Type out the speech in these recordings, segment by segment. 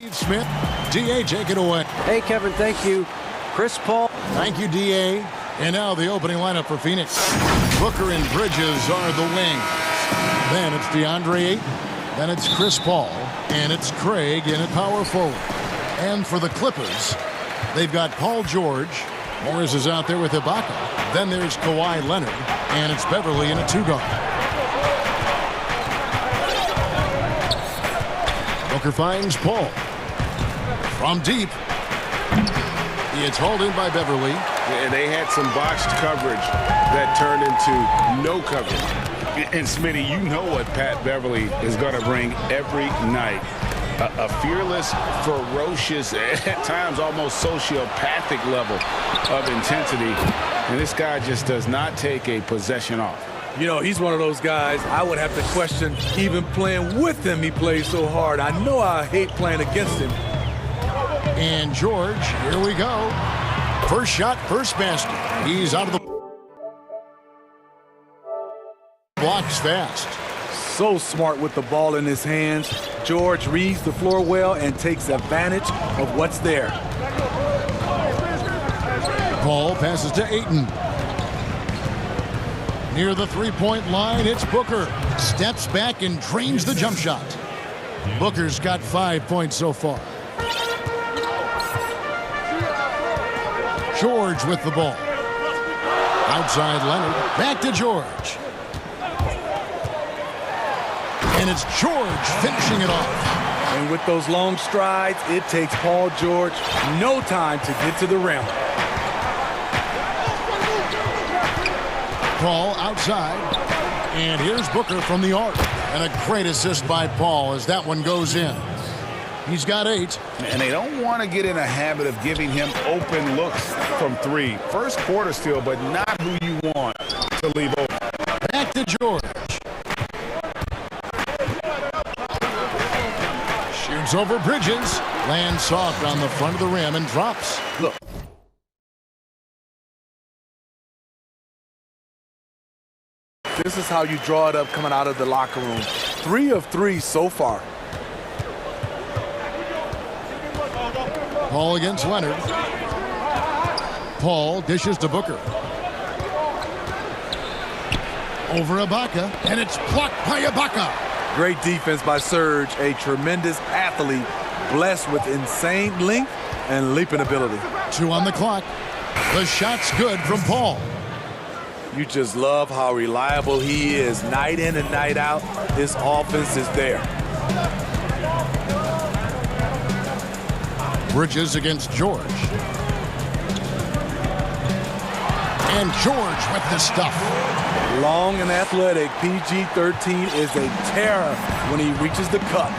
Smith, DA, take it away. Hey, Kevin, thank you. Chris Paul. Thank you, DA. And now the opening lineup for Phoenix. Booker and Bridges are the wings. Then it's DeAndre Ayton. Then it's Chris Paul. And it's Craig in at power forward. And for the Clippers, they've got Paul George. Morris is out there with Ibaka. Then there's Kawhi Leonard. And it's Beverly in a two-guard. Booker finds Paul. From deep. It's hauled in by Beverly. And they had some botched coverage that turned into no coverage. And Smitty, you know what Pat Beverly is going to bring every night. A fearless, ferocious, at times almost sociopathic level of intensity. And this guy just does not take a possession off. You know, he's one of those guys I would have to question even playing with him. He plays so hard. I know I hate playing against him. And George, here we go. First shot, first basket. He's out of the blocks fast. So smart with the ball in his hands. George reads the floor well and takes advantage of what's there. Paul passes to Ayton. Near the three-point line, it's Booker. Steps back and drains the jump shot. Booker's got 5 points so far. George with the ball. Outside Leonard. Back to George. And it's George finishing it off. And with those long strides, it takes Paul George no time to get to the rim. Paul outside. And here's Booker from the arc. And a great assist by Paul as that one goes in. He's got 8. And they don't want to get in a habit of giving him open looks from 3. First quarter still, but not who you want to leave open. Back to George. Shoots over Bridges. Lands soft on the front of the rim and drops. Look. This is how you draw it up coming out of the locker room. 3 of 3 so far. Paul against Leonard. Paul dishes to Booker. Over Ibaka, and it's blocked by Ibaka. Great defense by Serge, a tremendous athlete, blessed with insane length and leaping ability. 2 on the clock. The shot's good from Paul. You just love how reliable he is night in and night out. This offense is there. Bridges against George. And George with the stuff. Long and athletic, PG-13 is a terror when he reaches the cup.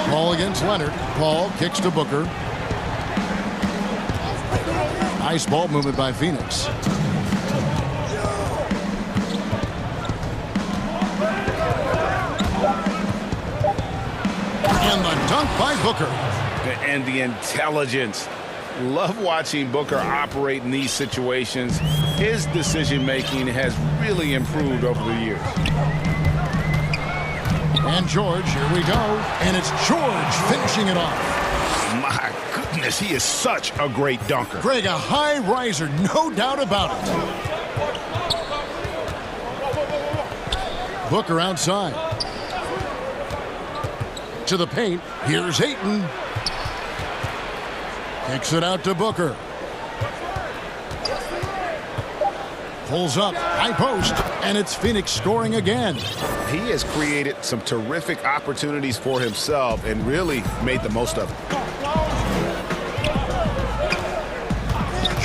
Paul against Leonard. Paul kicks to Booker. Nice ball movement by Phoenix. And the dunk by Booker. And the intelligence. Love watching Booker operate in these situations. His decision-making has really improved over the years. And George, here we go. And it's George finishing it off. My goodness, he is such a great dunker. Greg, a high riser, no doubt about it. Booker outside. To the paint. Here's Ayton. Kicks it out to Booker. Pulls up, high post, and it's Phoenix scoring again. He has created some terrific opportunities for himself and really made the most of it.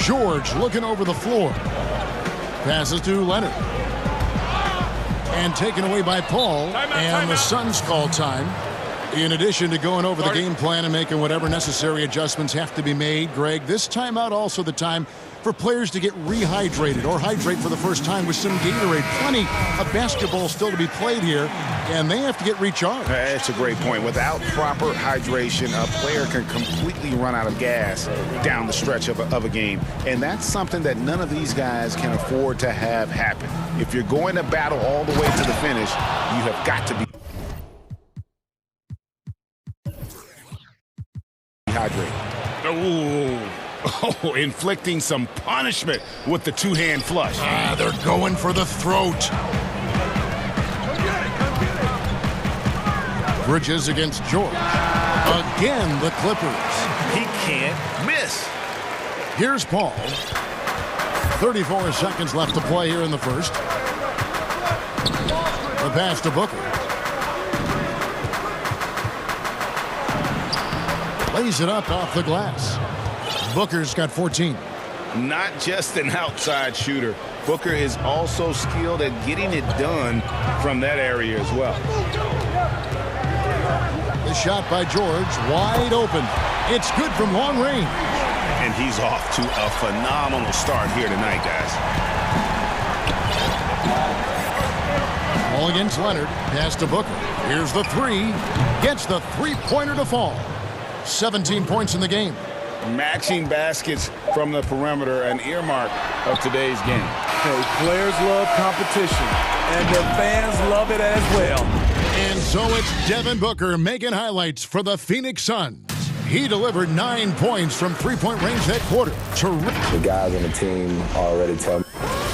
George looking over the floor. Passes to Leonard. And taken away by Paul. And the Suns call time. In addition to going over the game plan and making whatever necessary adjustments have to be made, Greg, this timeout also the time for players to get rehydrated or hydrate for the first time with some Gatorade. Plenty of basketball still to be played here, and they have to get recharged. That's a great point. Without proper hydration, a player can completely run out of gas down the stretch of a game, and that's something that none of these guys can afford to have happen. If you're going to battle all the way to the finish, you have got to be Oh, inflicting some punishment with the two-hand flush. They're going for the throat. Bridges against George. Again, the Clippers. He can't miss. Here's Paul. 34 seconds left to play here in the first. The pass to Booker. Lays it up off the glass. Booker's got 14. Not just an outside shooter. Booker is also skilled at getting it done from that area as well. The shot by George, wide open. It's good from long range. And he's off to a phenomenal start here tonight, guys. Ball against Leonard. Pass to Booker. Here's the three. Gets the three-pointer to fall. 17 points in the game. Matching baskets from the perimeter, an earmark of today's game. Hey, players love competition, and the fans love it as well. And so it's Devin Booker making highlights for the Phoenix Suns. He delivered 9 points from three-point range that quarter. Terrific. The guys on the team already tell me.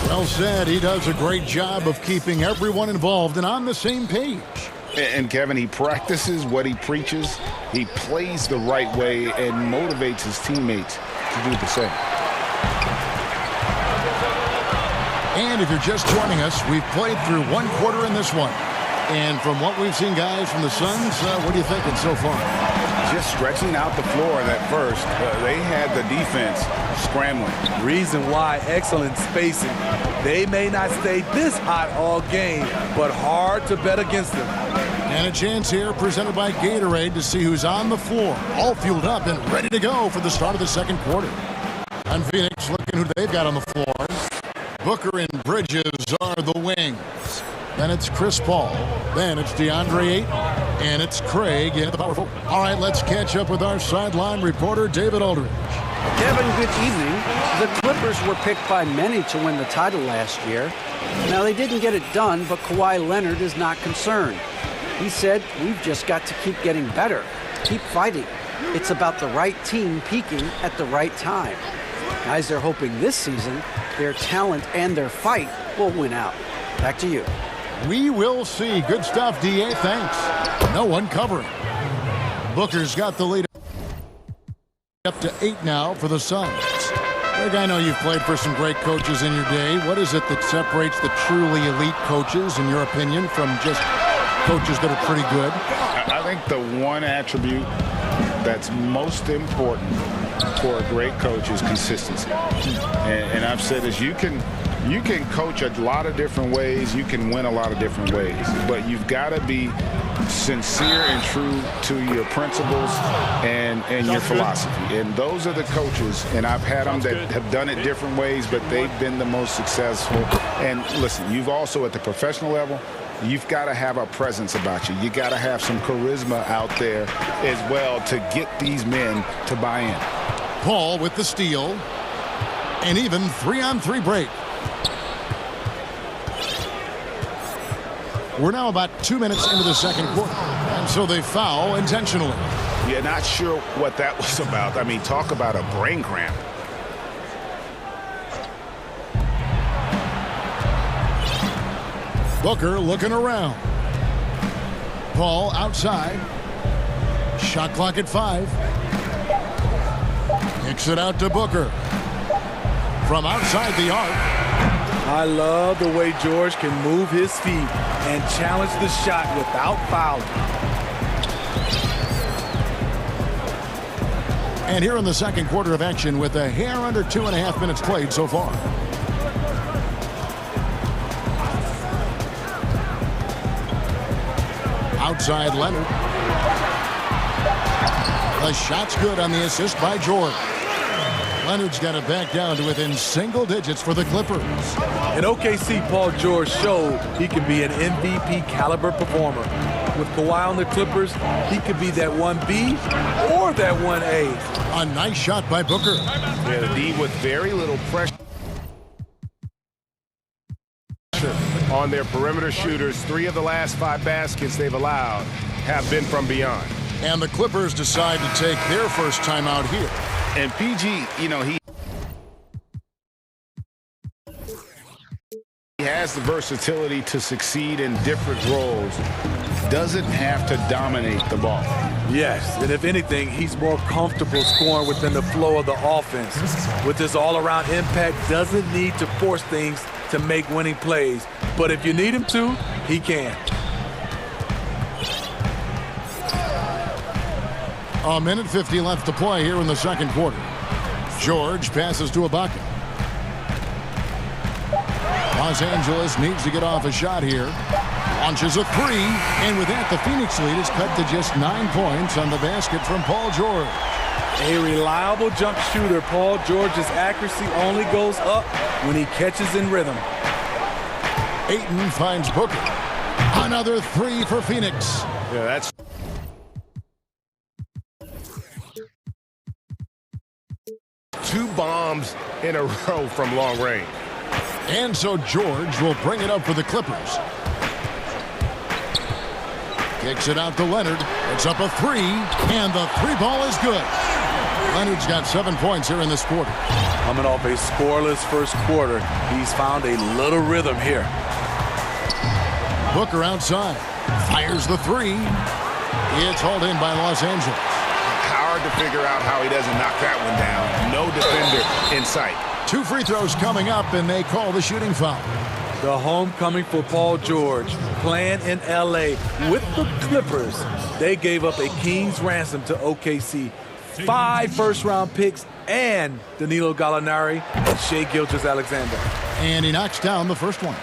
Well said. He does a great job of keeping everyone involved and on the same page. And Kevin, he practices what he preaches. He plays the right way and motivates his teammates to do the same. And if you're just joining us, we've played through one quarter in this one. And from what we've seen, guys, from the Suns, what are you thinking so far? Just stretching out the floor that first. They had the defense scrambling. Reason why, excellent spacing. They may not stay this hot all game, but hard to bet against them. And a chance here presented by Gatorade to see who's on the floor, all fueled up and ready to go for the start of the second quarter. And Phoenix looking who they've got on the floor. Booker and Bridges are the wings. Then it's Chris Paul. Then it's DeAndre Ayton. And it's Craig in the power forward. All right, let's catch up with our sideline reporter, David Aldridge. Kevin, good evening. The Clippers were picked by many to win the title last year. Now, they didn't get it done, but Kawhi Leonard is not concerned. He said, we've just got to keep getting better, keep fighting. It's about the right team peaking at the right time. Guys are hoping this season their talent and their fight will win out. Back to you. We will see. Good stuff, D.A. Thanks. No one covering. Booker's got the lead up to 8 now for the Suns. Greg, I know you've played for some great coaches in your day. What is it that separates the truly elite coaches, in your opinion, from just coaches that are pretty good? I think the one attribute that's most important for a great coach is consistency. And I've said this, you can coach a lot of different ways, you can win a lot of different ways, but you've got to be sincere and true to your principles and your philosophy. And those are the coaches, and I've had them that have done it different ways, but they've been the most successful. And listen, you've also at the professional level, you've got to have a presence about you. You got to have some charisma out there as well to get these men to buy in. Paul with the steal, and even 3-on-3 break. We're now about 2 minutes into the second quarter, and so they foul intentionally. Yeah, not sure what that was about. I mean, talk about a brain cramp. Booker looking around. Paul outside. Shot clock at 5. Kicks it out to Booker. From outside the arc. I love the way George can move his feet and challenge the shot without fouling. And here in the second quarter of action with a hair under 2.5 minutes played so far. Outside Leonard. The shot's good on the assist by George. Leonard's got it back down to within single digits for the Clippers. In OKC, Paul George showed he can be an MVP caliber performer. With Kawhi on the Clippers, he could be that 1B or that 1A. A nice shot by Booker. Yeah, the D with very little pressure on their perimeter shooters. 3 of the last 5 baskets they've allowed have been from beyond. And the Clippers decide to take their first timeout here. And PG, you know, he has the versatility to succeed in different roles. Doesn't have to dominate the ball. Yes, and if anything, he's more comfortable scoring within the flow of the offense. With his all-around impact, doesn't need to force things to make winning plays. But if you need him to, he can. A minute 50 left to play here in the second quarter. George passes to Ibaka. Los Angeles needs to get off a shot here. Launches a three, and with that, the Phoenix lead is cut to just 9 points on the basket from Paul George. A reliable jump shooter, Paul George's accuracy only goes up when he catches in rhythm. Ayton finds Booker. Another three for Phoenix. Yeah, that's... Two bombs in a row from long range. And so George will bring it up for the Clippers. Kicks it out to Leonard. It's up a three, and the three ball is good. Leonard's got 7 points here in this quarter. Coming off a scoreless first quarter, he's found a little rhythm here. Booker outside. Fires the three. It's hauled in by Los Angeles. Hard to figure out how he doesn't knock that one down. No defender in sight. 2 free throws coming up, and they call the shooting foul. The homecoming for Paul George, playing in L.A. with the Clippers. They gave up a king's ransom to OKC. 5 first-round picks and Danilo Gallinari and Shai Gilgeous-Alexander. And he knocks down the first one.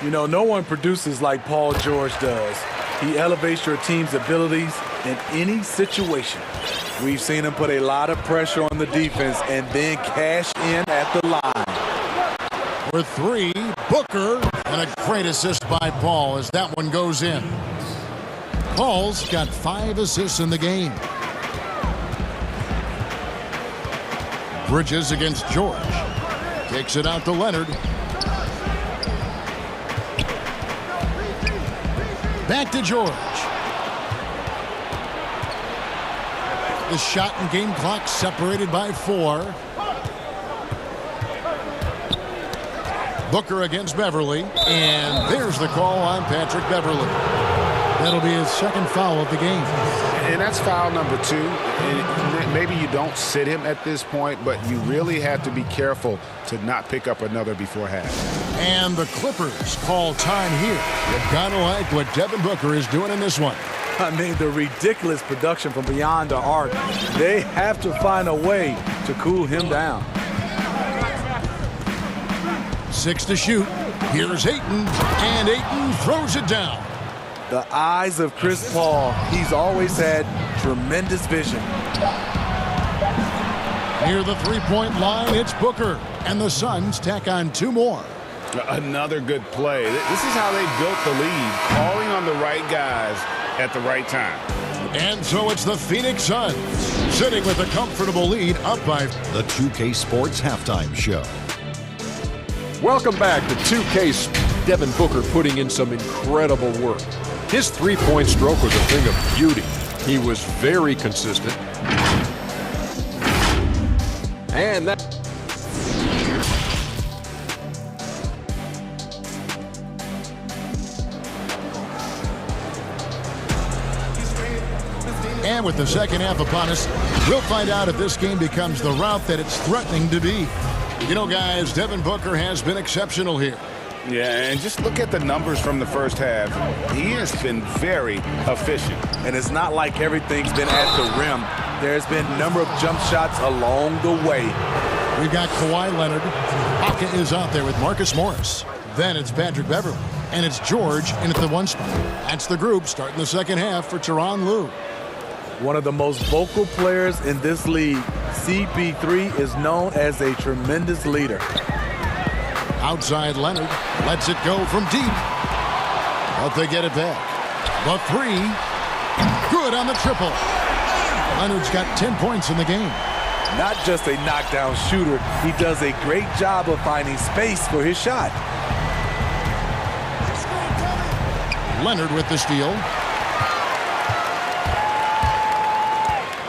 You know, no one produces like Paul George does. He elevates your team's abilities in any situation. We've seen him put a lot of pressure on the defense and then cash in at the line. For three, Booker, and a great assist by Paul as that one goes in. Paul's got 5 assists in the game. Bridges against George. Kicks it out to Leonard. Back to George. The shot and game clock separated by 4. Booker against Beverly, and there's the call on Patrick Beverly. That'll be his second foul of the game. And that's foul number 2. And maybe you don't sit him at this point, but you really have to be careful to not pick up another before half. And the Clippers call time here. You've got to like what Devin Booker is doing in this one. I mean, the ridiculous production from beyond the arc. They have to find a way to cool him down. 6 to shoot. Here's Ayton, and Ayton throws it down. The eyes of Chris Paul. He's always had tremendous vision. Near the three-point line, it's Booker, and the Suns tack on 2 more. Another good play. This is how they built the lead, calling on the right guys at the right time. And so it's the Phoenix Suns, sitting with a comfortable lead up by... The 2K Sports Halftime Show. Welcome back to 2K. Devin Booker putting in some incredible work. His three-point stroke was a thing of beauty. He was very consistent. And that... And with the second half upon us, we'll find out if this game becomes the route that it's threatening to be. You know, guys, Devin Booker has been exceptional here. Yeah, and just look at the numbers from the first half. He has been very efficient. And it's not like everything's been at the rim. There's been a number of jump shots along the way. We've got Kawhi Leonard. Ibaka is out there with Marcus Morris. Then it's Patrick Beverly. And it's George in at the 1 spot. That's the group starting the second half for Tyronn Lue. One of the most vocal players in this league, CP3 is known as a tremendous leader. Outside Leonard lets it go from deep. But they get it back. The 3. Good on the triple. Leonard's got 10 points in the game. Not just a knockdown shooter, he does a great job of finding space for his shot. Leonard with the steal.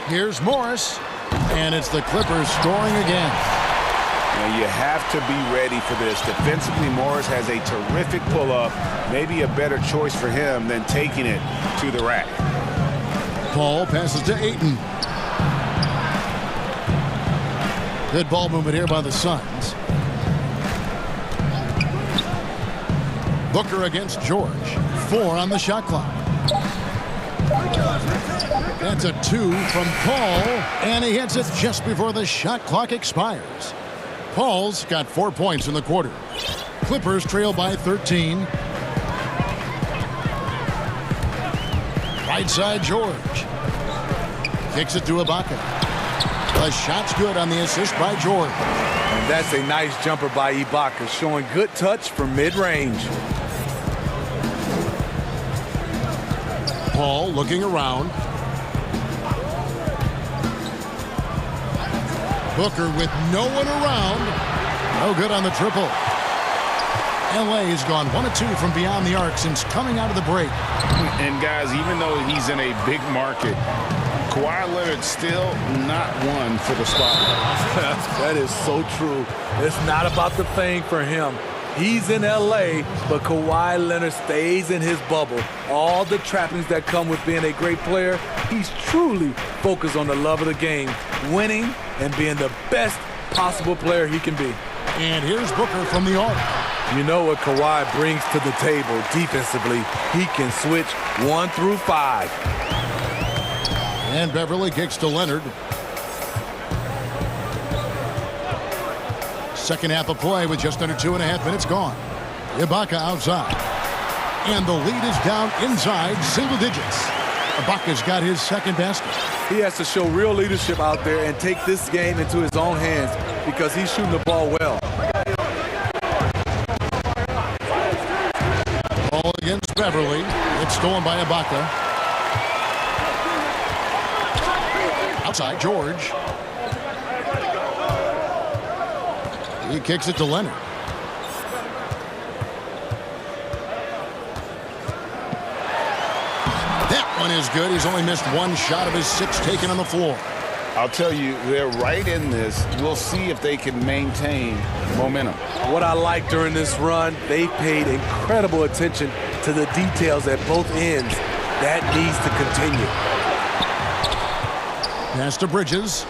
Here's Morris, and it's the Clippers scoring again. Yeah, And you have to be ready for this. Defensively, Morris has a terrific pull-up, maybe a better choice for him than taking it to the rack. Paul passes to Ayton. Good ball movement here by the Suns. Booker against George. 4 on the shot clock. That's a 2 from Paul, and he hits it just before the shot clock expires. Paul's got 4 points in the quarter. Clippers trail by 13. Right side, George. Kicks it to Ibaka. The shot's good on the assist by George. And that's a nice jumper by Ibaka, showing good touch from mid-range. Paul looking around. Booker with no one around. No good on the triple. LA has gone 1 of 2 from beyond the arc since coming out of the break. And guys, even though he's in a big market, Kawhi Leonard still not one for the spotlight. That is so true. It's not about the fame for him. He's in LA, but Kawhi Leonard stays in his bubble. All the trappings that come with being a great player, he's truly focused on the love of the game, winning and being the best possible player he can be. And here's Booker from the arc. You know what Kawhi brings to the table defensively. He can switch 1 through 5. And Beverly kicks to Leonard. Second half of play with just under 2.5 minutes gone. Ibaka outside. And the lead is down inside single digits. Ibaka's got his second basket. He has to show real leadership out there and take this game into his own hands because he's shooting the ball well. Ball against Beverly. It's stolen by Ibaka. Outside, George. He kicks it to Leonard. That one is good. He's only missed 1 shot of his 6 taken on the floor. I'll tell you, they're right in this. We'll see if they can maintain momentum. What I like during this run, they paid incredible attention to the details at both ends. That needs to continue. Pass to Bridges.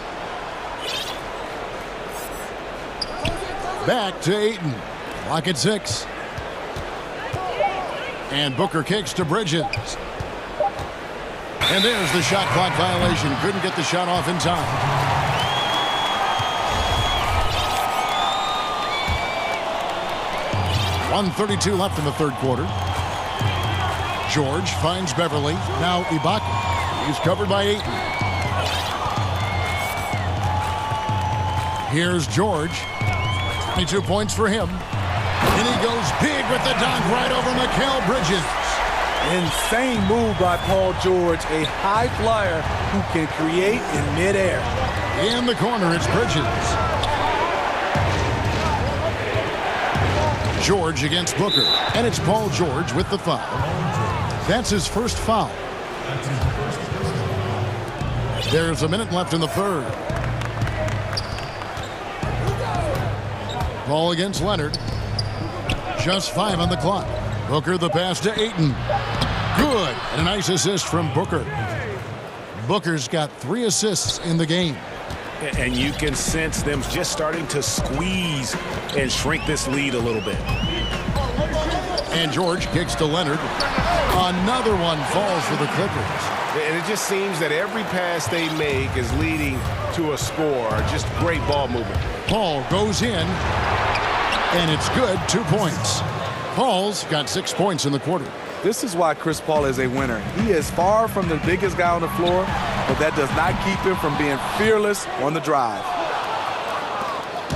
Back to Ayton. Clock at 6. And Booker kicks to Bridges. And there's the shot clock violation. Couldn't get the shot off in time. .132 left in the third quarter. George finds Beverly. Now Ibaka. He's covered by Ayton. Here's George. 22 points for him. And he goes big with the dunk right over Mikal Bridges. Insane move by Paul George, a high flyer who can create in midair. In the corner, it's Bridges. George against Booker. And it's Paul George with the foul. That's his first foul. There's a minute left in the third. Ball against Leonard. Just 5 on the clock. Booker the pass to Ayton. Good. And a nice assist from Booker. Booker's got 3 assists in the game. And you can sense them just starting to squeeze and shrink this lead a little bit. And George kicks to Leonard. Another one falls for the Clippers. And it just seems that every pass they make is leading to a score. Just great ball movement. Paul goes in. And it's good. 2 points. Paul's got 6 points in the quarter. This is why Chris Paul is a winner. He is far from the biggest guy on the floor, but that does not keep him from being fearless on the drive.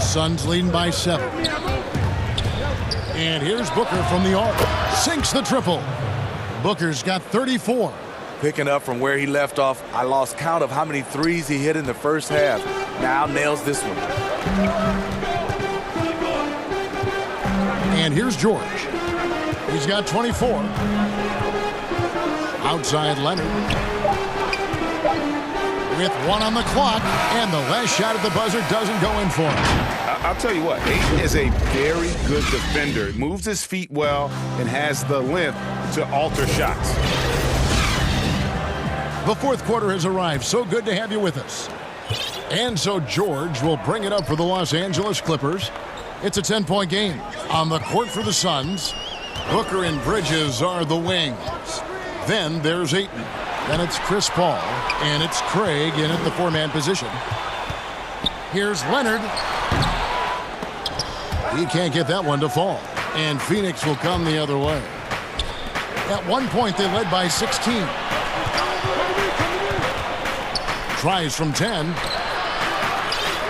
Suns leading by 7. And here's Booker from the arc. Sinks the triple. Booker's got 34. Picking up from where he left off, I lost count of how many threes he hit in the first half. Now nails this one. And here's George. He's got 24. Outside Leonard. with 1 on the clock, and the last shot at the buzzer doesn't go in for him. I'll tell you what, Ayton is a very good defender. Moves his feet well and has the length to alter shots. The fourth quarter has arrived. So good to have you with us. And so George will bring it up for the Los Angeles Clippers. It's a 10-point game. On the court for the Suns, Booker and Bridges are the wings. Then there's Ayton. Then it's Chris Paul, and it's Craig in at the 4-man position. Here's Leonard. He can't get that one to fall. And Phoenix will come the other way. At one point, they led by 16. Tries from 10.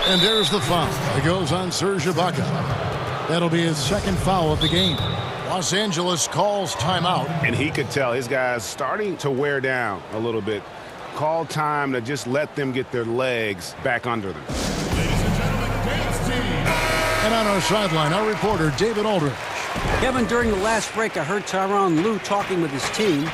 And there's the foul. It goes on Serge Ibaka. That'll be his second foul of the game. Los Angeles calls timeout. And he could tell his guys starting to wear down a little bit. Call time to just let them get their legs back under them. And on our sideline, our reporter, David Aldridge. Kevin, during the last break, I heard Tyronn Lue talking with his team,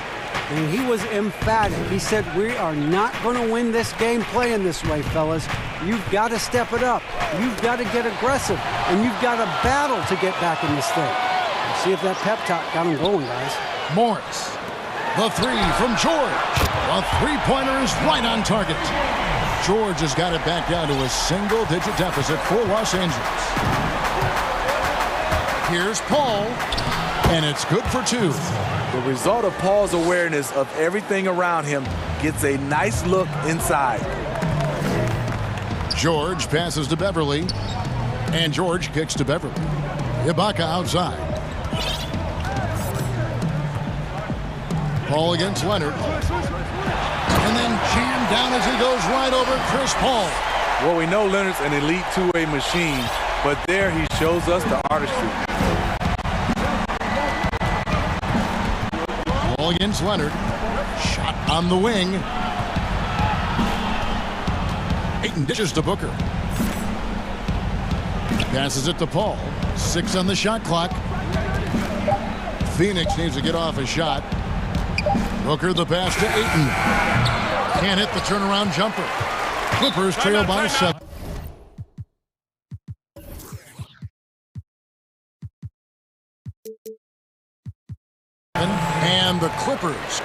and he was emphatic. He said, we are not going to win this game playing this way, fellas. You've got to step it up. You've got to get aggressive, and you've got to battle to get back in this thing. See if that pep talk got him going, guys. Morris. The three from George. The three-pointer is right on target. George has got it back down to a single-digit deficit for Los Angeles. Here's Paul, and it's good for 2. The result of Paul's awareness of everything around him gets a nice look inside. George passes to Beverly, and George kicks to Beverly. Ibaka outside. Paul against Leonard. And then jammed down as he goes right over Chris Paul. Well, we know Leonard's an elite two-way machine, but there he shows us the artistry. Paul against Leonard. Shot on the wing. Ayton dishes to Booker. Passes it to Paul. 6 on the shot clock. Phoenix needs to get off a shot. Booker the pass to Ayton. Can't hit the turnaround jumper. Clippers trail by 7. And the Clippers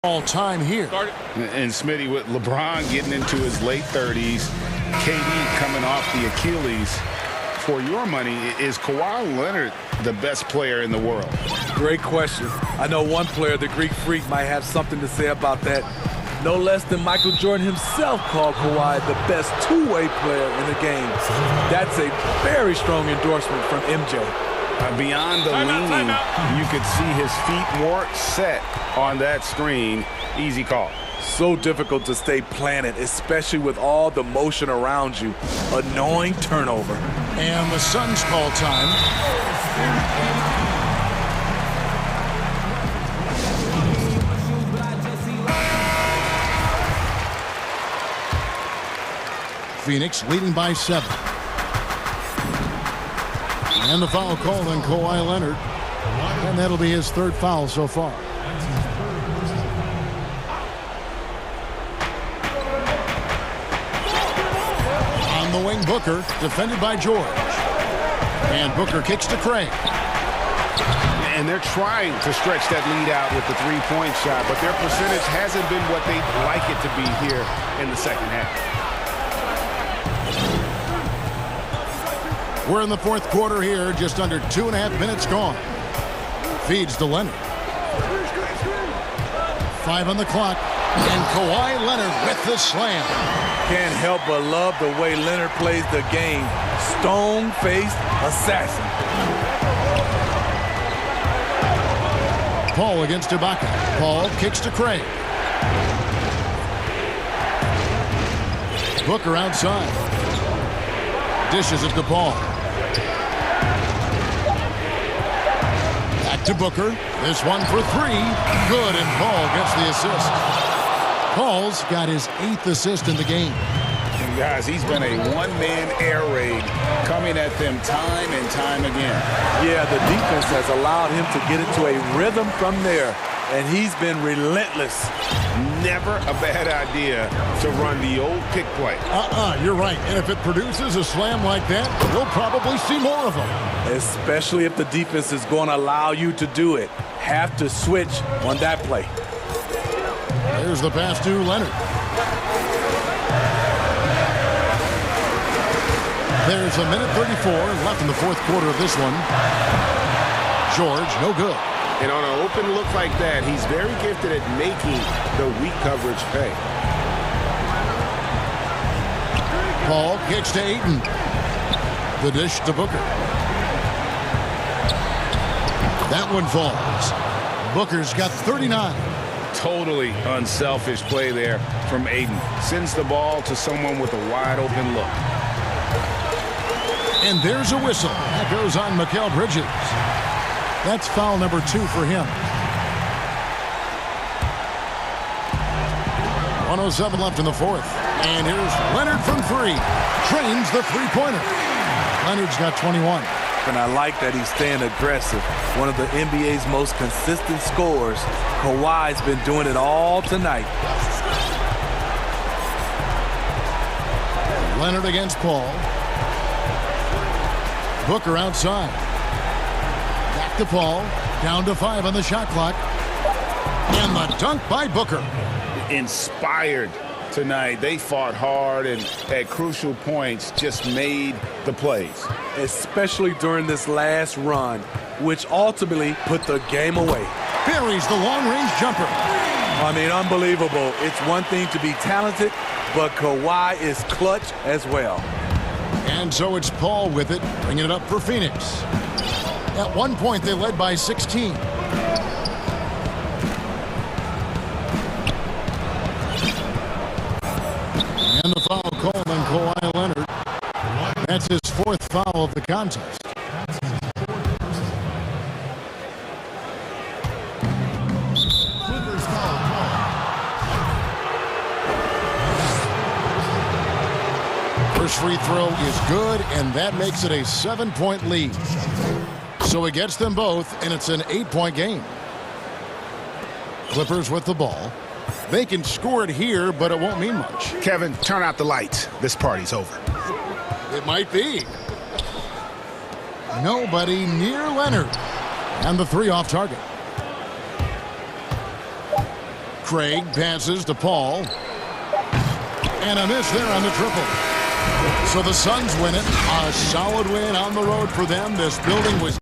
call time here. And Smitty, with LeBron getting into his late 30s, KD coming off the Achilles, for your money, is Kawhi Leonard the best player in the world? Great question. I know one player, the Greek Freak, might have something to say about that. No less than Michael Jordan himself called Kawhi the best two-way player in the game. That's a very strong endorsement from MJ. Beyond the leaning, you could see his feet more set on that screen. Easy call. So difficult to stay planted, especially with all the motion around you. Annoying turnover. And the Suns call time. Phoenix leading by 7. And the foul called on Kawhi Leonard. And that'll be his 3rd foul so far. On the wing, Booker, defended by George. And Booker kicks to Craig. And they're trying to stretch that lead out with the three-point shot, but their percentage hasn't been what they'd like it to be here in the second half. We're in the 4th quarter here, just under 2.5 minutes gone. Feeds to Leonard. 5 on the clock, and Kawhi Leonard with the slam. Can't help but love the way Leonard plays the game. Stone-faced assassin. Paul against Ibaka. Paul kicks to Craig. Booker outside. Dishes it to Paul. Back to Booker. This one for 3. Good, and Paul gets the assist. Paul's got his 8th assist in the game. And guys, he's been a one-man air raid coming at them time and time again. Yeah, the defense has allowed him to get into a rhythm from there. and he's been relentless. Never a bad idea to run the old pick play. You're right. And if it produces a slam like that, we'll probably see more of them. Especially if the defense is going to allow you to do it. Have to switch on that play. There's the pass to Leonard. There's a minute 34 left in the fourth quarter of this one. George, no good. And on an open look like that, he's very gifted at making the weak coverage pay. Paul kicks to Ayton. The dish to Booker. That one falls. Booker's got 39. Totally unselfish play there from Ayton. Sends the ball to someone with a wide open look. And there's a whistle. That goes on Mikal Bridges. That's foul number 2 for him. 1:07 left in the fourth. And here's Leonard from 3. Trains the three-pointer. Leonard's got 21. And I like that he's staying aggressive. One of the NBA's most consistent scorers. Kawhi's been doing it all tonight. Leonard against Paul. Booker outside. Back to Paul. Down to 5 on the shot clock. And the dunk by Booker. Inspired tonight. They fought hard and at crucial points just made the plays. Especially during this last run, which ultimately put the game away. Buries the long-range jumper. I mean, unbelievable. It's one thing to be talented, but Kawhi is clutch as well. And so it's Paul with it, bringing it up for Phoenix. At one point, they led by 16. And the foul called on Kawhi Leonard. That's his 4th foul of the contest. First free throw is good, and that makes it a 7-point lead. So he gets them both, and it's an 8-point game. Clippers with the ball. They can score it here, but it won't mean much. Kevin, turn out the lights. This party's over. It might be. Nobody near Leonard. And the 3 off target. Craig passes to Paul. And a miss there on the triple. So the Suns win it. A solid win on the road for them. This building was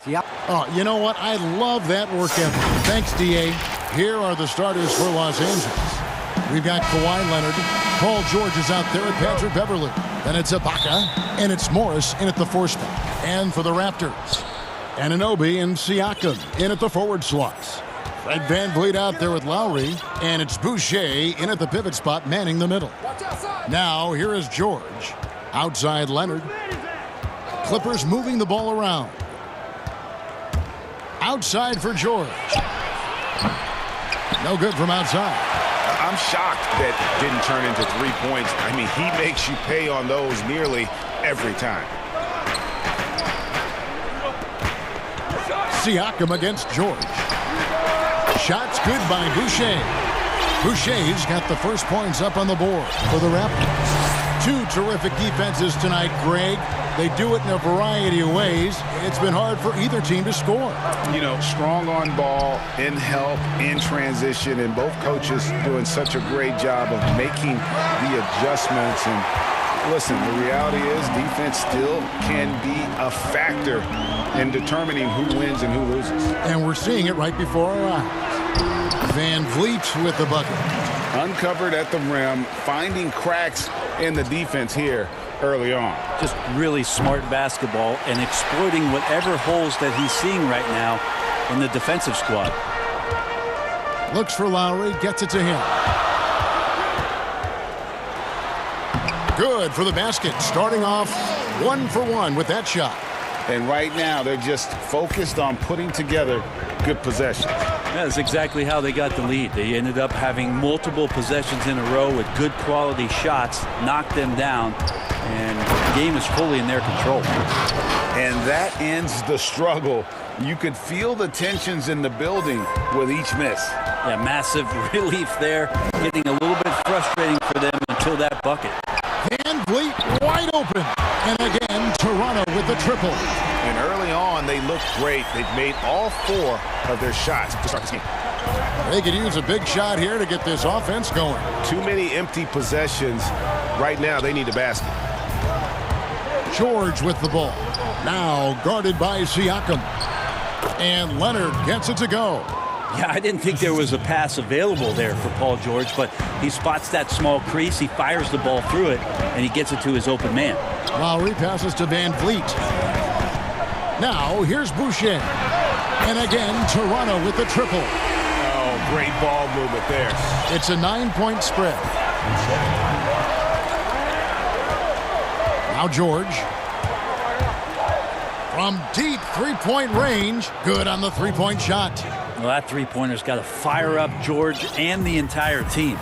Yeah. Oh, you know what? I love that work ethic. Thanks, D.A. Here are the starters for Los Angeles. We've got Kawhi Leonard. Paul George is out there at Patrick Beverly. Then it's Ibaka, and it's Morris in at the 4 spot. And for the Raptors, Anunoby and Siakam in at the forward slots. Fred VanVleet out there with Lowry, and it's Boucher in at the pivot spot, manning the middle. Now, here is George. Outside Leonard. Clippers moving the ball around. Outside for George. No good from outside. I'm shocked that didn't turn into 3 points. I mean, he makes you pay on those nearly every time. Siakam against George. Shots good by Boucher. Boucher's got the first points up on the board for the Raptors. 2 terrific defenses tonight, Greg. They do it in a variety of ways. It's been hard for either team to score. You know, strong on ball, in help, in transition, and both coaches doing such a great job of making the adjustments. And listen, the reality is defense still can be a factor in determining who wins and who loses. And we're seeing it right before our eyes. VanVleet with the bucket. Uncovered at the rim, finding cracks in the defense here early on. Just really smart basketball and exploiting whatever holes that he's seeing right now in the defensive squad. Looks for Lowry, gets it to him. Good for the basket, starting off 1 for 1 with that shot. And right now, they're just focused on putting together good possessions. That's exactly how they got the lead. They ended up having multiple possessions in a row with good quality shots, knocked them down, and the game is fully in their control. And that ends the struggle. You could feel the tensions in the building with each miss. Yeah, massive relief there. Getting a little bit frustrating for them until that bucket. VanVleet wide open. And again, Toronto with the triple. And early on, they looked great. They've made all 4 of their shots to start this game. They could use a big shot here to get this offense going. Too many empty possessions. Right now, they need a basket. George with the ball. Now guarded by Siakam. And Leonard gets it to go. Yeah, I didn't think there was a pass available there for Paul George, but he spots that small crease, he fires the ball through it, and he gets it to his open man. Lowry passes to VanVleet. Now, here's Boucher. And again, Toronto with the triple. Oh, great ball movement there. It's a 9-point spread. Now George. From deep 3-point range. Good on the 3-point shot. Well, that 3-pointer's got to fire up George and the entire team.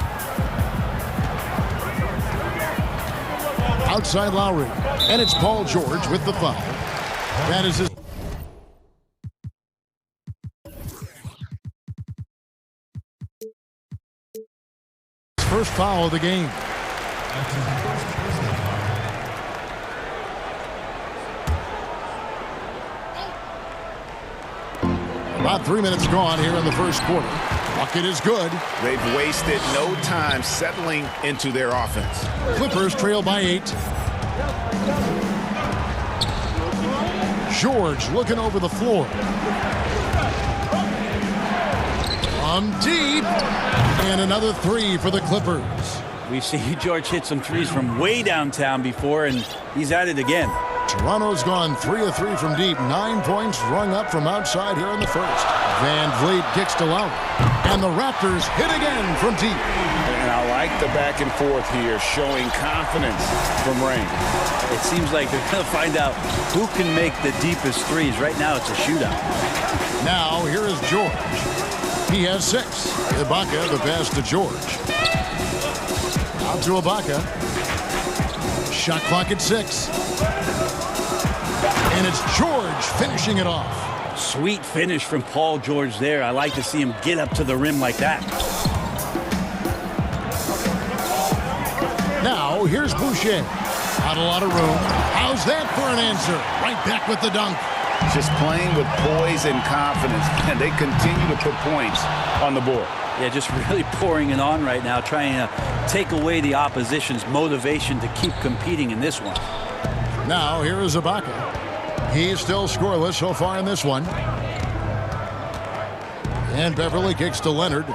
Outside Lowry. And it's Paul George with the foul. That is his first foul of the game. About 3 minutes gone here in the first quarter. Bucket is good. They've wasted no time settling into their offense. Clippers trail by 8. George looking over the floor. From deep. And another 3 for the Clippers. We've seen George hit some threes from way downtown before, and he's at it again. Toronto's gone 3 of 3 from deep. 9 points rung up from outside here in the first. VanVleet kicks to Lowry. And the Raptors hit again from deep. And I like the back and forth here, showing confidence from range. It seems like they're going to find out who can make the deepest threes. Right now, it's a shootout. Now, here is George. He has 6. Ibaka, the pass to George. Out to Ibaka. Shot clock at 6. And it's George finishing it off. Sweet finish from Paul George there. I like to see him get up to the rim like that. Now, here's Boucher. Not a lot of room. How's that for an answer? Right back with the dunk. Just playing with poise and confidence, and they continue to put points on the board. Yeah, just really pouring it on right now, trying to take away the opposition's motivation to keep competing in this one. Now, here is Ibaka. He's still scoreless so far in this one. And Beverly kicks to Leonard.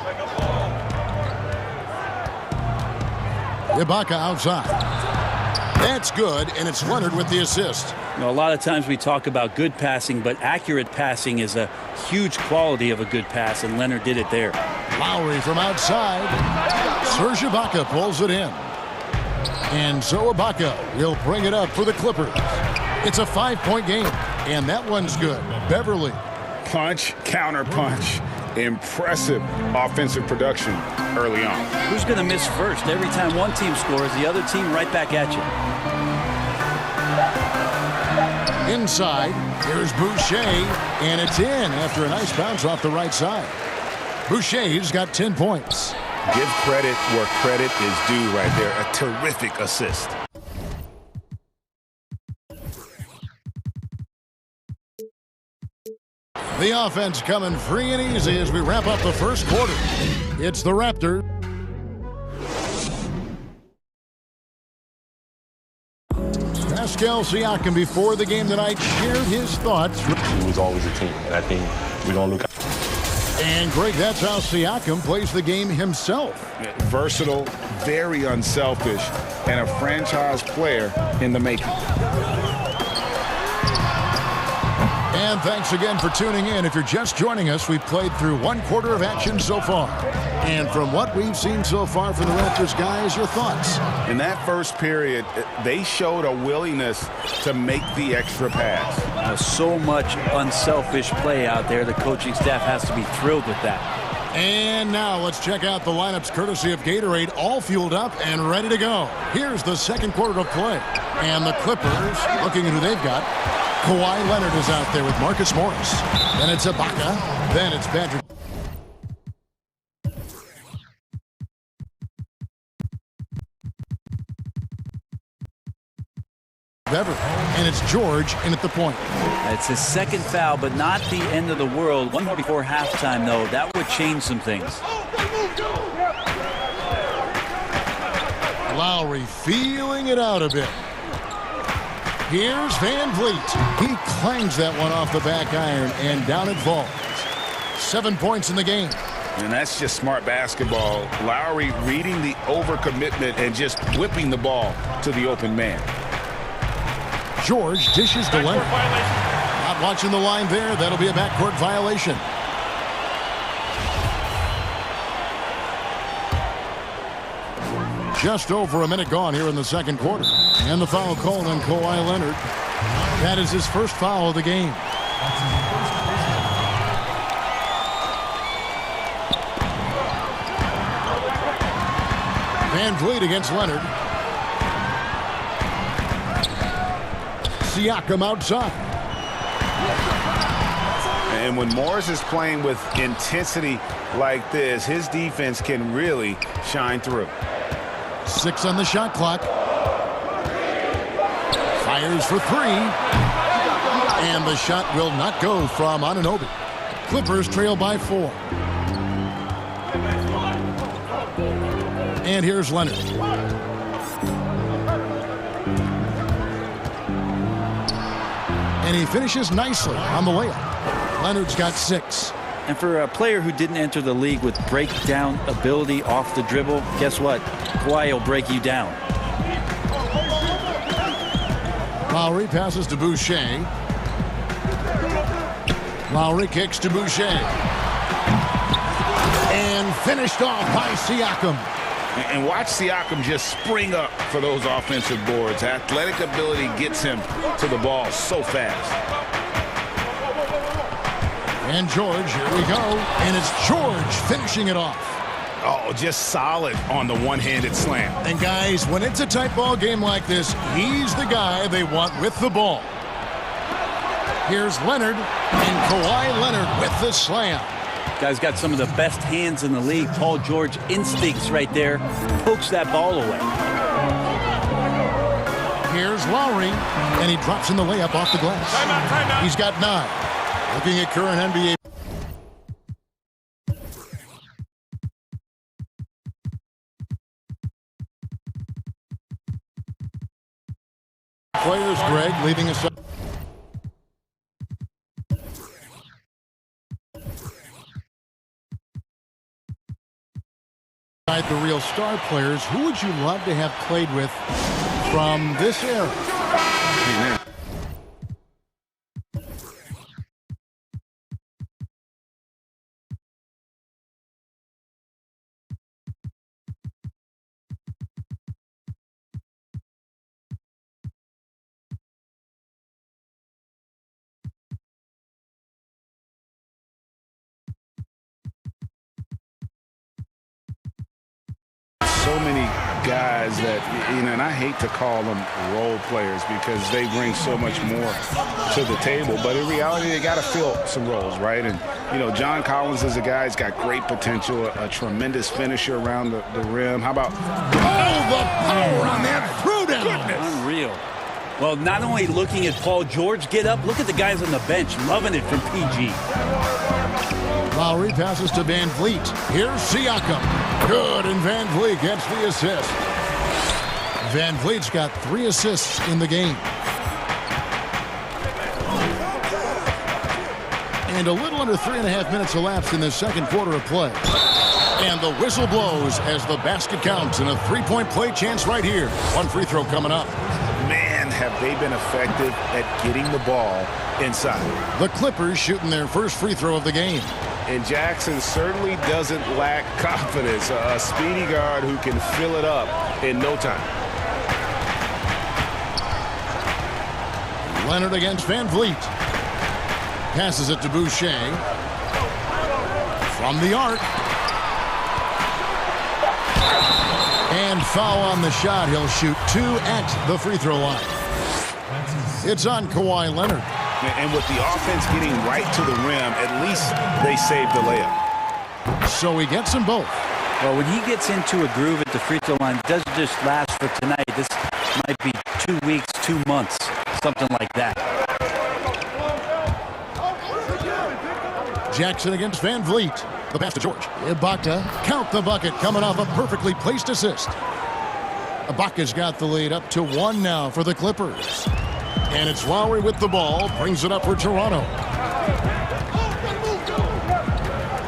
Ibaka outside. That's good, and it's Leonard with the assist. You know, a lot of times we talk about good passing, but accurate passing is a huge quality of a good pass, and Leonard did it there. Lowry from outside. Serge Ibaka pulls it in. And so Ibaka will bring it up for the Clippers. It's a 5-point game, and that one's good. Beverly. Punch, counter punch. Impressive offensive production early on. Who's going to miss first? Every time one team scores, the other team right back at you. Inside, here's Boucher, and it's in after a nice bounce off the right side. Boucher's got 10 points. Give credit where credit is due right there. A terrific assist. The offense coming free and easy as we wrap up the first quarter. It's the Raptors. Pascal Siakam before the game tonight shared his thoughts. It was always a team, and I think we're going to look. And Greg, that's how Siakam plays the game himself. Versatile, very unselfish, and a franchise player in the making. And thanks again for tuning in. If you're just joining us, we've played through one quarter of action so far. And from what we've seen so far from the Raptors, guys, your thoughts? In that first period, they showed a willingness to make the extra pass. So much unselfish play out there. The coaching staff has to be thrilled with that. And now let's check out the lineups courtesy of Gatorade, all fueled up and ready to go. Here's the second quarter of play. And the Clippers, looking at who they've got. Kawhi Leonard is out there with Marcus Morris. Then it's Ibaka. Then it's Patrick. Beverly. And it's George in at the point. It's his second foul, but not the end of the world. One more before halftime, though. That would change some things. Lowry feeling it out a bit. Here's Van Vliet. He clangs that one off the back iron, and down it falls. 7 points in the game. And that's just smart basketball. Lowry reading the overcommitment and just whipping the ball to the open man. George dishes to Leonard. Not watching the line there. That'll be a backcourt violation. Just over a minute gone here in the second quarter. And the foul called on Kawhi Leonard. That is his first foul of the game. Van Vliet against Leonard. Siakam outside. And when Morris is playing with intensity like this, his defense can really shine through. 6 on the shot clock. Fires for 3. And the shot will not go from Anunoby. Clippers trail by 4. And here's Leonard. And he finishes nicely on the layup. Leonard's got 6. And for a player who didn't enter the league with breakdown ability off the dribble, guess what? Kawhi will break you down. Lowry passes to Boucher. Lowry kicks to Boucher. And finished off by Siakam. And watch Siakam just spring up for those offensive boards. Athletic ability gets him to the ball so fast. And George, here we go. And it's George finishing it off. Oh, just solid on the one-handed slam. And guys, when it's a tight ball game like this, he's the guy they want with the ball. Here's Leonard, and Kawhi Leonard with the slam. Guy's got some of the best hands in the league. Paul George instincts right there. Pokes that ball away. Here's Lowry, and he drops in the layup off the glass. Timeout. He's got 9. Looking at current NBA. Players, Greg, leaving us up. The real star players, who would you love to have played with from this era? Amen. So many guys that, and I hate to call them role players because they bring so much more to the table, but in reality, they got to fill some roles, right? And, John Collins is a guy who's got great potential, a tremendous finisher around the rim. How about... Oh, the power on that throwdown! Unreal. Well, not only looking at Paul George get up, look at the guys on the bench loving it from PG. Lowry passes to Van Vliet. Here's Siakam. Good, and Van Vliet gets the assist. Van Vliet's got 3 assists in the game. And a little under 3.5 minutes elapsed in the second quarter of play. And the whistle blows as the basket counts, and a 3-point play chance right here. 1 free throw coming up. Man, have they been effective at getting the ball inside. The Clippers shooting their first free throw of the game. And Jackson certainly doesn't lack confidence. A speedy guard who can fill it up in no time. Leonard against Van Vliet. Passes it to Boucher. From the arc. And foul on the shot. He'll shoot 2 at the free throw line. It's on Kawhi Leonard. And with the offense getting right to the rim, at least they saved the layup. So he gets them both. Well, when he gets into a groove at the free throw line, it doesn't just last for tonight. This might be 2 weeks, 2 months, something like that. Jackson against Van Vliet. The pass to George. Ibaka, count the bucket, coming off a perfectly placed assist. Ibaka's got the lead up to 1 now for the Clippers. And it's Lowry with the ball, brings it up for Toronto.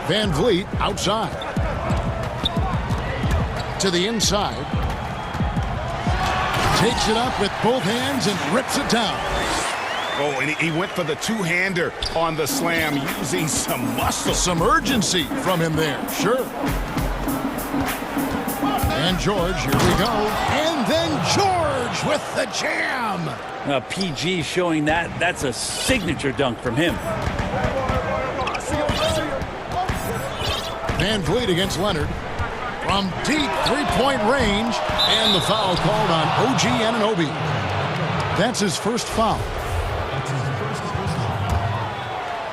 Van Vliet outside. To the inside. Takes it up with both hands and rips it down. Oh, and he went for the two-hander on the slam, using some muscle. Some urgency from him there, sure. And George, here we go. And then George with the jam. PG showing that's a signature dunk from him. Van Vliet against Leonard. From deep three-point range. And the foul called on OG Anunoby. That's his first foul.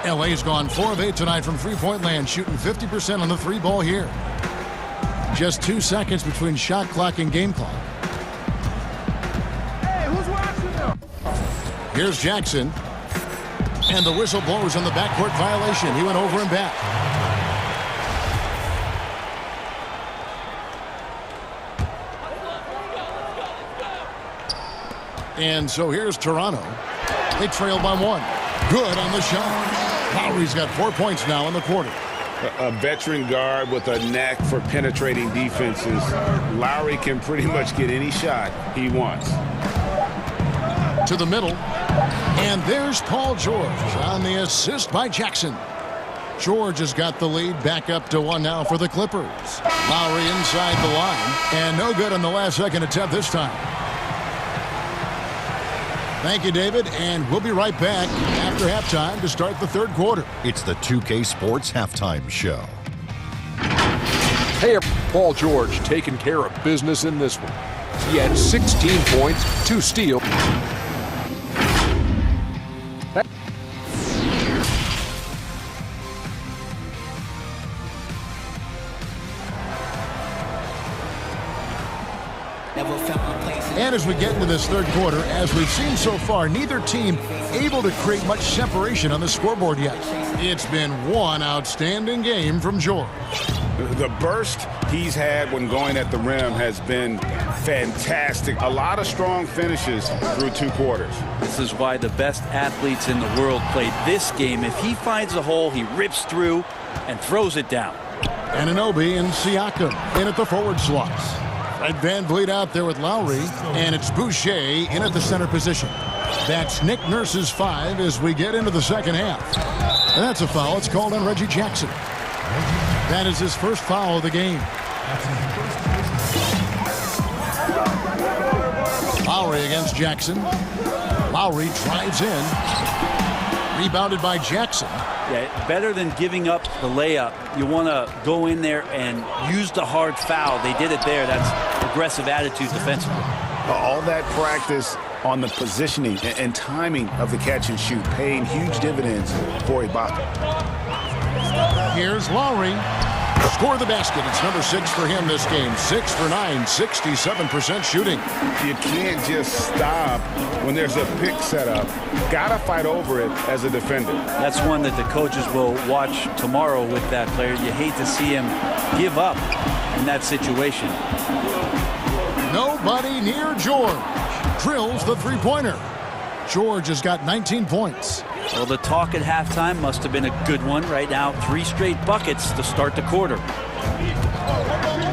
LA's gone 4 of 8 tonight from three-point land, shooting 50% on the 3-ball here. Just 2 seconds between shot clock and game clock. Hey, who's watching them? Here's Jackson. And the whistle blows on the backcourt violation. He went over and back. And so here's Toronto. They trail by 1. Good on the shot. Lowry's got 4 points now in the quarter. A veteran guard with a knack for penetrating defenses. Lowry can pretty much get any shot he wants. To the middle. And there's Paul George on the assist by Jackson. George has got the lead back up to 1 now for the Clippers. Lowry inside the line. And no good on the last second attempt this time. Thank you, David, and we'll be right back after halftime to start the third quarter. It's the 2K Sports Halftime Show. Hey, Paul George taking care of business in this one. He had 16 points, 2 steals. And as we get into this third quarter, as we've seen so far, neither team able to create much separation on the scoreboard yet. It's been one outstanding game from George. The burst he's had when going at the rim has been fantastic. A lot of strong finishes through 2 quarters. This is why the best athletes in the world play this game. If he finds a hole, he rips through and throws it down. Anunoby and Siakam in at the forward slots. Fred VanVleet out there with Lowry, and it's Boucher in at the center position. That's Nick Nurse's 5 as we get into the second half. And that's a foul. It's called on Reggie Jackson. That is his first foul of the game. Lowry against Jackson. Lowry drives in. Rebounded by Jackson. Yeah, better than giving up the layup. You want to go in there and use the hard foul. They did it there. That's aggressive attitude defensively. All that practice on the positioning and timing of the catch and shoot paying huge dividends for Ibaka. Here's Lowry. Score the basket. It's number 6 for him this game. 6 for 9, 67% shooting. You can't just stop when there's a pick set up. Gotta fight over it as a defender. That's one that the coaches will watch tomorrow with that player. You hate to see him give up in that situation. Nobody near George. Drills the three-pointer. George has got 19 points. Well, the talk at halftime must have been a good one. Right now, 3 straight buckets to start the quarter.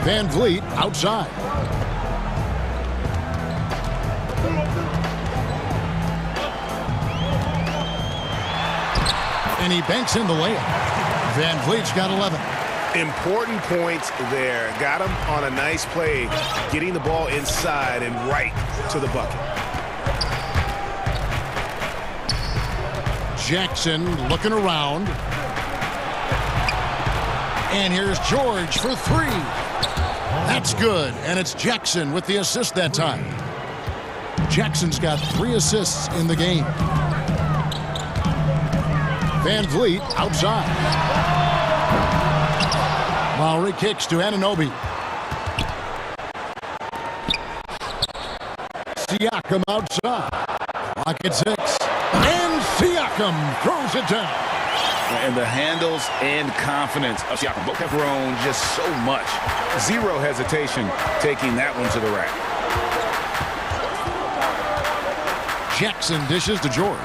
VanVleet outside. And he banks in the layup. VanVleet's got 11. Important points there. Got him on a nice play, getting the ball inside and right to the bucket. Jackson looking around. And here's George for 3. That's good. And it's Jackson with the assist that time. Jackson's got 3 assists in the game. VanVleet outside. Lowry kicks to Anunoby. Siakam outside. Clock at 6. And Siakam throws it down. And the handles and confidence of Siakam both have grown just so much. Zero hesitation taking that one to the rack. Jackson dishes to George.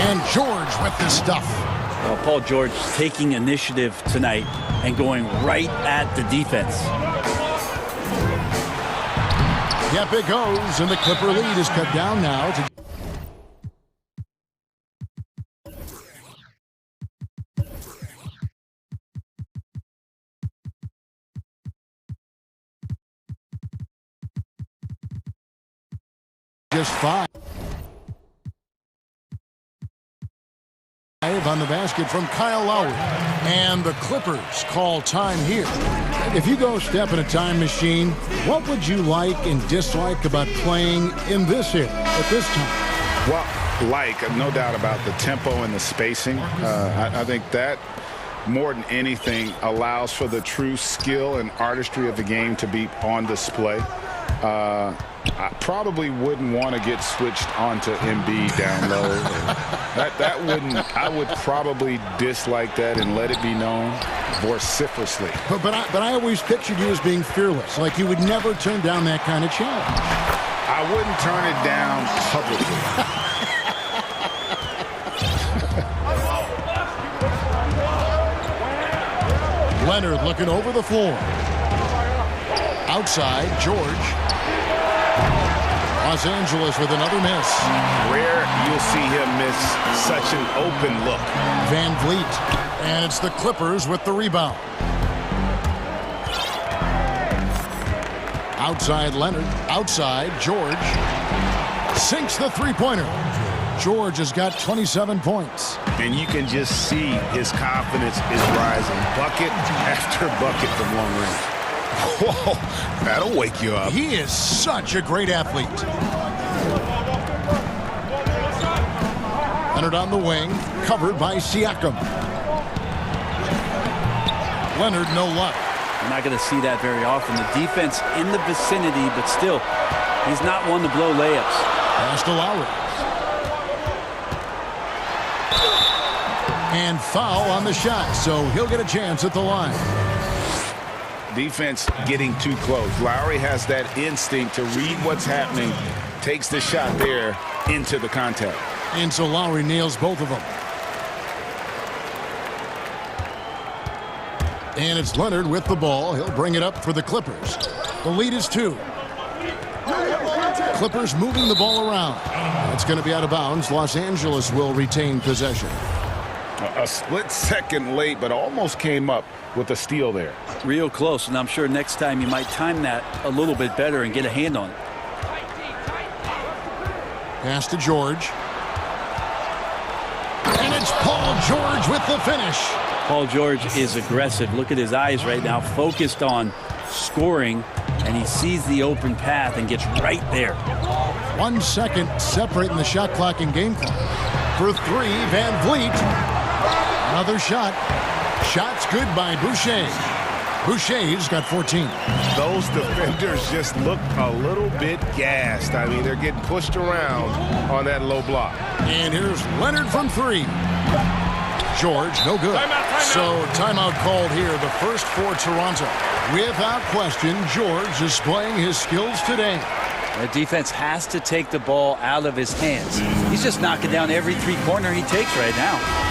And George with the stuff. Well, Paul George taking initiative tonight and going right at the defense. Yep, it goes, and the Clipper lead is cut down now to just 5. On the basket from Kyle Lowry. And the Clippers call time here. If you go step in a time machine, what would you like and dislike about playing in this era at this time? Well, no doubt about the tempo and the spacing. I think that more than anything allows for the true skill and artistry of the game to be on display. I probably wouldn't want to get switched onto Embiid down low. that wouldn't. I would probably dislike that and let it be known vociferously. But I always pictured you as being fearless, like you would never turn down that kind of challenge. I wouldn't turn it down publicly. Leonard looking over the floor. Outside, George. Los Angeles with another miss. Rare you'll see him miss such an open look. VanVleet. And it's the Clippers with the rebound. Outside Leonard. Outside George. Sinks the three-pointer. George has got 27 points. And you can just see his confidence is rising. Bucket after bucket from long range. Whoa, that'll wake you up. He is such a great athlete. Leonard on the wing, covered by Siakam. Leonard, no luck. You're not going to see that very often. The defense in the vicinity, but still, he's not one to blow layups. Pass to Lowry. And foul on the shot, so he'll get a chance at the line. Defense getting too close. Lowry has that instinct to read what's happening, takes the shot there into the contact. And so Lowry nails both of them. And it's Leonard with the ball. He'll bring it up for the Clippers. The lead is 2. Clippers moving the ball around. It's going to be out of bounds. Los Angeles will retain possession. A split second late, but almost came up with a steal there. Real close, and I'm sure next time you might time that a little bit better and get a hand on it. Pass to George. And it's Paul George with the finish. Paul George is aggressive. Look at his eyes right now, focused on scoring, and he sees the open path and gets right there. 1 second separating the shot clock and game clock. For 3, Van Vliet. Another shot. Shot's good by Boucher. Boucher's got 14. Those defenders just look a little bit gassed. I mean, they're getting pushed around on that low block. And here's Leonard from 3. George, no good. Timeout. So timeout called here, the first for Toronto. Without question, George is playing his skills today. The defense has to take the ball out of his hands. He's just knocking down every three-pointer he takes right now.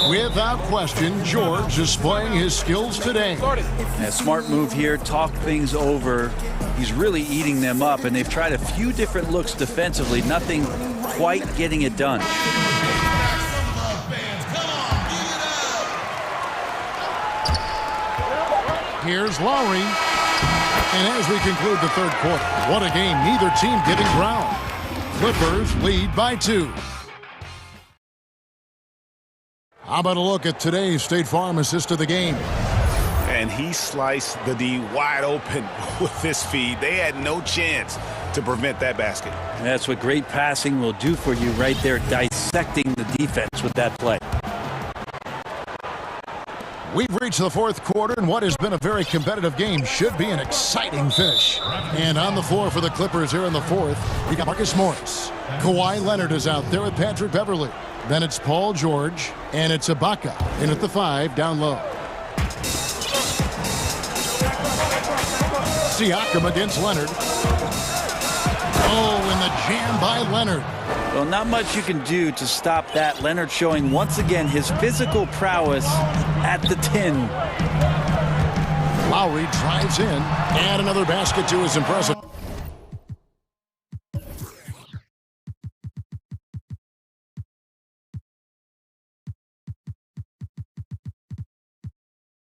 Without question, George is playing his skills today. A smart move here, talk things over. He's really eating them up, and they've tried a few different looks defensively. Nothing quite getting it done. Here's Lowry. And as we conclude the third quarter, what a game. Neither team getting ground. Clippers lead by 2. How about a look at today's State Farm assist of the game? And he sliced the D wide open with this feed. They had no chance to prevent that basket. That's what great passing will do for you right there, dissecting the defense with that play. We've reached the fourth quarter, and what has been a very competitive game should be an exciting finish. And on the floor for the Clippers here in the fourth, we got Marcus Morris. Kawhi Leonard is out there with Patrick Beverley. Then it's Paul George, and it's Ibaka in at the 5 down low. Siakam against Leonard. Oh, and the jam by Leonard. Well, not much you can do to stop that. Leonard showing once again his physical prowess at the 10. Lowry drives in, and another basket to his impressive.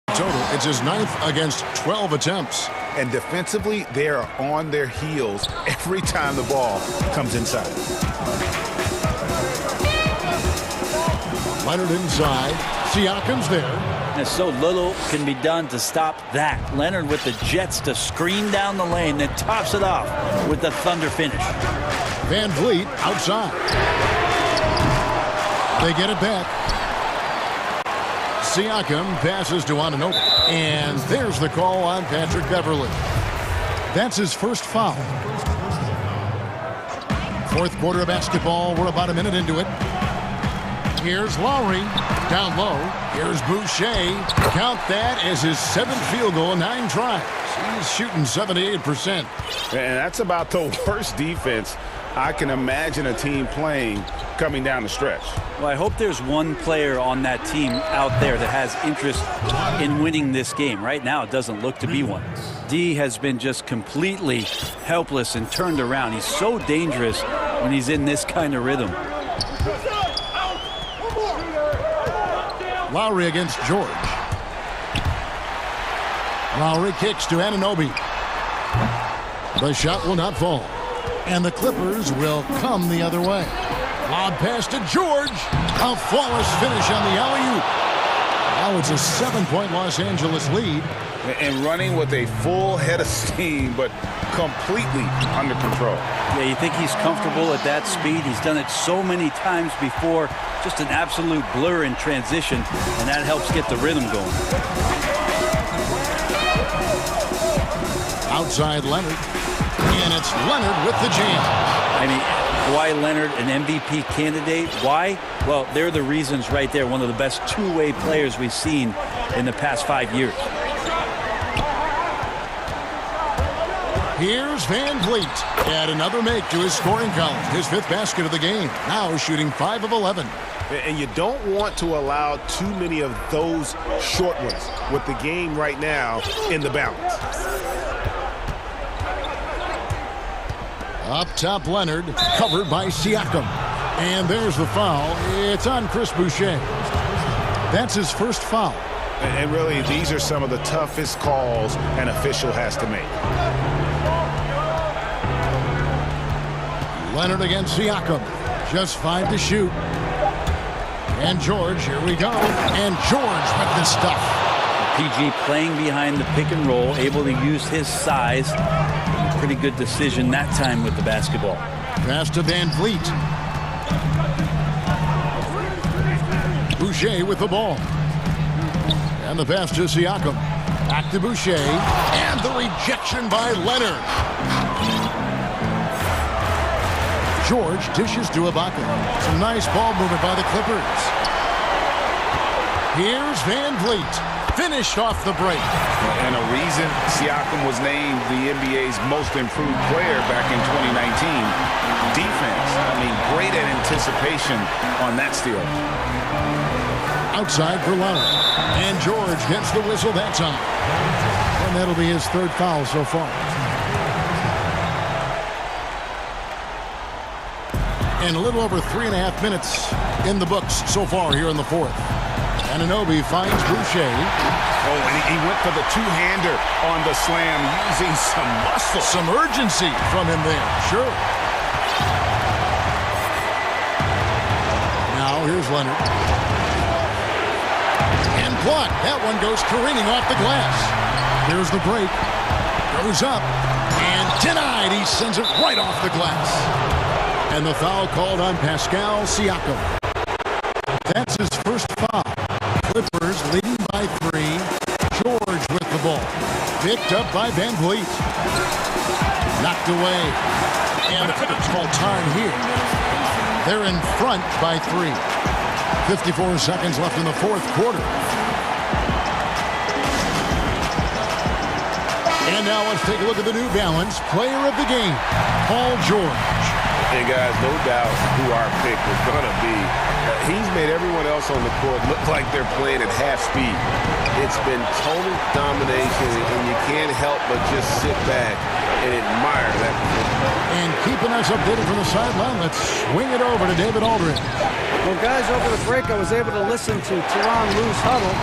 Total, it's his 9th against 12 attempts. And defensively, they are on their heels every time the ball comes inside. Leonard inside. Siakam's there. And so little can be done to stop that. Leonard with the jets to screen down the lane, then tops it off with the thunder finish. Van Vliet outside. They get it back. Siakam passes to Anunoby. And there's the call on Patrick Beverley. That's his first foul. Fourth quarter of basketball. We're about a minute into it. Here's Lowry. Down low. Here's Boucher. Count that as his 7th field goal in 9 tries. He's shooting 78%. And that's about the worst defense I can imagine a team playing coming down the stretch. Well, I hope there's one player on that team out there that has interest in winning this game. Right now, it doesn't look to be one. D has been just completely helpless and turned around. He's so dangerous when he's in this kind of rhythm. Lowry against George. Lowry kicks to Anunoby. The shot will not fall. And the Clippers will come the other way. Lob pass to George. A flawless finish on the alley-oop. Now it's a 7-point Los Angeles lead. And running with a full head of steam, but completely under control. Yeah, you think he's comfortable at that speed. He's done it so many times before. Just an absolute blur in transition, and that helps get the rhythm going. Outside Leonard. And it's Leonard with the jam. I mean, Kawhi Leonard, an MVP candidate. Why? Well, they're the reasons right there. One of the best two-way players we've seen in the past 5 years. Here's Van Vliet. Add another make to his scoring column. His 5th basket of the game. Now shooting 5 of 11. And you don't want to allow too many of those short ones with the game right now in the balance. Up top, Leonard, covered by Siakam. And there's the foul. It's on Chris Boucher. That's his first foul. And really, these are some of the toughest calls an official has to make. Leonard against Siakam. Just 5 to shoot. And George, here we go. And George with this stuff. PG playing behind the pick and roll, able to use his size. Pretty good decision that time with the basketball. Pass to Van Vliet. Boucher with the ball. And the pass to Siakam. Back to Boucher. And the rejection by Leonard. George dishes to Ibaka. Some nice ball movement by the Clippers. Here's Van Vliet. Finished off the break. And a reason Siakam was named the NBA's most improved player back in 2019. Defense. I mean, great at anticipation on that steal. Outside for Leonard. And George gets the whistle that time. And that'll be his 3rd foul so far. And a little over 3.5 minutes in the books so far here in the 4th. Anunoby finds Boucher. Oh, and he went for the two-hander on the slam, using some muscle. Some urgency from him there, sure. Now here's Leonard. And blocked. That one goes careening off the glass. Here's the break. Goes up. And denied. He sends it right off the glass. And the foul called on Pascal Siakam. That's his first foul. Clippers leading by 3. George with the ball. Picked up by Van Vliet. Knocked away. And the Clippers call time here. They're in front by 3. 54 seconds left in the 4th quarter. And now let's take a look at the New Balance player of the game, Paul George. And guys, no doubt who our pick was going to be. He's made everyone else on the court look like they're playing at half speed. It's been total domination, and you can't help but just sit back and admire that. And keeping us updated from the sideline, let's swing it over to David Aldridge. Well, guys, over the break, I was able to listen to Tyronn Lue's huddle.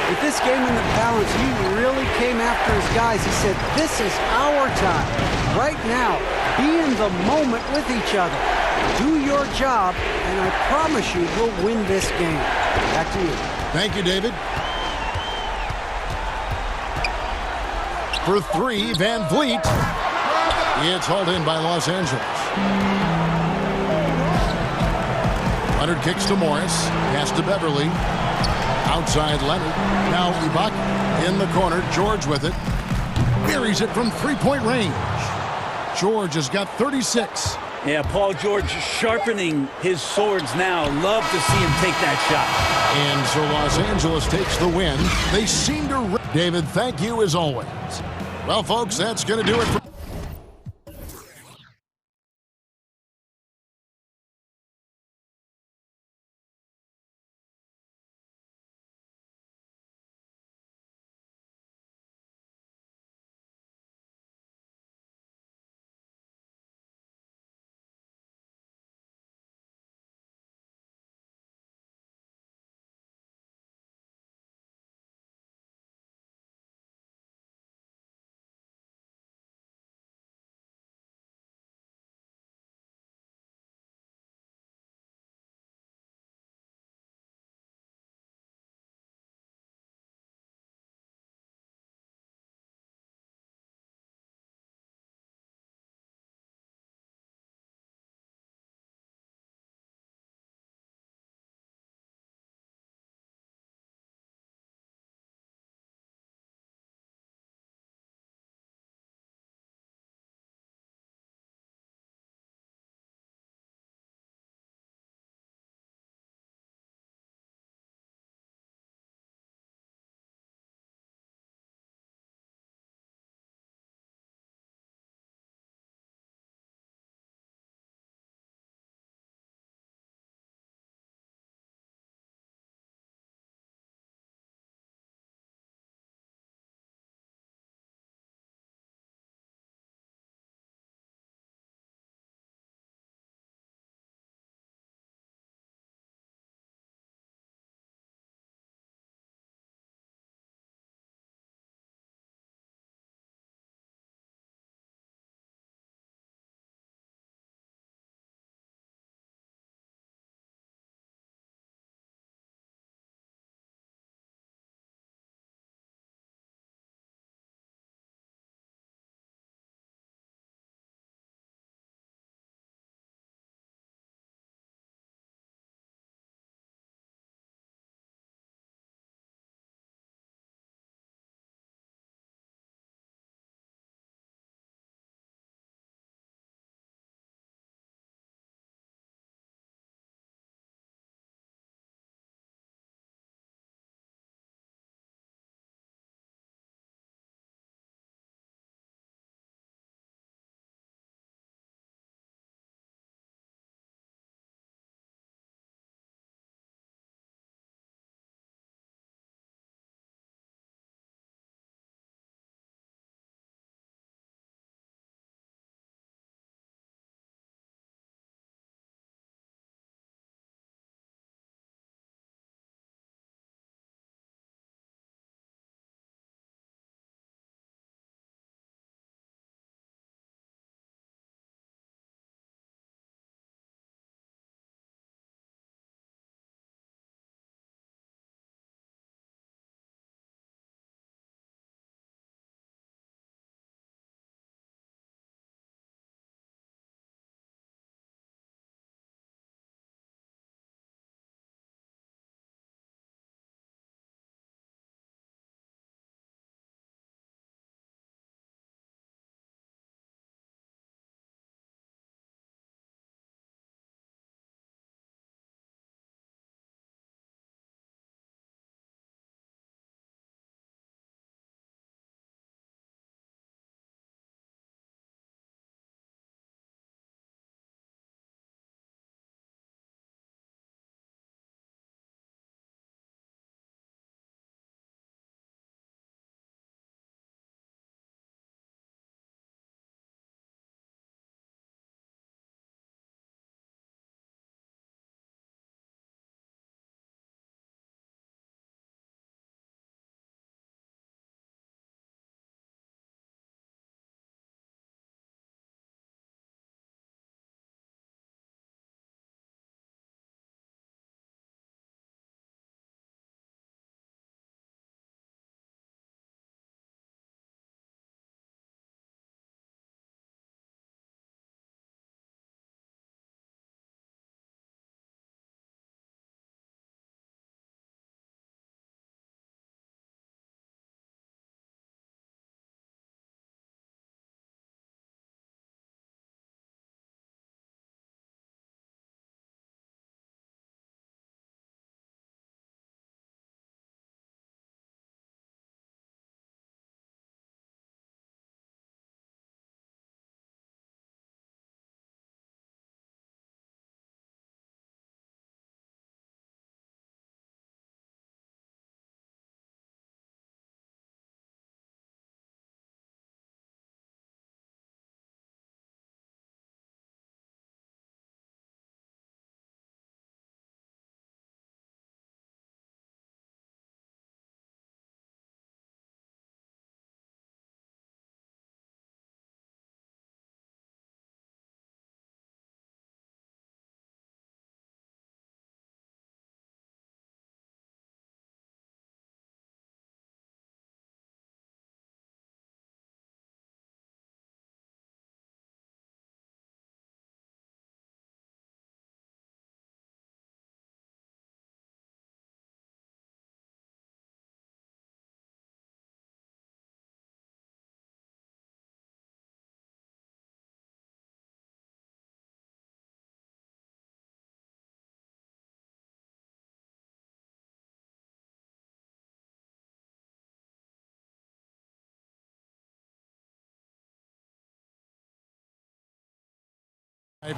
With this game in the balance, he really came after his guys. He said, this is our time. Right now, be in the moment with each other. Do your job, and I promise you, we'll win this game. Back to you. Thank you, David. For 3, Van Vliet. It's hauled in by Los Angeles. Leonard kicks to Morris. Pass to Beverly. Outside Leonard. Now Ibaka in the corner. George with it. Buries it from 3-point range. George has got 36. Yeah, Paul George sharpening his swords now. Love to see him take that shot. And so Los Angeles takes the win. They seem to... David, thank you as always. Well, folks, that's going to do it for...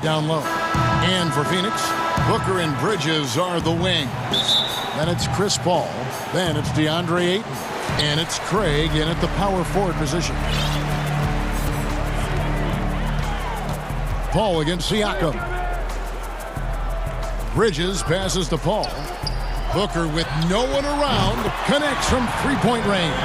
Down low. And for Phoenix, Booker and Bridges are the wings. Then it's Chris Paul. Then it's DeAndre Ayton. And it's Craig in at the power forward position. Paul against Siakam. Bridges passes to Paul. Booker with no one around connects from three-point range.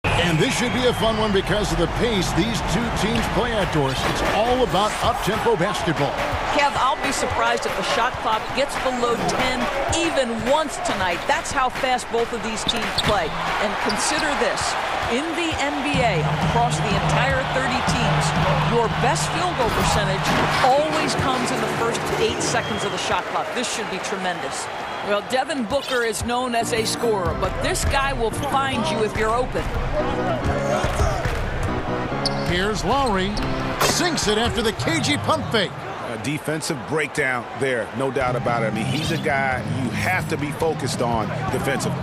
And this should be a fun one because of the pace these two teams play outdoors. It's all about up-tempo basketball. Kev, I'll be surprised if the shot clock gets below 10 even once tonight. That's how fast both of these teams play. And consider this. In the NBA, across the entire 30 teams, your best field goal percentage always comes in the first 8 seconds of the shot clock. This should be tremendous. Well, Devin Booker is known as a scorer, but this guy will find you if you're open. Here's Lowry. Sinks it after the cagey pump fake. A defensive breakdown there, no doubt about it. I mean, he's a guy you have to be focused on defensively.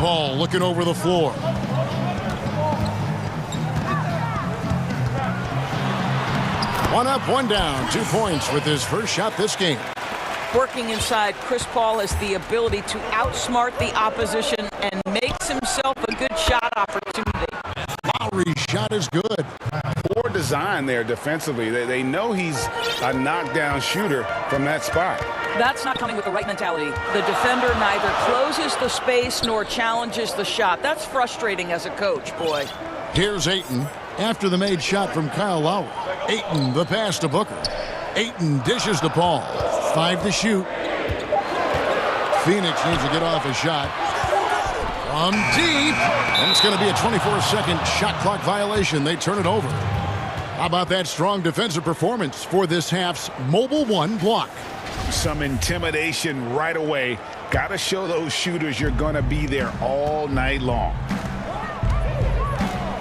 Ball looking over the floor. One up, one down. 2 points with his first shot this game. Working inside, Chris Paul has the ability to outsmart the opposition and makes himself a good shot opportunity. Lowry's shot is good. Poor design there defensively. They know he's a knockdown shooter from that spot. That's not coming with the right mentality. The defender neither closes the space nor challenges the shot. That's frustrating as a coach, boy. Here's Ayton after the made shot from Kyle Lowry. Ayton, the pass to Booker. Ayton dishes the ball. 5 to shoot. Phoenix needs to get off a shot. From deep. And it's going to be a 24-second shot clock violation. They turn it over. How about that strong defensive performance for this half's Mobile One block? Some intimidation right away. Got to show those shooters you're going to be there all night long.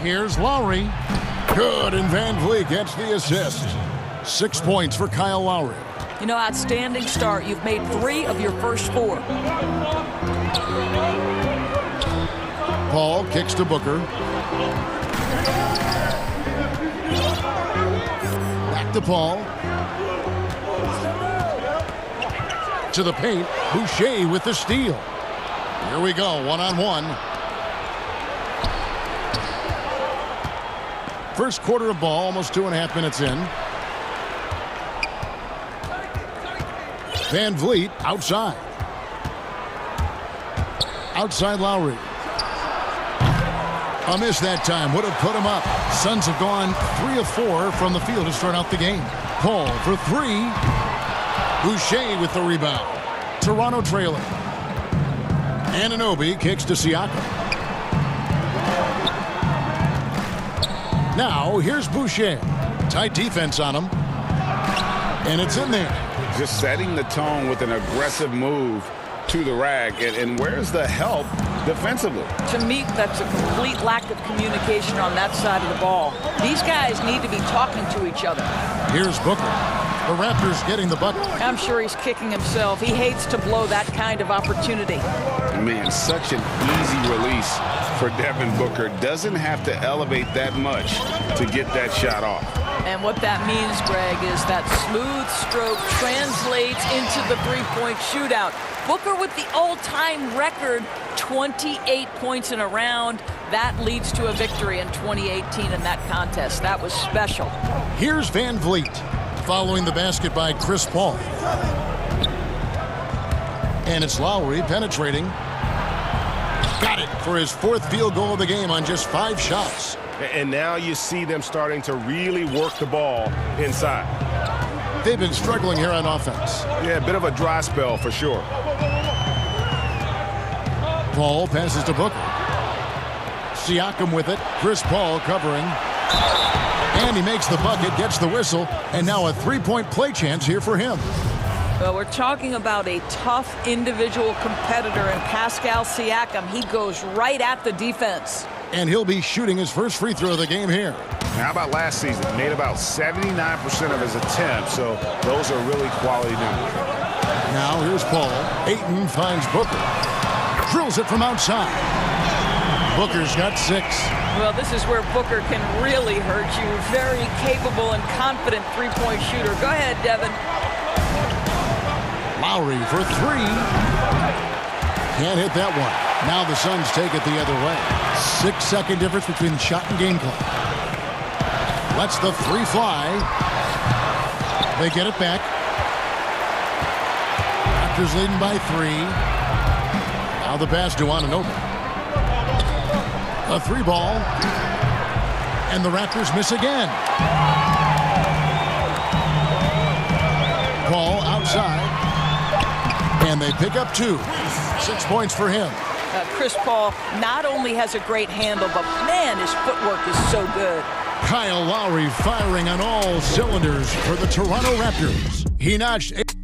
Here's Lowry. Good, and Van Vliet gets the assist. 6 points for Kyle Lowry. You know, outstanding start. You've made 3 of your first 4. Paul kicks to Booker. Back to Paul. To the paint. Boucher with the steal. Here we go, one-on-one. First quarter of ball, almost 2.5 minutes in. Van Vliet outside. Outside Lowry. A miss that time. Would have put him up. Suns have gone 3 of 4 from the field to start out the game. Paul for 3. Boucher with the rebound. Toronto trailing. Anunoby kicks to Siakam. Now, here's Boucher. Tight defense on him. And it's in there. Just setting the tone with an aggressive move to the rack. And where's the help defensively? To me, that's a complete lack of communication on that side of the ball. These guys need to be talking to each other. Here's Booker. The Raptors getting the bucket. I'm sure he's kicking himself. He hates to blow that kind of opportunity. Man, such an easy release for Devin Booker. Doesn't have to elevate that much to get that shot off. And what that means, Greg, is that smooth stroke translates into the three-point shootout. Booker with the all-time record, 28 points in a round. That leads to a victory in 2018 in that contest. That was special. Here's Van Vliet following the basket by Chris Paul. And it's Lowry penetrating. Got it for his 4th field goal of the game on just 5 shots. And now you see them starting to really work the ball inside. They've been struggling here on offense. Yeah, a bit of a dry spell for sure. Paul passes to Booker. Siakam with it. Chris Paul covering. And he makes the bucket, gets the whistle, and now a three-point play chance here for him. Well, we're talking about a tough individual competitor in Pascal Siakam. He goes right at the defense. And he'll be shooting his first free throw of the game here. How about last season? He made about 79% of his attempts, so those are really quality numbers. Now here's Paul. Ayton finds Booker. Drills it from outside. Booker's got 6. Well, this is where Booker can really hurt you. Very capable and confident three-point shooter. Go ahead, Devin. Lowry for 3. Can't hit that one. Now the Suns take it the other way. 6-second difference between the shot and game clock. Lets the 3 fly. They get it back. Raptors leading by 3. Now the pass to Anunoby. A 3 ball. And the Raptors miss again. Paul outside. And they pick up 2. 6 points for him. Chris Paul not only has a great handle, but man, his footwork is so good. Kyle Lowry firing on all cylinders for the Toronto Raptors. He notched 8.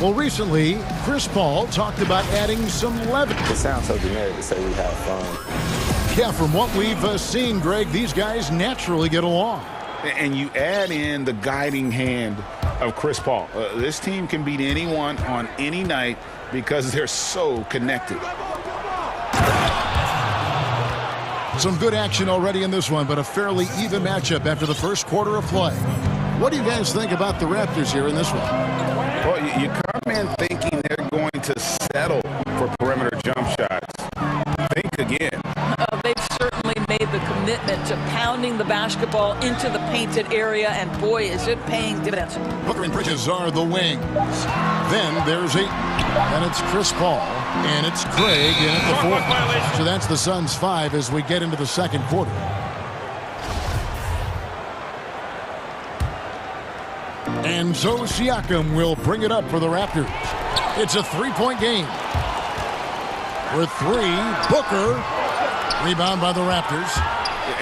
Well, recently, Chris Paul talked about adding some levity. It sounds so generic to say we have fun. Yeah, from what we've seen, Greg, these guys naturally get along. And you add in the guiding hand of Chris Paul. This team can beat anyone on any night because they're so connected. Some good action already in this one, but a fairly even matchup after the first quarter of play. What do you guys think about the Raptors here in this one? Well, you come in thinking they're going to settle for perimeter jump shots. Think again. They've certainly made the commitment to pounding the basketball into the painted area, and boy, is it paying dividends. Booker and Bridges are the wings. Then there's Ayton, and it's Chris Paul, and it's Craig in at the 4th. So that's the Suns' 5 as we get into the second quarter. And so Siakam will bring it up for the Raptors. It's a 3-point game. For 3, Booker. Rebound by the Raptors.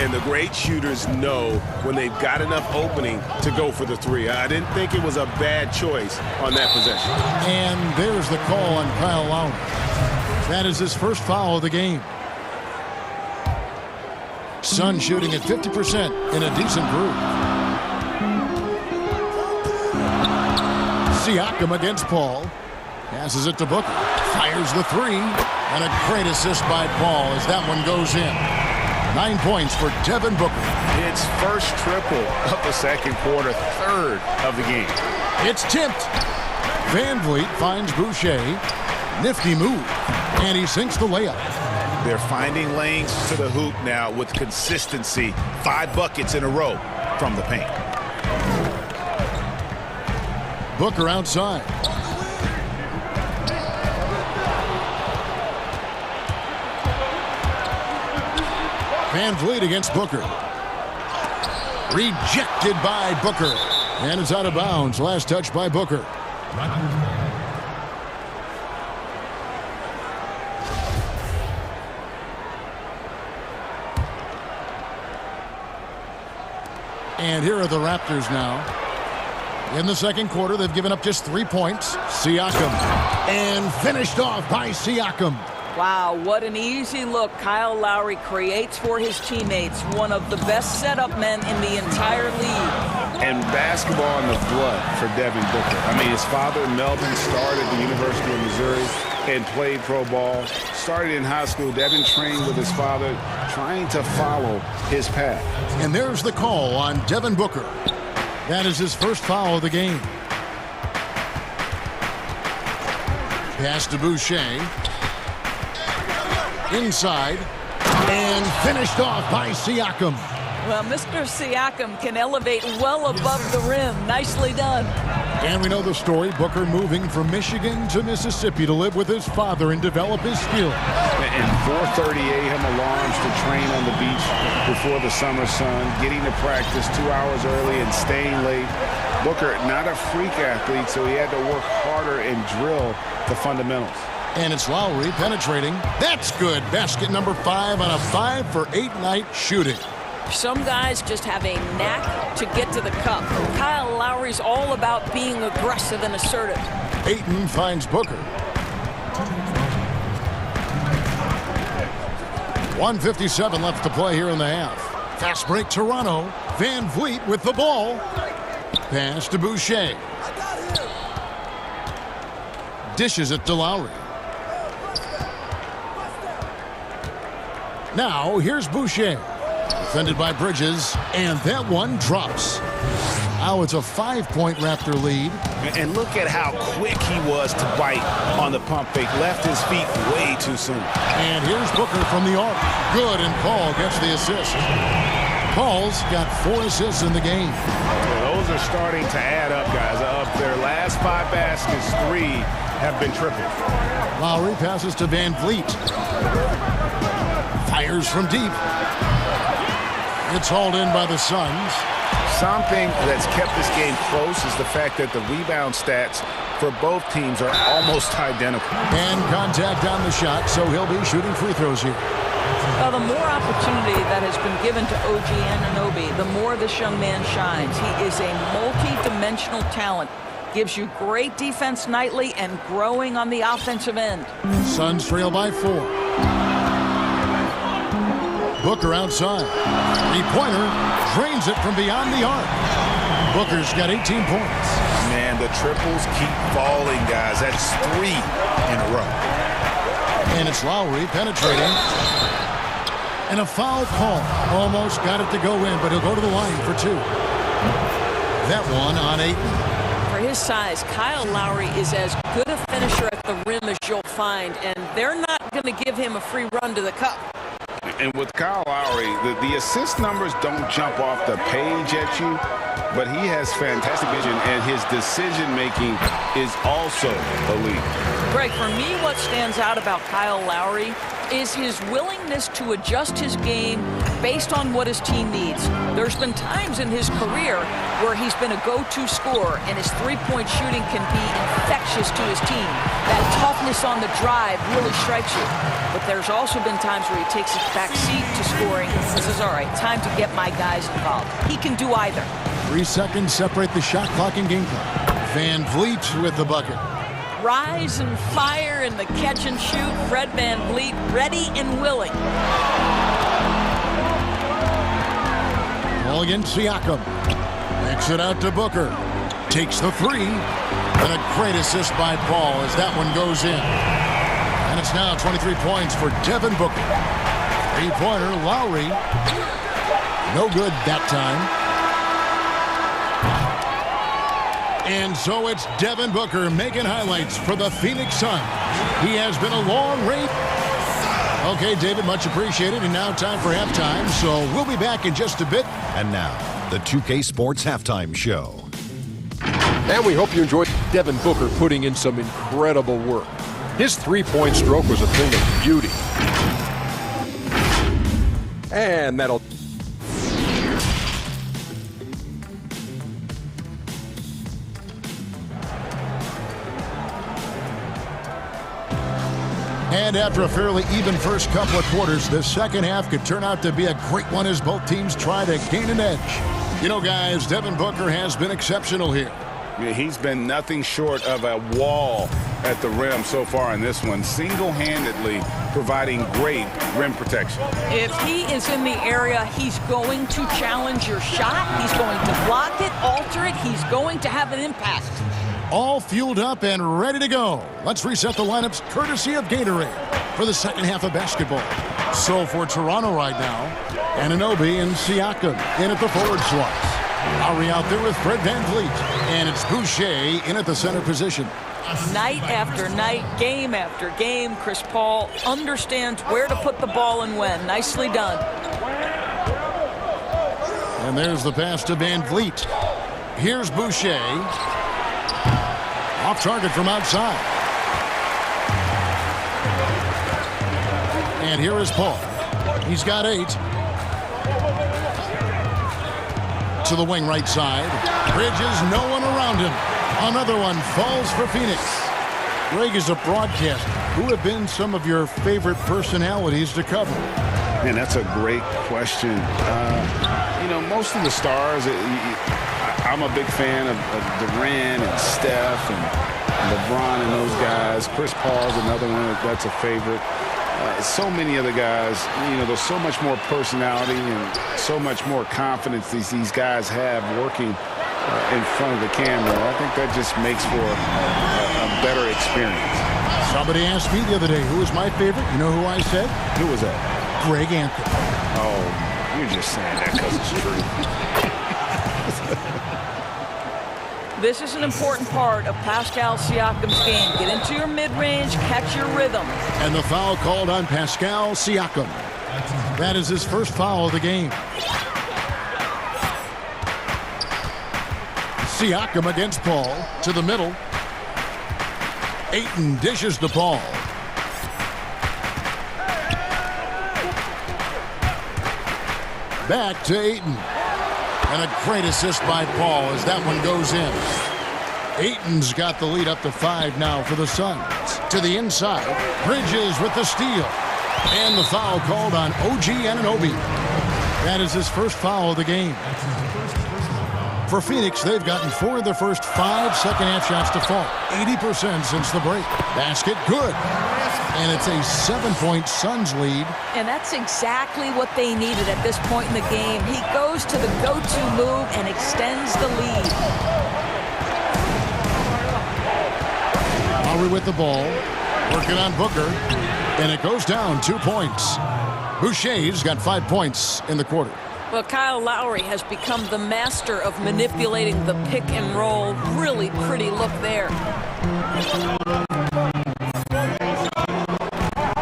And the great shooters know when they've got enough opening to go for the 3. I didn't think it was a bad choice on that possession. And there's the call on Kyle Lowry. That is his first foul of the game. Sun shooting at 50% in a decent groove. Siakam against Paul. Passes it to Booker. Fires the 3. And a great assist by Paul as that one goes in. 9 points for Devin Booker. It's first triple of the second quarter, 3rd of the game. It's tipped. Van Vliet finds Boucher. Nifty move. And he sinks the layup. They're finding lanes to the hoop now with consistency. 5 buckets in a row from the paint. Booker outside. Van Vliet against Booker. Rejected by Booker. And it's out of bounds. Last touch by Booker. And here are the Raptors now. In the second quarter, they've given up just 3 points. Siakam. And finished off by Siakam. Wow, what an easy look Kyle Lowry creates for his teammates. One of the best setup men in the entire league. And basketball in the blood for Devin Booker. I mean, his father, Melvin, started at the University of Missouri and played pro ball. Started in high school. Devin trained with his father, trying to follow his path. And there's the call on Devin Booker. That is his first foul of the game. Pass to Boucher. Inside. And finished off by Siakam. Well, Mr. Siakam can elevate well above the rim. Nicely done. And we know the story. Booker moving from Michigan to Mississippi to live with his father and develop his skills. And 4:30 a.m. alarms to train on the beach before the summer sun, getting to practice 2 hours early and staying late. Booker, not a freak athlete, so he had to work harder and drill the fundamentals. And it's Lowry penetrating. That's good. Basket number 5 on a 5-for-8 night shooting. Some guys just have a knack to get to the cup. Kyle Lowry's all about being aggressive and assertive. Ayton finds Booker. 1:57 left to play here in the half. Fast break Toronto. Van Vliet with the ball. Pass to Boucher. Dishes it to Lowry. Now here's Boucher. Defended by Bridges, and that one drops. Now it's a 5-point Raptor lead. And look at how quick he was to bite on the pump fake. Left his feet way too soon. And here's Booker from the arc. Good, and Paul gets the assist. Paul's got 4 assists in the game. Well, those are starting to add up, guys. Of their last 5 baskets, 3 have been tripled. Lowry passes to Van Vliet. Fires from deep. It's hauled in by the Suns. Something that's kept this game close is the fact that the rebound stats for both teams are almost identical. And contact on the shot, so he'll be shooting free throws here. Well, the more opportunity that has been given to OG Anunoby, the more this young man shines. He is a multi-dimensional talent. Gives you great defense nightly and growing on the offensive end. Suns trail by 4. Booker outside. Three-pointer. Drains it from beyond the arc. Booker's got 18 points. Man, the triples keep falling, guys. That's 3 in a row. And it's Lowry penetrating. And a foul call. Almost got it to go in, but he'll go to the line for 2. That one on Ayton. For his size, Kyle Lowry is as good a finisher at the rim as you'll find, and they're not going to give him a free run to the cup. And with Kyle Lowry, the assist numbers don't jump off the page at you, but he has fantastic vision, and his decision-making is also elite. Greg, for me, what stands out about Kyle Lowry is his willingness to adjust his game based on what his team needs. There's been times in his career where he's been a go-to scorer, and his three-point shooting can be infectious to his team. That toughness on the drive really strikes you. But there's also been times where he takes a back seat to scoring and says, all right, time to get my guys involved. He can do either. 3 seconds separate the shot clock and game clock. Van Vliet with the bucket. Rise and fire in the catch and shoot. Fred Van Vliet ready and willing. Ball against Siakam. Makes it out to Booker. Takes the 3. And a great assist by Paul as that one goes in. And it's now 23 points for Devin Booker. 3-pointer, Lowry. No good that time. And so it's Devin Booker making highlights for the Phoenix Suns. He has been a long range. Okay, David, much appreciated. And now time for halftime. So we'll be back in just a bit. And now, the 2K Sports Halftime Show. And we hope you enjoyed Devin Booker putting in some incredible work. His three-point stroke was a thing of beauty. And that'll... And after a fairly even first couple of quarters, the second half could turn out to be a great one as both teams try to gain an edge. You know, guys, Devin Booker has been exceptional here. Yeah, he's been nothing short of a wall at the rim so far in this one, single-handedly providing great rim protection. If he is in the area, he's going to challenge your shot. He's going to block it, alter it. He's going to have an impact. All fueled up and ready to go. Let's reset the lineups courtesy of Gatorade for the second half of basketball. So for Toronto right now, Anunoby and Siakam in at the forward slots. Lowry out there with Fred Van Vliet. And it's Boucher in at the center position. Night after night, game after game, Chris Paul understands where to put the ball and when. Nicely done. And there's the pass to Van Vliet. Here's Boucher. Off target from outside. And here is Paul. He's got 8. To the wing right side. Bridges, no one around him. Another one falls for Phoenix. Greg, is a broadcaster, who have been some of your favorite personalities to cover? Man, that's a great question. Most of the stars, I'm a big fan of Durant and Steph and LeBron and those guys. Chris Paul's another one that's a favorite. So many other guys, there's so much more personality and so much more confidence these guys have working in front of the camera. I think that just makes for a better experience. Somebody asked me the other day, who was my favorite? You know who I said? Who was that? Greg Anthony. Oh, you're just saying that because it's true. This is an important part of Pascal Siakam's game. Get into your mid-range, catch your rhythm. And the foul called on Pascal Siakam. That is his first foul of the game. Siakam against Paul to the middle. Ayton dishes the ball. Back to Ayton. And a great assist by Paul as that one goes in. Ayton's got the lead up to 5 now for the Suns. To the inside. Bridges with the steal. And the foul called on OG Anunoby. That is his first foul of the game. For Phoenix, they've gotten 4 of their first 5 second-half shots to fall. 80% since the break. Basket good. And it's a 7-point Suns lead. And that's exactly what they needed at this point in the game. He goes to the go-to move and extends the lead. Lowry with the ball. Working on Booker. And it goes down 2 points. Boucher's got 5 points in the quarter. Well, Kyle Lowry has become the master of manipulating the pick and roll. Really pretty look there.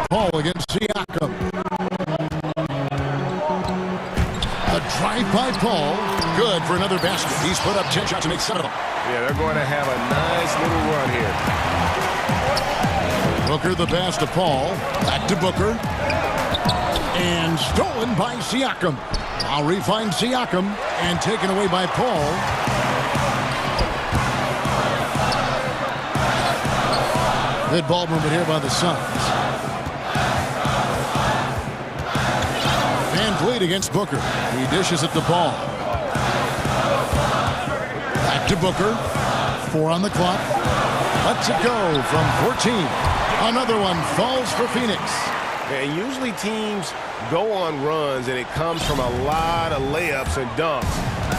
Paul against Siakam. A drive by Paul. Good for another basket. He's put up 10 shots and made 7 of them. Yeah, they're going to have a nice little run here. Booker the pass to Paul. Back to Booker. And stolen by Siakam. Lowry finds Siakam and taken away by Paul. Good ball movement here by the Suns. Van Vliet against Booker. He dishes it to Paul. Back to Booker. 4 on the clock. Lets it go from 14. Another one falls for Phoenix. And usually teams go on runs and it comes from a lot of layups and dunks,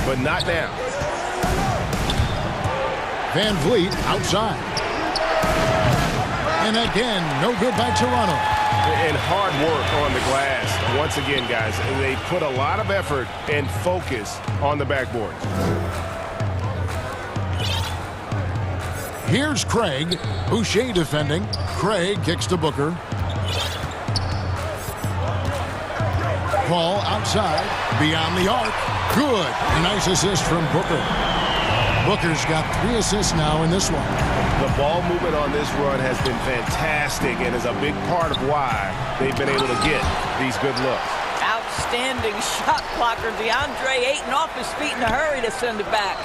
but not now. Van Vliet outside. And again, no good by Toronto. And hard work on the glass. Once again, guys, they put a lot of effort and focus on the backboard. Here's Craig. Boucher defending. Craig kicks to Booker. Paul outside, beyond the arc. Good. Nice assist from Booker. Booker's got 3 assists now in this one. The ball movement on this run has been fantastic and is a big part of why they've been able to get these good looks. Outstanding shot blocker. DeAndre Ayton off his feet in a hurry to send it back.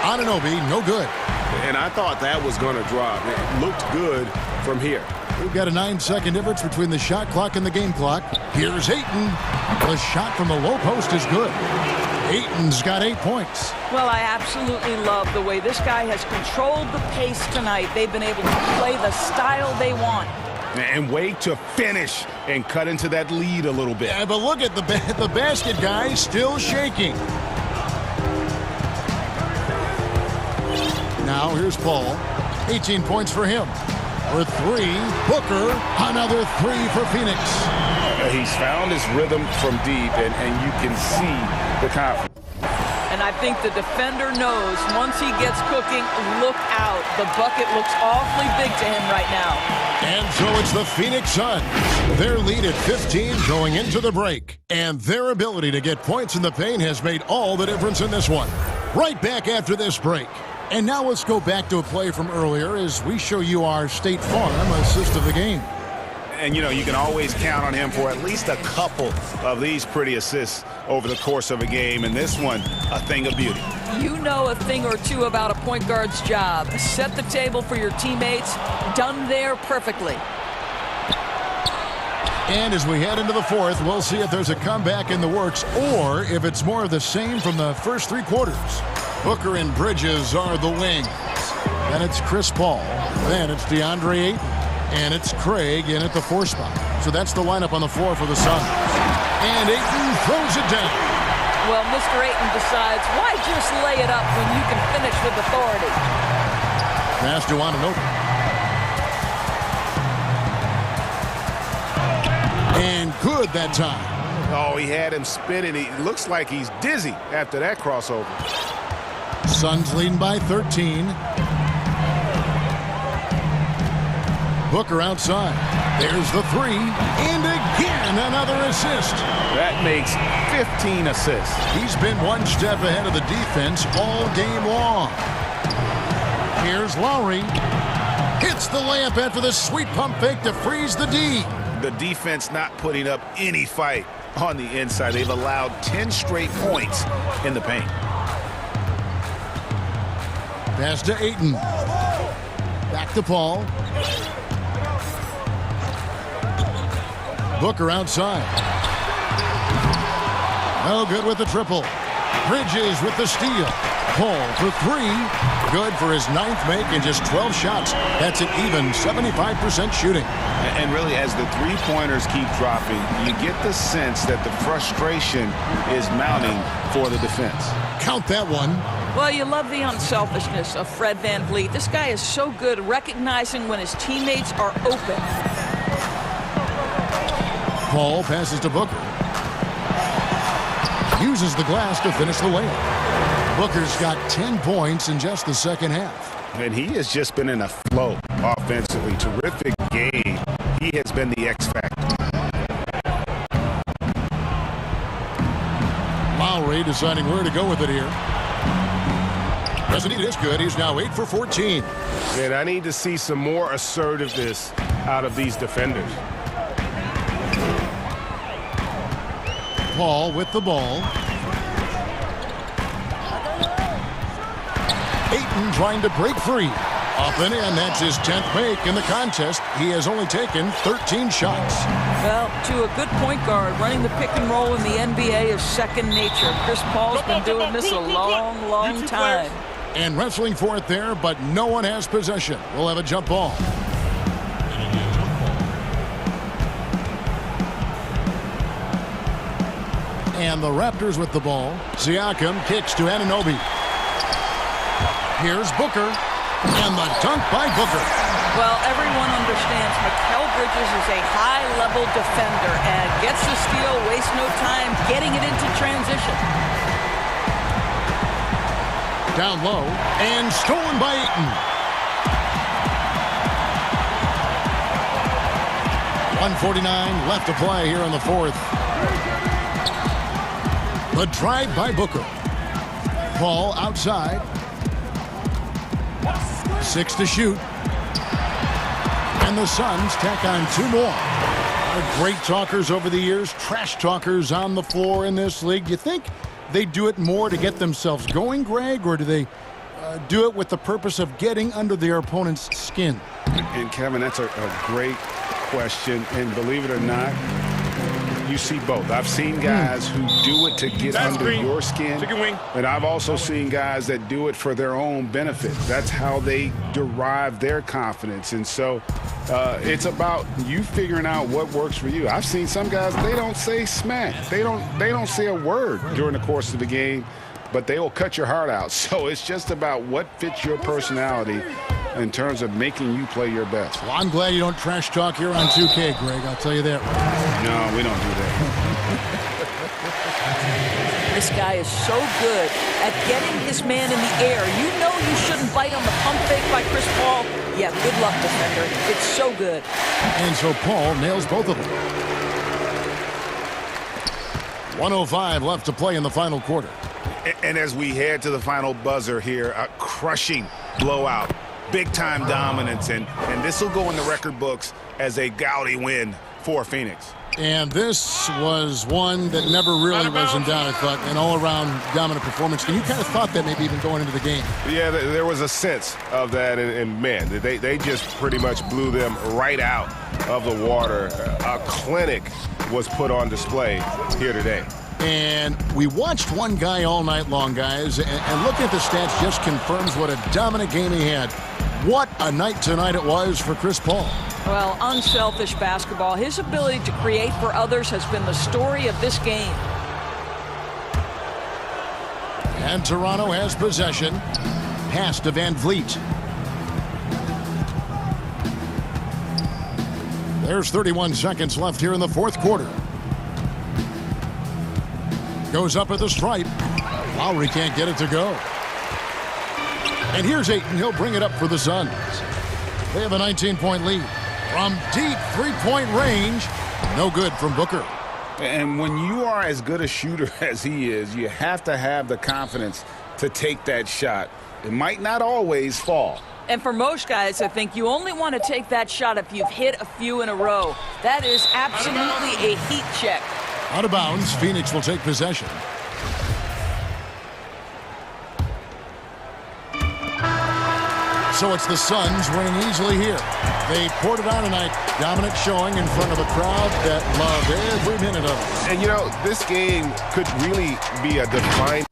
Anunoby, no good. And I thought that was going to drop. It looked good from here. We've got a 9-second difference between the shot clock and the game clock. Here's Ayton. The shot from the low post is good. Ayton's got 8 points. Well, I absolutely love the way this guy has controlled the pace tonight. They've been able to play the style they want. And wait to finish and cut into that lead a little bit. Yeah, but look at the basket guy still shaking. Now here's Paul. 18 points for him. For 3, Booker, another 3 for Phoenix. He's found his rhythm from deep, and you can see the confidence. And I think the defender knows once he gets cooking, look out. The bucket looks awfully big to him right now. And so it's the Phoenix Suns. Their lead at 15 going into the break. And their ability to get points in the paint has made all the difference in this one. Right back after this break. And now let's go back to a play from earlier as we show you our State Farm assist of the game. And, you know, you can always count on him for at least a couple of these pretty assists over the course of a game. And this one, a thing of beauty. You know a thing or two about a point guard's job. Set the table for your teammates. Done there perfectly. And as we head into the fourth, we'll see if there's a comeback in the works or if it's more of the same from the first three quarters. Booker and Bridges are the wings. Then it's Chris Paul. Then it's DeAndre Ayton. And it's Craig in at the 4 spot. So that's the lineup on the floor for the Suns. And Ayton throws it down. Well, Mr. Ayton decides, why just lay it up when you can finish with authority? Pass to Anunoby. And good that time. Oh, he had him spinning. He looks like he's dizzy after that crossover. Suns leading by 13. Booker outside. There's the 3. And again, another assist. That makes 15 assists. He's been one step ahead of the defense all game long. Here's Lowry. Hits the layup after the sweet pump fake to freeze the D. The defense not putting up any fight on the inside. They've allowed 10 straight points in the paint. Pass to Ayton. Back to Paul. Booker outside. No good with the triple. Bridges with the steal. Paul for 3. Good for his 9th make in just 12 shots. That's an even 75% shooting. And really, as the three-pointers keep dropping, you get the sense that the frustration is mounting for the defense. Count that one. Well, you love the unselfishness of Fred VanVleet. This guy is so good recognizing when his teammates are open. Paul passes to Booker. Uses the glass to finish the layup. Booker's got 10 points in just the second half. And he has just been in a flow offensively. Terrific game. He has been the X factor. Lowry deciding where to go with it here. Doesn't need this good. He's now 8 for 14. And I need to see some more assertiveness out of these defenders. Paul with the ball. Ayton trying to break free. Up and in. That's his 10th make in the contest. He has only taken 13 shots. Well, to a good point guard, running the pick and roll in the NBA is second nature. Chris Paul's been doing this a long, long time. And wrestling for it there, but no one has possession. We'll have a jump ball. And the Raptors with the ball. Siakam kicks to Anunoby. Here's Booker. And the dunk by Booker. Well, everyone understands Mikal Bridges is a high-level defender and gets the steal, wastes no time getting it into transition. Down low, and stolen by Ayton. 1:49 left to play here in the fourth. The drive by Booker. Paul outside. 6 to shoot. And the Suns tack on 2 more. Great talkers over the years, trash talkers on the floor in this league. Do you think they do it more to get themselves going, Greg, or do they do it with the purpose of getting under their opponent's skin? And Kevin, that's a great question. And believe it or not, you see both. I've seen guys who do it to get under your skin. And I've also seen guys that do it for their own benefit. That's how they derive their confidence. And so it's about you figuring out what works for you. I've seen some guys, they don't say smack. They don't say a word during the course of the game, but they will cut your heart out. So it's just about what fits your personality in terms of making you play your best. Well, I'm glad you don't trash talk here on 2K, Greg. I'll tell you that. No, we don't do that. This guy is so good at getting his man in the air. You know you shouldn't bite on the pump fake by Chris Paul. Yeah, good luck, defender. It's so good. And so Paul nails both of them. 1:05 left to play in the final quarter. And as we head to the final buzzer here, a crushing blowout, big-time dominance, and this will go in the record books as a gaudy win for Phoenix. And this was one that never really was in doubt, I thought, an all-around dominant performance. And you kind of thought that maybe even going into the game. Yeah, there was a sense of that, and man, they just pretty much blew them right out of the water. A clinic was put on display here today. And we watched one guy all night long, guys, and looking at the stats just confirms what a dominant game he had. What a night tonight it was for Chris Paul. Well, unselfish basketball. His ability to create for others has been the story of this game. And Toronto has possession. Pass to Van Vliet. There's 31 seconds left here in the fourth quarter. Goes up at the stripe. Lowry can't get it to go. And here's Ayton. He'll bring it up for the Suns. They have a 19-point lead. From deep three-point range, no good from Booker. And when you are as good a shooter as he is, you have to have the confidence to take that shot. It might not always fall. And for most guys, I think you only want to take that shot if you've hit a few in a row. That is absolutely a heat check. Out of bounds, Phoenix will take possession. So it's the Suns winning easily here. They poured it on tonight. Dominant showing in front of a crowd that loved every minute of it. And, you know, this game could really be a defining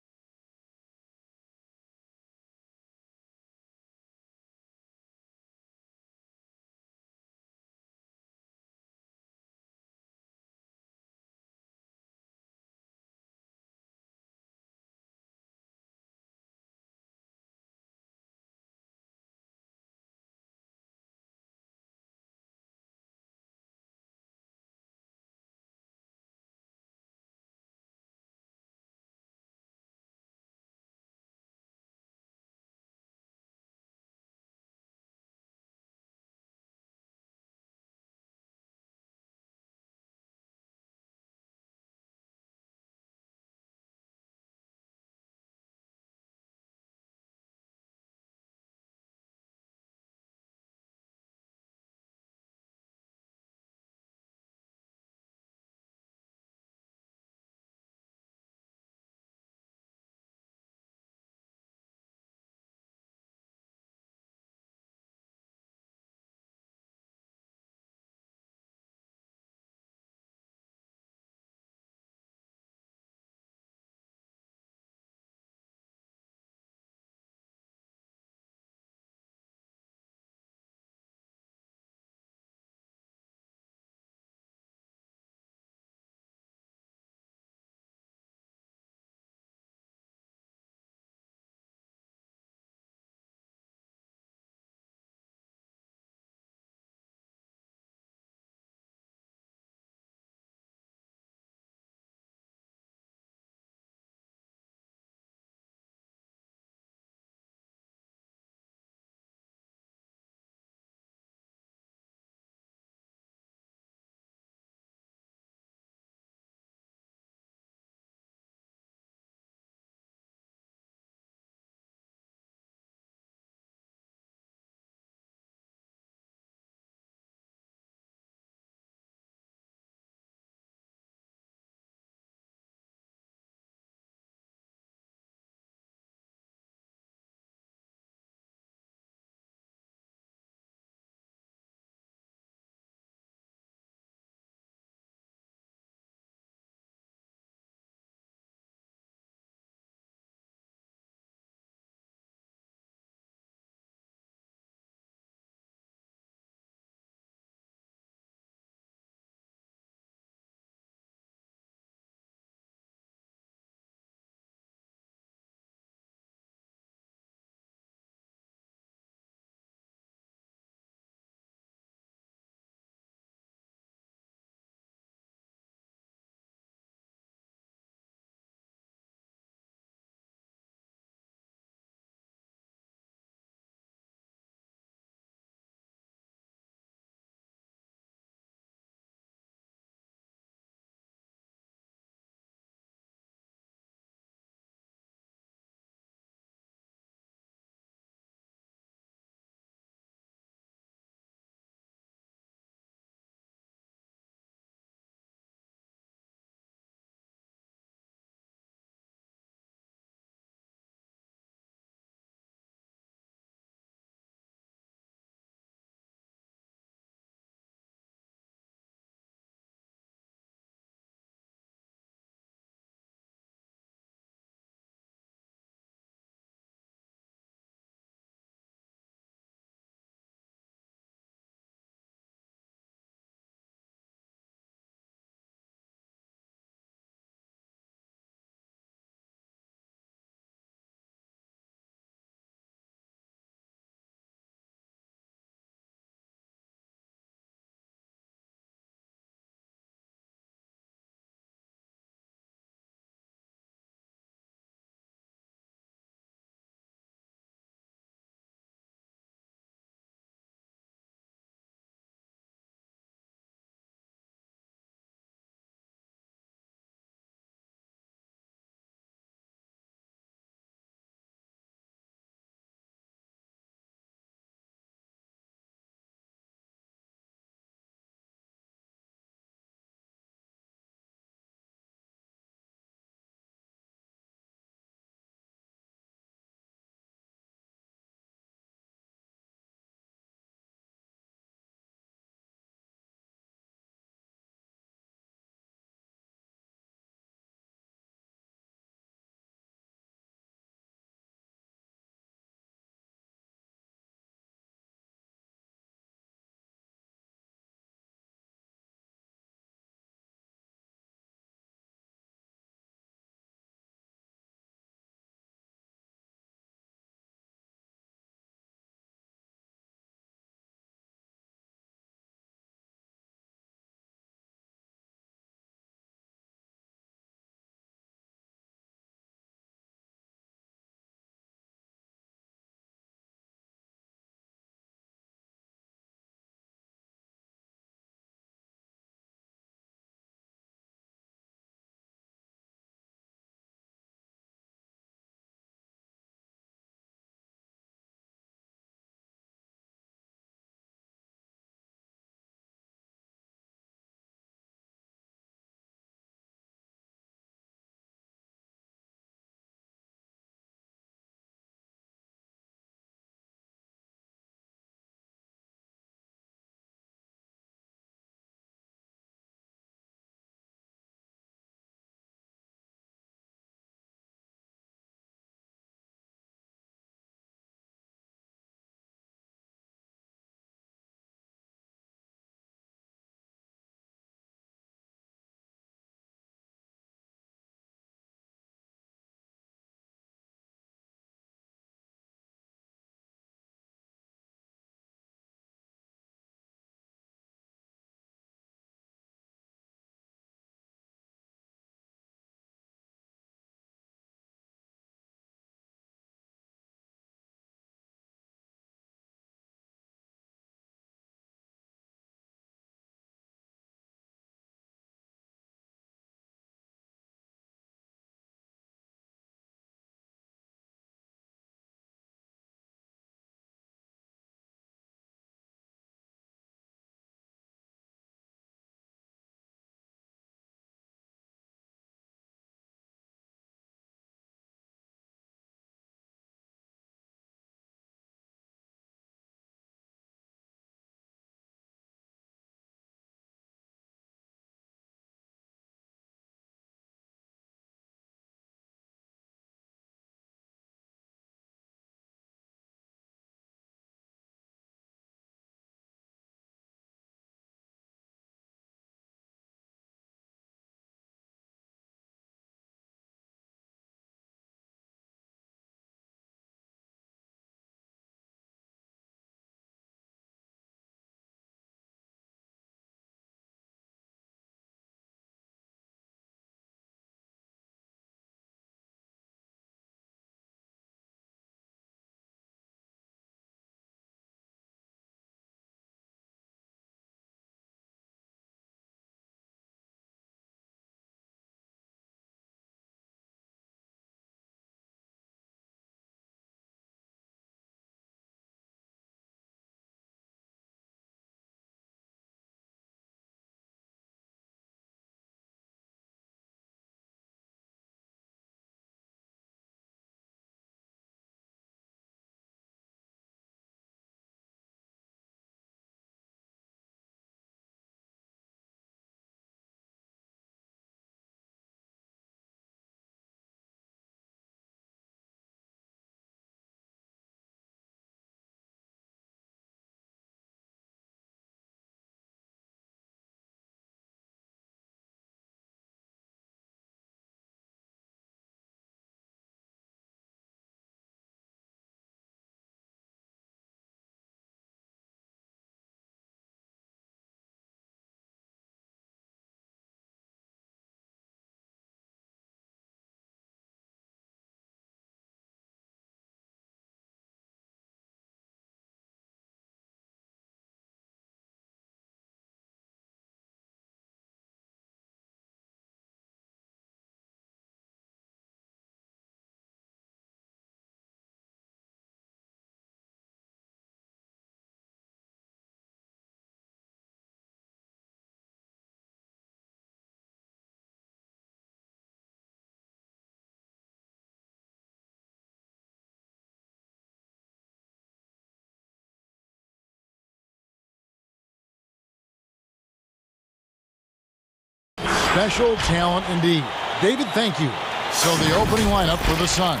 special talent indeed. David, thank you. So the opening lineup for the Suns.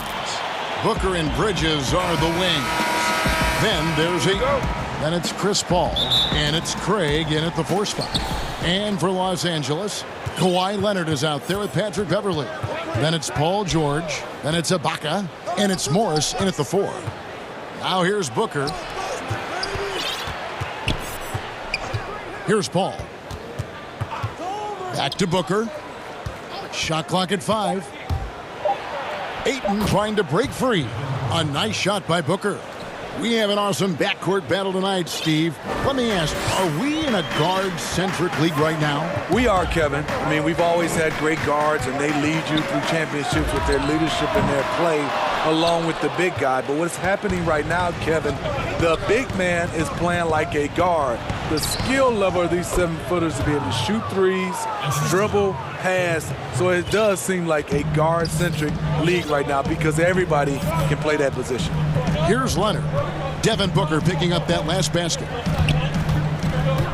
Booker and Bridges are the wings. Then there's Then it's Chris Paul, and it's Craig in at the 4 spot. And for Los Angeles, Kawhi Leonard is out there with Patrick Beverley. Then it's Paul George, then it's Ibaka, and it's Morris in at the 4. Now here's Booker. Here's Paul. Back to Booker. Shot clock at 5. Ayton trying to break free. A nice shot by Booker. We have an awesome backcourt battle tonight, Steve. Let me ask, are we in a guard-centric league right now? We are, Kevin. I mean, we've always had great guards, and they lead you through championships with their leadership and their play, along with the big guy. But what's happening right now, Kevin, the big man is playing like a guard. The skill level of these 7-footers to be able to shoot threes, dribble, pass. So it does seem like a guard-centric league right now because everybody can play that position. Here's Leonard. Devin Booker picking up that last basket.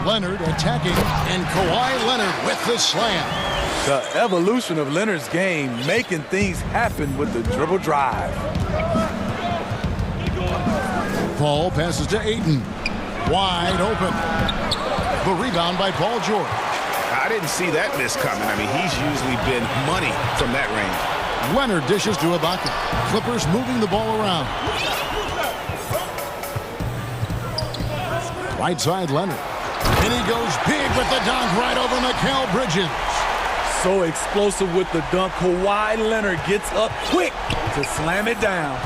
Leonard attacking, and Kawhi Leonard with the slam. The evolution of Leonard's game, making things happen with the dribble drive. Paul passes to Ayton. Wide open. The rebound by Paul George. I didn't see that miss coming. I mean, he's usually been money from that range. Leonard dishes to Ibaka. Clippers moving the ball around. Right side, Leonard. And he goes big with the dunk right over Mikal Bridges. So explosive with the dunk. Kawhi Leonard gets up quick to slam it down.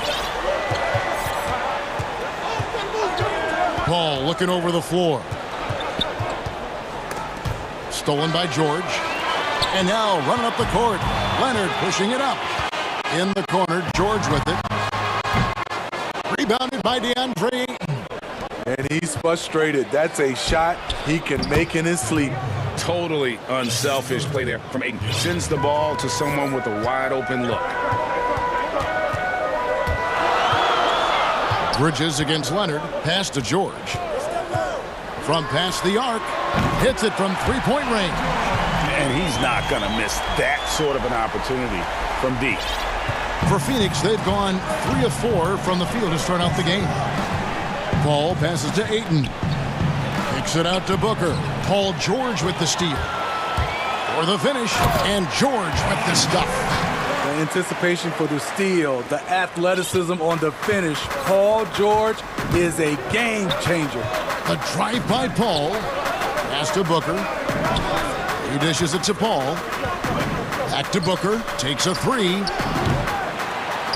Paul looking over the floor. Stolen by George. And now running up the court. Leonard pushing it up. In the corner, George with it. Rebounded by DeAndre Ayton. And he's frustrated. That's a shot he can make in his sleep. Totally unselfish play there from Ayton. Sends the ball to someone with a wide open look. Bridges against Leonard. Pass to George. From past the arc. Hits it from three-point range. And he's not going to miss that sort of an opportunity from deep. For Phoenix, they've gone 3 of 4 from the field to start out the game. Paul passes to Ayton. Kicks it out to Booker. Paul George with the steal. For the finish, and George with the stuff. The anticipation for the steal, the athleticism on the finish. Paul George is a game changer. The drive by Paul. Pass to Booker. He dishes it to Paul. Back to Booker. Takes a 3.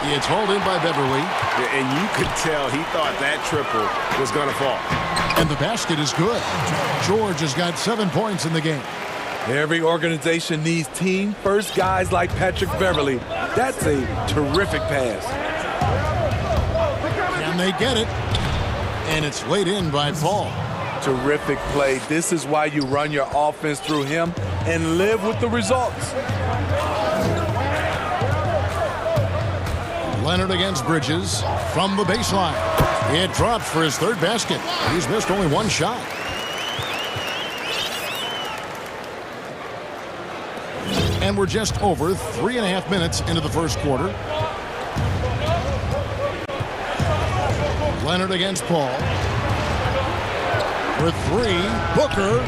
It's hauled in by Beverley. And you could tell he thought that triple was going to fall. And the basket is good. George has got 7 points in the game. Every organization needs team-first guys like Patrick Beverley. That's a terrific pass. Can they get it? And it's laid in by Paul. Terrific play. This is why you run your offense through him and live with the results. Leonard against Bridges from the baseline. It drops for his 3rd basket. He's missed only 1 shot. And we're just over 3.5 minutes into the first quarter. Leonard against Paul. For 3, Booker.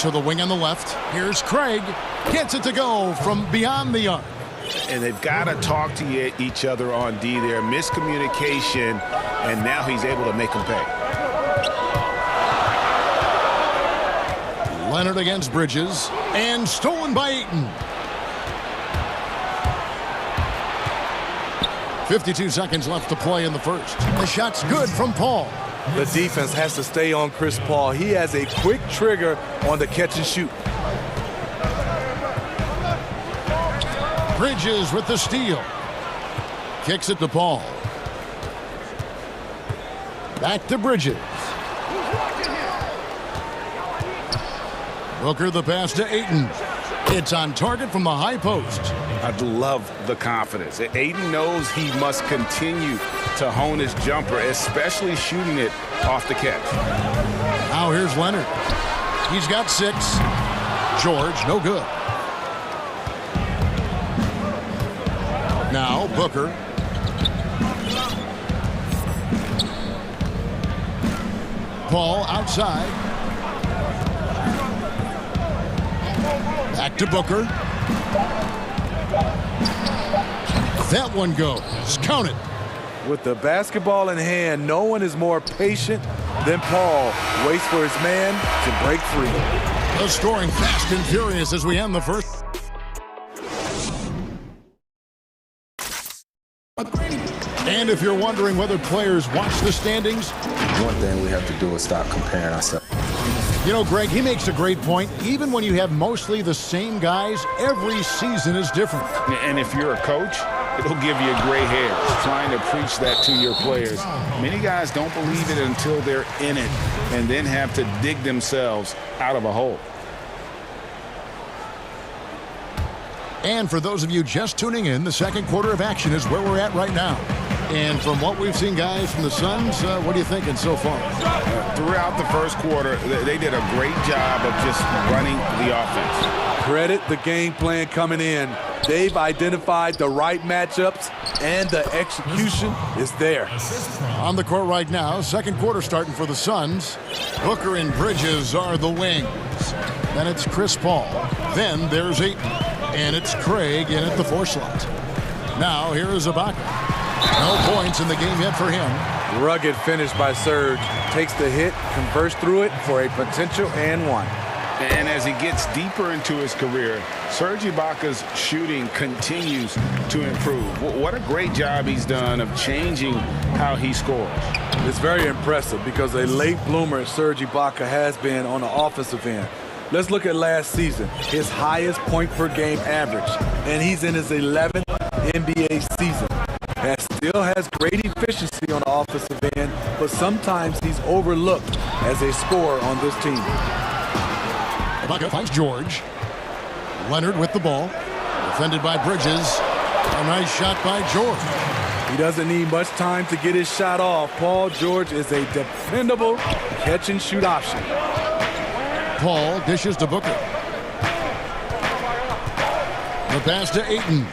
To the wing on the left. Here's Craig. Gets it to go from beyond the arc. And they've got to talk to each other on D there. Miscommunication, and now he's able to make them pay. Leonard against Bridges, and stolen by Ayton. 52 seconds left to play in the first. The shot's good from Paul. The defense has to stay on Chris Paul. He has a quick trigger on the catch and shoot. Bridges with the steal. Kicks it to Paul. Back to Bridges. Booker the pass to Ayton. It's on target from the high post. I love the confidence. Ayton knows he must continue to hone his jumper, especially shooting it off the catch. Now here's Leonard. He's got 6. George, no good. Now Booker. Paul outside. Back to Booker. That one goes. Count it. With the basketball in hand, no one is more patient than Paul. Waits for his man to break free. The scoring fast and furious as we end the first. And if you're wondering whether players watch the standings, One thing we have to do is stop comparing ourselves. you know, Greg, he makes a great point. Even when you have mostly the same guys, every season is different. And if you're a coach, it'll give you gray hair trying to preach that to your players. Many guys don't believe it until they're in it and then have to dig themselves out of a hole. And for those of you just tuning in, the second quarter of action is where we're at right now. And from what we've seen, guys, from the Suns, what are you thinking so far? Throughout the first quarter, they did a great job of just running the offense. Credit the game plan coming in. They've identified the right matchups, and the execution is there. On the court right now, second quarter starting for the Suns. Booker and Bridges are the wings. Then it's Chris Paul. Then there's Ayton. And it's Craig in at the 4 slot. Now here is Ibaka. No points in the game yet for him. Rugged finish by Serge. Takes the hit, converts through it for a potential and one. And as he gets deeper into his career, Serge Ibaka's shooting continues to improve. What a great job he's done of changing how he scores. It's very impressive because a late bloomer Serge Ibaka has been on the offensive end. Let's look at last season, his highest point per game average, and he's in his 11th NBA season. And still has great efficiency on the offensive end, but sometimes he's overlooked as a scorer on this team. Ibaka finds George. Leonard with the ball. Defended by Bridges. A nice shot by George. He doesn't need much time to get his shot off. Paul George is a dependable catch-and-shoot option. Paul dishes to Booker. The pass to Ayton.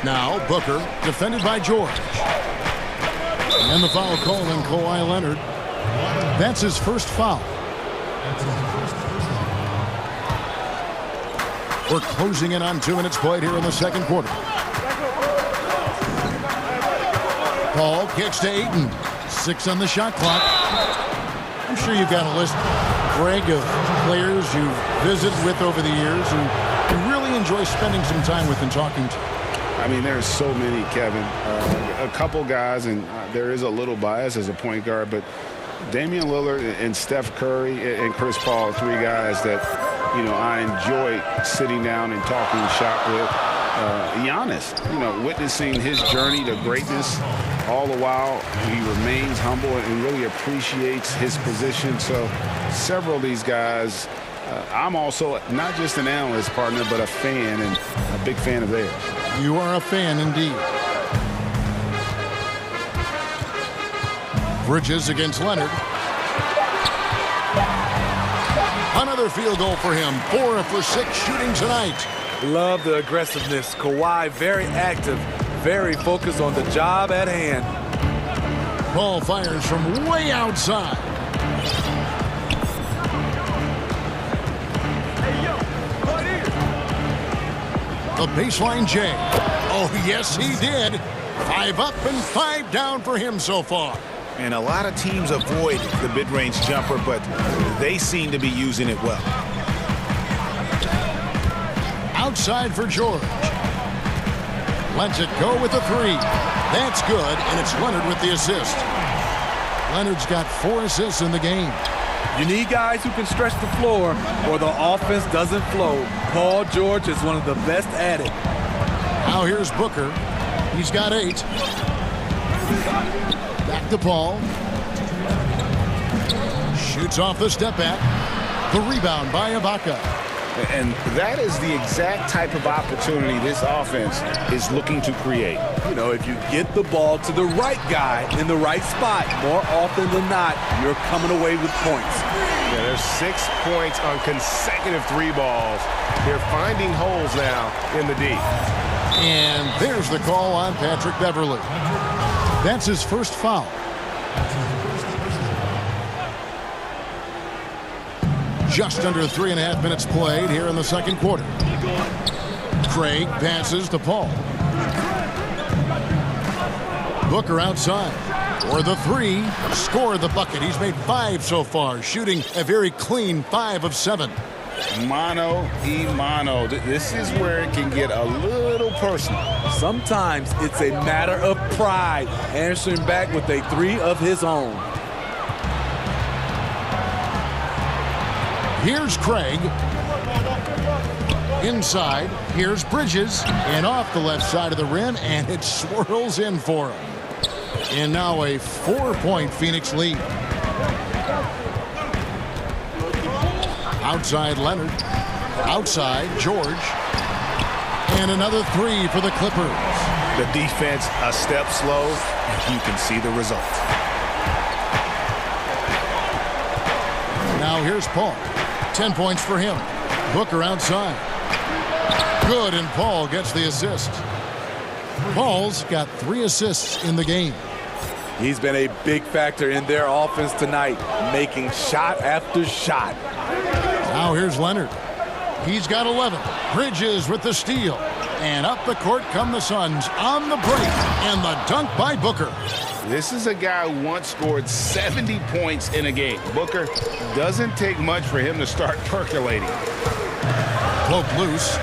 Now Booker, defended by George. And the foul call on Kawhi Leonard. That's his first foul. We're closing in on 2 minutes played here in the second quarter. Paul kicks to Ayton. 6 on the shot clock. I'm sure you've got a list, Greg, of players you've visited with over the years who you really enjoy spending some time with and talking to. I mean, there's so many, Kevin. A couple guys, and there is a little bias as a point guard, but Damian Lillard and Steph Curry and Chris Paul are 3 guys that, you know, I enjoy sitting down and talking shop with. Giannis, you know, witnessing his journey to greatness, all the while he remains humble and really appreciates his position. So several of these guys, I'm also not just an analyst partner, but a fan, and a big fan of theirs. You are a fan indeed. Bridges against Leonard. Another field goal for him. 4 for 6 shooting tonight. Love the aggressiveness. Kawhi very active, very focused on the job at hand. Paul fires from way outside. The baseline J. Oh, yes, he did. 5 up and 5 down for him so far. And a lot of teams avoid the mid-range jumper, but they seem to be using it well. Outside for George. Lets it go with a 3. That's good, and it's Leonard with the assist. Leonard's got 4 assists in the game. You need guys who can stretch the floor or the offense doesn't flow. Paul George is one of the best at it. Now here's Booker. He's got 8. Back to Paul. Shoots off the step back. The rebound by Ibaka. And that is the exact type of opportunity this offense is looking to create. You know, if you get the ball to the right guy in the right spot, more often than not, you're coming away with points. Yeah, there's 6 points on consecutive 3 balls. They're finding holes now in the D. And there's the call on Patrick Beverley. That's his first foul. Just under 3.5 minutes played here in the second quarter. Craig passes to Paul. Booker outside for the 3. Score the bucket. He's made 5 so far, shooting a very clean 5 of 7. Mano y mano. This is where it can get a little personal. Sometimes it's a matter of pride, answering back with a 3 of his own. Here's Craig. Inside. Here's Bridges. And off the left side of the rim, and it swirls in for him. And now a 4-point Phoenix lead. Outside Leonard. Outside George. And another 3 for the Clippers. The defense a step slow, and you can see the result. Now here's Paul. 10 points for him. Booker outside. Good, and Paul gets the assist. Paul's got 3 assists in the game. He's been a big factor in their offense tonight, making shot after shot. Now here's Leonard. He's got 11. Bridges with the steal. And up the court come the Suns on the break. And the dunk by Booker. This is a guy who once scored 70 points in a game. Booker, doesn't take much for him to start percolating. Cloak loose.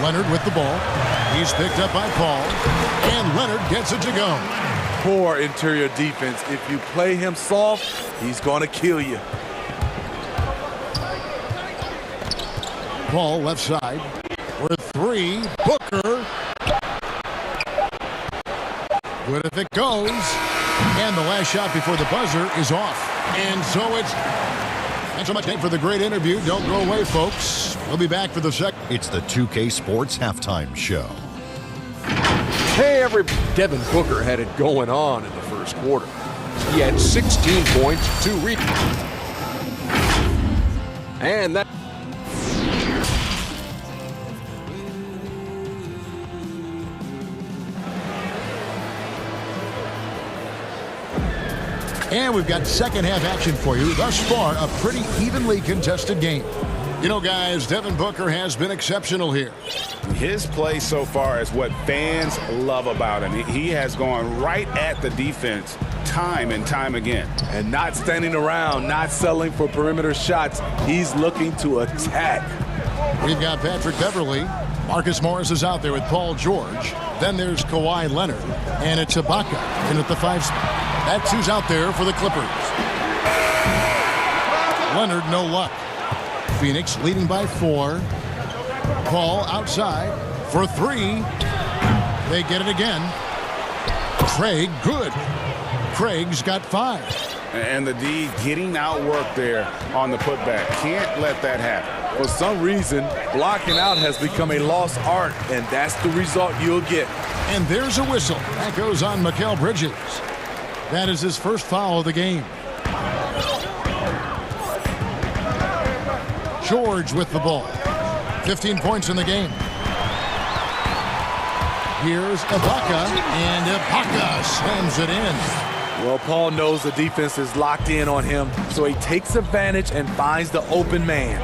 Leonard with the ball. He's picked up by Paul. And Leonard gets it to go. Poor interior defense. If you play him soft, he's going to kill you. Paul left side for 3. Booker. Good if it goes. And the last shot before the buzzer is off. And so it's... Thanks so much, Nate, for the great interview. Don't go away, folks. We'll be back for the second. It's the 2K Sports Halftime Show. Hey, Devin Booker had it going on in the first quarter. He had 16 points, 2 rebounds. And that... And we've got second half action for you. Thus far, a pretty evenly contested game. You know, guys, Devin Booker has been exceptional here. His play so far is what fans love about him. He has gone right at the defense time and time again. And not standing around, not settling for perimeter shots. He's looking to attack. We've got Patrick Beverley. Marcus Morris is out there with Paul George. Then there's Kawhi Leonard. And it's Ibaka in at the 5 spot. That's who's out there for the Clippers. Leonard, no luck. Phoenix leading by 4. Paul outside for 3. They get it again. Craig, good. Craig's got 5. And the D getting outworked there on the putback. Can't let that happen. For some reason, blocking out has become a lost art, and that's the result you'll get. And there's a whistle. That goes on Mikal Bridges. That is his first foul of the game. George with the ball. 15 points in the game. Here's Ibaka, and Ibaka slams it in. Well, Paul knows the defense is locked in on him, so he takes advantage and finds the open man.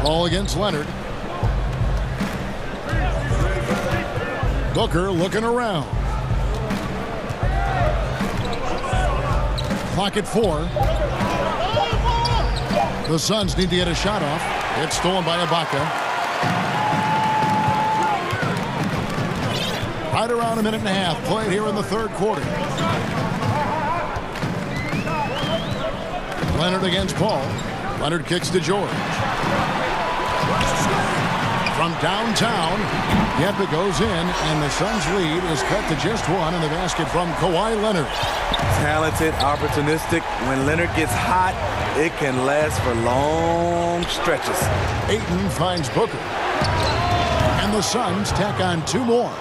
Ball against Leonard. Booker looking around. Clock at 4. The Suns need to get a shot off. It's stolen by Ibaka. Right around a minute and a half played here in the third quarter. Leonard against Paul. Leonard kicks to George. from downtown. Yep, it goes in, and the Suns' lead is cut to just one in the basket from Kawhi Leonard. Talented, opportunistic. When Leonard gets hot, it can last for long stretches. Ayton finds Booker. And the Suns tack on two more.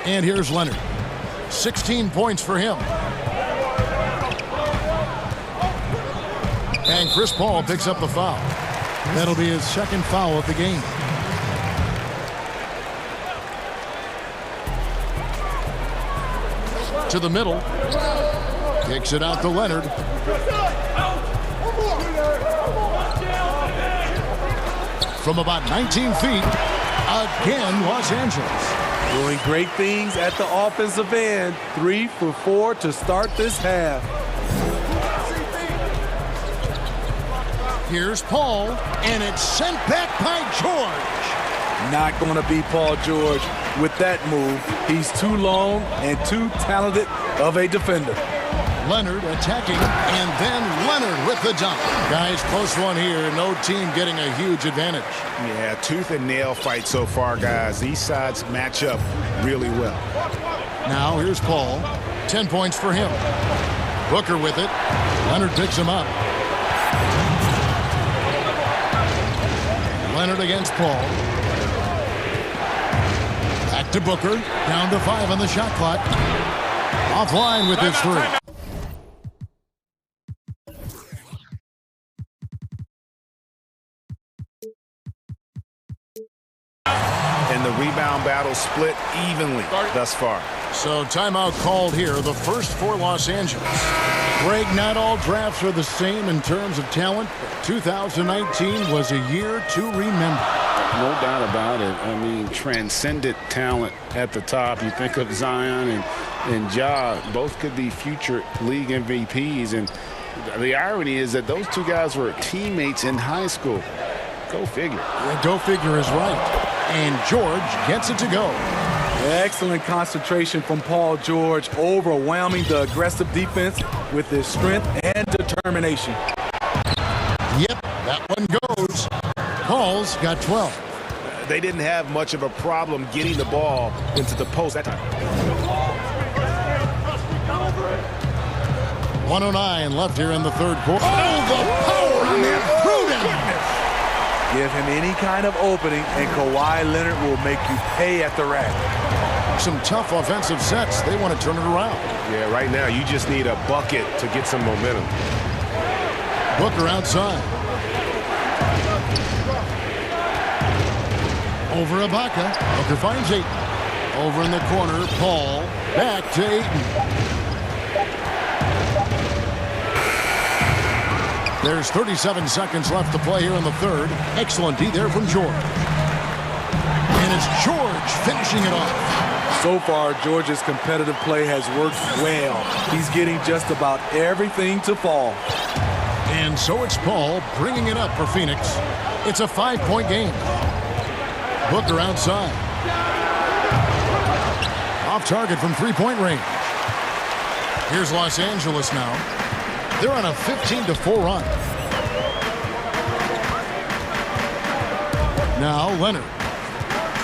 And here's Leonard. 16 points for him. And Chris Paul picks up the foul. That'll be his second foul of the game. To the middle. Kicks it out to Leonard. From about 19 feet, again, Los Angeles. Doing great things at the offensive end. 3 for 4 to start this half. Here's Paul, and it's sent back by George. Not going to be Paul George with that move. He's too long and too talented of a defender. Leonard attacking, and then Leonard with the dunk. Guys, close one here. No team getting a huge advantage. Yeah, tooth and nail fight so far, guys. These sides match up really well. Now here's Paul. 10 points for him. Booker with it. Leonard picks him up. Leonard against Paul. Back to Booker. Down to 5 on the shot clock. Offline with his three. And the rebound battle split evenly thus far. So timeout called here, the first for Los Angeles. Greg, not all drafts are the same in terms of talent, but 2019 was a year to remember. No doubt about it. I mean, transcendent talent at the top. You think of Zion and Ja, both could be future league MVPs. And the irony is that those two guys were teammates in high school. Go figure. Yeah, go figure is right. And George gets it to go. Excellent concentration from Paul George, overwhelming the aggressive defense with his strength and determination. Yep, that one goes. Paul's got 12. They didn't have much of a problem getting the ball into the post that time. 109 left here in the third quarter. Oh, the power on that prudent. Give him any kind of opening, and Kawhi Leonard will make you pay at the rack. Some tough offensive sets. They want to turn it around. Yeah, right now you just need a bucket to get some momentum. Booker outside. Over Ibaka. Booker finds Ayton. Over in the corner, Paul. Back to Ayton. There's 37 seconds left to play here in the third. Excellent D there from George. And it's George finishing it off. So far, George's competitive play has worked well. He's getting just about everything to fall. And so it's Paul bringing it up for Phoenix. It's a 5-point game. Booker outside. Off target from three-point range. Here's Los Angeles now. They're on a 15-4 run. Now Leonard.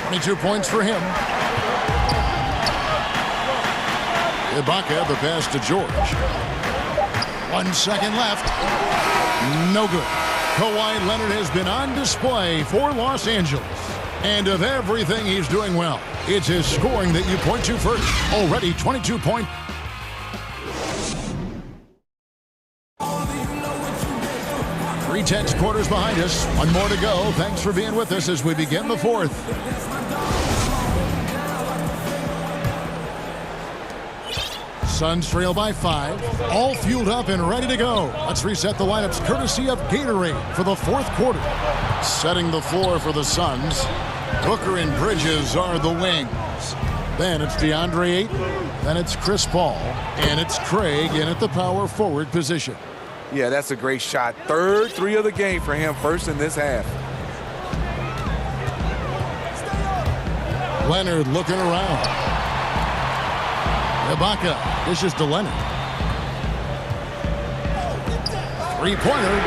22 points for him. Ibaka, the pass to George. 1 second left. No good. Kawhi Leonard has been on display for Los Angeles. And of everything he's doing well, it's his scoring that you point to first. Already 22 points. Tense quarters behind us. One more to go. Thanks for being with us as we begin the fourth. Suns trail by 5. All fueled up and ready to go. Let's reset the lineups courtesy of Gatorade for the fourth quarter. Setting the floor for the Suns. Booker and Bridges are the wings. Then it's DeAndre Ayton. Then it's Chris Paul. And it's Craig in at the power forward position. Yeah, that's a great shot. Third three of the game for him, first in this half. Leonard looking around. Ibaka dishes to Leonard. Three-pointer.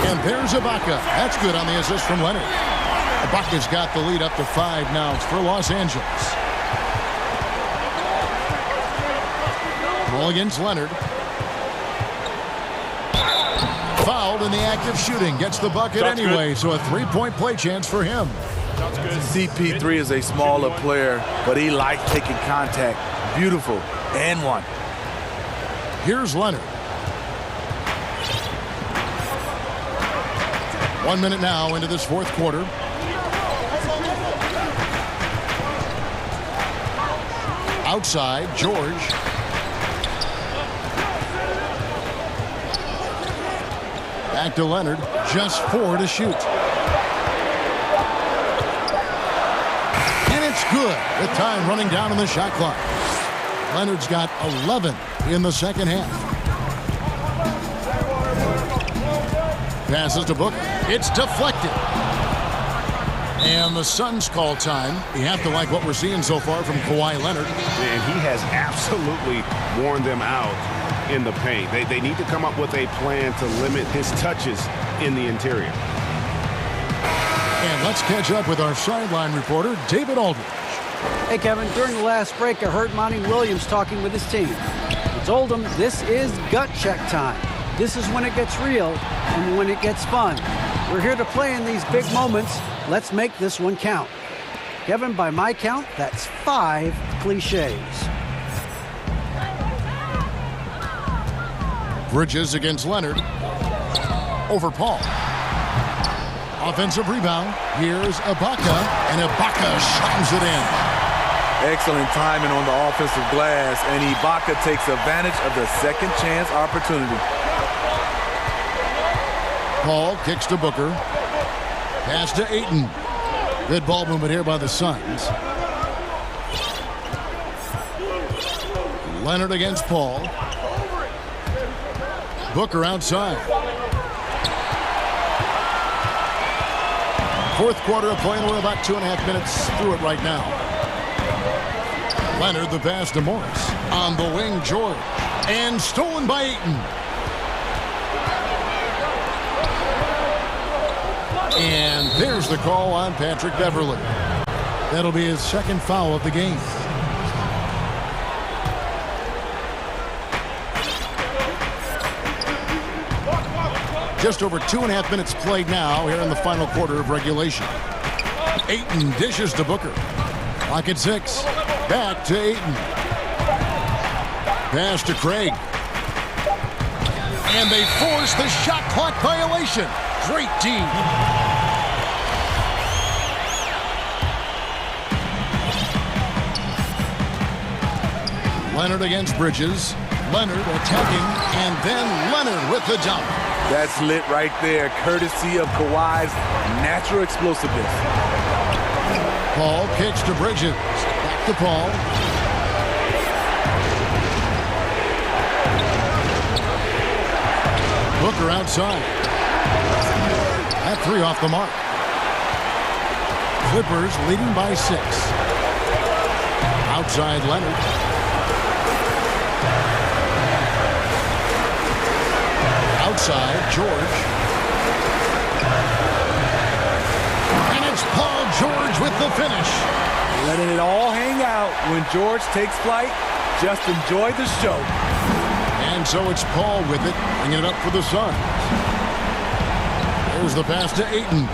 And there's Ibaka. That's good on the assist from Leonard. Ibaka's got the lead up to 5 now for Los Angeles. Ball against Leonard. Fouled in the act of shooting. Gets the bucket anyway, so a 3-point play chance for him. CP3 is a smaller player, but he likes taking contact. Beautiful. And one. Here's Leonard. 1 minute now into this fourth quarter. Outside, George. Back to Leonard. Just 4 to shoot. And it's good with time running down on the shot clock. Leonard's got 11 in the second half. Passes to Booker. It's deflected. And the Suns call time. You have to like what we're seeing so far from Kawhi Leonard. And he has absolutely worn them out in the paint. They need to come up with a plan to limit his touches in the interior. And let's catch up with our sideline reporter, David Aldridge. Hey, Kevin, during the last break, I heard Monty Williams talking with his team. He told them this is gut check time. This is when it gets real and when it gets fun. We're here to play in these big moments. Let's make this one count. Kevin, by my count, that's 5 cliches. Bridges against Leonard. Over Paul. Offensive rebound. Here's Ibaka, and Ibaka slams it in. Excellent timing on the offensive glass, and Ibaka takes advantage of the second chance opportunity. Paul kicks to Booker. Pass to Ayton. Good ball movement here by the Suns. Leonard against Paul. Booker outside. Fourth quarter of play, and we're about 2.5 minutes through it right now. Leonard, the pass to Morris. On the wing, George. And stolen by Ayton. And there's the call on Patrick Beverley. That'll be his second foul of the game. Just over 2.5 minutes played now here in the final quarter of regulation. Ayton dishes to Booker. Clock at 6. Back to Ayton. Pass to Craig. And they force the shot clock violation. Great team. Leonard against Bridges. Leonard attacking, and then Leonard with the dunk. That's lit right there, courtesy of Kawhi's natural explosiveness. Paul kicks to Bridges. Back to Paul. Booker outside. That 3 off the mark. Clippers leading by 6. Outside Leonard. Outside George. And it's Paul George with the finish. Letting it all hang out when George takes flight. Just enjoy the show. And so it's Paul with it, bringing it up for the Suns. There's the pass to Ayton.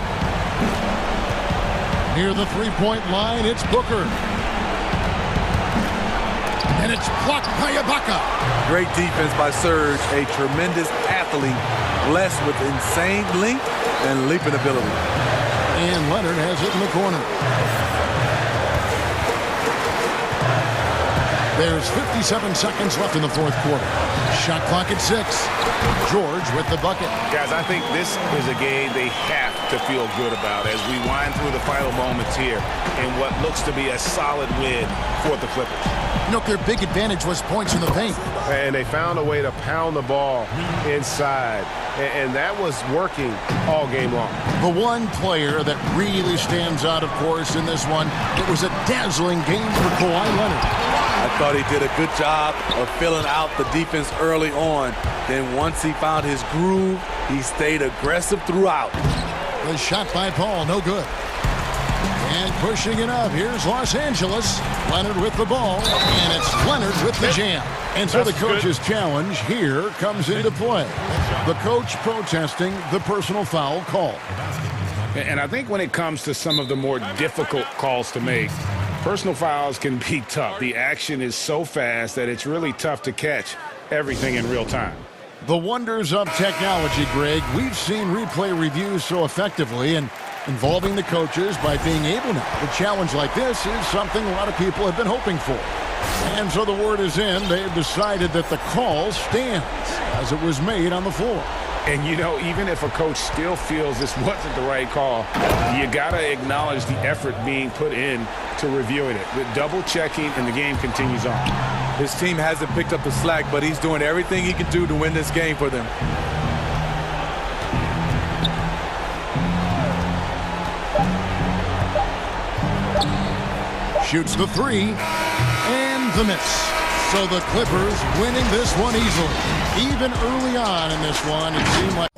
Near the three-point line, it's Booker. And it's blocked by Ibaka. Great defense by Serge, a tremendous athlete, blessed with insane length and leaping ability. And Leonard has it in the corner. There's 57 seconds left in the fourth quarter. Shot clock at 6. George with the bucket. Guys, I think this is a game they have to feel good about as we wind through the final moments here in what looks to be a solid win for the Clippers. You know, their big advantage was points in the paint. And they found a way to pound the ball inside. And that was working all game long. The one player that really stands out, of course, in this one, it was a dazzling game for Kawhi Leonard. I thought he did a good job of filling out the defense early on. Then once he found his groove, he stayed aggressive throughout. The shot by Paul, no good. And pushing it up, here's Los Angeles. Leonard with the ball, and it's Leonard with the jam. And so the coach's challenge here comes into play. The coach protesting the personal foul call. And I think when it comes to some of the more difficult calls to make, personal fouls can be tough. The action is so fast that it's really tough to catch everything in real time. The wonders of technology, Greg. We've seen replay reviews so effectively and involving the coaches by being able now. A challenge like this is something a lot of people have been hoping for. And so the word is in. They've decided that the call stands as it was made on the floor. And, you know, even if a coach still feels this wasn't the right call, you got to acknowledge the effort being put in to reviewing it. With double checking, and the game continues on. His team hasn't picked up the slack, but he's doing everything he can do to win this game for them. Shoots the three, and the miss. So the Clippers winning this one easily. Even early on in this one, it seemed like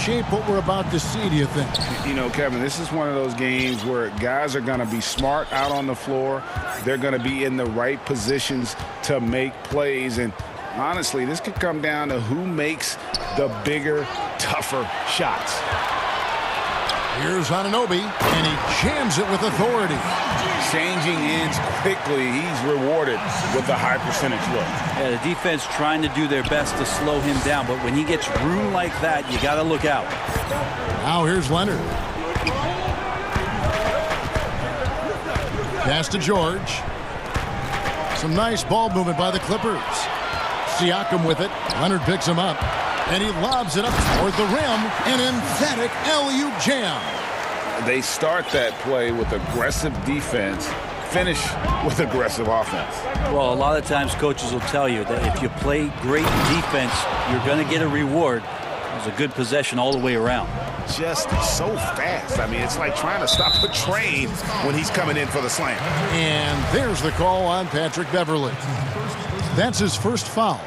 shape what we're about to see, do you think? You know, Kevin, this is one of those games where guys are going to be smart out on the floor. They're going to be in the right positions to make plays. And honestly, this could come down to who makes the bigger, tougher shots. Here's Anunoby, and he jams it with authority. Changing ends quickly. He's rewarded with a high percentage look. Yeah, the defense trying to do their best to slow him down, but when he gets room like that, you got to look out. Now here's Leonard. Pass to George. Some nice ball movement by the Clippers. Siakam with it. Leonard picks him up. And he lobs it up toward the rim. An emphatic alley-oop jam. They start that play with aggressive defense, finish with aggressive offense. Well, a lot of times coaches will tell you that if you play great defense, you're going to get a reward. It was a good possession all the way around. Just so fast. I mean, it's like trying to stop a train when he's coming in for the slam. And there's the call on Patrick Beverley. That's his first foul.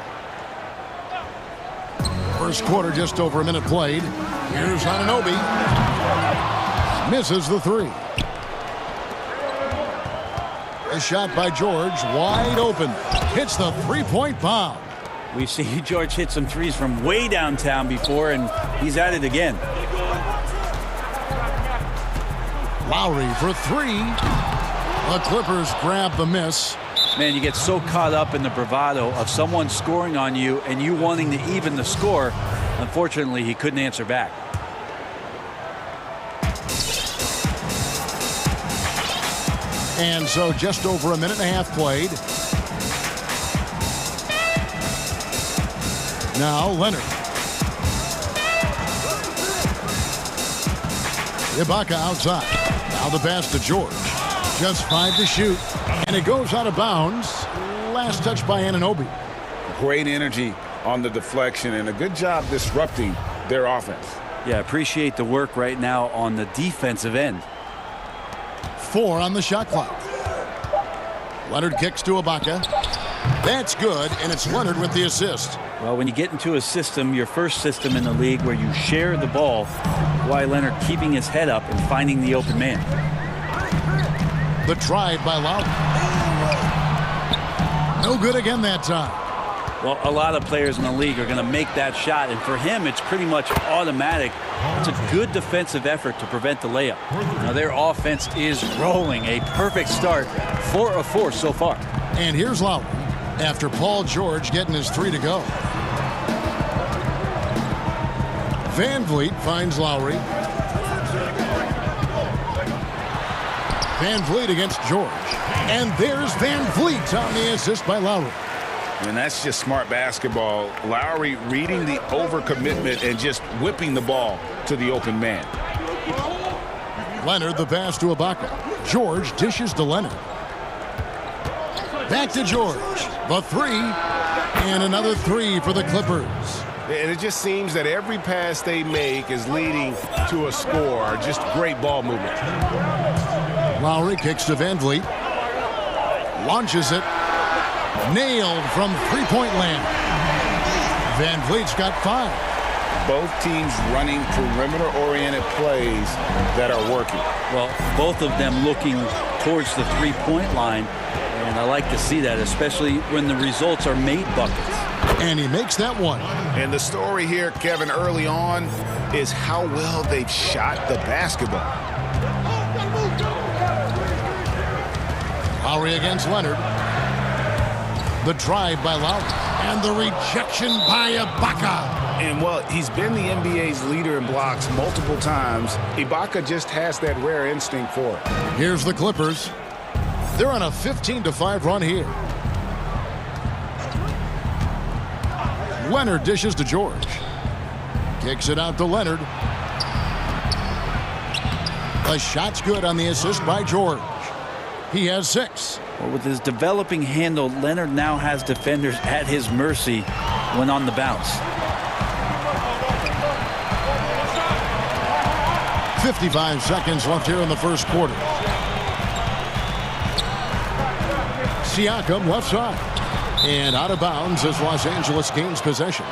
First quarter, just over a minute played. Here's Anunoby. Misses the three. A shot by George, wide open. Hits the three-point bomb. We see George hit some threes from way downtown before, and he's at it again. Lowry for three. The Clippers grab the miss. Man, you get so caught up in the bravado of someone scoring on you and you wanting to even the score. Unfortunately, he couldn't answer back. And so just over a minute and a half played. Now Leonard. Ibaka outside. Now the pass to George. Just 5 to shoot. And it goes out of bounds. Last touch by Anunoby. Great energy on the deflection and a good job disrupting their offense. Yeah, appreciate the work right now on the defensive end. 4 on the shot clock. Leonard kicks to Ibaka. That's good, and it's Leonard with the assist. Well, when you get into a system, your first system in the league where you share the ball, Kawhi Leonard keeping his head up and finding the open man. The drive by Lowry. No good again that time. Well, a lot of players in the league are going to make that shot, and for him, it's pretty much automatic. It's a good defensive effort to prevent the layup. Now, their offense is rolling. A perfect start. 4 of 4 so far. And here's Lowry after Paul George getting his 3 to go. Van Vliet finds Lowry. Van Vliet against George. And there's Van Vliet on the assist by Lowry. And that's just smart basketball. Lowry reading the overcommitment and just whipping the ball to the open man. Leonard the pass to Ibaka. George dishes to Leonard. Back to George. The 3. And another 3 for the Clippers. And it just seems that every pass they make is leading to a score. Just great ball movement. Lowry kicks to Van Vliet. Launches it. Nailed from three-point land. Van Vliet's got 5. Both teams running perimeter-oriented plays that are working. Well, both of them looking towards the three-point line. And I like to see that, especially when the results are made buckets. And he makes that one. And the story here, Kevin, early on is how well they've shot the basketball. Lowry against Leonard. The drive by Lowry. And the rejection by Ibaka. And, well, he's been the NBA's leader in blocks multiple times. Ibaka just has that rare instinct for it. Here's the Clippers. They're on a 15-5 run here. Leonard dishes to George. Kicks it out to Leonard. The shot's good on the assist by George. He has 6. Well, with his developing handle, Leonard now has defenders at his mercy when on the bounce. 55 seconds left here in the first quarter. Siakam left side. And out of bounds as Los Angeles gains possession.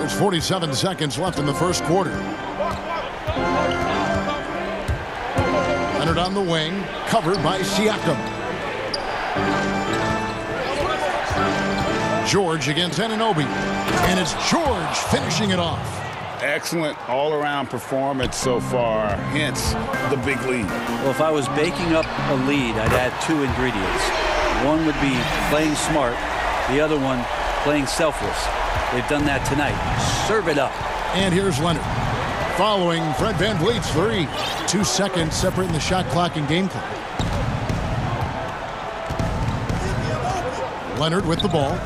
There's 47 seconds left in the first quarter. Leonard on the wing, covered by Siakam. George against Anunoby. And it's George finishing it off. Excellent all-around performance so far, hence the big lead. Well, if I was baking up a lead, I'd add two ingredients. One would be playing smart, the other one playing selfless. They've done that tonight. Serve it up. And here's Leonard. Following Fred VanVleet's three. 2 seconds separating the shot clock and game clock. Leonard with the ball.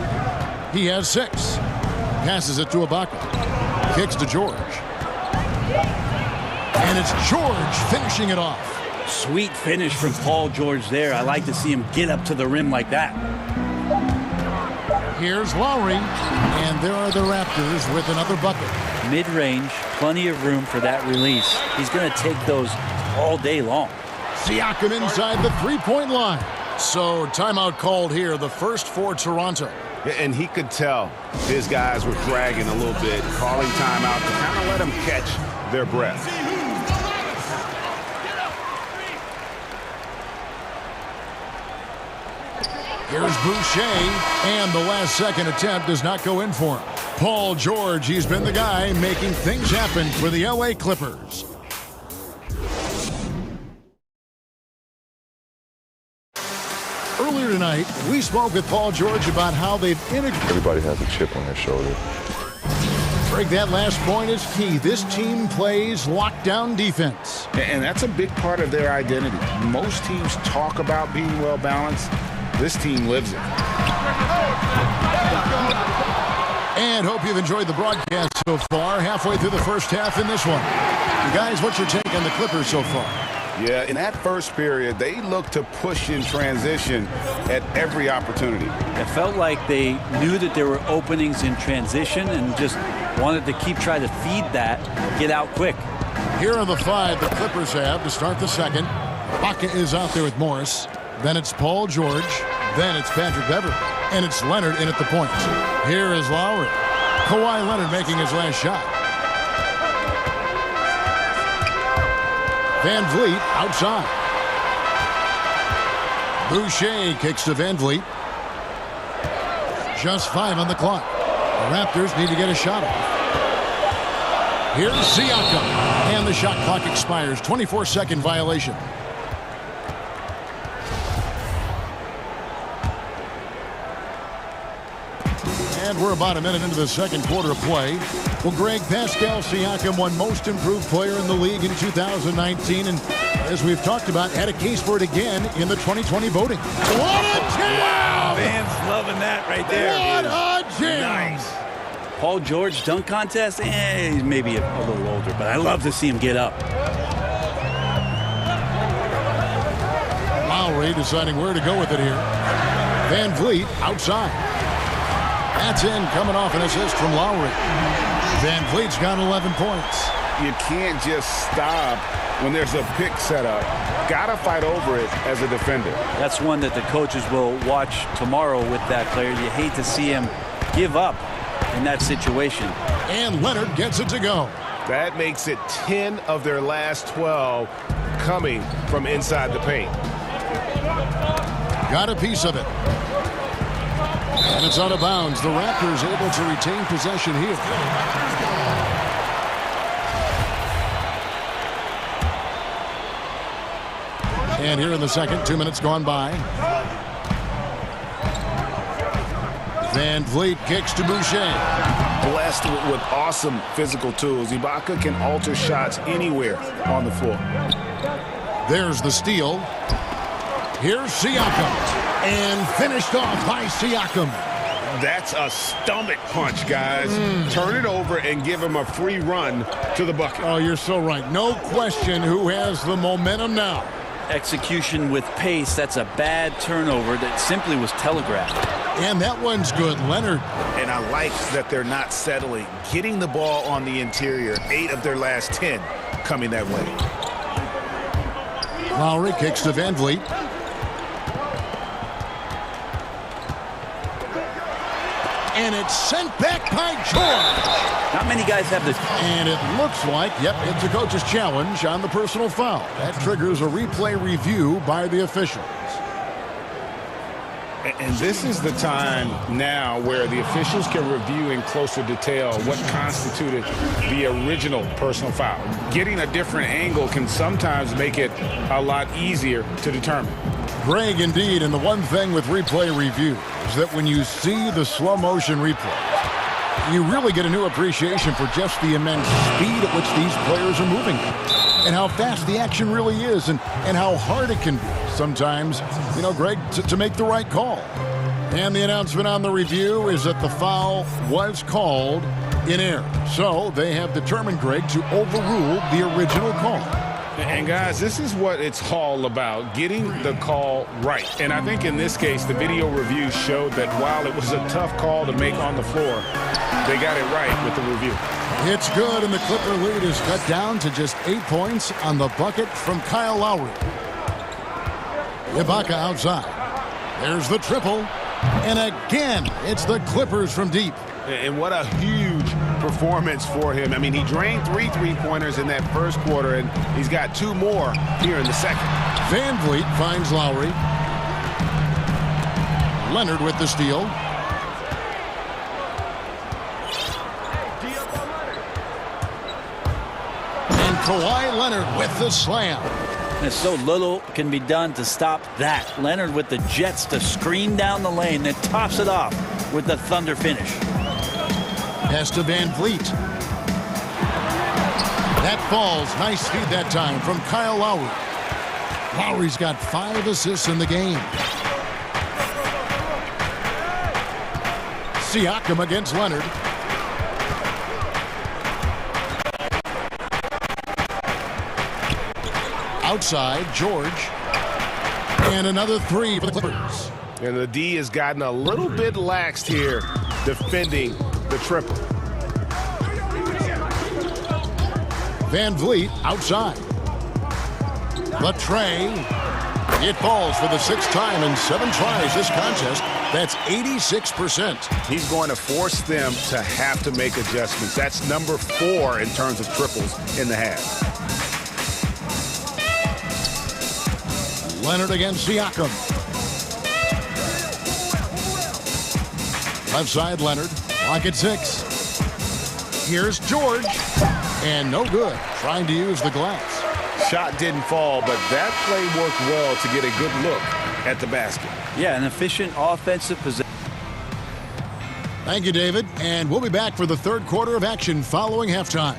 He has 6. Passes it to Ibaka. Kicks to George. And it's George finishing it off. Sweet finish from Paul George there. I like to see him get up to the rim like that. Here's Lowry. And there are the Raptors with another bucket. Mid-range, plenty of room for that release. He's going to take those all day long. Siakam inside the three-point line. So timeout called here, the first for Toronto. And he could tell his guys were dragging a little bit, calling timeout to kind of let them catch their breath. Here's Boucher, and the last second attempt does not go in for him. Paul George, he's been the guy making things happen for the LA Clippers. Earlier tonight, we spoke with Paul George about how they've integrated. Everybody has a chip on their shoulder. Greg, that last point is key. This team plays lockdown defense. And that's a big part of their identity. Most teams talk about being well-balanced. This team lives it. And hope you've enjoyed the broadcast so far. Halfway through the first half in this one. You guys, what's your take on the Clippers so far? Yeah, in that first period, they looked to push in transition at every opportunity. It felt like they knew that there were openings in transition and just wanted to keep trying to feed that, get out quick. Here are the 5 the Clippers have to start the second. Ibaka is out there with Morris. Then it's Paul George. Then it's Patrick Beverley. And it's Leonard in at the point. Here is Lowry. Kawhi Leonard making his last shot. VanVleet outside. Boucher kicks to VanVleet. Just 5 on the clock. The Raptors need to get a shot off. Here's Siakam. And the shot clock expires. 24-second violation. And we're about a minute into the second quarter of play. Well, Greg, Pascal Siakam won Most Improved Player in the league in 2019. And as we've talked about, had a case for it again in the 2020 voting. What a jam! Wow, fans loving that right there. What a jam! Nice. Paul George dunk contest? He's maybe a little older, but I love to see him get up. Lowry deciding where to go with it here. VanVleet outside. That's in, coming off an assist from Lowry. VanVleet's got 11 points. You can't just stop when there's a pick set up. Gotta fight over it as a defender. That's one that the coaches will watch tomorrow with that player. You hate to see him give up in that situation. And Leonard gets it to go. That makes it 10 of their last 12 coming from inside the paint. Got a piece of it. And it's out of bounds. The Raptors able to retain possession here. And here in the second, 2 minutes gone by. VanVleet kicks to Boucher. Blessed with awesome physical tools. Ibaka can alter shots anywhere on the floor. There's the steal. Here's Siakam. And finished off by Siakam. That's a stomach punch, guys. Turn it over and give him a free run to the bucket. Oh, you're so right. No question who has the momentum now. Execution with pace. That's a bad turnover that simply was telegraphed. And that one's good, Leonard. And I like that they're not settling. Getting the ball on the interior. 8 of their last 10 coming that way. Lowry kicks to VanVleet. And it's sent back by George. Not many guys have this. And it looks like, yep, it's a coach's challenge on the personal foul. That triggers a replay review by the officials. And this is the time now where the officials can review in closer detail what constituted the original personal foul. Getting a different angle can sometimes make it a lot easier to determine. Greg, indeed, and the one thing with replay review is that when you see the slow motion replay, you really get a new appreciation for just the immense speed at which these players are moving and how fast the action really is and how hard it can be sometimes, Greg, to make the right call. And the announcement on the review is that the foul was called in error. So they have determined, Greg, to overrule the original call. And guys, this is what it's all about, getting the call right. And I think in this case, the video review showed that while it was a tough call to make on the floor, they got it right with the review. It's good, and the Clipper lead is cut down to just 8 points on the bucket from Kyle Lowry. Ibaka outside. There's the triple. And again, it's the Clippers from deep. And what a huge performance for him. I mean, he drained 3 3-pointers in that first quarter, and he's got 2 more here in the second. Van Vliet finds Lowry. Leonard with the steal. And Kawhi Leonard with the slam. And so little can be done to stop that. Leonard with the jets to screen down the lane, then tops it off with the thunder finish. Pass to Van Vliet. That falls. Nice feed that time from Kyle Lowry. Lowry's got 5 assists in the game. Siakam against Leonard. Outside, George. And another 3 for the Clippers. And the D has gotten a little bit laxed here defending the triple. Van Vliet outside. Latrey. It falls for the 6th time in 7 tries this contest. That's 86%. He's going to force them to have to make adjustments. That's number 4 in terms of triples in the half. Leonard against Siakam. Left side, Leonard. Clock at 6. Here's George. And no good. Trying to use the glass. Shot didn't fall, but that play worked well to get a good look at the basket. Yeah, an efficient offensive possession. Thank you, David. And we'll be back for the 3rd quarter of action following halftime.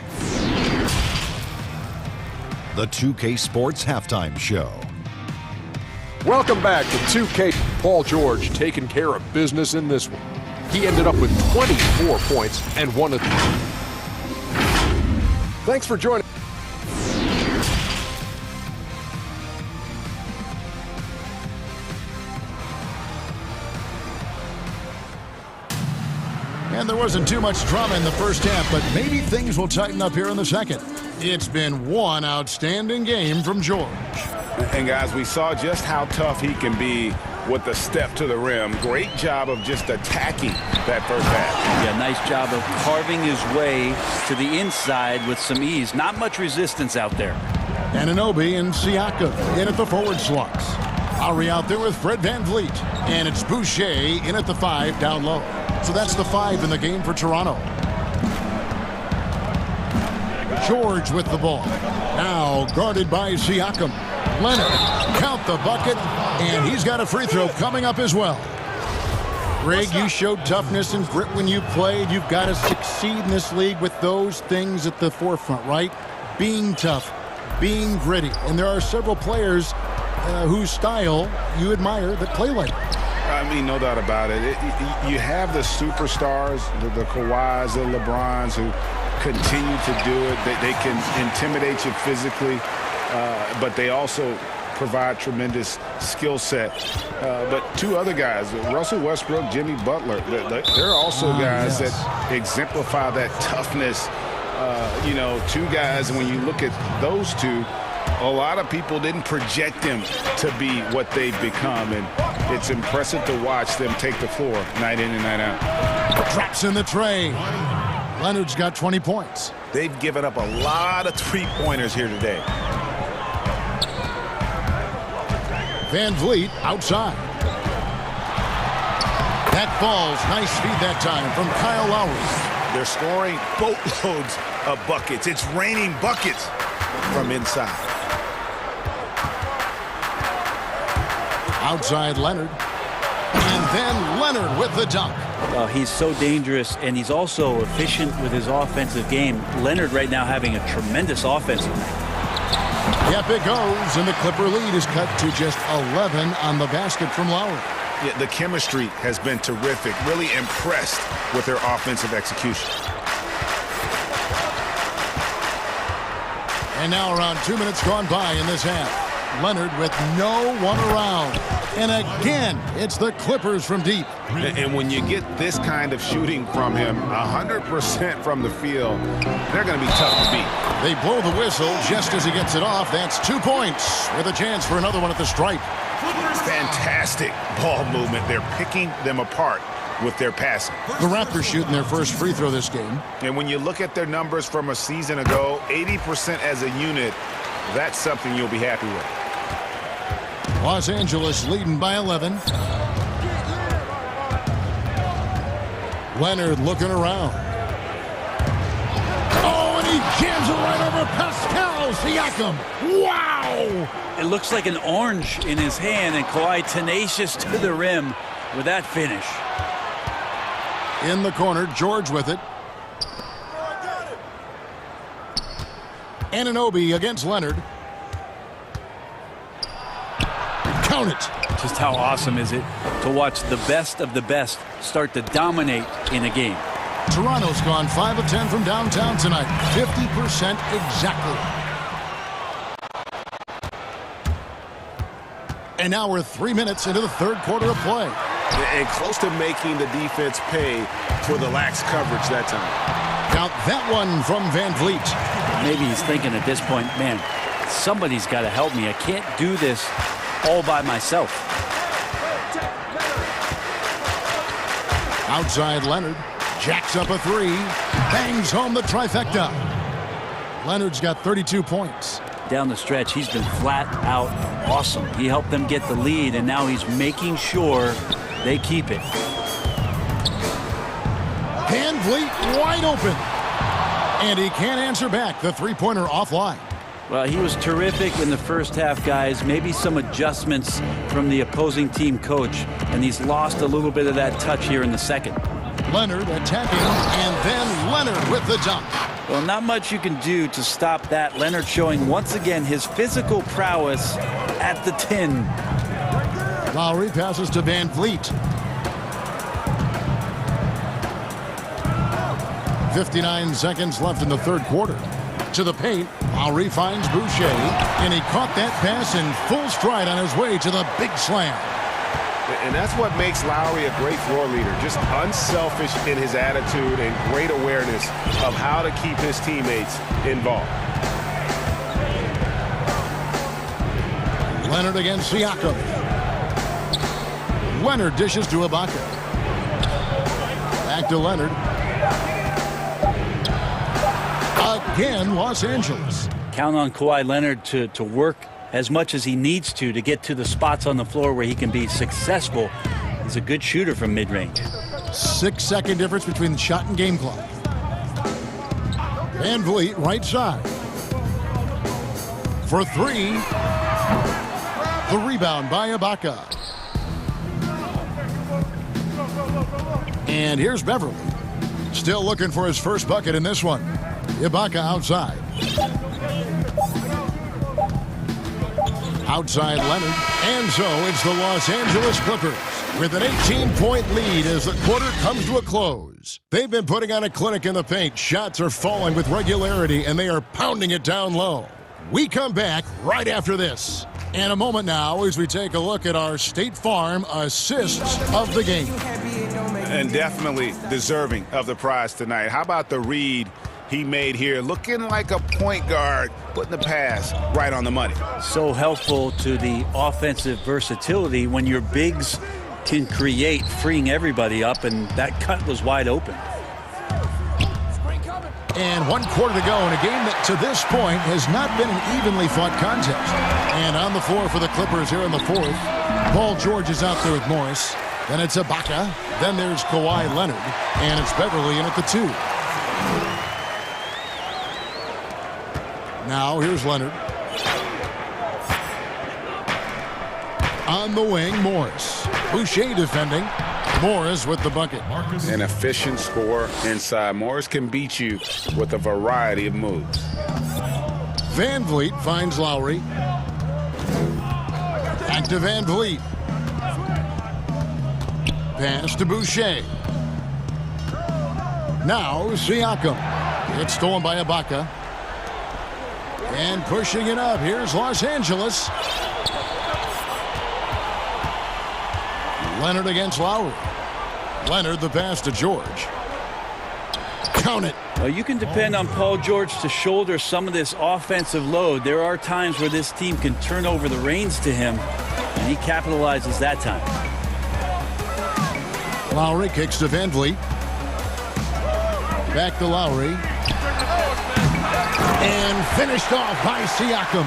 The 2K Sports Halftime Show. Welcome back to 2K. Paul George taking care of business in this one. He ended up with 24 points and 1 of them. Thanks for joining. And there wasn't too much drama in the first half, but maybe things will tighten up here in the second. It's been one outstanding game from George. And guys, we saw just how tough he can be with the step to the rim. Great job of just attacking that first half. Yeah, nice job of carving his way to the inside with some ease. Not much resistance out there. Anunoby and Siakam in at the forward slots. Lowry out there with Fred Van Vliet. And it's Boucher in at the 5 down low. So that's the 5 in the game for Toronto. George with the ball. Now guarded by Siakam. Leonard, count the bucket, and he's got a free throw coming up as well. Greg, you showed toughness and grit when you played. You've got to succeed in this league with those things at the forefront, right? Being tough, being gritty. And there are several players whose style you admire that play like that. I mean, no doubt about it. You have the superstars, the Kawhis, the LeBrons, who continue to do it. They can intimidate you physically. But they also provide tremendous skill set. But 2 other guys, Russell Westbrook, Jimmy Butler, they're also guys that exemplify that toughness. 2 guys, and when you look at those 2, a lot of people didn't project them to be what they've become. And It's impressive to watch them take the floor night in and night out. Drops in the tray. Leonard's got 20 points. They've given up a lot of three-pointers here today. Van Vliet outside. That falls. Nice feed that time from Kyle Lowry. They're scoring boatloads of buckets. It's raining buckets from inside. Outside Leonard. And then Leonard with the dunk. Well, he's so dangerous, and he's also efficient with his offensive game. Leonard right now having a tremendous offensive night. Yep, it goes, and the Clipper lead is cut to just 11 on the basket from Lowry. Yeah, the chemistry has been terrific. Really impressed with their offensive execution. And now around 2 minutes gone by in this half. Leonard with no one around. And again, it's the Clippers from deep. And when you get this kind of shooting from him, 100% from the field, they're going to be tough to beat. They blow the whistle just as he gets it off. That's 2 points with a chance for another one at the stripe. Fantastic ball movement. They're picking them apart with their passing. The Raptors shooting their first free throw this game. And when you look at their numbers from a season ago, 80% as a unit, that's something you'll be happy with. Los Angeles leading by 11. Leonard looking around. Oh, and he jams it right over Pascal Siakam. Wow! It looks like an orange in his hand, and Kawhi tenacious to the rim with that finish. In the corner, George with it. Anunoby against Leonard. Count it. Just how awesome is it to watch the best of the best start to dominate in a game? Toronto's gone 5 of 10 from downtown tonight. 50% exactly. And now we're 3 minutes into the third quarter of play. And close to making the defense pay for the lax coverage that time. Now that one from Van Vliet. Maybe he's thinking at this point, man, somebody's got to help me. I can't do this all by myself. Outside Leonard. Jacks up a three. Bangs home the trifecta. Leonard's got 32 points. Down the stretch, he's been flat out awesome. He helped them get the lead, and now he's making sure they keep it. Van Vliet wide open. And he can't answer back. The three-pointer offline. Well, he was terrific in the first half, guys. Maybe some adjustments from the opposing team coach, and he's lost a little bit of that touch here in the second. Leonard attacking, and then Leonard with the dunk. Well, not much you can do to stop that. Leonard showing once again his physical prowess at the 10. Lowry passes to Van Vliet. 59 seconds left in the third quarter. To the paint, Lowry finds Boucher, and he caught that pass in full stride on his way to the big slam. And that's what makes Lowry a great floor leader. Just unselfish in his attitude and great awareness of how to keep his teammates involved. Leonard against Siakam. Leonard dishes to Ibaka. Back to Leonard. Again, Los Angeles. Count on Kawhi Leonard to work as much as he needs to get to the spots on the floor where he can be successful. He's a good shooter from mid-range. 6-second difference between the shot and game clock. Van Vliet, right side. For three. The rebound by Ibaka. And here's Beverly. Still looking for his first bucket in this one. Ibaka outside. Outside Leonard. And so it's the Los Angeles Clippers with an 18-point lead as the quarter comes to a close. They've been putting on a clinic in the paint. Shots are falling with regularity, and they are pounding it down low. We come back right after this. In a moment now as we take a look at our State Farm assists of the game. And definitely deserving of the prize tonight. How about the read he made here, looking like a point guard, putting the pass right on the money. So helpful to the offensive versatility when your bigs can create, freeing everybody up, and that cut was wide open. And 1 quarter to go in a game that to this point has not been an evenly fought contest. And on the floor for the Clippers here in the fourth, Paul George is out there with Morris. Then it's Ibaka. Then there's Kawhi Leonard. And it's Beverly in at the 2. Now here's Leonard. On the wing, Morris. Boucher defending. Morris with the bucket. An efficient scorer inside. Morris can beat you with a variety of moves. Van Vliet finds Lowry. Back to Van Vliet. Pass to Boucher. Now Siakam. It's stolen by Ibaka. And pushing it up. Here's Los Angeles. Leonard against Lowry. Leonard the pass to George. Count it. Well, you can depend on Paul George to shoulder some of this offensive load. There are times where this team can turn over the reins to him, and he capitalizes that time. Lowry kicks to Van Vliet. Back to Lowry. And finished off by Siakam.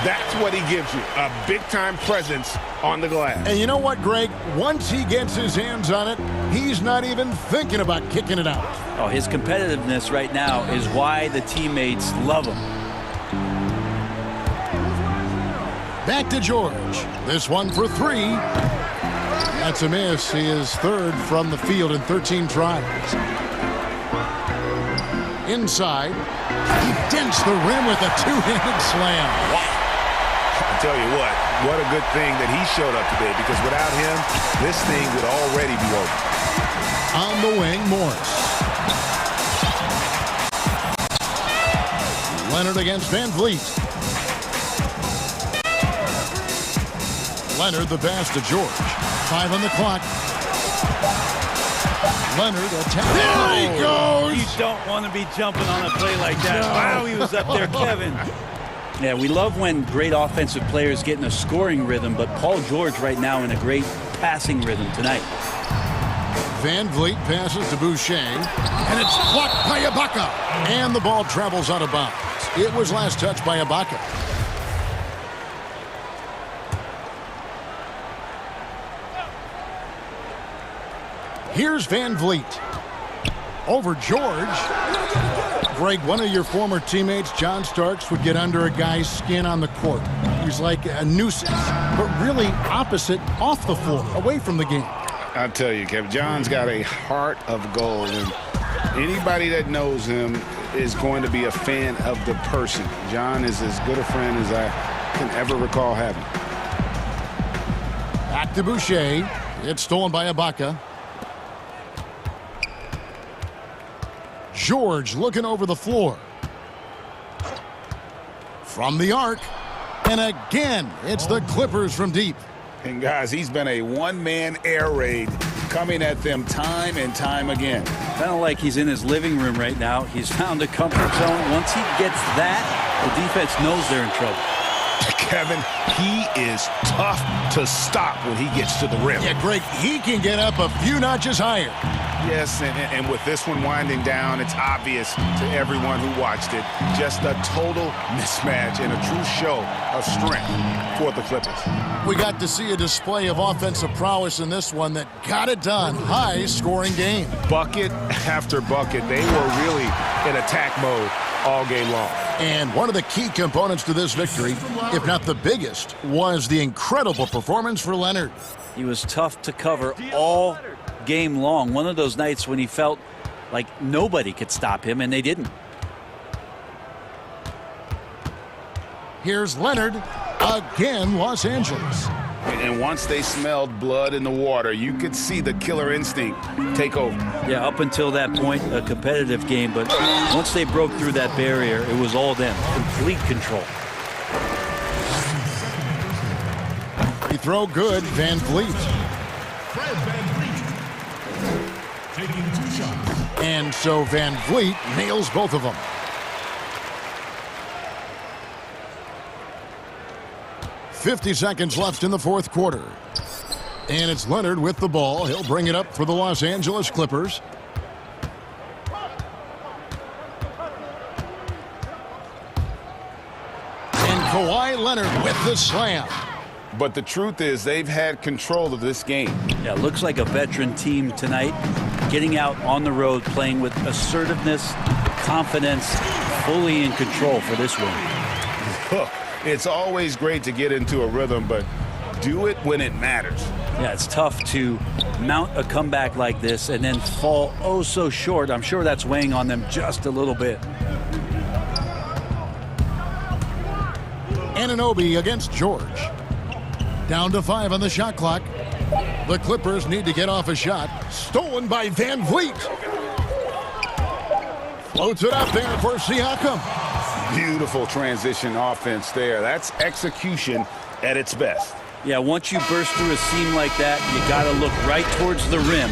That's what he gives you, a big-time presence on the glass. And you know what, Greg? Once he gets his hands on it, he's not even thinking about kicking it out. Oh, his competitiveness right now is why the teammates love him. Back to George. This one for 3. That's a miss. He is 3rd from the field in 13 tries. Inside. He dents the rim with a 2-handed slam. Wow. I tell you what a good thing that he showed up today, because without him, this thing would already be over. On the wing, Morris. Leonard against Van Vliet. Leonard the pass to George. 5 on the clock. Leonard attacks. There he goes! You don't want to be jumping on a play like that. No. Wow, he was up there, Kevin. Yeah, we love when great offensive players get in a scoring rhythm, but Paul George right now in a great passing rhythm tonight. Van Vliet passes to Boucher, and it's blocked by Ibaka. And the ball travels out of bounds. It was last touched by Ibaka. Here's Van Vliet. Over George. Greg, one of your former teammates, John Starks, would get under a guy's skin on the court. He's like a nuisance, but really opposite off the floor, away from the game. I'll tell you, Kevin, John's got a heart of gold, and anybody that knows him is going to be a fan of the person. John is as good a friend as I can ever recall having. Back to Boucher. It's stolen by Ibaka. George looking over the floor. From the arc. And again, it's the Clippers from deep. And guys, he's been a one-man air raid coming at them time and time again. Kind of like he's in his living room right now. He's found a comfort zone. Once he gets that, the defense knows they're in trouble. Kevin, he is tough to stop when he gets to the rim. Yeah, Greg, he can get up a few notches higher. Yes, and with this one winding down, it's obvious to everyone who watched it. Just a total mismatch and a true show of strength for the Clippers. We got to see a display of offensive prowess in this one that got it done. High-scoring game. Bucket after bucket. They were really in attack mode all game long. And one of the key components to this victory, if not the biggest, was the incredible performance for Leonard. He was tough to cover all game long. One of those nights when he felt like nobody could stop him, and they didn't. Here's Leonard. Again, Los Angeles. And once they smelled blood in the water, you could see the killer instinct take over. Yeah, up until that point, a competitive game, but once they broke through that barrier, it was all them. Complete control. He throw good, Van Vliet. Fred Van Vliet taking 2 shots. And so Van Vliet nails both of them. .50 seconds left in the fourth quarter. And it's Leonard with the ball. He'll bring it up for the Los Angeles Clippers. And Kawhi Leonard with the slam. But the truth is they've had control of this game. Yeah, looks like a veteran team tonight. Getting out on the road, playing with assertiveness, confidence, fully in control for this one. It's always great to get into a rhythm, but do it when it matters. Yeah, it's tough to mount a comeback like this and then fall oh so short. I'm sure that's weighing on them just a little bit. Anunoby against George. Down to 5 on the shot clock. The Clippers need to get off a shot. Stolen by Van Vliet. Floats it up there for Siakam. Beautiful transition offense there. That's execution at its best. Yeah, once you burst through a seam like that, you got to look right towards the rim.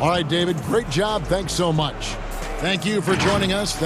All right, David, great job. Thanks so much. Thank you for joining us.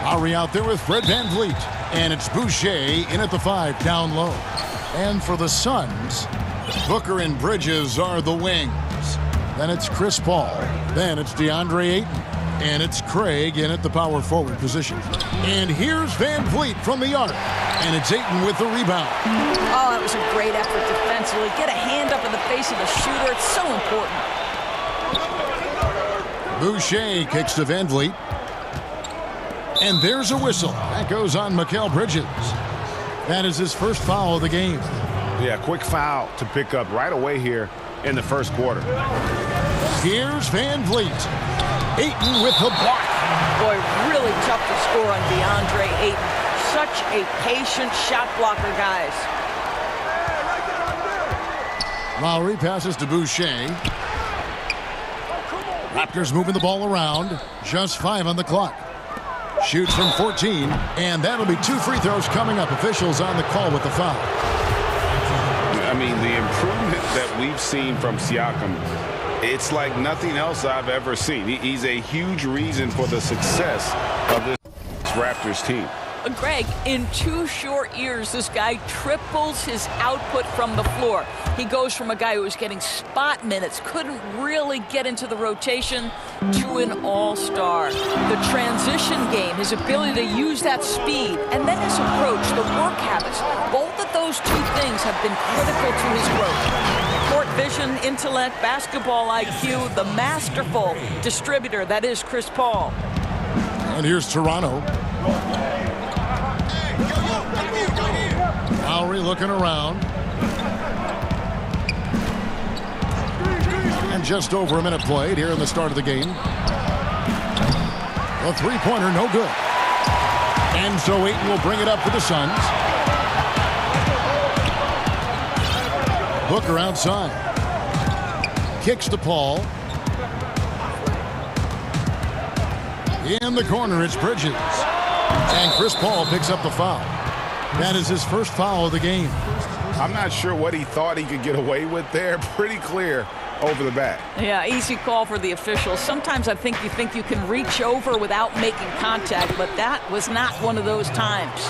Lowry out there with Fred VanVleet. And it's Boucher in at the 5, down low. And for the Suns, Booker and Bridges are the wings. Then it's Chris Paul. Then it's DeAndre Ayton. And it's Craig in at the power forward position. And here's VanVleet from the arc. And it's Ayton with the rebound. Oh, that was a great effort defensively. Get a hand up in the face of the shooter. It's so important. Boucher kicks to VanVleet. And there's a whistle. That goes on Mikal Bridges. That is his first foul of the game. Yeah, quick foul to pick up right away here in the first quarter. Here's VanVleet. Ayton with the block. Boy, really tough to score on DeAndre Ayton. Such a patient shot blocker, guys. Lowry passes to Boucher. Raptors moving the ball around. Just 5 on the clock. Shoots from 14, and that'll be 2 free throws coming up. Officials on the call with the foul. I mean, the improvement that we've seen from Siakam, it's like nothing else I've ever seen. He's a huge reason for the success of this Raptors team. Greg, in 2 short years, this guy triples his output from the floor. He goes from a guy who was getting spot minutes, couldn't really get into the rotation, to an all-star. The transition game, his ability to use that speed, and then his approach, the work habits, both of those 2 things have been critical to his growth. Court vision, intellect, basketball IQ, the masterful distributor that is Chris Paul. And here's Toronto. Lowry looking around. And just over a minute played here in the start of the game. A 3-pointer, no good. And so Ayton will bring it up for the Suns. Booker outside. Kicks to Paul. In the corner, it's Bridges. And Chris Paul picks up the foul. That is his first foul of the game. I'm not sure what he thought he could get away with there. Pretty clear over the back. Yeah, easy call for the officials. Sometimes I think you can reach over without making contact, but that was not one of those times.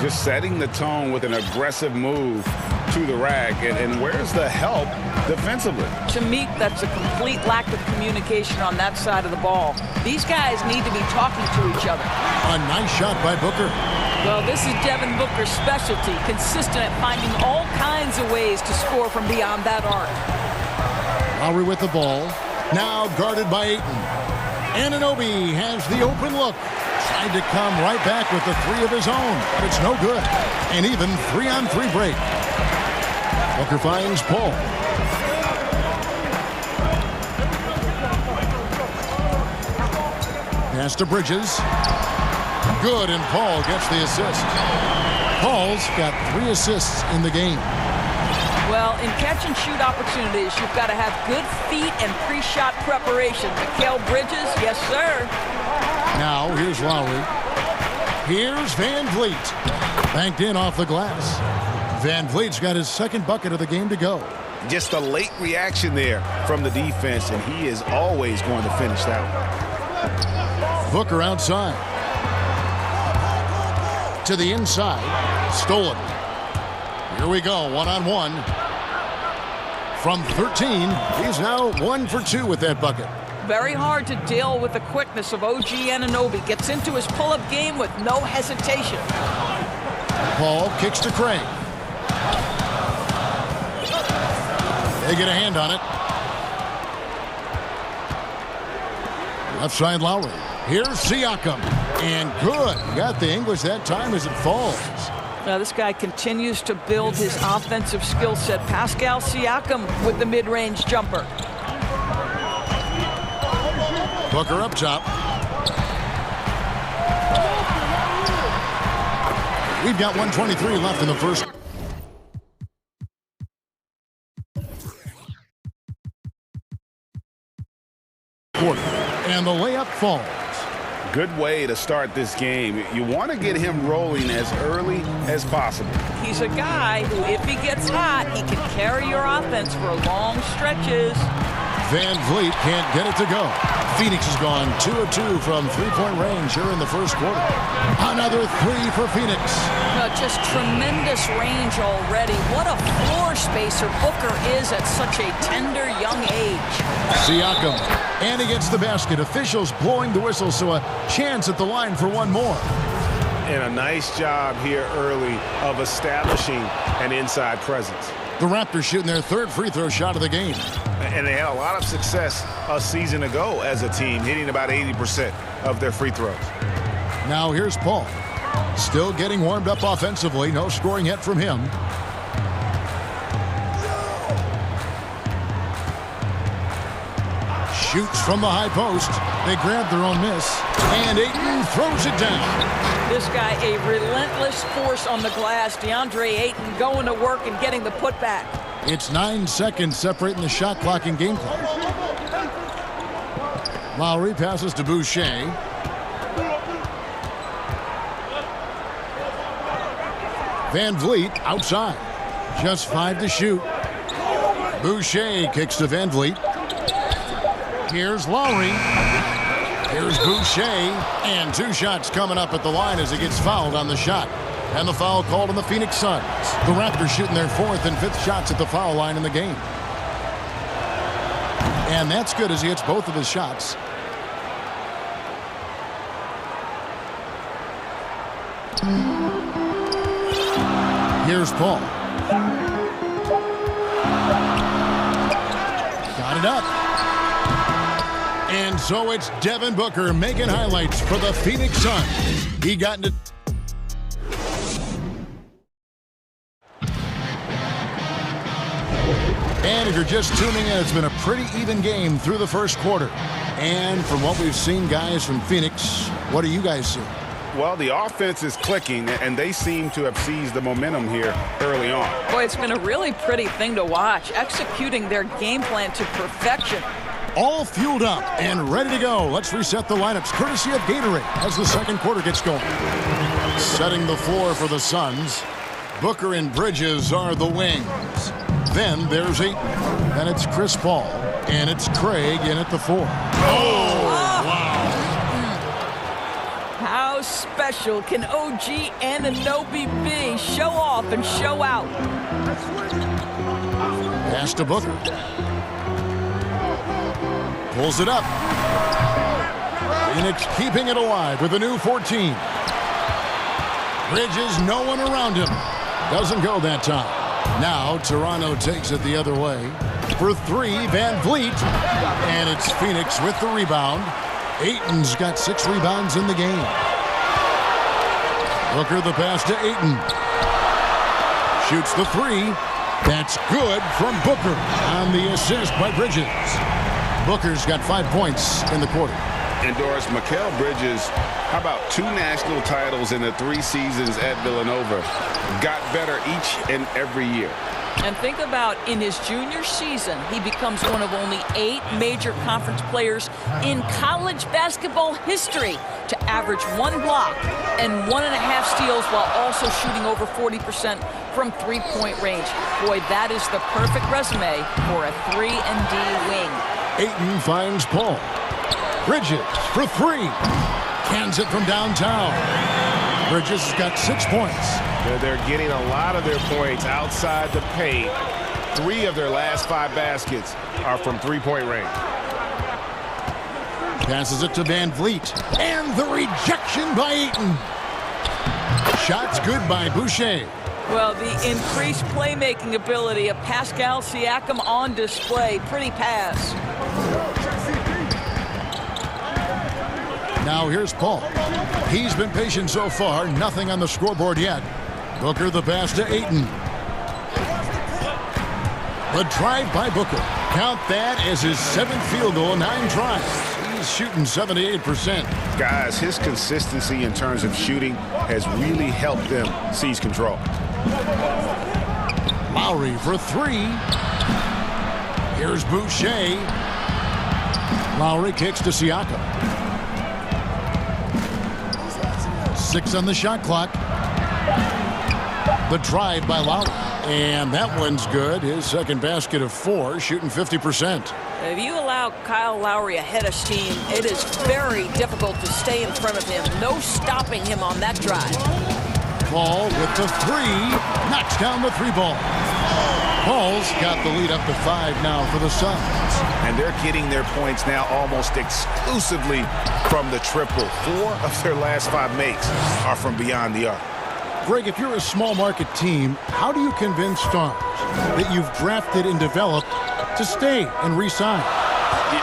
Just setting the tone with an aggressive move to the rack. And where's the help defensively? To me, that's a complete lack of communication on that side of the ball. These guys need to be talking to each other. A nice shot by Booker. Well, this is Devin Booker's specialty, consistent at finding all kinds of ways to score from beyond that arc. Lowry with the ball. Now guarded by Ayton. Anunoby has the open look. Tried to come right back with the 3 of his own, but it's no good. An even 3-on-3 break. Booker finds Paul. Pass to Bridges. Good, and Paul gets the assist. Paul's got 3 assists in the game. Well, in catch-and-shoot opportunities, you've got to have good feet and pre-shot preparation. Mikal Bridges, yes, sir. Now, here's Lowry. Here's VanVleet. Banked in off the glass. VanVleet's got his 2nd bucket of the game to go. Just a late reaction there from the defense, and he is always going to finish that one. Booker outside. To the inside. Stolen. Here we go, 1-on-1. From 13, he's now 1 for 2 with that bucket. Very hard to deal with the quickness of OG Anunoby. Gets into his pull-up game with no hesitation. Paul kicks to Craig. They get a hand on it. Left side Lowry. Here's Siakam. And good. Got the English that time as it falls. Now this guy continues to build his offensive skill set. Pascal Siakam with the mid-range jumper. Booker up top. We've got 1:23 left in the first quarter. And the layup falls. Good way to start this game. You want to get him rolling as early as possible. He's a guy who, if he gets hot, he can carry your offense for long stretches. Van Vliet can't get it to go. Phoenix has gone 2 of 2 from three-point range here in the first quarter. Another three for Phoenix. Just tremendous range already. What a floor spacer Booker is at such a tender young age. Siakam, and he gets the basket. Officials blowing the whistle, so a chance at the line for one more. And a nice job here early of establishing an inside presence. The Raptors shooting their third free throw shot of the game. And they had a lot of success a season ago as a team, hitting about 80% of their free throws. Now here's Paul. Still getting warmed up offensively. No scoring yet from him. Shoots from the high post. They grab their own miss. And Ayton throws it down. This guy, a relentless force on the glass. DeAndre Ayton going to work and getting the putback. It's 9 seconds separating the shot clock and game clock. Lowry passes to Boucher. Van Vliet outside. Just 5 to shoot. Boucher kicks to Van Vliet. Here's Lowry. Here's Boucher. And 2 shots coming up at the line as he gets fouled on the shot. And the foul called on the Phoenix Suns. The Raptors shooting their 4th and 5th shots at the foul line in the game. And that's good as he hits both of his shots. Here's Paul. Got it up. And so it's Devin Booker making highlights for the Phoenix Suns. He got into... And if you're just tuning in, it's been a pretty even game through the first quarter. And from what we've seen, guys, from Phoenix, what do you guys see? Well, the offense is clicking, and they seem to have seized the momentum here early on. Boy, it's been a really pretty thing to watch, executing their game plan to perfection. All fueled up and ready to go. Let's reset the lineups, courtesy of Gatorade, as the second quarter gets going. Setting the floor for the Suns. Booker and Bridges are the wings. Then there's Ayton. Then it's Chris Paul. And it's Craig in at the 4. Oh, wow. How special can OG Anunoby be? Show off and show out. Pass to Booker. Pulls it up. Phoenix keeping it alive with a new 14. Bridges, no one around him. Doesn't go that time. Now Toronto takes it the other way. For 3, Van Vliet. And it's Phoenix with the rebound. Ayton's got 6 rebounds in the game. Booker the pass to Ayton. Shoots the 3. That's good from Booker on the assist by Bridges. Booker's got 5 points in the quarter. And Doris, Mikal Bridges, how about 2 national titles in the 3 seasons at Villanova? Got better each and every year. And think about in his junior season, he becomes one of only 8 major conference players in college basketball history to average 1 block and 1.5 steals while also shooting over 40% from 3-point range. Boy, that is the perfect resume for a 3-and-D wing. Ayton finds Paul. Bridges for 3. Cans it from downtown. Bridges has got 6 points. They're getting a lot of their points outside the paint. 3 of their last 5 baskets are from 3-point range. Passes it to Van Vliet. And the rejection by Ayton. Shots good by Boucher. Well, the increased playmaking ability of Pascal Siakam on display. Pretty pass. Now here's Paul. He's been patient so far. Nothing on the scoreboard yet. Booker the pass to Ayton. The drive by Booker. Count that as his 7th field goal in 9 tries. He's shooting 78%. Guys, his consistency in terms of shooting has really helped them seize control. Lowry for 3. Here's Boucher. Lowry kicks to Siakam. 6 on the shot clock. The drive by Lowry. And that one's good. His second basket of 4, shooting 50%. If you allow Kyle Lowry ahead of steam, it is very difficult to stay in front of him. No stopping him on that drive. Paul with the 3, knocks down the 3 ball. Paul's got the lead up to 5 now for the Suns. And they're getting their points now almost exclusively from the triple. 4 of their last 5 makes are from beyond the arc. Greg, if you're a small market team, how do you convince stars that you've drafted and developed to stay and re-sign?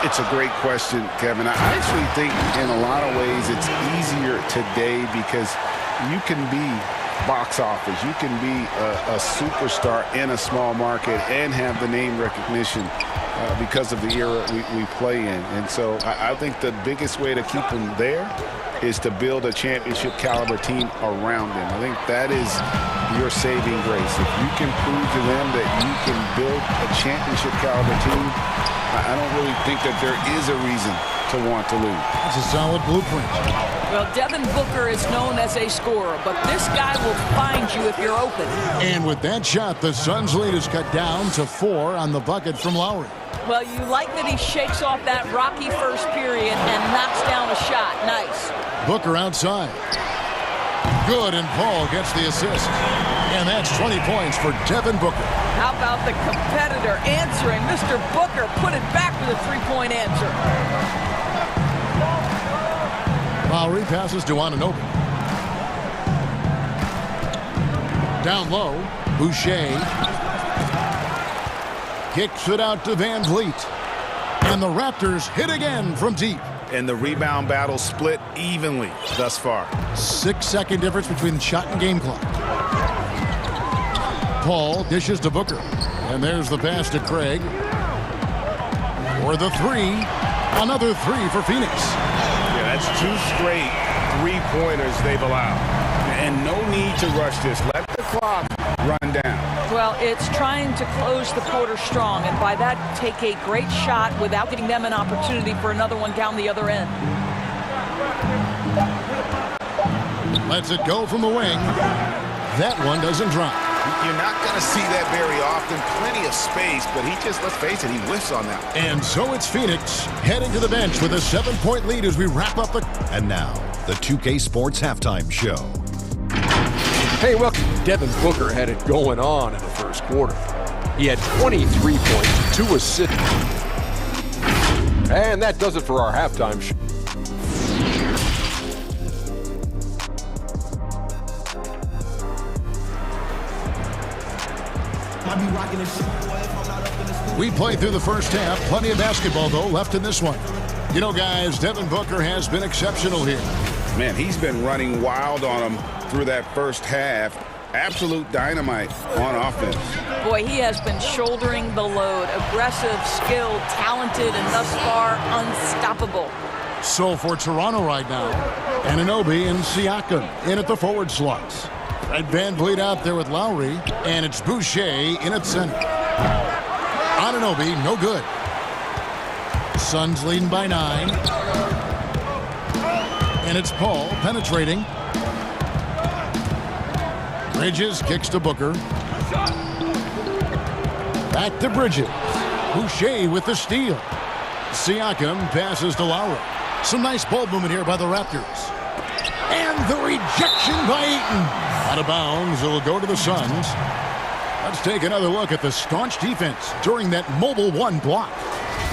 It's a great question, Kevin. I actually think in a lot of ways it's easier today because you can be box office. You can be a superstar in a small market and have the name recognition because of the era we play in. And so I think the biggest way to keep them there is to build a championship caliber team around them. I think that is your saving grace. If you can prove to them that you can build a championship caliber team, I don't really think that there is a reason to want to lose. That's a solid blueprint. Well, Devin Booker is known as a scorer, but this guy will find you if you're open. And with that shot, the Suns' lead is cut down to 4 on the bucket from Lowry. Well, you like that he shakes off that rocky first period and knocks down a shot. Nice. Booker outside. Good, and Paul gets the assist. And that's 20 points for Devin Booker. How about the competitor answering? Mr. Booker put it back with a 3-point answer. Lowry passes to Anunoby. Down low, Boucher kicks it out to Van Vliet. And the Raptors hit again from deep. And the rebound battle split evenly thus far. 6-second difference between shot and game clock. Paul dishes to Booker. And there's the pass to Craig. For the 3. Another 3 for Phoenix. Yeah, that's 2 straight 3-pointers they've allowed. And no need to rush this. Let the clock run down. Well, it's trying to close the quarter strong, and by that, take a great shot without giving them an opportunity for another one down the other end. Lets it go from the wing. That one doesn't drop. You're not going to see that very often. Plenty of space, but he just, let's face it, he whiffs on that. And so it's Phoenix heading to the bench with a 7-point lead as we wrap up the... And now, the 2K Sports Halftime Show. Hey, welcome. Devin Booker had it going on in the first quarter. He had 23 points, 2 assists. And that does it for our halftime show. We played through the first half. Plenty of basketball, though, left in this one. You know, guys, Devin Booker has been exceptional here. Man, he's been running wild on him through that first half. Absolute dynamite on offense. Boy, he has been shouldering the load. Aggressive, skilled, talented, and thus far unstoppable. So for Toronto right now, Anunoby and Siakam in at the forward slots. Fred Van Vliet out there with Lowry, and it's Boucher in at center. Anunoby, no good. Suns leading by 9. And it's Paul penetrating. Bridges kicks to Booker. Back to Bridges. Boucher with the steal. Siakam passes to Lowry. Some nice ball movement here by the Raptors. And the rejection by Ayton. Out of bounds, it'll go to the Suns. Let's take another look at the staunch defense during that mobile 1 block.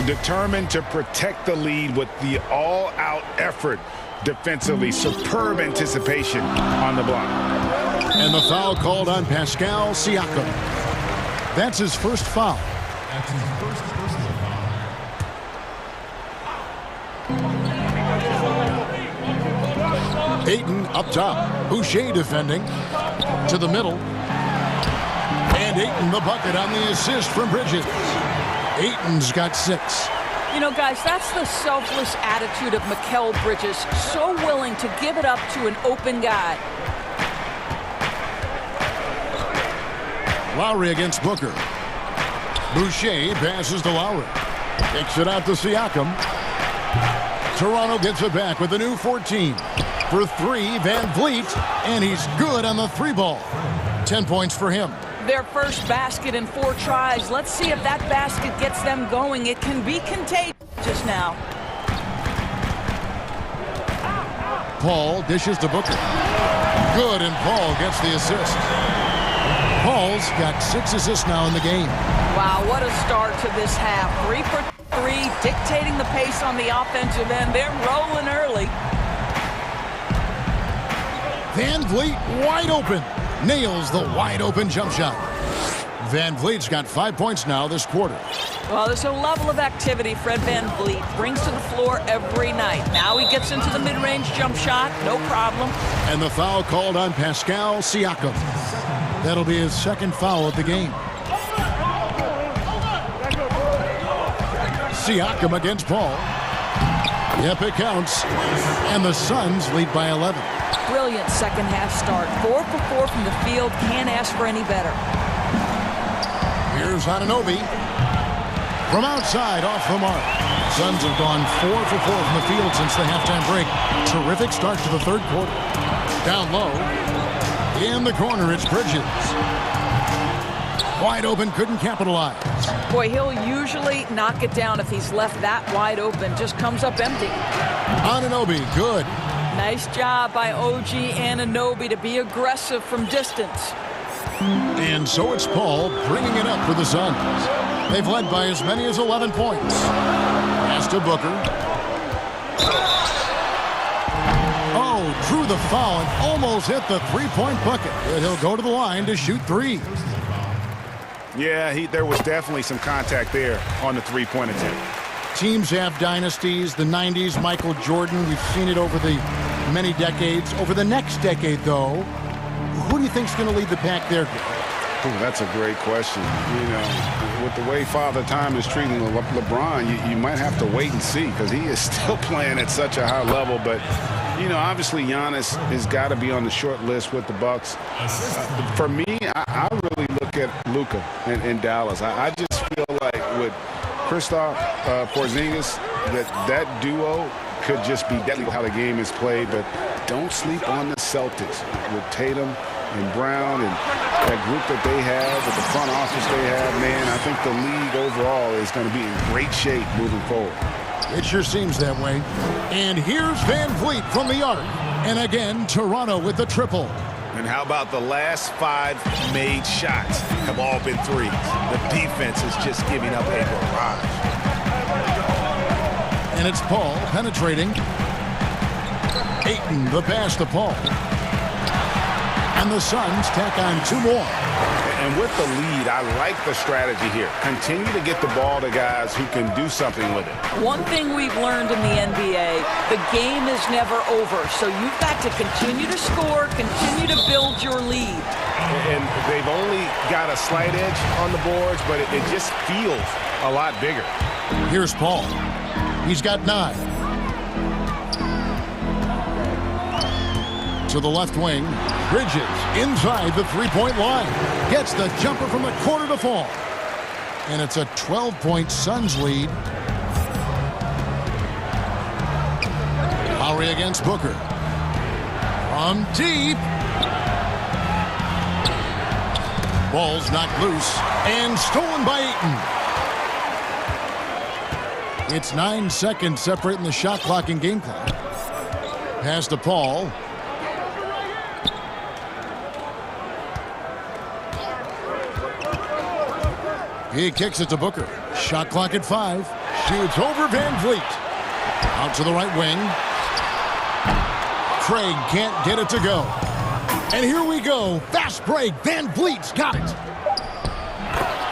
Determined to protect the lead with the all-out effort defensively. Superb anticipation on the block. And the foul called on Pascal Siakam. That's his first foul. Ayton up top. Boucher defending. To the middle. And Ayton the bucket on the assist from Bridges. Ayton's got 6. You know, guys, that's the selfless attitude of Mikal Bridges. So willing to give it up to an open guy. Lowry against Booker. Boucher passes to Lowry. Takes it out to Siakam. Toronto gets it back with a new 14. For 3, Van Vliet. And he's good on the 3 ball. 10 points for him. Their first basket in 4 tries. Let's see if that basket gets them going. It can be contagious now. Paul dishes to Booker. Good, and Paul gets the assist. Paul's got 6 assists now in the game. Wow, what a start to this half. 3 for 3, dictating the pace on the offensive end. They're rolling early. Van Vliet wide open. Nails the wide open jump shot. Van Vliet's got 5 points now this quarter. Well, there's a level of activity Fred Van Vliet brings to the floor every night. Now he gets into the mid-range jump shot, no problem. And the foul called on Pascal Siakam. That'll be his 2nd foul of the game. Siakam against Paul. Yep, it counts. And the Suns lead by 11. Brilliant second half start. 4 for 4 from the field. Can't ask for any better. Here's Anunoby. From outside, off the mark. Suns have gone 4 for 4 from the field since the halftime break. Terrific start to the 3rd quarter. Down low. In the corner, it's Bridges. Wide open, couldn't capitalize. Boy, he'll usually knock it down if he's left that wide open. Just comes up empty. Anunoby, good. Nice job by OG Anunoby to be aggressive from distance. And so it's Paul bringing it up for the Suns. They've led by as many as 11 points. Pass to Booker. Oh, drew the foul and almost hit the 3-point bucket. But he'll go to the line to shoot 3. Yeah, there was definitely some contact there on the 3-point attempt. Teams have dynasties. The 90s, Michael Jordan. We've seen it over the many decades. Over the next decade, though, who do you think's going to lead the pack there? Ooh, that's a great question. You know, with the way Father Time is treating LeBron, you might have to wait and see because he is still playing at such a high level. But, you know, obviously Giannis has got to be on the short list with the Bucks. For me, I really look at Luka in Dallas. I just feel like with Kristaps Porzingis, that duo could just be deadly with how the game is played. But don't sleep on the Celtics with Tatum and Brown and that group that they have, with the front office they have. Man, I think the league overall is going to be in great shape moving forward. It sure seems that way. And here's Van Vliet from the arc. And again, Toronto with the triple. And how about the last 5 made shots have all been threes? The defense is just giving up a barrage. And it's Paul penetrating. Ayton, the pass to Paul. And the Suns tack on 2 more. And with the lead, I like the strategy here. Continue to get the ball to guys who can do something with it. One thing we've learned in the NBA, the game is never over. So you've got to continue to score, continue to build your lead. And they've only got a slight edge on the boards, but it just feels a lot bigger. Here's Paul. He's got 9. To the left wing. Bridges inside the 3-point line. Gets the jumper from the corner to fall. And it's a 12-point Suns lead. Lowry against Booker. From deep. Ball's knocked loose and stolen by Ayton. It's 9 seconds separating the shot clock and game clock. Pass to Paul. He kicks it to Booker. Shot clock at 5. Shoots over Van Vliet. Out to the right wing. Craig can't get it to go. And here we go. Fast break. Van Vliet's got it.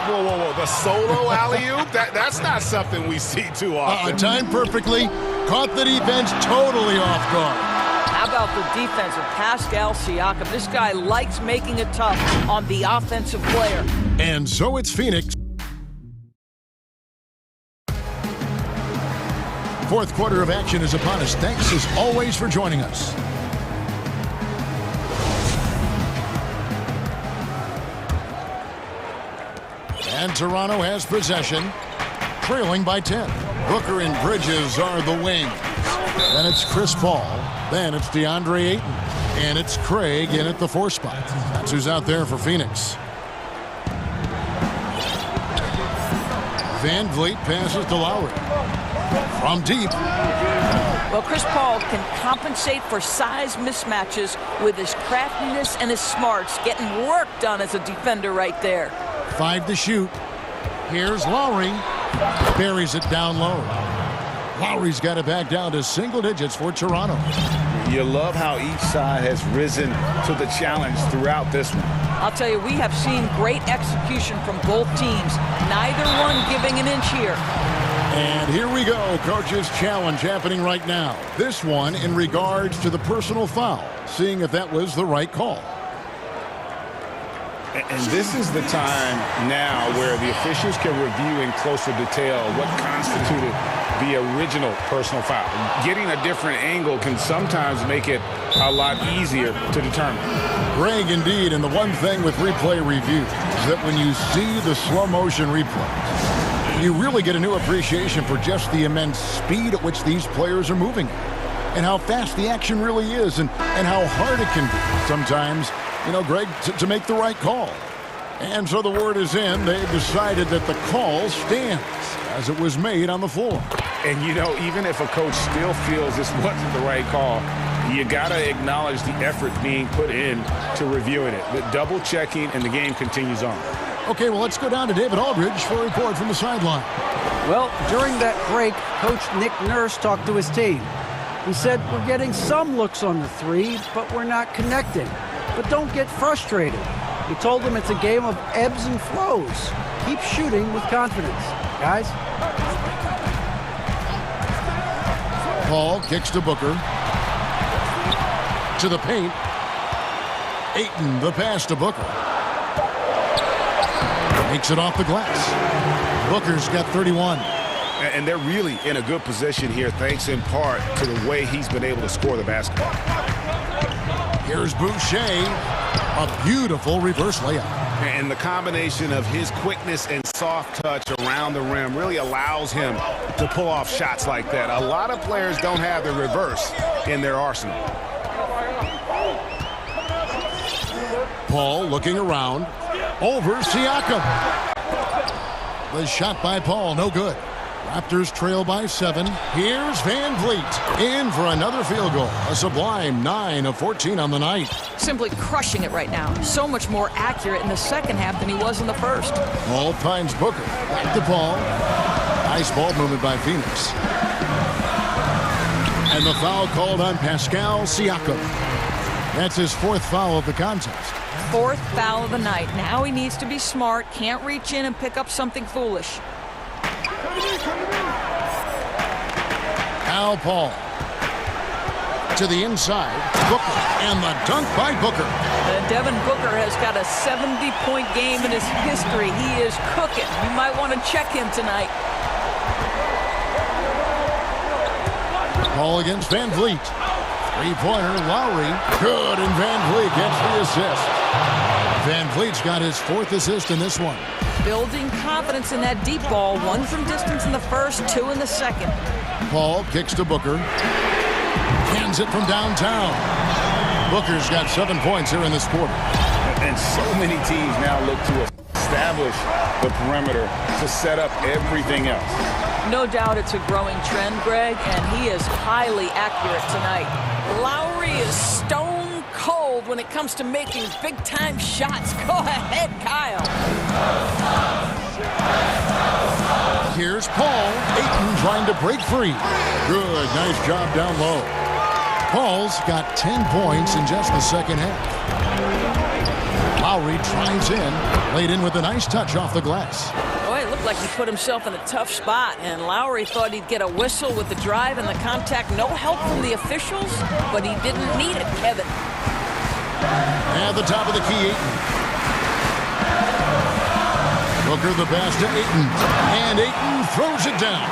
Whoa, whoa, whoa. The solo alley-oop? That's not something we see too often. Timed perfectly. Caught the defense totally off guard. How about the defense of Pascal Siakam? This guy likes making it tough on the offensive player. And so it's Phoenix. 4th quarter of action is upon us. Thanks as always for joining us. And Toronto has possession, trailing by 10. Booker and Bridges are the wings. Then it's Chris Paul. Then it's DeAndre Ayton. And it's Craig in at the 4 spot. That's who's out there for Phoenix. Van Vliet passes to Lowry. From deep. Well, Chris Paul can compensate for size mismatches with his craftiness and his smarts, getting work done as a defender right there. 5 to shoot. Here's Lowry. Buries it down low. Lowry's got it back down to single digits for Toronto. You love how each side has risen to the challenge throughout this one. I'll tell you, we have seen great execution from both teams. Neither one giving an inch here. And here we go, coach's challenge happening right now. This one in regards to the personal foul, seeing if that was the right call. And this is the time now where the officials can review in closer detail what constituted the original personal foul. Getting a different angle can sometimes make it a lot easier to determine. Greg, indeed, and the one thing with replay review is that when you see the slow motion replay, you really get a new appreciation for just the immense speed at which these players are moving and how fast the action really is and how hard it can be sometimes, you know, Greg, to make the right call. And so the word is in. They've decided that the call stands as it was made on the floor. And, you know, even if a coach still feels this wasn't the right call, you got to acknowledge the effort being put in to reviewing it. The double checking, and the game continues on. Okay, well, let's go down to David Aldridge for a report from the sideline. Well, during that break, Coach Nick Nurse talked to his team. He said, we're getting some looks on the three, but we're not connecting. But don't get frustrated. He told them it's a game of ebbs and flows. Keep shooting with confidence, guys. Paul kicks to Booker. To the paint. Ayton, the pass to Booker. Makes it off the glass. Booker's got 31. And they're really in a good position here, thanks in part to the way he's been able to score the basketball. Here's Boucher. A beautiful reverse layup. And the combination of his quickness and soft touch around the rim really allows him to pull off shots like that. A lot of players don't have the reverse in their arsenal. Paul looking around. Over Siakam. The shot by Paul, no good. Raptors trail by 7. Here's Van Vliet in for another field goal. A sublime 9 of 14 on the night. Simply crushing it right now. So much more accurate in the second half than he was in the first. Paul finds Booker. Back to Paul. Nice ball movement by Phoenix. And the foul called on Pascal Siakam. That's his 4th foul of the contest. 4th foul of the night. Now he needs to be smart. Can't reach in and pick up something foolish. Al Paul to the inside. Booker, and the dunk by Booker. Devin Booker has got a 70-point game in his history. He is cooking. You might want to check him tonight. Paul against Van Vliet. Three-pointer, Lowry. Good, and Van Vliet gets the assist. Van Vliet's got his 4th assist in this one. Building confidence in that deep ball. 1 from distance in the first, 2 in the second. Paul kicks to Booker. Hands it from downtown. Booker's got 7 points here in this quarter. And so many teams now look to establish the perimeter to set up everything else. No doubt it's a growing trend, Greg, and he is highly accurate tonight. Lowry is stone cold when it comes to making big-time shots. Go ahead, Kyle. Here's Paul. Ayton trying to break free. Good, nice job down low. Paul's got 10 points in just the second half. Lowry drives in. Laid in with a nice touch off the glass. Boy, it looked like he put himself in a tough spot, and Lowry thought he'd get a whistle with the drive and the contact. No help from the officials, but he didn't need it, Kevin. At the top of the key, Ayton. Booker the pass to Ayton. And Ayton throws it down.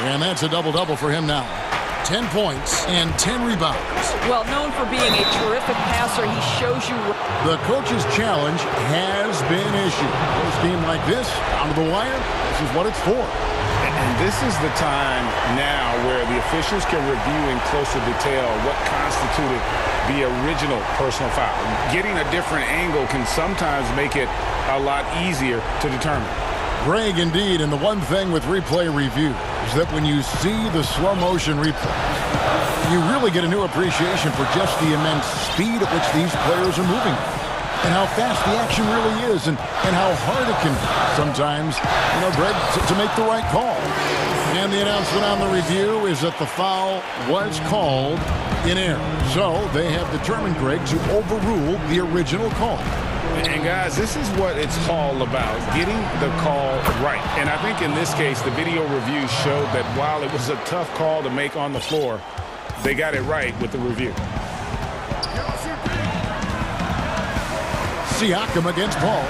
And that's a double-double for him now. 10 points and 10 rebounds. Well, known for being a terrific passer, he shows you... The coach's challenge has been issued. This game like this, down to the wire, this is what it's for. And this is the time now where the officials can review in closer detail what constituted the original personal foul. Getting a different angle can sometimes make it a lot easier to determine. Greg, indeed, and the one thing with replay review is that when you see the slow motion replay, you really get a new appreciation for just the immense speed at which these players are moving and how fast the action really is and how hard it can be sometimes, Greg, to make the right call. And the announcement on the review is that the foul was called in error. So they have determined, Greg, to overrule the original call. And guys, this is what it's all about, getting the call right. And I think in this case, the video review showed that while it was a tough call to make on the floor, they got it right with the review. Siakam against Paul.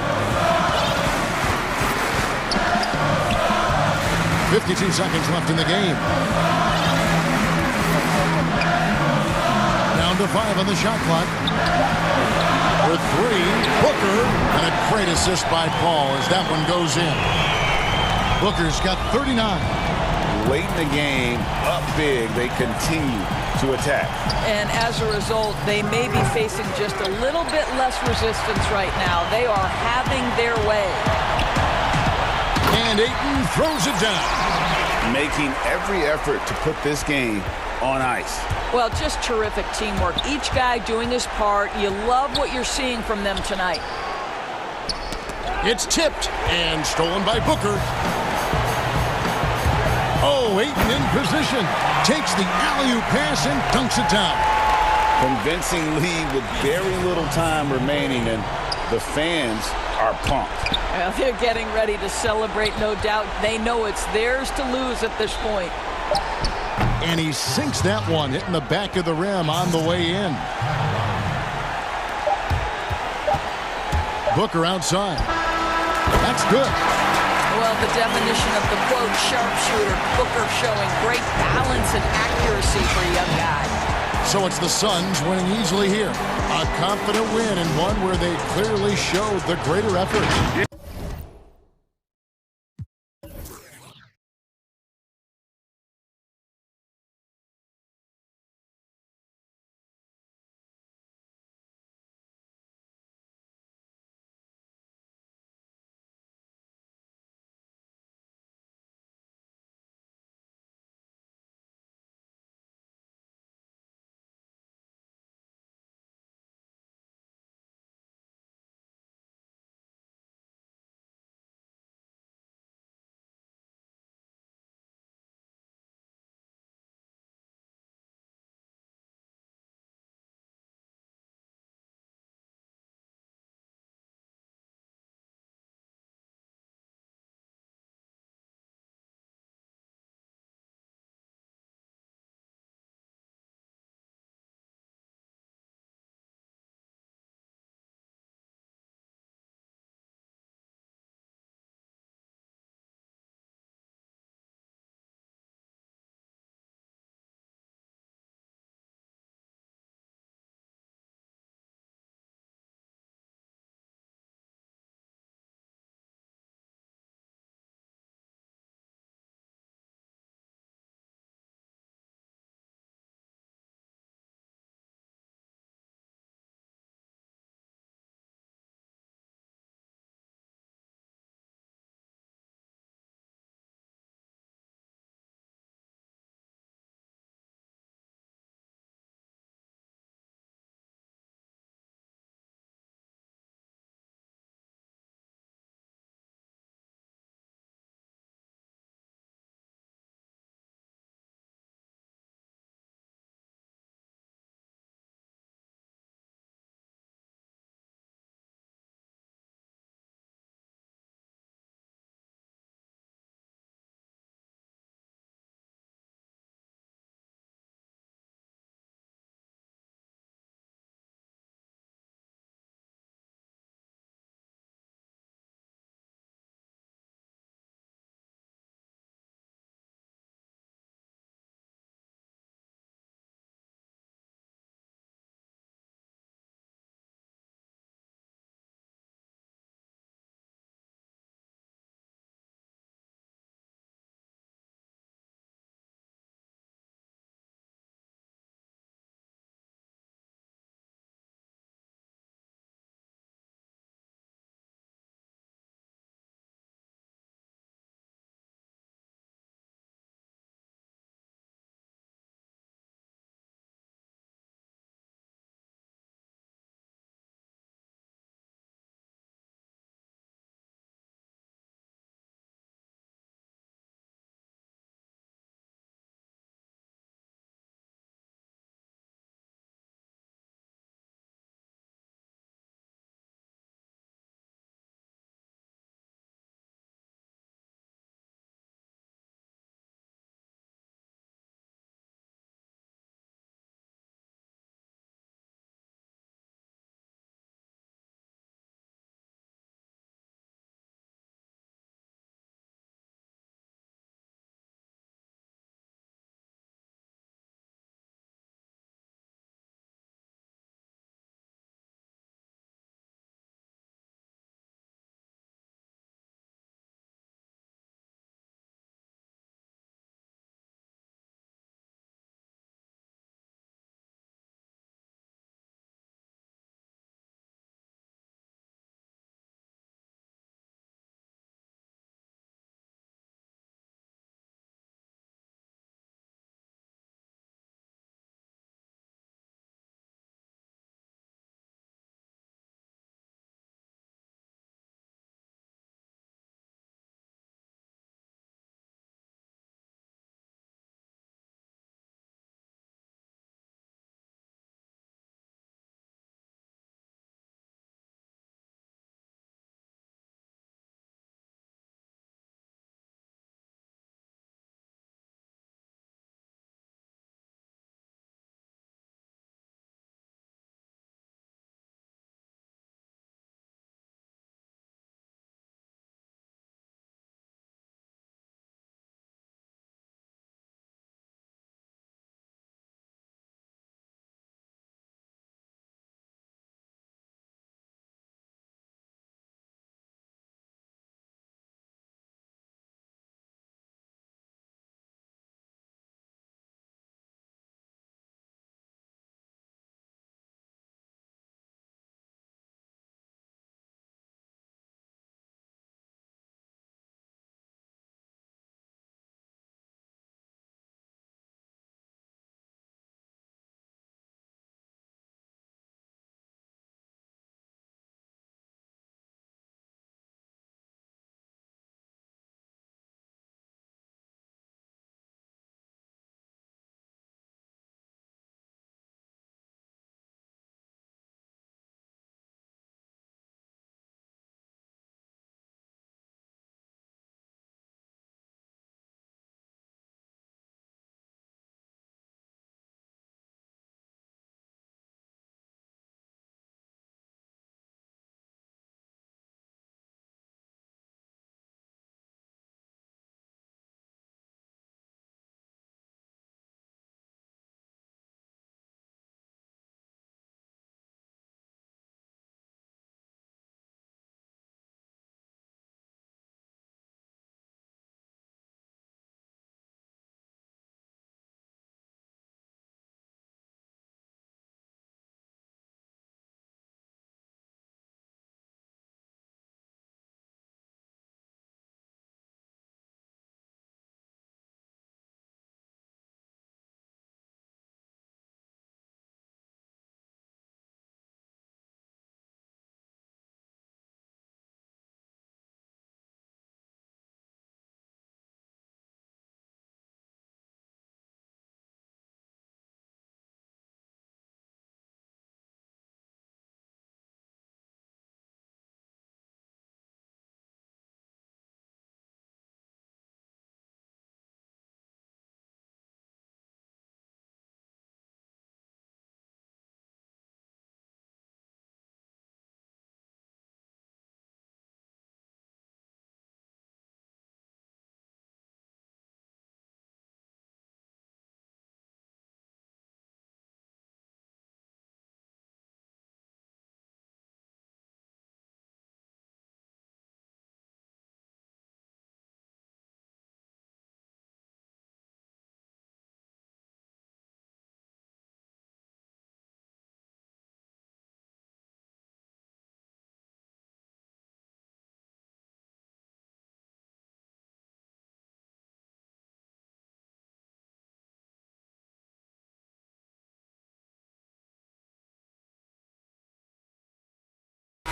52 seconds left in the game. Down to 5 on the shot clock. For 3, Booker, and a great assist by Paul as that one goes in. Booker's got 39. Late in the game, up big, they continue to attack. And as a result, they may be facing just a little bit less resistance right now. They are having their way. And Ayton throws it down. Making every effort to put this game on ice. Well, just terrific teamwork. Each guy doing his part. You love what you're seeing from them tonight. It's tipped and stolen by Booker. Oh, Ayton in position. Takes the alley-oop pass and dunks it down. Convincing lead with very little time remaining, and the fans are pumped. Well, they're getting ready to celebrate, no doubt. They know it's theirs to lose at this point. And he sinks that one, hitting the back of the rim on the way in. Booker outside. That's good. Well, the definition of the quote sharpshooter. Booker showing great balance and accuracy for a young guy. So it's the Suns winning easily here. A confident win and one where they clearly showed the greater effort.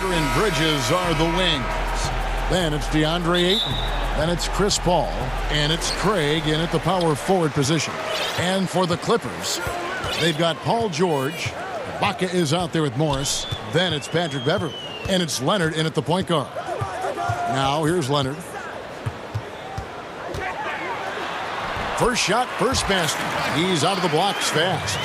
And Bridges are the wings. Then it's DeAndre Ayton. Then it's Chris Paul. And it's Craig in at the power forward position. And for the Clippers, they've got Paul George. Ibaka is out there with Morris. Then it's Patrick Beverley. And it's Leonard in at the point guard. Now here's Leonard. First shot, first basket. He's out of the blocks fast.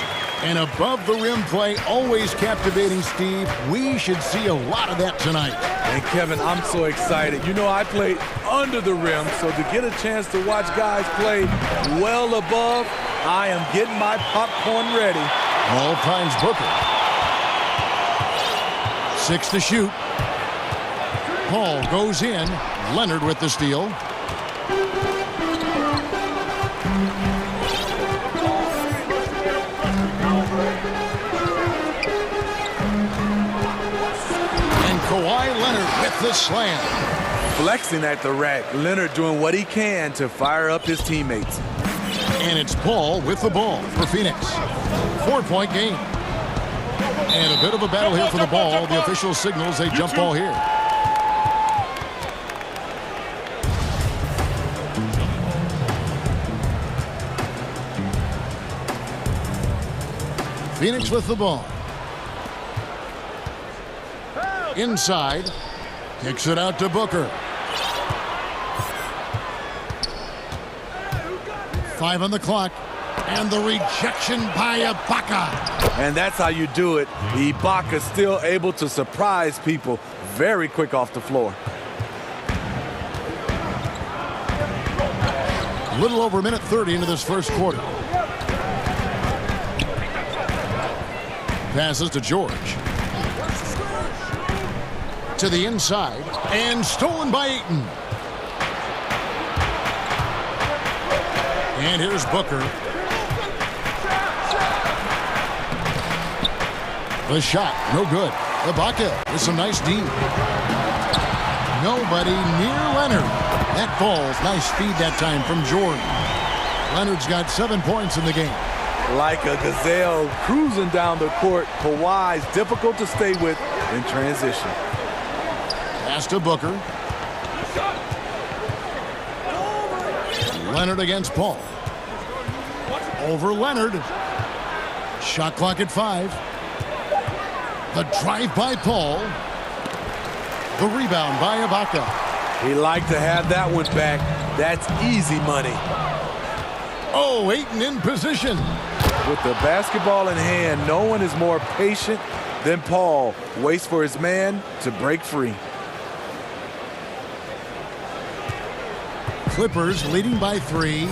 And above the rim play, always captivating, Steve. We should see a lot of that tonight. And Kevin, I'm so excited. You know, I played under the rim, so to get a chance to watch guys play well above, I am getting my popcorn ready. All finds Booker. 6 to shoot. Paul goes in. Leonard with the steal. Kawhi Leonard with the slam. Flexing at the rack. Leonard doing what he can to fire up his teammates. And it's Paul with the ball for Phoenix. 4-point game. And a bit of a battle here for the ball. The official signals a jump ball here. Phoenix with the ball. Inside, kicks it out to Booker. 5 on the clock, and the rejection by Ibaka. And that's how you do it. Ibaka still able to surprise people very quick off the floor. A little over a minute 30 into this first quarter. Passes to George. To the inside, and stolen by Ayton. And here's Booker. The shot, no good. Ibaka with some nice D. Nobody near Leonard. That falls. Nice feed that time from Jordan. Leonard's got 7 points in the game. Like a gazelle cruising down the court, Kawhi's difficult to stay with in transition. Pass to Booker. Leonard against Paul. Over Leonard. Shot clock at 5. The drive by Paul. The rebound by Ibaka. He liked to have that one back. That's easy money. Oh, Ayton in position. With the basketball in hand, no one is more patient than Paul. Waits for his man to break free. Clippers leading by 3.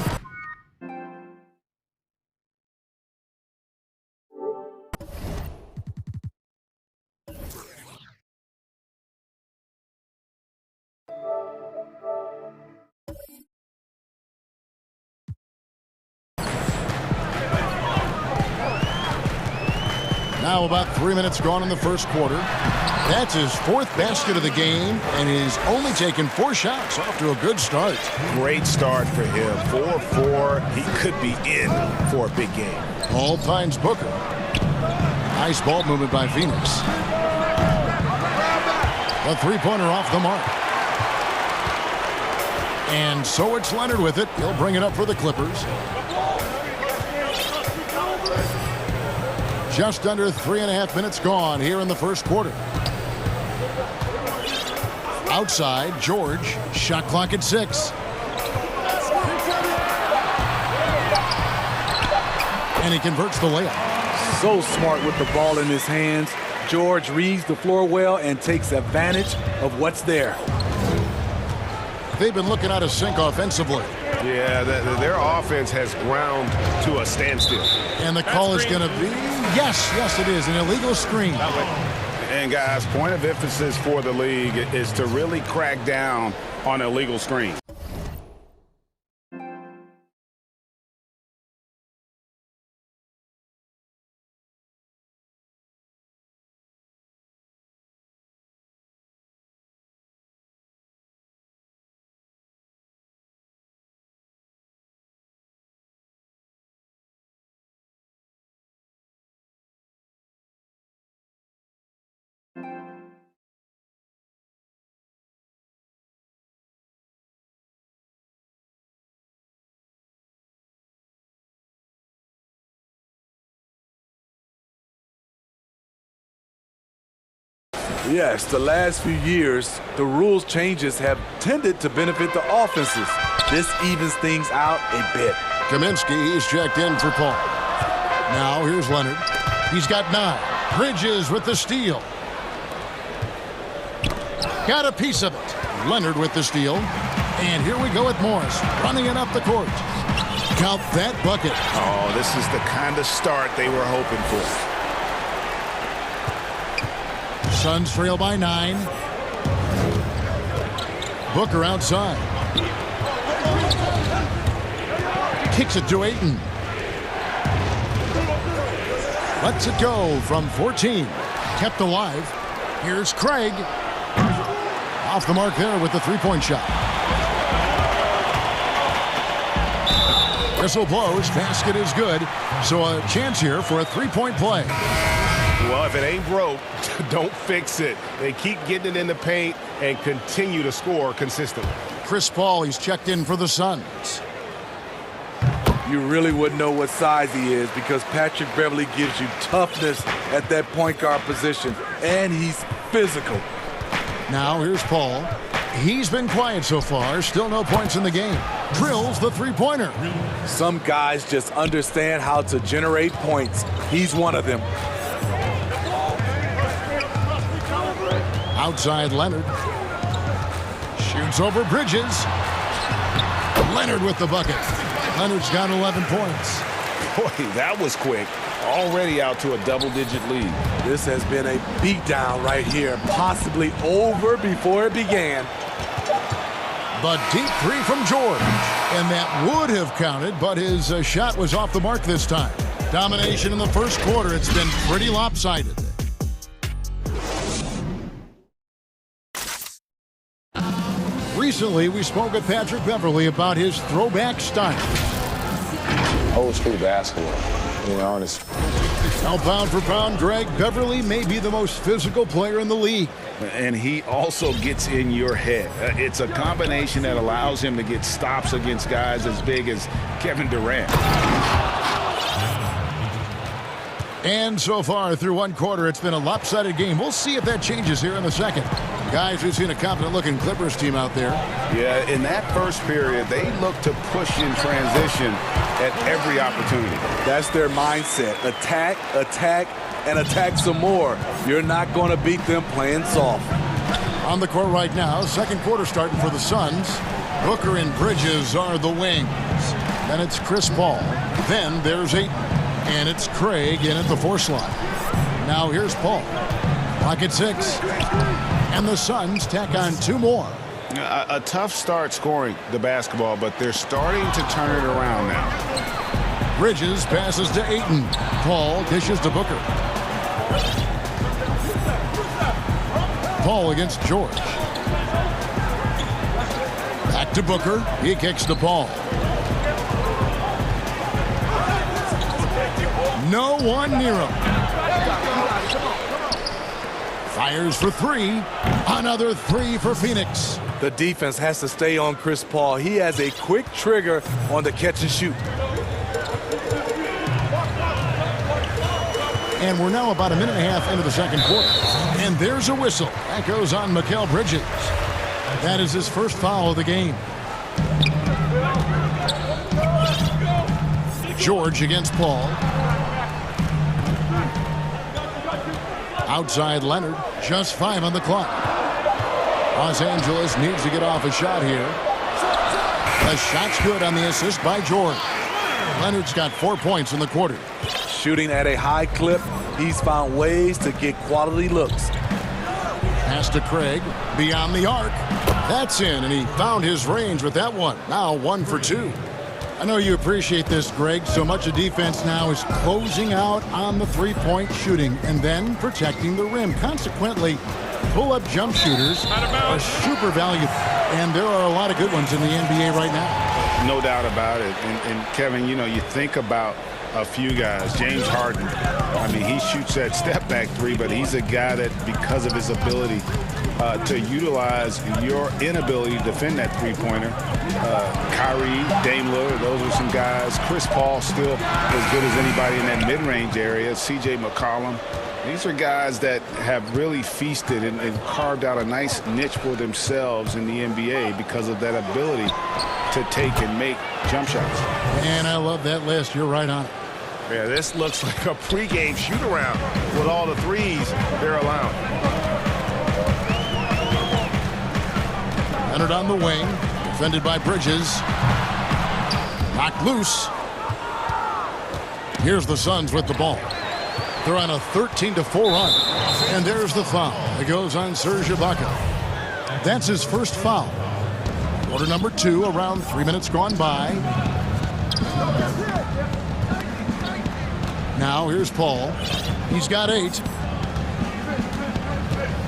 Now about 3 minutes gone in the first quarter. That's his 4th basket of the game, and he's only taken 4 shots. Off to a good start. Great start for him. 4-4. He could be in for a big game. Paul finds Booker. Nice ball movement by Phoenix. A 3-pointer off the mark. And so it's Leonard with it. He'll bring it up for the Clippers. Just under 3.5 minutes gone here in the first quarter. Outside, George. Shot clock at 6. And he converts the layup. So smart with the ball in his hands. George reads the floor well and takes advantage of what's there. They've been looking out of sync offensively. Yeah, their offense has ground to a standstill. And the call is going to be, yes, it is, an illegal screen. And guys, point of emphasis for the league is to really crack down on illegal screens. Yes, the last few years, the rules changes have tended to benefit the offenses. This evens things out a bit. Kaminsky is checked in for Paul. Now here's Leonard. He's got 9. Bridges with the steal. Got a piece of it. Leonard with the steal. And here we go with Morris running it up the court. Count that bucket. Oh, this is the kind of start they were hoping for. Suns trail by 9. Booker outside. Kicks it to Ayton. Lets it go from 14. Kept alive. Here's Craig. Off the mark there with the three-point shot. Whistle blows. Basket is good. So a chance here for a three-point play. Well, if it ain't broke, don't fix it. They keep getting it in the paint and continue to score consistently. Chris Paul, he's checked in for the Suns. You really wouldn't know what size he is because Patrick Beverley gives you toughness at that point guard position, and he's physical. Now here's Paul. He's been quiet so far. Still no points in the game. Drills the three-pointer. Some guys just understand how to generate points. He's one of them. Outside Leonard. Shoots over Bridges. Leonard with the bucket. Leonard's got 11 points. Boy, that was quick. Already out to a double-digit lead. This has been a beatdown right here. Possibly over before it began. The deep three from George. And that would have counted, but his shot was off the mark this time. Domination in the first quarter. It's been pretty lopsided. Recently, we spoke with Patrick Beverley about his throwback style. Old school basketball, you know, and it's... Now, pound for pound, Greg, Beverley may be the most physical player in the league. And he also gets in your head. It's a combination that allows him to get stops against guys as big as Kevin Durant. And so far, through one quarter, it's been a lopsided game. We'll see if that changes here in the second. Guys, we've seen a confident-looking Clippers team out there. Yeah, in that first period, they look to push in transition at every opportunity. That's their mindset. Attack, attack, and attack some more. You're not going to beat them playing soft. On the court right now, second quarter starting for the Suns. Booker and Bridges are the wings. Then it's Chris Paul. Then there's Ayton. And it's Craig in at the 4 slot. Now here's Paul. Clock at 6. And the Suns tack on 2 more. A tough start scoring the basketball, but they're starting to turn it around now. Bridges passes to Ayton. Paul dishes to Booker. Paul against George. Back to Booker. He kicks the ball. No one near him. Fires for 3. Another 3 for Phoenix. The defense has to stay on Chris Paul. He has a quick trigger on the catch and shoot. And we're now about a minute and a half into the second quarter. And there's a whistle. That goes on Mikal Bridges. That is his first foul of the game. George against Paul. Outside Leonard, just 5 on the clock. Los Angeles needs to get off a shot here. The shot's good on the assist by George. Leonard's got 4 points in the quarter. Shooting at a high clip, he's found ways to get quality looks. Pass to Craig, beyond the arc. That's in, and he found his range with that one. Now 1 for 2. I know you appreciate this, Greg. So much of defense now is closing out on the three-point shooting and then protecting the rim. Consequently, pull-up jump shooters are super valuable, and there are a lot of good ones in the NBA right now. No doubt about it. And Kevin, you know, you think about a few guys. James Harden, I mean, he shoots that step-back 3, but he's a guy that, because of his ability to utilize your inability to defend that three-pointer. Kyrie, Dame Lillard, those are some guys. Chris Paul still as good as anybody in that mid-range area. C.J. McCollum. These are guys that have really feasted and carved out a nice niche for themselves in the NBA because of that ability to take and make jump shots. And I love that list. You're right on it. Yeah, this looks like a pregame shoot-around with all the threes they're allowing. Leonard on the wing, defended by Bridges. Knocked loose. Here's the Suns with the ball. They're on a 13-4 run. And there's the foul. It goes on Serge Ibaka. That's his first foul. Quarter number 2, around 3 minutes gone by. Now here's Paul. He's got 8.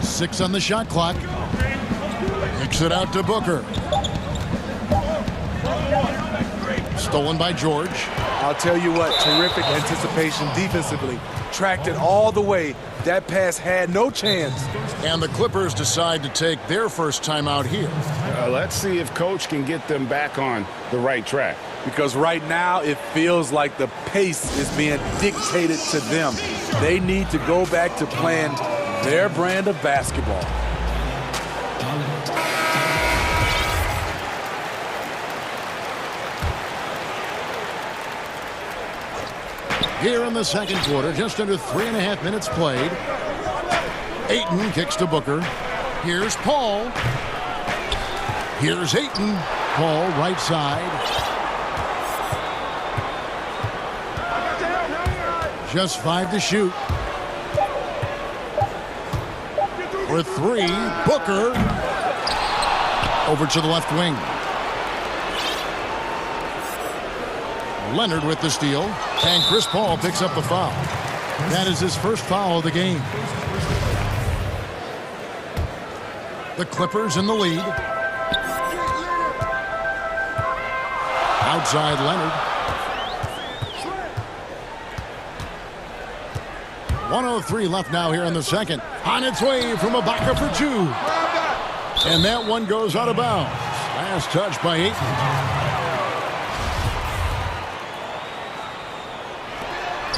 6 on the shot clock. Kicks it out to Booker. Stolen by George. I'll tell you what, terrific anticipation defensively. Tracked it all the way. That pass had no chance. And the Clippers decide to take their first time out here. Let's see if Coach can get them back on the right track. Because right now it feels like the pace is being dictated to them. They need to go back to playing their brand of basketball. Here in the second quarter, just under 3.5 minutes played. Ayton kicks to Booker. Here's Paul. Here's Ayton. Paul right side. Just 5 to shoot. For 3, Booker. Over to the left wing. Leonard with the steal, and Chris Paul picks up the foul. That is his first foul of the game. The Clippers in the lead. Outside Leonard. 1:03 left now here in the second. On its way from Ibaka for 2. And that one goes out of bounds. Last touch by Ayton.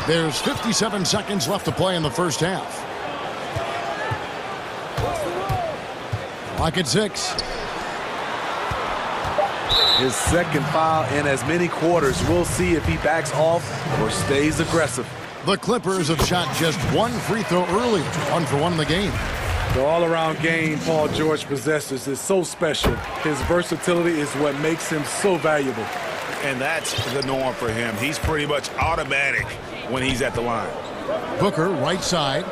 There's 57 seconds left to play in the first half. Clock at 6. His second foul in as many quarters. We'll see if he backs off or stays aggressive. The Clippers have shot just 1 free throw early. 1 for 1 in the game. The all-around game Paul George possesses is so special. His versatility is what makes him so valuable. And that's the norm for him. He's pretty much automatic when he's at the line. Booker, right side.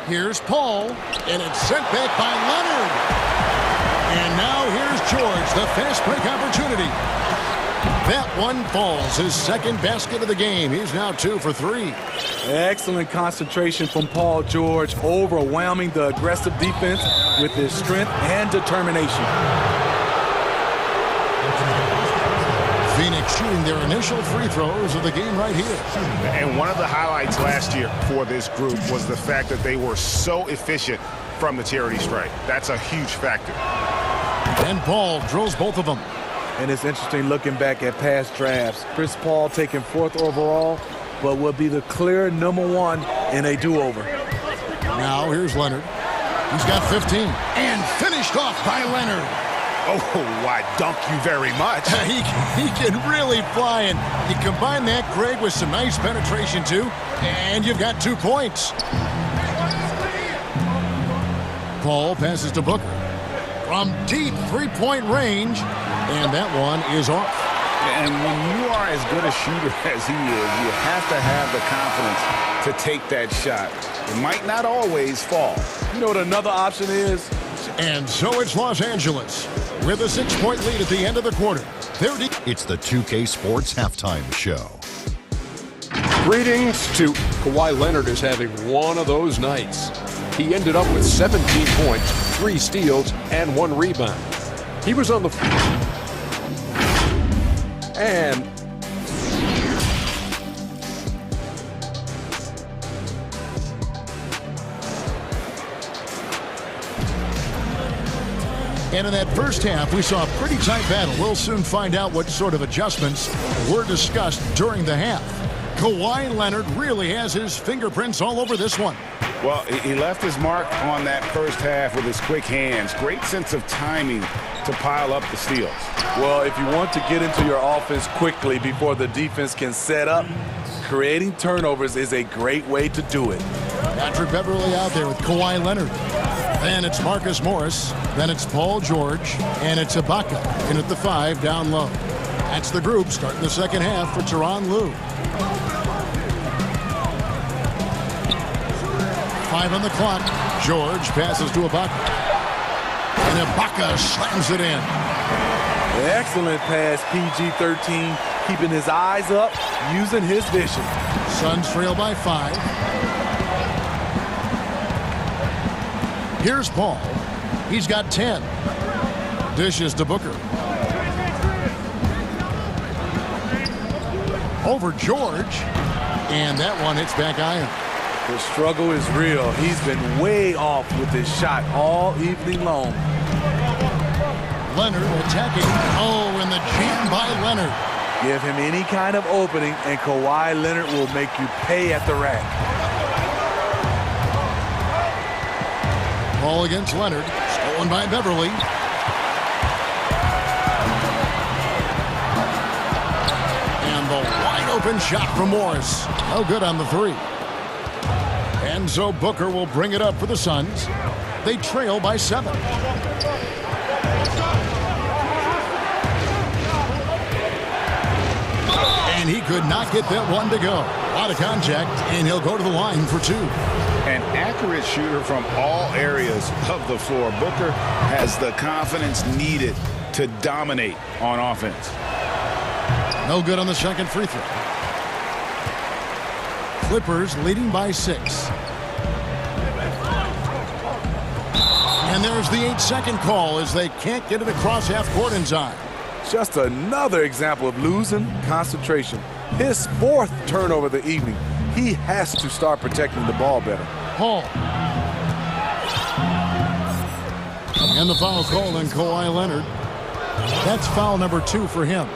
Here's Paul, and it's sent back by Leonard. And now here's George, the fast break opportunity. That one falls, his second basket of the game. He's now 2 for 3. Excellent concentration from Paul George, overwhelming the aggressive defense with his strength and determination. Phoenix shooting their initial free throws of the game right here. And one of the highlights last year for this group was the fact that they were so efficient from the charity stripe. That's a huge factor. And Paul drills both of them. And it's interesting looking back at past drafts. Chris Paul taken 4th overall, but will be the clear #1 in a do-over. Now here's Leonard. He's got 15. And finished off by Leonard. Oh, why, dunk you very much. He can really fly, and you combine that, Greg, with some nice penetration, too, and you've got 2 points. Paul passes to Booker. From deep 3-point range, and that one is off. And when you are as good a shooter as he is, you have to have the confidence to take that shot. It might not always fall. You know what another option is? And so it's Los Angeles with a 6-point lead at the end of the quarter. It's the 2K Sports Halftime Show. Greetings to Kawhi Leonard is having one of those nights. He ended up with 17 points, 3 steals, and 1 rebound. He was on the and And in that first half, we saw a pretty tight battle. We'll soon find out what sort of adjustments were discussed during the half. Kawhi Leonard really has his fingerprints all over this one. Well, he left his mark on that first half with his quick hands. Great sense of timing to pile up the steals. Well, if you want to get into your offense quickly before the defense can set up, creating turnovers is a great way to do it. Patrick Beverly out there with Kawhi Leonard. Then it's Marcus Morris. Then it's Paul George. And it's Ibaka in at the 5 down low. That's the group starting the second half for Tyronn Lue. 5 on the clock. George passes to Ibaka. And Ibaka slams it in. Excellent pass, PG-13, keeping his eyes up, using his vision. Suns trail by 5. Here's Paul. He's got 10. Dishes to Booker. Over George. And that one hits back iron. The struggle is real. He's been way off with his shot all evening long. Leonard attacking. Oh, and the jam by Leonard. Give him any kind of opening, and Kawhi Leonard will make you pay at the rack. Ball against Leonard. Stolen by Beverly. And the wide open shot from Morris. No good on the 3. And so Booker will bring it up for the Suns. They trail by 7. And he could not get that one to go. Out of contact, and he'll go to the line for 2. An accurate shooter from all areas of the floor. Booker has the confidence needed to dominate on offense. No good on the second free throw. Clippers leading by 6. And there's the 8-second call as they can't get it across half court in time. Just another example of losing concentration. His 4th turnover of the evening. He has to start protecting the ball better. Hall. And the foul call on Kawhi Leonard. That's foul number 2 for him.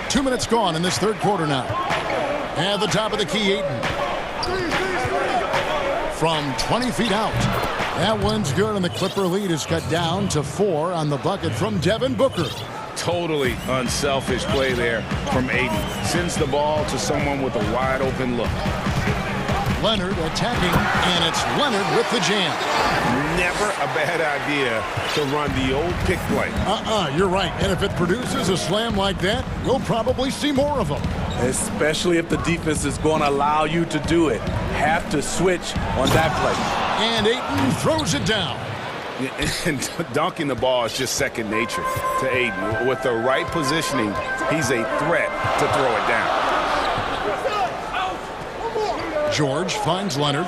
Two minutes gone in this third quarter now. At the top of the key, Ayton. From 20 feet out. That one's good, and the Clipper lead is cut down to 4 on the bucket from Devin Booker. Totally unselfish play there from Ayton. Sends the ball to someone with a wide open look. Leonard attacking, and it's Leonard with the jam. Never a bad idea to run the old pick play. You're right. And if it produces a slam like that, we'll probably see more of them. Especially if the defense is going to allow you to do it. Have to switch on that play. And Ayton throws it down. And dunking the ball is just second nature to Ayton. With the right positioning, he's a threat to throw it down. George finds Leonard.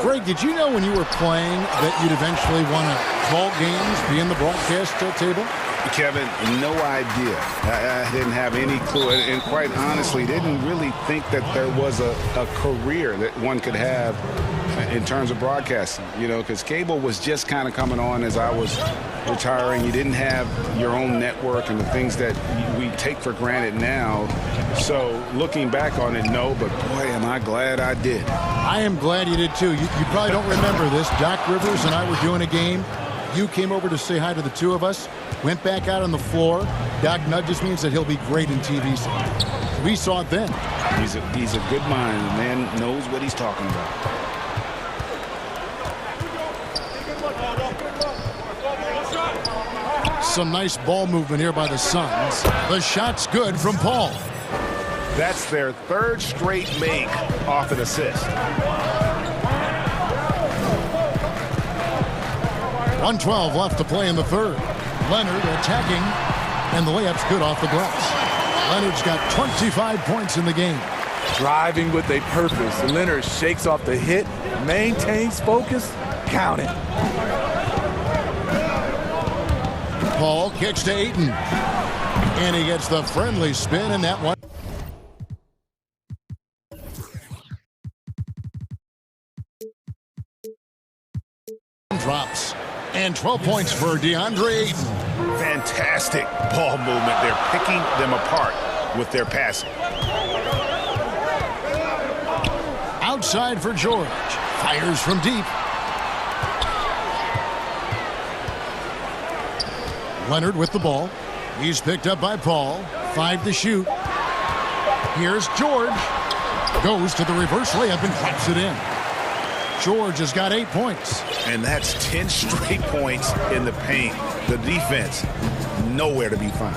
Greg, did you know when you were playing that you'd eventually want to call games, be in the broadcast table? Kevin, no idea. I didn't have any clue. And quite honestly, didn't really think that there was a career that one could have in terms of broadcasting, you know, because cable was just kind of coming on as I was retiring. You didn't have your own network and the things that we take for granted now. So looking back on it, no, but boy, am I glad I did. I am glad you did too. You probably don't remember this. Doc Rivers and I were doing a game. You came over to say hi to the two of us, went back out on the floor. Doc nudges me and said he'll be great in TV. We saw it then. He's a good mind. The man knows what he's talking about. Some nice ball movement here by the Suns. The shot's good from Paul. That's their third straight make off an assist. 1:12 left to play in the third. Leonard attacking, and the layup's good off the glass. Leonard's got 25 points in the game. Driving with a purpose. Leonard shakes off the hit, maintains focus, count it. Paul kicks to Ayton, and he gets the friendly spin, and that one drops. And 12 points for DeAndre Ayton. Fantastic ball movement. They're picking them apart with their passing. Outside for George. Fires from deep. Leonard with the ball. He's picked up by Paul. 5 to shoot. Here's George. Goes to the reverse layup and claps it in. George has got 8 points. And that's 10 straight points in the paint. The defense, nowhere to be found.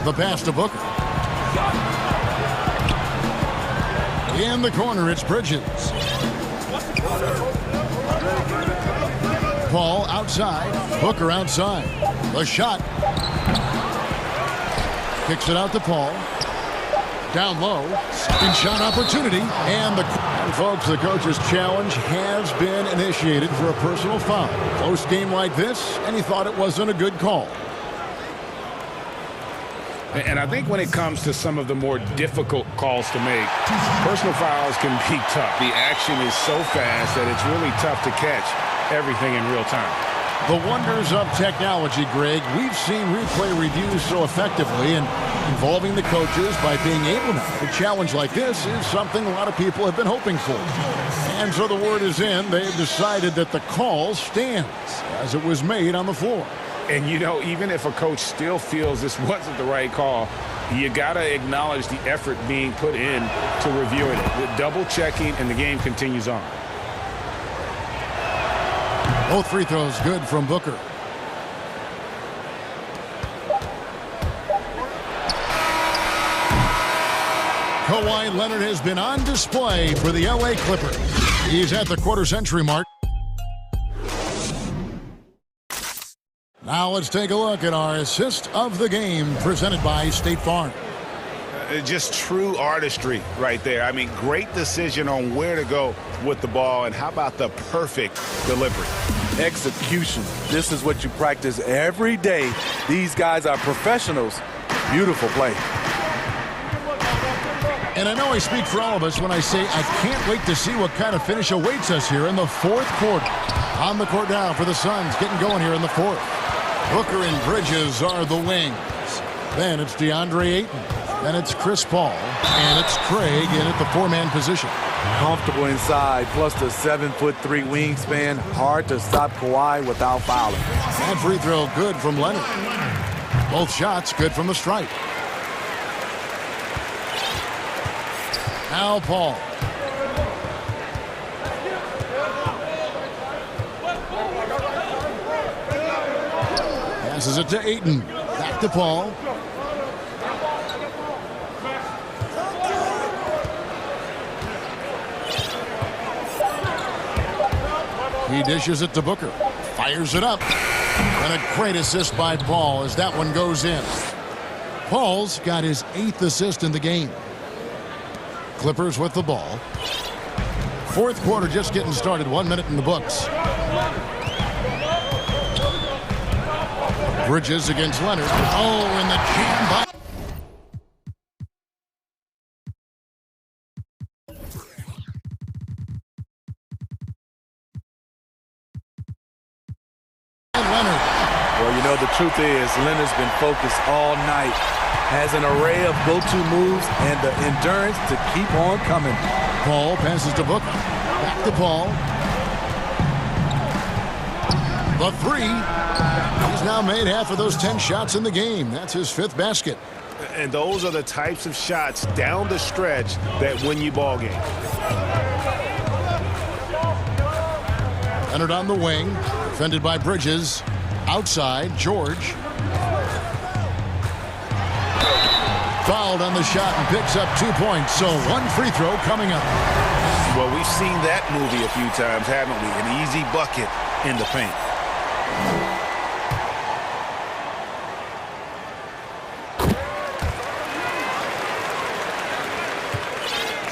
The pass to Booker. In the corner, it's Bridges. Paul outside. Booker outside. The shot. Kicks it out to Paul. Down low. Second shot opportunity. And folks, the coach's challenge has been initiated for a personal foul. Close game like this, and he thought it wasn't a good call. And I think when it comes to some of the more difficult calls to make, personal fouls can be tough. The action is so fast that it's really tough to catch everything in real time. The wonders of technology, Greg. We've seen replay reviews so effectively, and involving the coaches by being able to. A challenge like this is something a lot of people have been hoping for. And so the word is in. They've decided that the call stands as it was made on the floor. And, you know, even if a coach still feels this wasn't the right call, you got to acknowledge the effort being put in to reviewing it. With double checking, and the game continues on. Both free throws good from Booker. Kawhi Leonard has been on display for the LA Clippers. He's at the quarter-century mark. Now let's take a look at our assist of the game presented by State Farm. Just true artistry right there. I mean, great decision on where to go with the ball, and how about the perfect delivery? Execution. This is what you practice every day. These guys are professionals. Beautiful play. And I know I speak for all of us when I say I can't wait to see what kind of finish awaits us here in the fourth quarter. On the court now for the Suns, getting going here in the fourth. Booker and Bridges are the wings. Then it's DeAndre Ayton. Then it's Chris Paul. And it's Craig in at the four-man position. Comfortable inside, plus the 7'3" wingspan. Hard to stop Kawhi without fouling. And free throw good from Leonard. Both shots good from the stripe. Now Paul. Passes it to Ayton. Back to Paul. He dishes it to Booker. Fires it up. And a great assist by Paul as that one goes in. Paul's got his 8th assist in the game. Clippers with the ball. Fourth quarter just getting started. 1 minute in the books. Bridges against Leonard. Oh, and the jam by... Well, you know, the truth is Leonard's been focused all night. Has an array of go-to moves and the endurance to keep on coming. Paul passes to Booker. Back to Paul. The three. He's now made half of those 10 shots in the game. That's his 5th basket. And those are the types of shots down the stretch that win you ball games. Leonard on the wing. Defended by Bridges. Outside, George. Fouled on the shot and picks up 2 points. So 1 free throw coming up. Well, we've seen that movie a few times, haven't we? An easy bucket in the paint.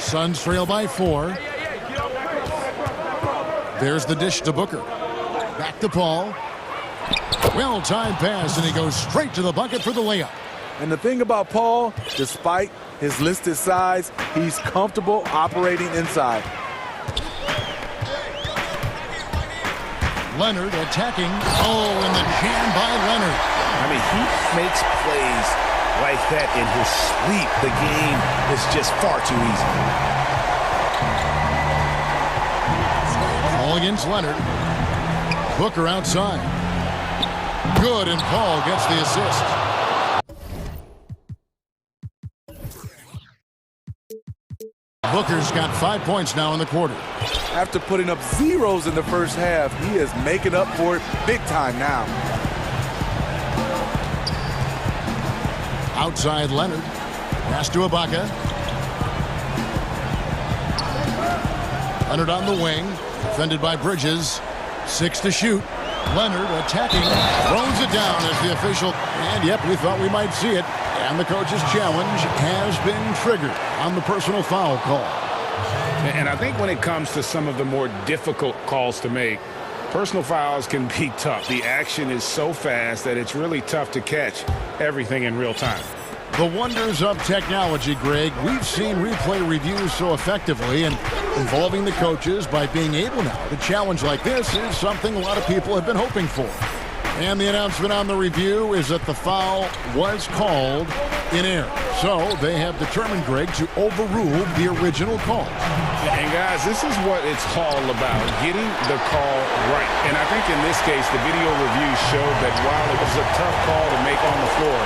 Suns trail by 4. There's the dish to Booker. Back to Paul. Well-timed pass, and he goes straight to the bucket for the layup. And the thing about Paul, despite his listed size, he's comfortable operating inside. Leonard attacking. Oh, and the jam by Leonard. I mean, he makes plays like that in his sleep. The game is just far too easy. Ball against Leonard. Booker outside. Good, and Paul gets the assist. Booker's got 5 points now in the quarter. After putting up zeros in the first half, he is making up for it big time now. Outside Leonard. Pass to Ibaka. Leonard on the wing. Defended by Bridges. 6 to shoot. Leonard attacking. Throws it down as the official. And yep, we thought we might see it. And the coach's challenge has been triggered on the personal foul call. And I think when it comes to some of the more difficult calls to make, personal fouls can be tough. The action is so fast that it's really tough to catch everything in real time. The wonders of technology, Greg. We've seen replay reviews so effectively, and involving the coaches by being able now to challenge like this is something a lot of people have been hoping for. And the announcement on the review is that the foul was called in error. So they have determined, Greg, to overrule the original call. And guys, this is what it's all about, getting the call right. And I think in this case, the video review showed that while it was a tough call to make on the floor,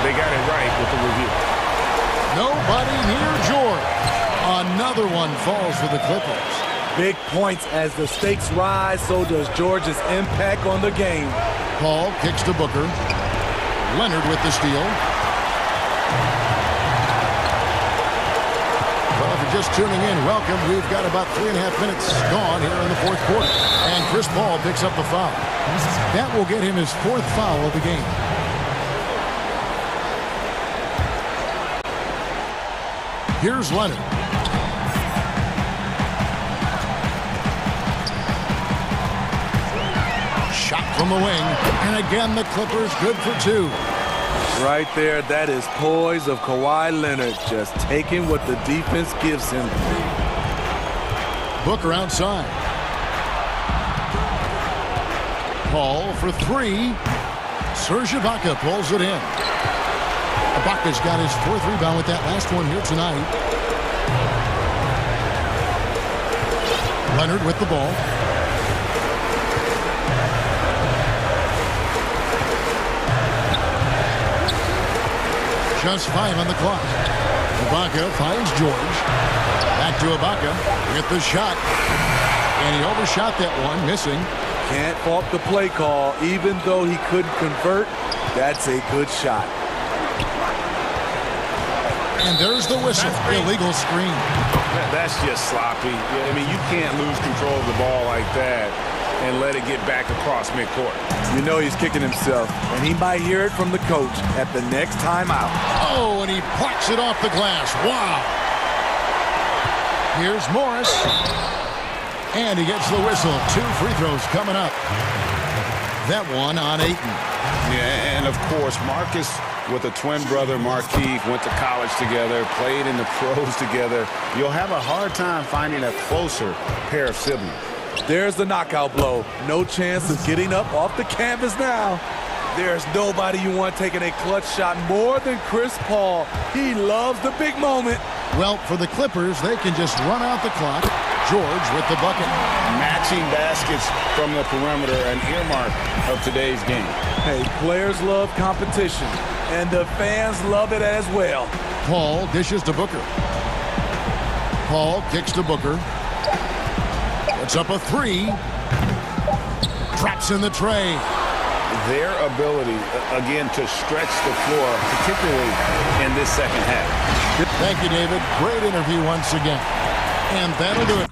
they got it right with the review. Nobody near George. Another one falls for the Clippers. Big points as the stakes rise, so does George's impact on the game. Paul kicks to Booker. Leonard with the steal. Well, if you're just tuning in, welcome. We've got about 3.5 minutes gone here in the fourth quarter. And Chris Paul picks up the foul. That will get him his 4th foul of the game. Here's Leonard. Shot from the wing. And again, the Clippers good for 2. Right there, that is poise of Kawhi Leonard, just taking what the defense gives him. Booker outside. Paul for 3. Serge Ibaka pulls it in. Ibaka's got his 4th rebound with that last one here tonight. Leonard with the ball. Just 5 on the clock. Ibaka finds George. Back to Ibaka with the shot. And he overshot that one, missing. Can't fault the play call. Even though he couldn't convert, that's a good shot. And there's the whistle. Illegal screen. That's just sloppy. I mean, you can't lose control of the ball like that and let it get back across midcourt. You know he's kicking himself, and he might hear it from the coach at the next timeout. Oh, and he plucks it off the glass. Wow. Here's Morris. And he gets the whistle. 2 free throws coming up. That one on Ayton. Yeah, and of course, Marcus with a twin brother, Markieff, went to college together, played in the pros together. You'll have a hard time finding a closer pair of siblings. There's the knockout blow. No chance of getting up off the canvas now. There's nobody you want taking a clutch shot more than Chris Paul. He loves the big moment. Well, for the Clippers, they can just run out the clock. George with the bucket. Matching baskets from the perimeter, an earmark of today's game. Hey, players love competition, and the fans love it as well. Paul dishes to Booker. Paul kicks to Booker. It's up a 3. Traps in the tray. Their ability, again, to stretch the floor, particularly in this second half. Thank you, David. Great interview once again. And that'll do it.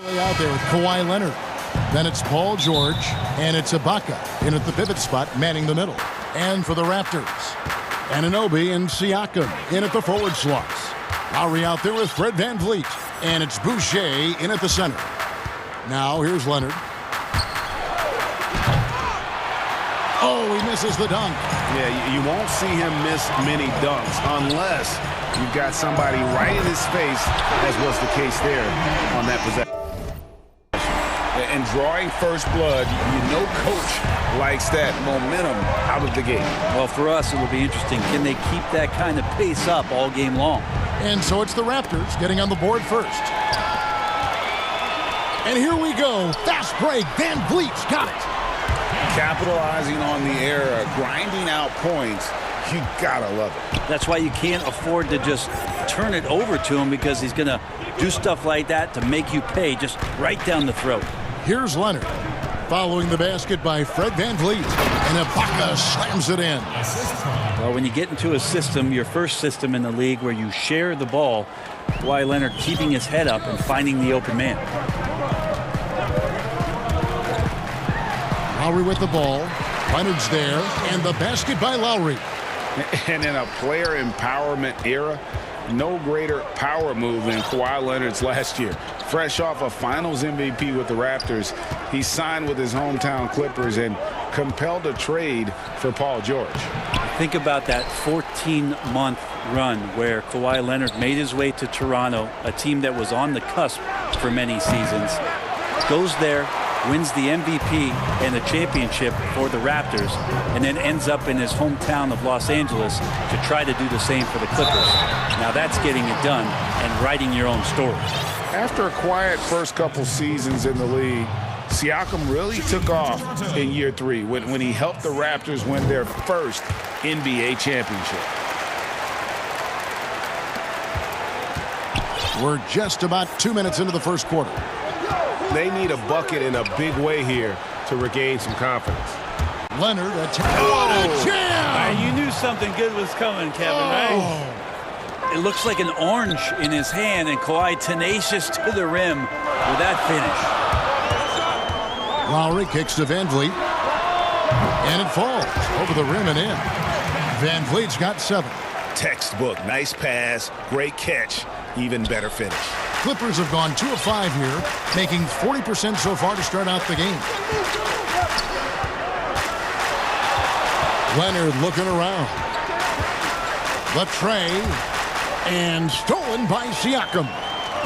Out there with Kawhi Leonard. Then it's Paul George, and it's Ibaka in at the pivot spot, manning the middle. And for the Raptors, Anunoby and Siakam in at the forward slots. Lowry out there with Fred VanVleet, and it's Boucher in at the center. Now here's Leonard. Oh, he misses the dunk. Yeah, you won't see him miss many dunks unless you've got somebody right in his face, as was the case there on that possession. And drawing first blood, you know coach likes that momentum out of the gate. Well, for us, it'll be interesting. Can they keep that kind of pace up all game long? And so it's the Raptors getting on the board first. And here we go. Fast break. VanVleet's got it. Capitalizing on the error, grinding out points. You gotta love it. That's why you can't afford to just turn it over to him, because he's going to do stuff like that to make you pay just right down the throat. Here's Leonard. Following the basket by Fred VanVleet. And Ibaka slams it in. Well, when you get into a system, your first system in the league where you share the ball, Kawhi Leonard keeping his head up and finding the open man. Lowry with the ball. Leonard's there. And the basket by Lowry. And in a player empowerment era, no greater power move than Kawhi Leonard's last year. Fresh off a finals MVP with the Raptors, he signed with his hometown Clippers and compelled a trade for Paul George. Think about that 14-month run where Kawhi Leonard made his way to Toronto, a team that was on the cusp for many seasons. Goes there, wins the MVP and the championship for the Raptors, and then ends up in his hometown of Los Angeles to try to do the same for the Clippers. Now that's getting it done and writing your own story. After a quiet first couple seasons in the league, Siakam really took off in year 3 when he helped the Raptors win their first NBA championship. We're just about 2 minutes into the first quarter. They need a bucket in a big way here to regain some confidence. Leonard, what a jam! You knew something good was coming, Kevin, right? It looks like an orange in his hand, and Kawhi tenacious to the rim with that finish. Lowry kicks to VanVleet, and it falls over the rim and in. VanVleet's got 7. Textbook, nice pass, great catch, even better finish. Clippers have gone 2 of 5 here, making 40% so far to start out the game. Leonard looking around. The tray, and stolen by Siakam.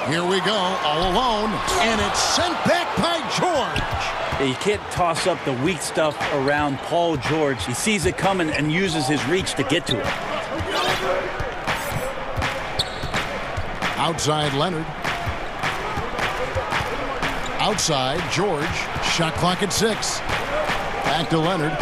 Here we go, all alone, and it's sent back by George. You can't toss up the weak stuff around Paul George. He sees it coming and uses his reach to get to it. Outside Leonard. Outside George. Shot clock at 6. Back to Leonard.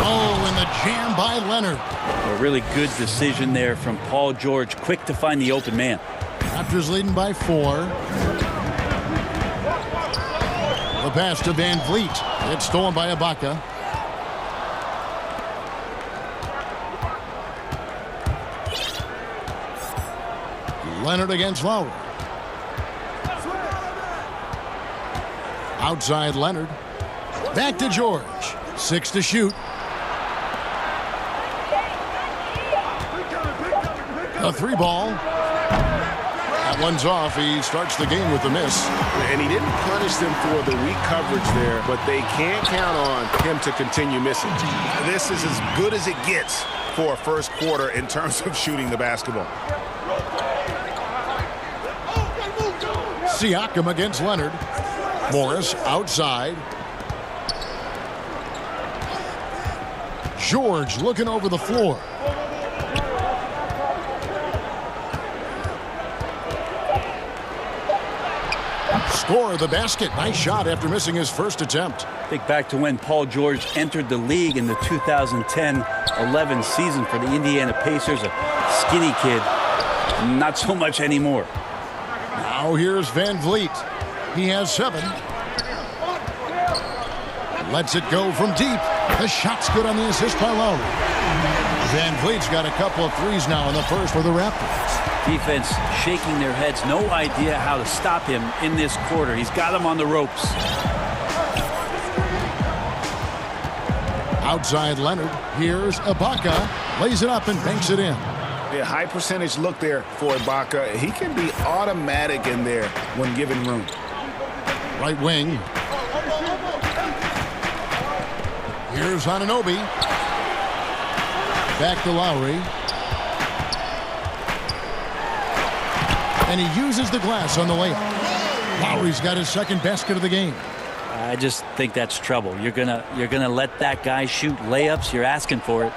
Oh, and the jam by Leonard. A really good decision there from Paul George. Quick to find the open man. Raptors leading by 4. The pass to VanVleet. It's stolen by Ibaka. Leonard against Lowry. Outside Leonard. Back to George. 6 to shoot. A 3 ball. That one's off. He starts the game with the miss. And he didn't punish them for the weak coverage there, but they can't count on him to continue missing. This is as good as it gets for a first quarter in terms of shooting the basketball. Siakam against Leonard. Morris outside. George looking over the floor. Score the basket. Nice shot after missing his first attempt. Think back to when Paul George entered the league in the 2010-11 season for the Indiana Pacers. A skinny kid. Not so much anymore. Now here's VanVleet. He has 7. Lets it go from deep. The shot's good on the assist by Lowry. Van Vliet's got a couple of threes now in the first for the Raptors. Defense shaking their heads. No idea how to stop him in this quarter. He's got him on the ropes. Outside Leonard. Here's Ibaka. Lays it up and banks it in. Yeah, high percentage look there for Ibaka. He can be automatic in there when given room. Right wing. Here's Anunoby. Back to Lowry. And he uses the glass on the layup. Lowry's got his second basket of the game. I just think that's trouble. You're gonna let that guy shoot layups. You're asking for it.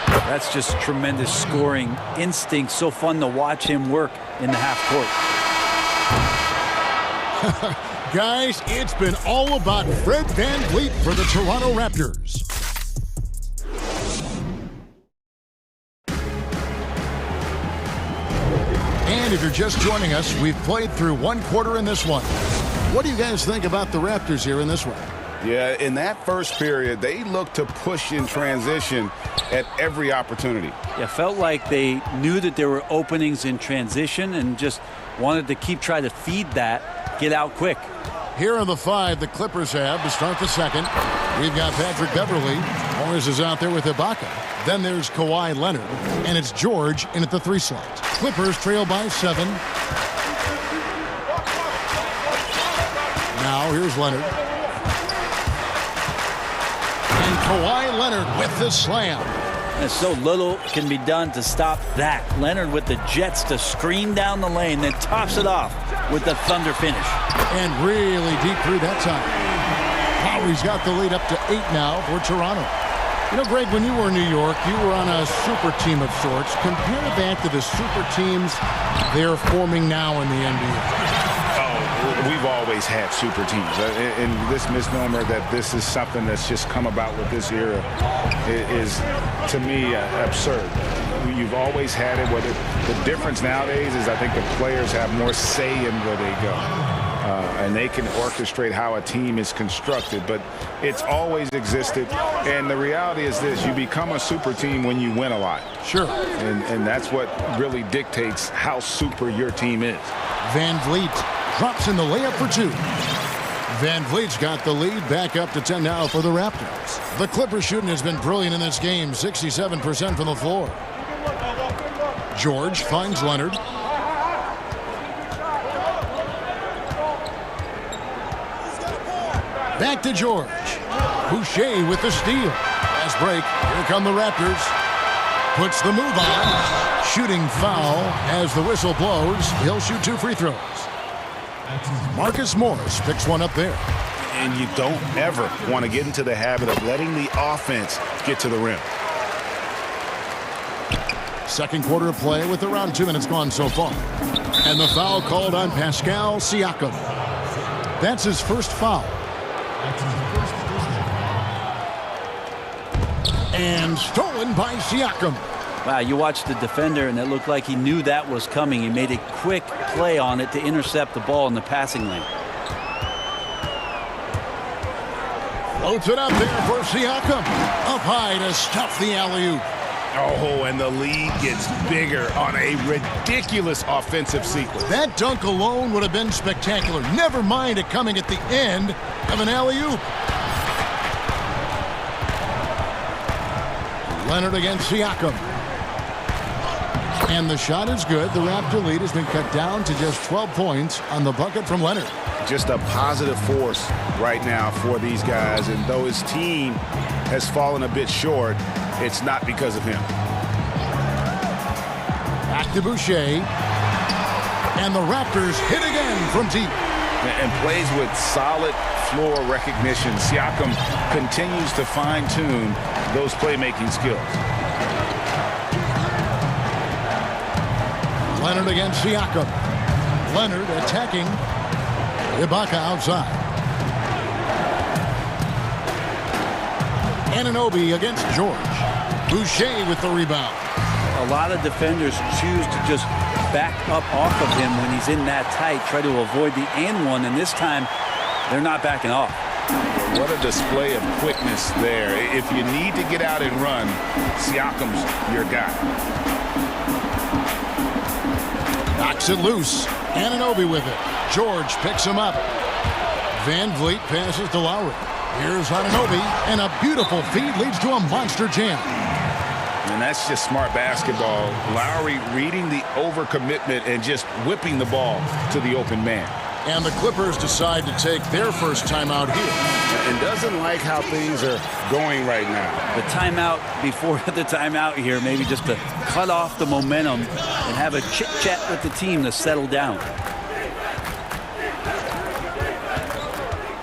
That's just tremendous scoring instinct. So fun to watch him work in the half court. Guys, it's been all about Fred VanVleet for the Toronto Raptors. And if you're just joining us, we've played through one quarter in this one. What do you guys think about the Raptors here in this one? Yeah, in that first period, they looked to push in transition at every opportunity. Yeah, felt like they knew that there were openings in transition and just wanted to keep trying to feed that, get out quick. Here are the five the Clippers have to start the second. We've got Patrick Beverley. Morris is out there with Ibaka. Then there's Kawhi Leonard. And it's George in at the 3 slot. Clippers trail by 7. Now here's Leonard. And Kawhi Leonard with the slam. And so little can be done to stop that. Leonard with the jets to screen down the lane, then tops it off with the thunder finish. And really deep through that time. Lowry's got the lead up to 8 now for Toronto. You know, Greg, when you were in New York, you were on a super team of sorts. Compare that to the super teams they're forming now in the NBA. We've always had super teams. And this misnomer that this is something that's just come about with this era is, to me, absurd. You've always had it. Whether the difference nowadays is I think the players have more say in where they go. And they can orchestrate how a team is constructed. But it's always existed. And the reality is this. You become a super team when you win a lot. Sure. And that's what really dictates how super your team is. VanVleet drops in the layup for 2. VanVleet's got the lead back up to 10 now for the Raptors. The Clippers shooting has been brilliant in this game, 67% from the floor. George finds Leonard. Back to George. Boucher with the steal. Fast break. Here come the Raptors. Puts the move on. Shooting foul as the whistle blows. He'll shoot 2 free throws. Marcus Morris picks one up there. And you don't ever want to get into the habit of letting the offense get to the rim. Second quarter of play with around 2 minutes gone so far. And the foul called on Pascal Siakam. That's his first foul. And stolen by Siakam. Wow, you watched the defender, and it looked like he knew that was coming. He made a quick play on it to intercept the ball in the passing lane. Floats it up there for Siakam. Up high to stuff the alley-oop. Oh, and the lead gets bigger on a ridiculous offensive sequence. That dunk alone would have been spectacular. Never mind it coming at the end of an alley-oop. Leonard against Siakam. And the shot is good. The Raptor lead has been cut down to just 12 points on the bucket from Leonard. Just a positive force right now for these guys. And though his team has fallen a bit short, it's not because of him. Back to Boucher. And the Raptors hit again from deep. And plays with solid floor recognition. Siakam continues to fine-tune those playmaking skills. Leonard against Siakam. Leonard attacking. Ibaka outside. Anunoby against George. Boucher with the rebound. A lot of defenders choose to just back up off of him when he's in that tight, try to avoid the and one, and this time they're not backing off. What a display of quickness there. If you need to get out and run, Siakam's your guy. Knocks it loose. Anunoby with it. George picks him up. Van Vliet passes to Lowry. Here's Anunoby, and a beautiful feed leads to a monster jam. And that's just smart basketball. Lowry reading the overcommitment and just whipping the ball to the open man. And the Clippers decide to take their first timeout here. And doesn't like how things are going right now. The timeout before the timeout here, maybe just to cut off the momentum and have a chit-chat with the team to settle down.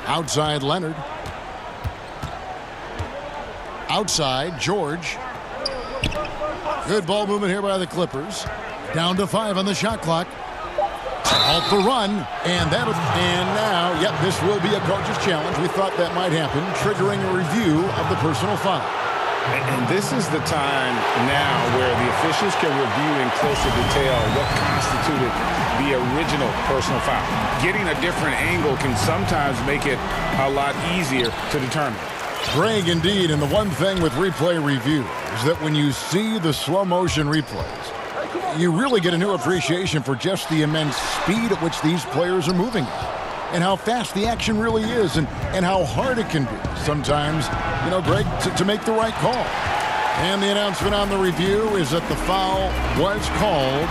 Outside Leonard. Outside George. Good ball movement here by the Clippers. Down to 5 on the shot clock. Halt the run, and now, yep, this will be a coach's challenge. We thought that might happen, triggering a review of the personal foul. And this is the time now where the officials can review in closer detail what constituted the original personal foul. Getting a different angle can sometimes make it a lot easier to determine. Greg, indeed, and the one thing with replay review is that when you see the slow motion replays, you really get a new appreciation for just the immense speed at which these players are moving and how fast the action really is and how hard it can be sometimes, you know, Greg, to make the right call. And the announcement on the review is that the foul was called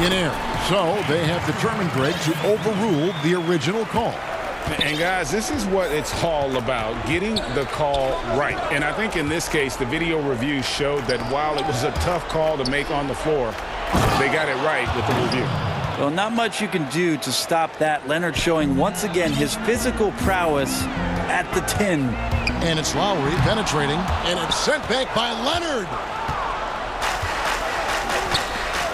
in error. So they have determined, Greg, to overrule the original call. And guys, this is what it's all about, getting the call right. And I think in this case, the video review showed that while it was a tough call to make on the floor, they got it right with the review. Well, not much you can do to stop that. Leonard showing once again his physical prowess at the 10. And it's Lowry penetrating, and it's sent back by Leonard.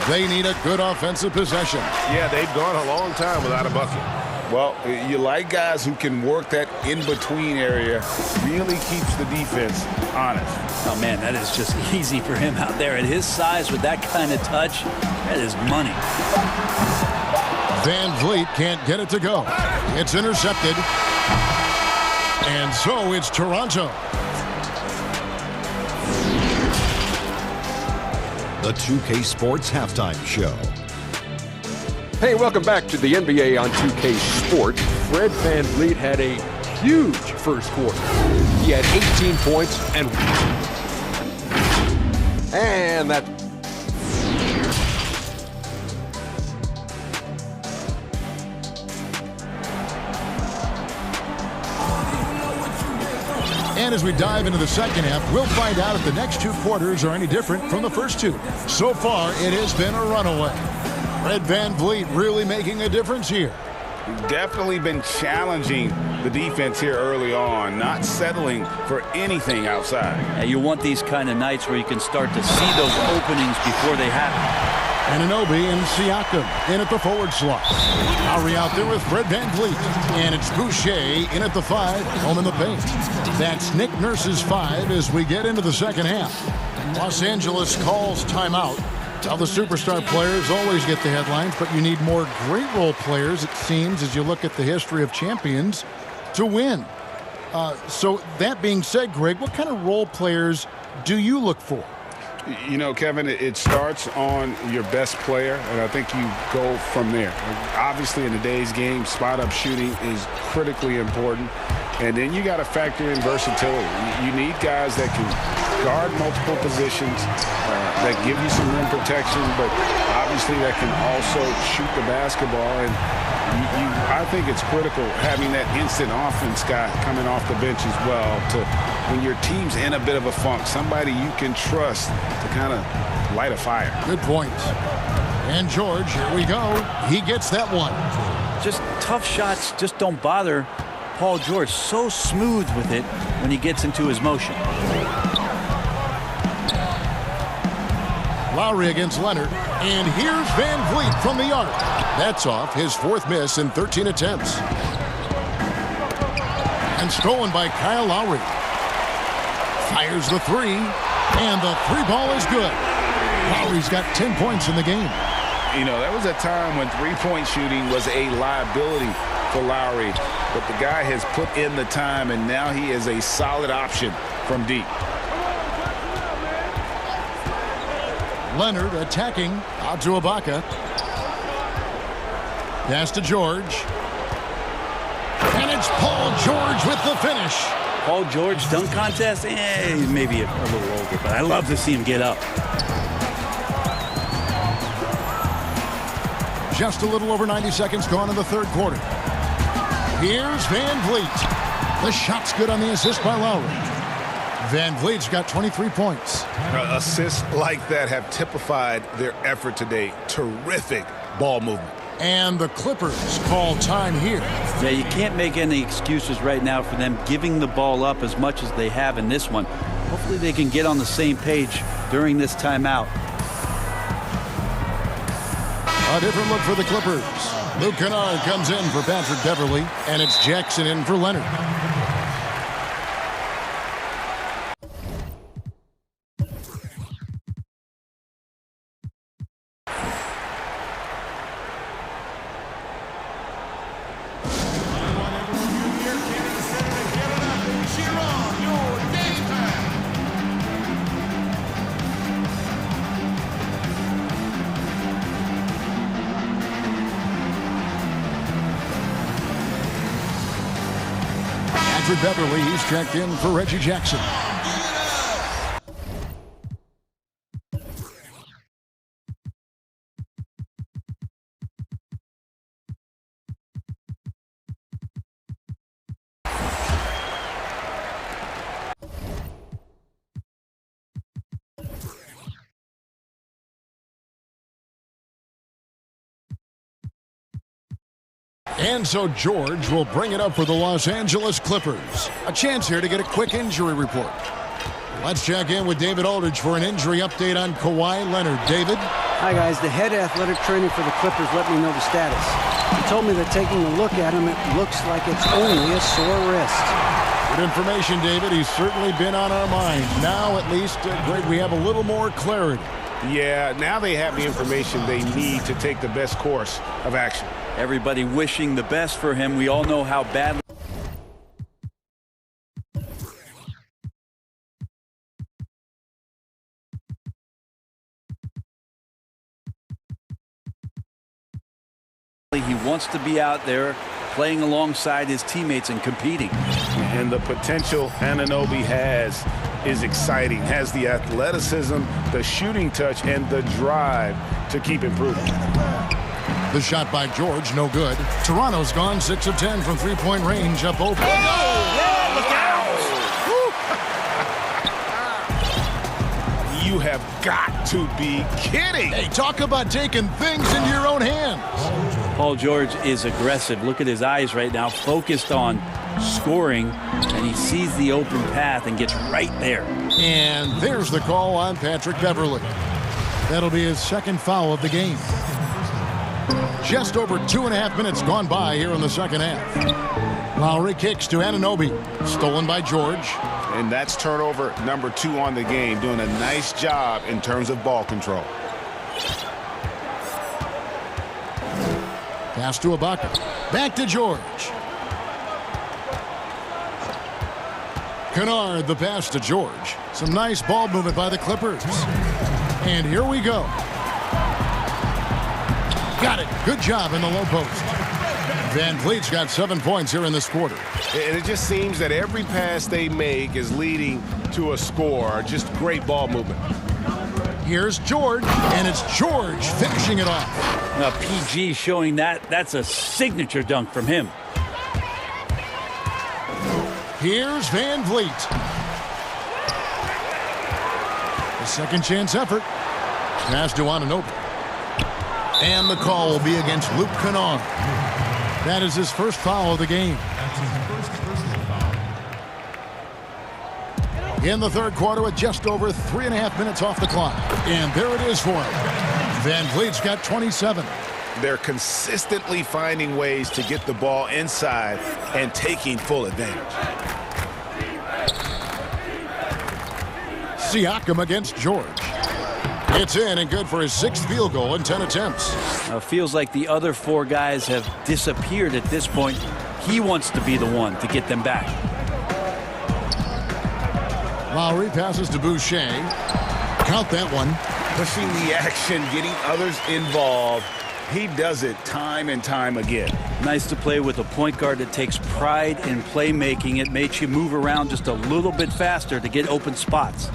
They need a good offensive possession. Yeah, they've gone a long time without a bucket. Well, you like guys who can work that in-between area, really keeps the defense honest. Oh, man, that is just easy for him out there. At his size with that kind of touch, that is money. Van Vliet can't get it to go. It's intercepted. And so it's Toronto. The 2K Sports Halftime Show. Hey, welcome back to the NBA on 2K Sports. Fred Van Vliet had a huge first quarter. He had 18 points and that. And as we dive into the second half, we'll find out if the next two quarters are any different from the first two. So far, it has been a runaway. Fred Van Vliet really making a difference here. Definitely been challenging the defense here early on, not settling for anything outside. Yeah, you want these kind of nights where you can start to see those openings before they happen. Anunoby and Siakam in at the forward slot. Lowry out there with Fred Van Vliet. And it's Boucher in at the 5, home in the paint. That's Nick Nurse's 5 as we get into the second half. Los Angeles calls timeout. Now, the superstar players always get the headlines, but you need more great role players, it seems, as you look at the history of champions, to win. So that being said, Greg, what kind of role players do you look for? You know, Kevin, it starts on your best player, and I think you go from there. Obviously, in today's game, spot-up shooting is critically important. And then you got to factor in versatility. You need guys that can guard multiple positions, that give you some rim protection, but obviously that can also shoot the basketball. And I think it's critical having that instant offense guy coming off the bench as well to, when your team's in a bit of a funk, somebody you can trust to kind of light a fire. Good point. And George, here we go. He gets that one. Just tough shots just don't bother Paul George. So smooth with it when he gets into his motion. Lowry against Leonard. And here's Van Vliet from the arc. That's off, his 4th miss in 13 attempts. And stolen by Kyle Lowry. Fires the 3. And the 3 ball is good. Lowry's got 10 points in the game. You know, there was a time when three-point shooting was a liability for Lowry, but the guy has put in the time, and now he is a solid option from deep. Leonard attacking, out to Ibaka. Pass to George. And it's Paul George with the finish. Paul George dunk contest? He's maybe a little older, but I love to see him get up. Just a little over 90 seconds gone in the third quarter. Here's Van Vliet. The shot's good on the assist by Lowry. Van Vliet's got 23 points. Assists like that have typified their effort today. Terrific ball movement. And the Clippers call time here. Yeah, you can't make any excuses right now for them giving the ball up as much as they have in this one. Hopefully they can get on the same page during this timeout. A different look for the Clippers. Luke Kennard comes in for Patrick Beverley, and it's Jackson in for Leonard. Patrick Beverley, he's checked in for Reggie Jackson. And so George will bring it up for the Los Angeles Clippers. A chance here to get a quick injury report. Let's check in with David Aldridge for an injury update on Kawhi Leonard. David? Hi, guys. The head athletic trainer for the Clippers let me know the status. He told me that taking a look at him, it looks like it's only a sore wrist. Good information, David. He's certainly been on our mind. Now, at least, great, we have a little more clarity. Yeah, now they have the information they need to take the best course of action. Everybody wishing the best for him. We all know how badly he wants to be out there playing alongside his teammates and competing. And the potential Anunoby has is exciting. Has the athleticism, the shooting touch, and the drive to keep improving. The shot by George, no good. Toronto's gone 6 of 10 from three-point range, up open. Oh, look out! You have got to be kidding. Hey, talk about taking things into your own hands. Paul George is aggressive. Look at his eyes right now, focused on scoring, and he sees the open path and gets right there. And there's the call on Patrick Beverley. That'll be his second foul of the game. Just over 2.5 minutes gone by here in the second half. Lowry kicks to Anunoby. Stolen by George. And that's turnover number 2 on the game. Doing a nice job in terms of ball control. Pass to Ibaka. Back to George. Kennard, the pass to George. Some nice ball movement by the Clippers. And here we go. Got it. Good job in the low post. Van Vliet's got 7 points here in this quarter. And it just seems that every pass they make is leading to a score. Just great ball movement. Here's George, and it's George finishing it off. Now, PG showing that's a signature dunk from him. Here's Van Vliet. A second chance effort. Pass to Anunoby. And the call will be against Luke Kennard. That is his first foul of the game. In the third quarter with just over 3.5 minutes off the clock. And there it is for him. Van Vliet's got 27. They're consistently finding ways to get the ball inside and taking full advantage. Siakam against George. It's in and good for his 6th field goal in 10 attempts. Feels like the other 4 guys have disappeared at this point. He wants to be the one to get them back. Lowry passes to Boucher. Count that one. Pushing the action, getting others involved. He does it time and time again. Nice to play with a point guard that takes pride in playmaking. It makes you move around just a little bit faster to get open spots.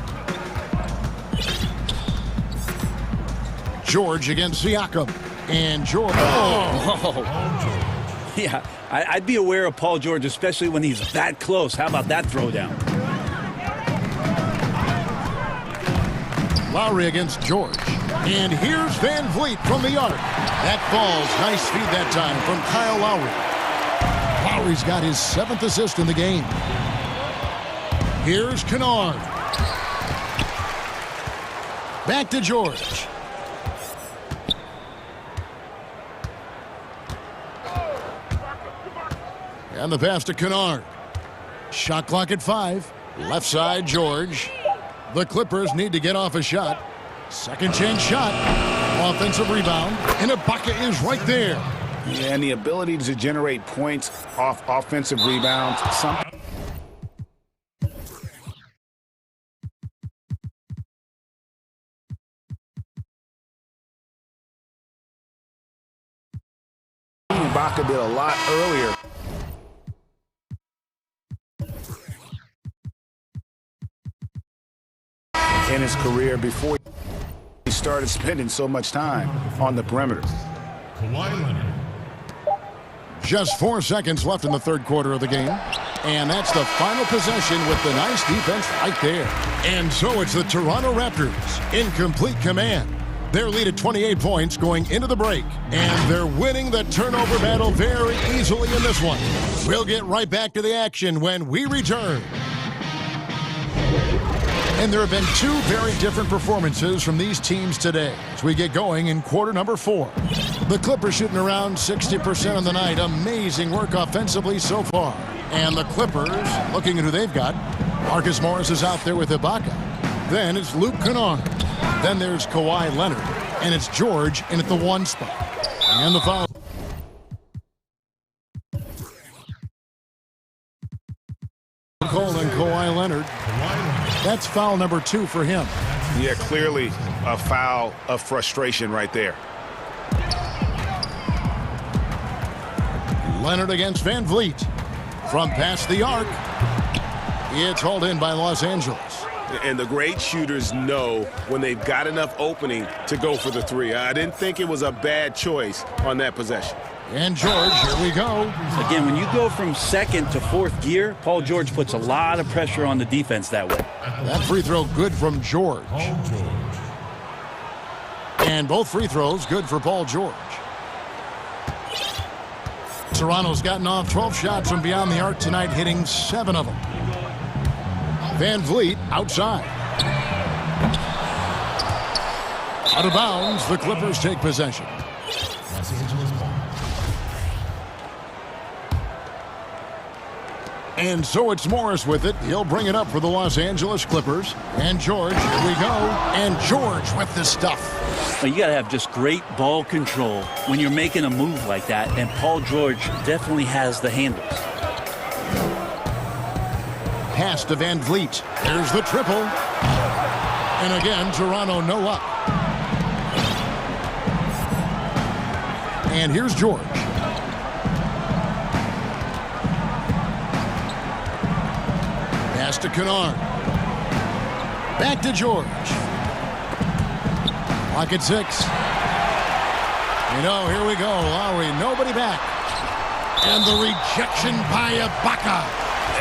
George against Siakam. And George. Yeah, I'd be aware of Paul George, especially when he's that close. How about that throwdown? Lowry against George. And here's Van Vliet from the arc. That falls. Nice feed that time from Kyle Lowry. Lowry's got his 7th assist in the game. Here's Kennard. Back to George. And the pass to Kennard. Shot clock at 5. Left side, George. The Clippers need to get off a shot. Second chance shot. Offensive rebound. And Ibaka is right there. Yeah, and the ability to generate points off offensive rebounds. Ibaka did a lot earlier. In his career before he started spending so much time on the perimeter. Just 4 seconds left in the 3rd quarter of the game. And that's the final possession with the nice defense right there. And so it's the Toronto Raptors in complete command. Their lead at 28 points going into the break. And they're winning the turnover battle very easily in this one. We'll get right back to the action when we return. And there have been 2 very different performances from these teams today as we get going in quarter number 4. The Clippers shooting around 60% on the night. Amazing work offensively so far. And the Clippers, looking at who they've got, Marcus Morris is out there with Ibaka. Then it's Luke Kennard. Then there's Kawhi Leonard. And it's George in at the 1 spot. And the foul. Cole and Kawhi Leonard. That's foul number 2 for him. Yeah, clearly a foul of frustration right there. Leonard against Van Vliet. From past the arc. It's hauled in by Los Angeles. And the great shooters know when they've got enough opening to go for the 3. I didn't think it was a bad choice on that possession. And George, here we go. Again, when you go from 2nd to 4th gear, Paul George puts a lot of pressure on the defense that way. That free throw good from George. And both free throws good for Paul George. Toronto's gotten off 12 shots from beyond the arc tonight, hitting 7 of them. Van Vliet outside. Out of bounds, the Clippers take possession. And so it's Morris with it. He'll bring it up for the Los Angeles Clippers. And George, here we go. And George with the stuff. Well, you got to have just great ball control when you're making a move like that. And Paul George definitely has the handles. Pass to Van Vliet. There's the triple. And again, Toronto no up. And here's George. Pass to Kennard. Back to George. Clock at 6. Here we go. Lowry, nobody back. And the rejection by Ibaka.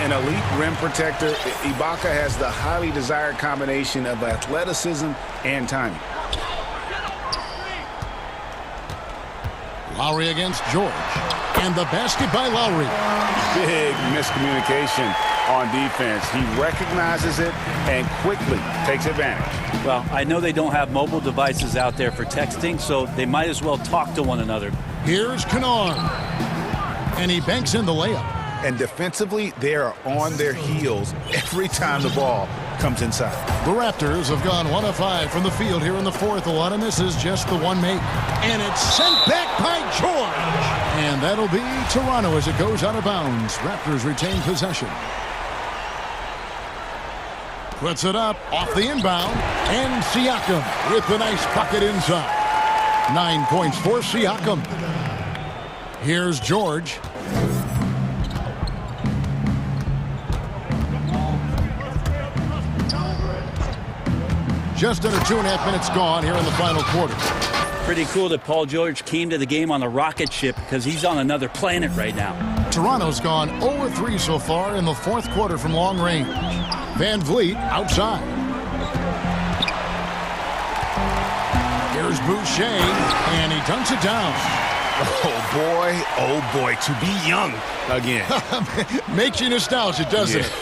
An elite rim protector. Ibaka has the highly desired combination of athleticism and timing. Lowry against George. And the basket by Lowry. Big miscommunication on defense. He recognizes it and quickly takes advantage. Well, I know they don't have mobile devices out there for texting, so they might as well talk to one another. Here's Kennard. And he banks in the layup. And defensively, they are on their heels every time the ball comes inside. The Raptors have gone 1 of 5 from the field here in the fourth. A lot of misses, just the one make. And it's sent back by George. And that'll be Toronto as it goes out of bounds. Raptors retain possession. Puts it up off the inbound. And Siakam with the nice bucket inside. 9 points for Siakam. Here's George. Just under 2.5 minutes gone here in the final quarter. Pretty cool that Paul George came to the game on a rocket ship because he's on another planet right now. Toronto's gone 0-3 so far in the fourth quarter from long range. Van Vliet outside. Here's Boucher, and he dunks it down. Oh boy, to be young again. Makes you nostalgic, doesn't it?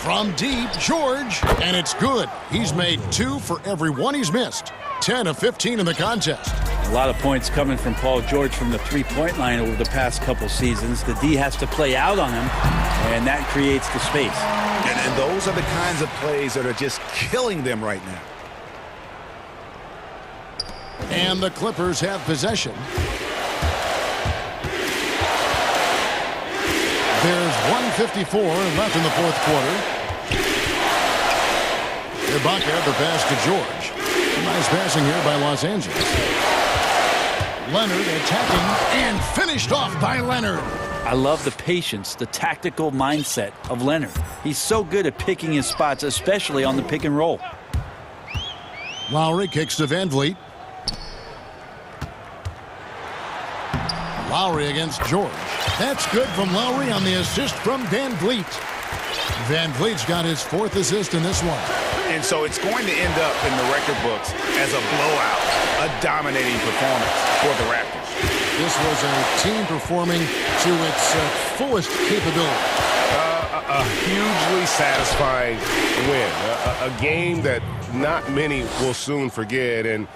From deep, George, and it's good. He's made 2 for every one he's missed. 10 of 15 in the contest. A lot of points coming from Paul George from the three-point line over the past couple seasons. The D has to play out on him, and that creates the space. And those are the kinds of plays that are just killing them right now. And the Clippers have possession. There's 1:54 left in the fourth quarter. Ibaka, the pass to George. Nice passing here by Los Angeles. Leonard attacking and finished off by Leonard. I love the patience, the tactical mindset of Leonard. He's so good at picking his spots, especially on the pick and roll. Lowry kicks to Van Vliet. Lowry against George. That's good from Lowry on the assist from Van Vliet. Van Vliet's got his 4th assist in this one. And so it's going to end up in the record books as a blowout, a dominating performance for the Raptors. This was a team performing to its fullest capability. A hugely satisfying win. A game that not many will soon forget. And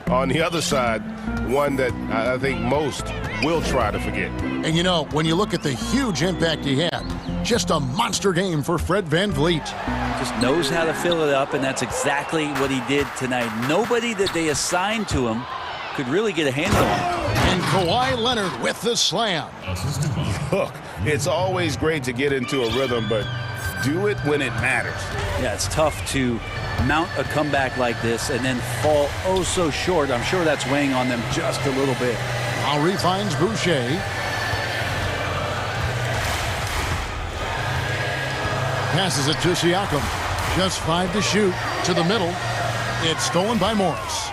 on the other side, one that I think most will try to forget. And you know, when you look at the huge impact he had, just a monster game for Fred Van Vliet. Just knows how to fill it up, and that's exactly what he did tonight. Nobody that they assigned to him could really get a handle on him. And Kawhi Leonard with the slam. Look, it's always great to get into a rhythm, but do it when it matters. Yeah, it's tough to mount a comeback like this and then fall oh so short. I'm sure that's weighing on them just a little bit. Lowry finds Boucher. Passes it to Siakam. Just 5 to shoot. To the middle. It's stolen by Morris.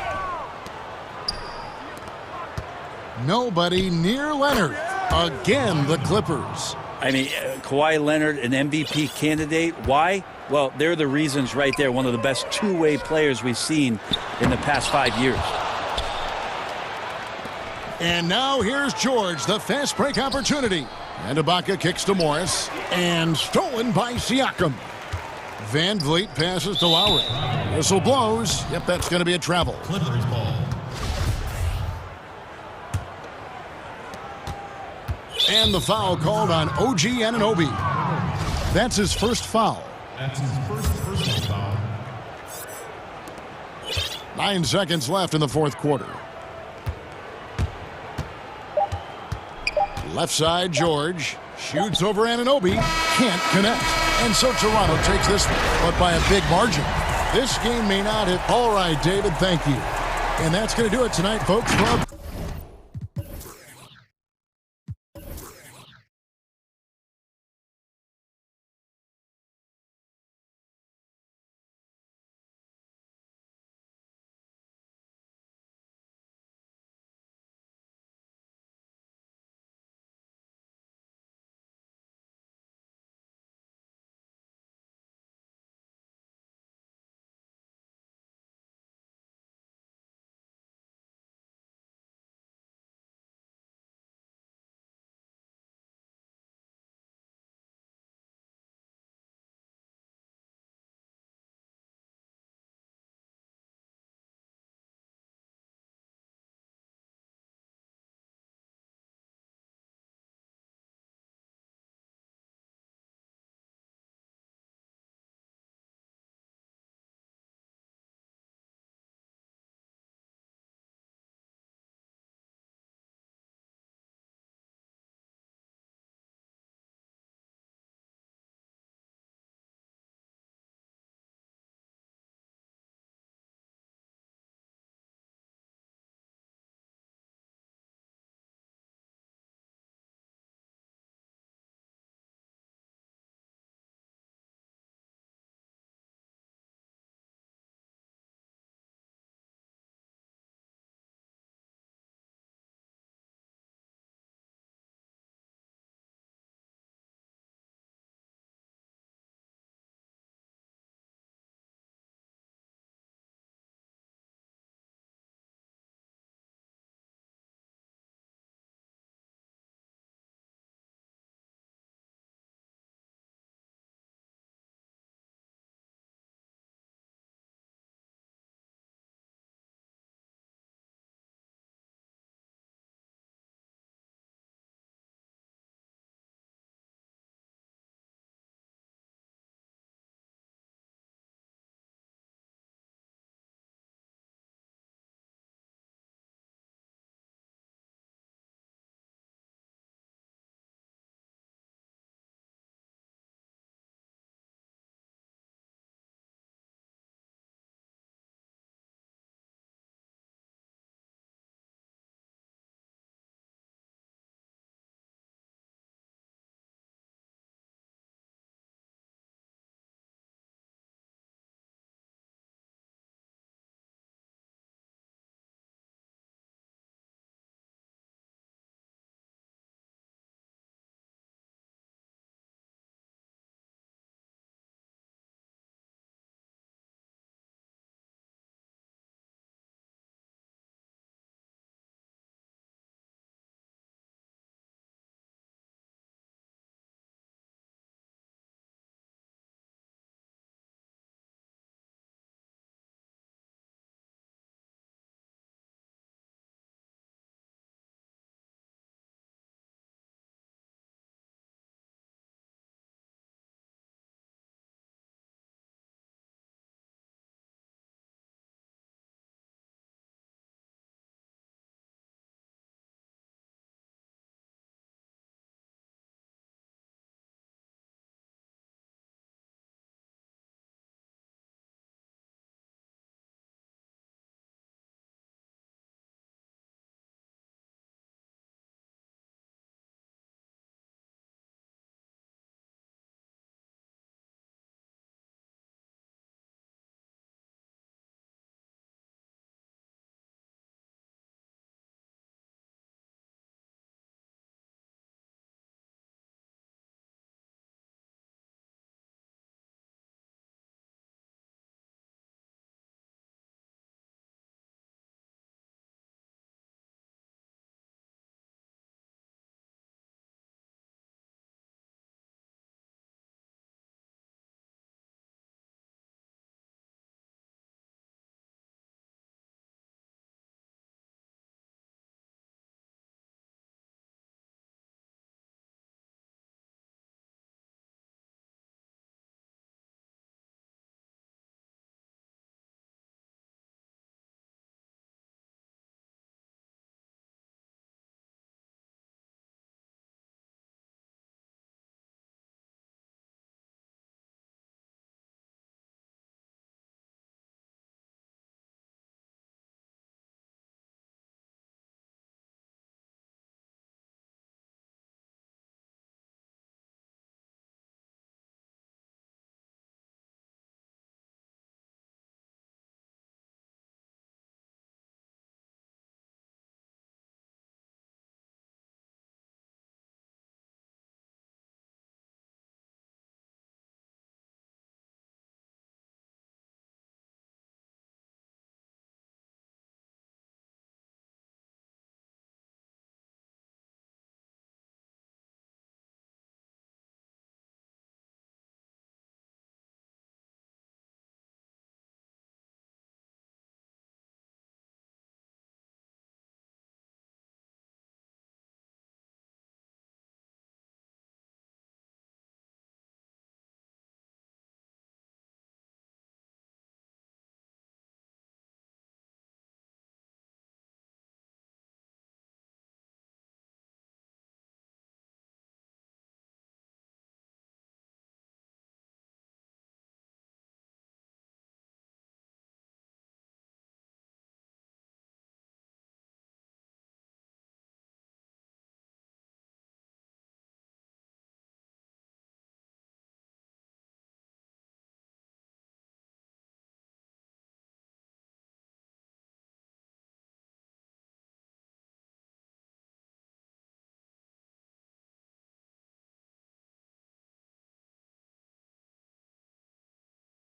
Nobody near Leonard. Again, the Clippers. I mean, Kawhi Leonard, an MVP candidate. Why? Well, they're the reasons right there. One of the best two-way players we've seen in the past 5 years. And now here's George, the fast break opportunity. And Ibaka kicks to Morris. And stolen by Siakam. Van Vliet passes to Lowry. Whistle blows. Yep, that's going to be a travel. Clippers ball. And the foul called on OG Anunoby. That's his first foul. That's his first personal foul. 9 seconds left in the fourth quarter. Left side, George. Shoots over Anunoby. Can't connect. And so Toronto takes this one, but by a big margin. This game may not hit. All right, David, thank you. And that's going to do it tonight, folks. From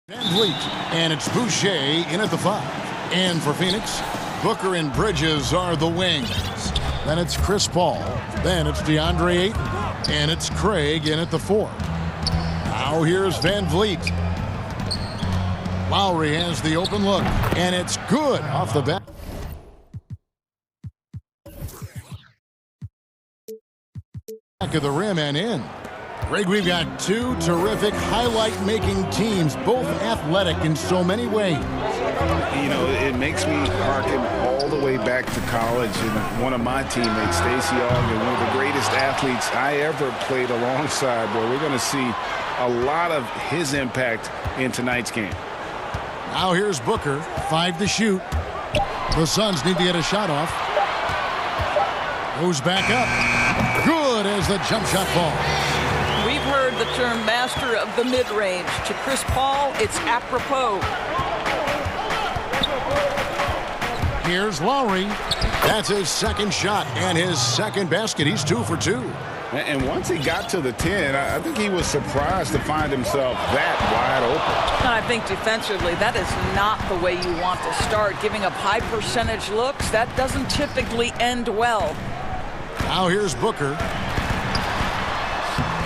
Van Vliet, and it's Boucher in at the 5. And for Phoenix, Booker and Bridges are the wings. Then it's Chris Paul. Then it's DeAndre Ayton. And it's Craig in at the 4. Now here's Van Vliet. Lowry has the open look, and it's good off the back. Back of the rim and in. Greg, we've got two terrific highlight-making teams, both athletic in so many ways. You know, it makes me harken all the way back to college, and one of my teammates, Stacey Augman, one of the greatest athletes I ever played alongside, where we're going to see a lot of his impact in tonight's game. Now here's Booker, 5 to shoot. The Suns need to get a shot off. Goes back up. Good as the jump shot falls. We've heard the term master of the mid-range. To Chris Paul, it's apropos. Here's Lowry. That's his second shot and his second basket. He's 2 for 2. And once he got to the 10, I think he was surprised to find himself that wide open. I think defensively, that is not the way you want to start. Giving up high percentage looks, that doesn't typically end well. Now here's Booker.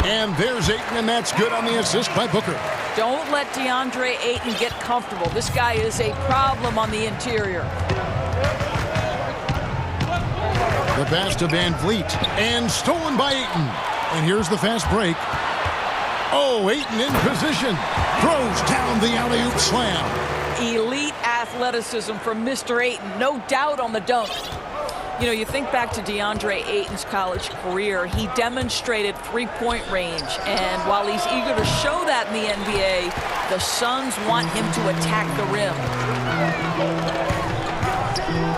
And there's Ayton, and that's good on the assist by Booker. Don't let DeAndre Ayton get comfortable. This guy is a problem on the interior. The pass to Van Vliet, and stolen by Ayton. And here's the fast break. Oh, Ayton in position. Throws down the alley-oop slam. Elite athleticism from Mr. Ayton. No doubt on the dunk. You know, you think back to DeAndre Ayton's college career, he demonstrated three-point range. And while he's eager to show that in the NBA, the Suns want him to attack the rim.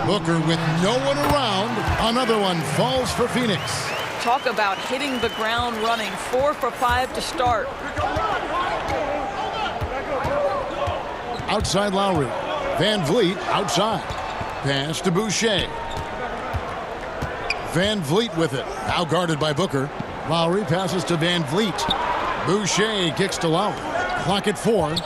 Booker with no one around. Another one falls for Phoenix. Talk about hitting the ground running. 4 for 5 to start. Outside Lowry. Van Vliet outside. Pass to Boucher. Van Vliet with it. Now guarded by Booker. Lowry passes to Van Vliet. Boucher kicks to Lowry. Clock at 4.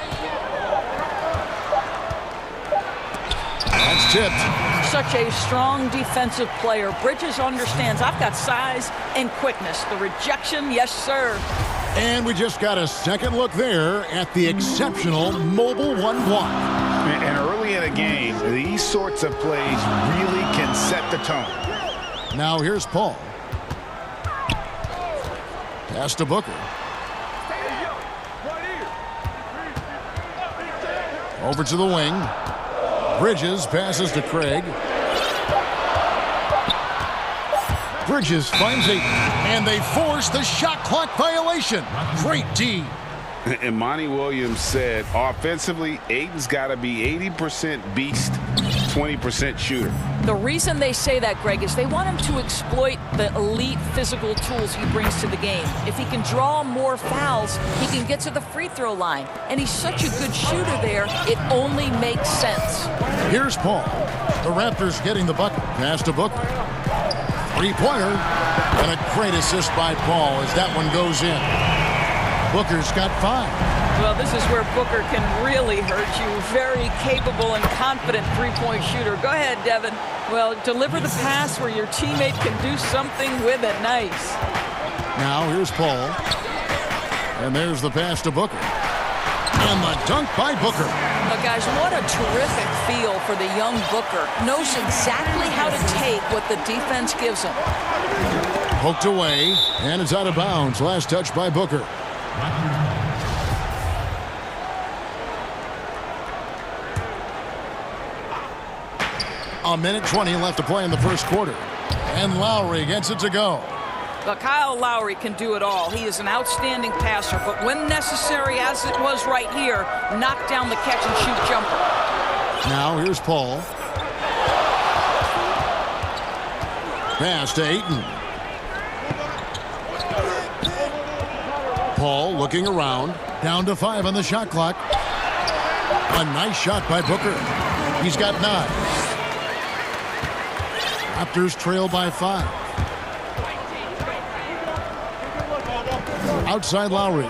That's tipped. Such a strong defensive player. Bridges understands I've got size and quickness. The rejection, yes, sir. And we just got a second look there at the exceptional mobile 1 block. And early in a game, these sorts of plays really can set the tone. Now here's Paul. Pass to Booker. Over to the wing. Bridges passes to Craig. Bridges finds Ayton, and they force the shot clock violation. Great D. And Monty Williams said, offensively, Ayton's got to be 80% beast, 20% shooter. The reason they say that, Greg, is they want him to exploit the elite physical tools he brings to the game. If he can draw more fouls, he can get to the free throw line. And he's such a good shooter there, it only makes sense. Here's Paul. The Raptors getting the bucket. Pass to Booker. Three-pointer. And a great assist by Paul as that one goes in. Booker's got 5. Well, this is where Booker can really hurt you. Very capable and confident three-point shooter. Go ahead, Devin. Well, deliver the pass where your teammate can do something with it. Nice. Now here's Paul. And there's the pass to Booker. And the dunk by Booker. But guys, what a terrific feel for the young Booker. Knows exactly how to take what the defense gives him. Poked away, and it's out of bounds. Last touch by Booker. A minute 20 left to play in the first quarter. And Lowry gets it to go. But Kyle Lowry can do it all. He is an outstanding passer, but when necessary, as it was right here, knock down the catch-and-shoot jumper. Now here's Paul. Pass to Ayton. Paul looking around. Down to 5 on the shot clock. A nice shot by Booker. He's got 9. Raptors trail by 5. Outside Lowry.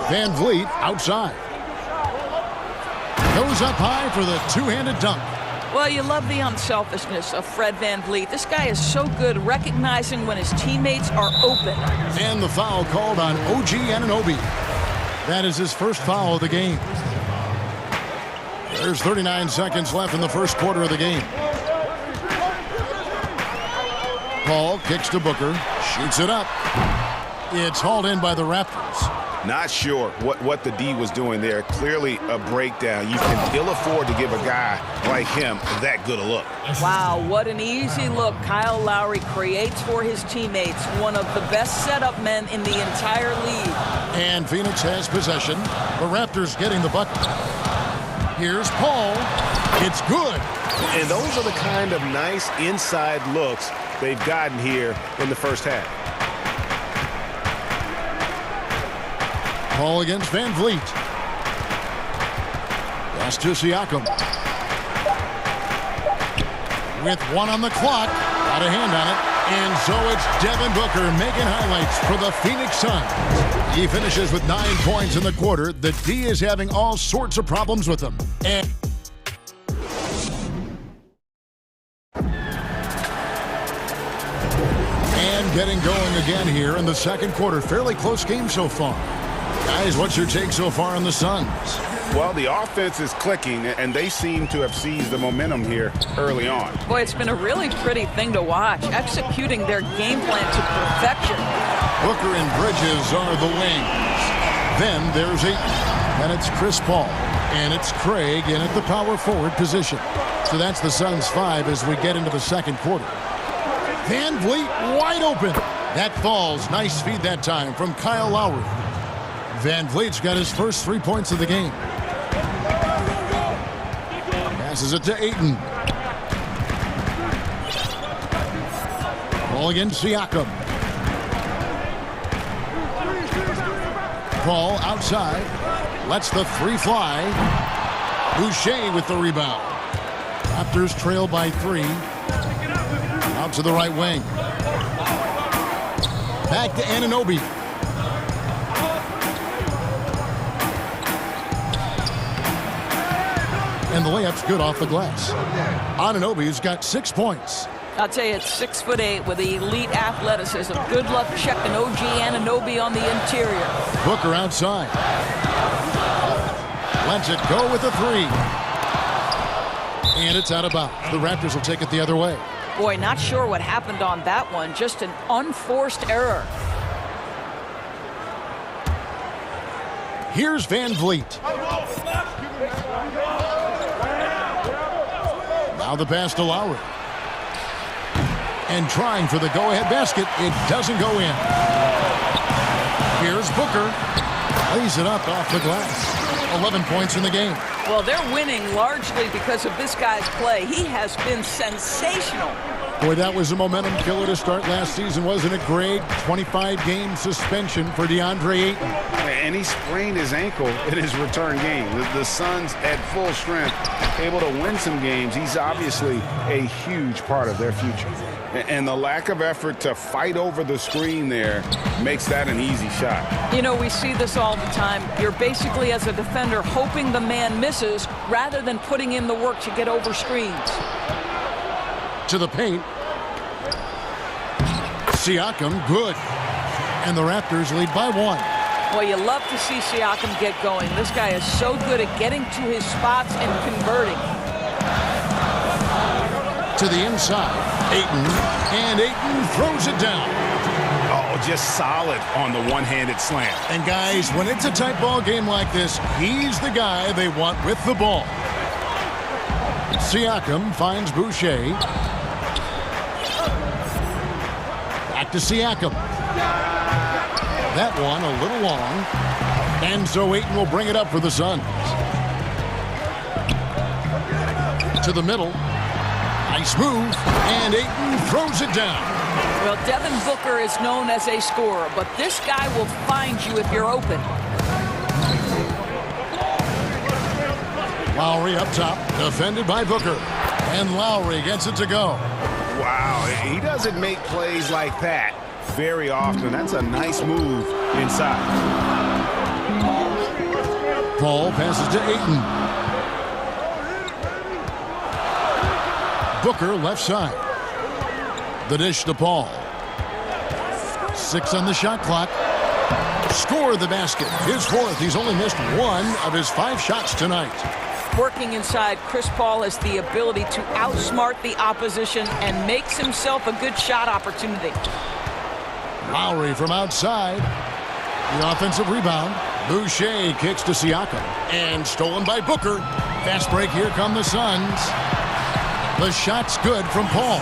Van Vliet outside. Goes up high for the two-handed dunk. Well, you love the unselfishness of Fred VanVleet. This guy is so good recognizing when his teammates are open. And the foul called on OG Anunoby. That is his first foul of the game. There's 39 seconds left in the first quarter of the game. Paul kicks to Booker, shoots it up. It's hauled in by the Raptors. Not sure what the D was doing there. Clearly a breakdown. You can ill afford to give a guy like him that good a look. Wow, what an easy look Kyle Lowry creates for his teammates. One of the best setup men in the entire league. And Phoenix has possession. The Raptors getting the bucket. Here's Paul. It's good. And those are the kind of nice inside looks they've gotten here in the first half. Paul against VanVleet. Pass to Siakam. With one on the clock. Got a hand on it. And so it's Devin Booker making highlights for the Phoenix Suns. He finishes with 9 points in the quarter. The D is having all sorts of problems with him. And getting going again here in the second quarter. Fairly close game so far. Guys, what's your take so far on the Suns? Well, the offense is clicking, and they seem to have seized the momentum here early on. Boy, it's been a really pretty thing to watch, executing their game plan to perfection. Booker and Bridges are the wings. Then there's Ayton. Then it's Chris Paul. And it's Craig in at the power forward position. So that's the Suns 5 as we get into the second quarter. VanVleet wide open. That falls. Nice feed that time from Kyle Lowry. VanVleet's got his first 3 points of the game. Passes it to Ayton. Ball against Siakam. Paul outside. Lets the three fly. Boucher with the rebound. Raptors trail by 3. Out to the right wing. Back to Anunoby. And the layup's good off the glass. Anunoby's got 6 points. I'll tell you, it's 6'8" with elite athleticism. Good luck checking OG Anunoby on the interior. Booker outside. Lets it go with a 3. And it's out of bounds. The Raptors will take it the other way. Boy, not sure what happened on that one. Just an unforced error. Here's VanVleet. Now the pass to Lowry. And trying for the go-ahead basket. It doesn't go in. Here's Booker. Lays it up off the glass. 11 points in the game. Well, they're winning largely because of this guy's play. He has been sensational. Boy, that was a momentum killer to start last season, wasn't it? Great 25-game suspension for DeAndre Ayton. And he sprained his ankle in his return game. The Suns at full strength, able to win some games. He's obviously a huge part of their future. And the lack of effort to fight over the screen there makes that an easy shot. You know, we see this all the time. You're basically, as a defender, hoping the man misses rather than putting in the work to get over screens. To the paint. Siakam, good. And the Raptors lead by 1. Well, you love to see Siakam get going. This guy is so good at getting to his spots and converting. To the inside, Ayton. And Ayton throws it down. Oh, just solid on the one-handed slam. And guys, when it's a tight ball game like this, he's the guy they want with the ball. Siakam finds Boucher. Back to Siakam. That one a little long. And so Ayton will bring it up for the Suns. To the middle. Nice move. And Ayton throws it down. Well, Devin Booker is known as a scorer, but this guy will find you if you're open. Lowry up top, defended by Booker. And Lowry gets it to go. Wow, he doesn't make plays like that very often. That's a nice move inside. Paul passes to Ayton. Booker left side. The dish to Paul. 6 on the shot clock. Score the basket. His 4th. He's only missed 1 of his 5 shots tonight. Working inside, Chris Paul has the ability to outsmart the opposition and makes himself a good shot opportunity. Lowry from outside. The offensive rebound. Boucher kicks to Siakam. And stolen by Booker. Fast break. Here come the Suns. The shot's good from Paul.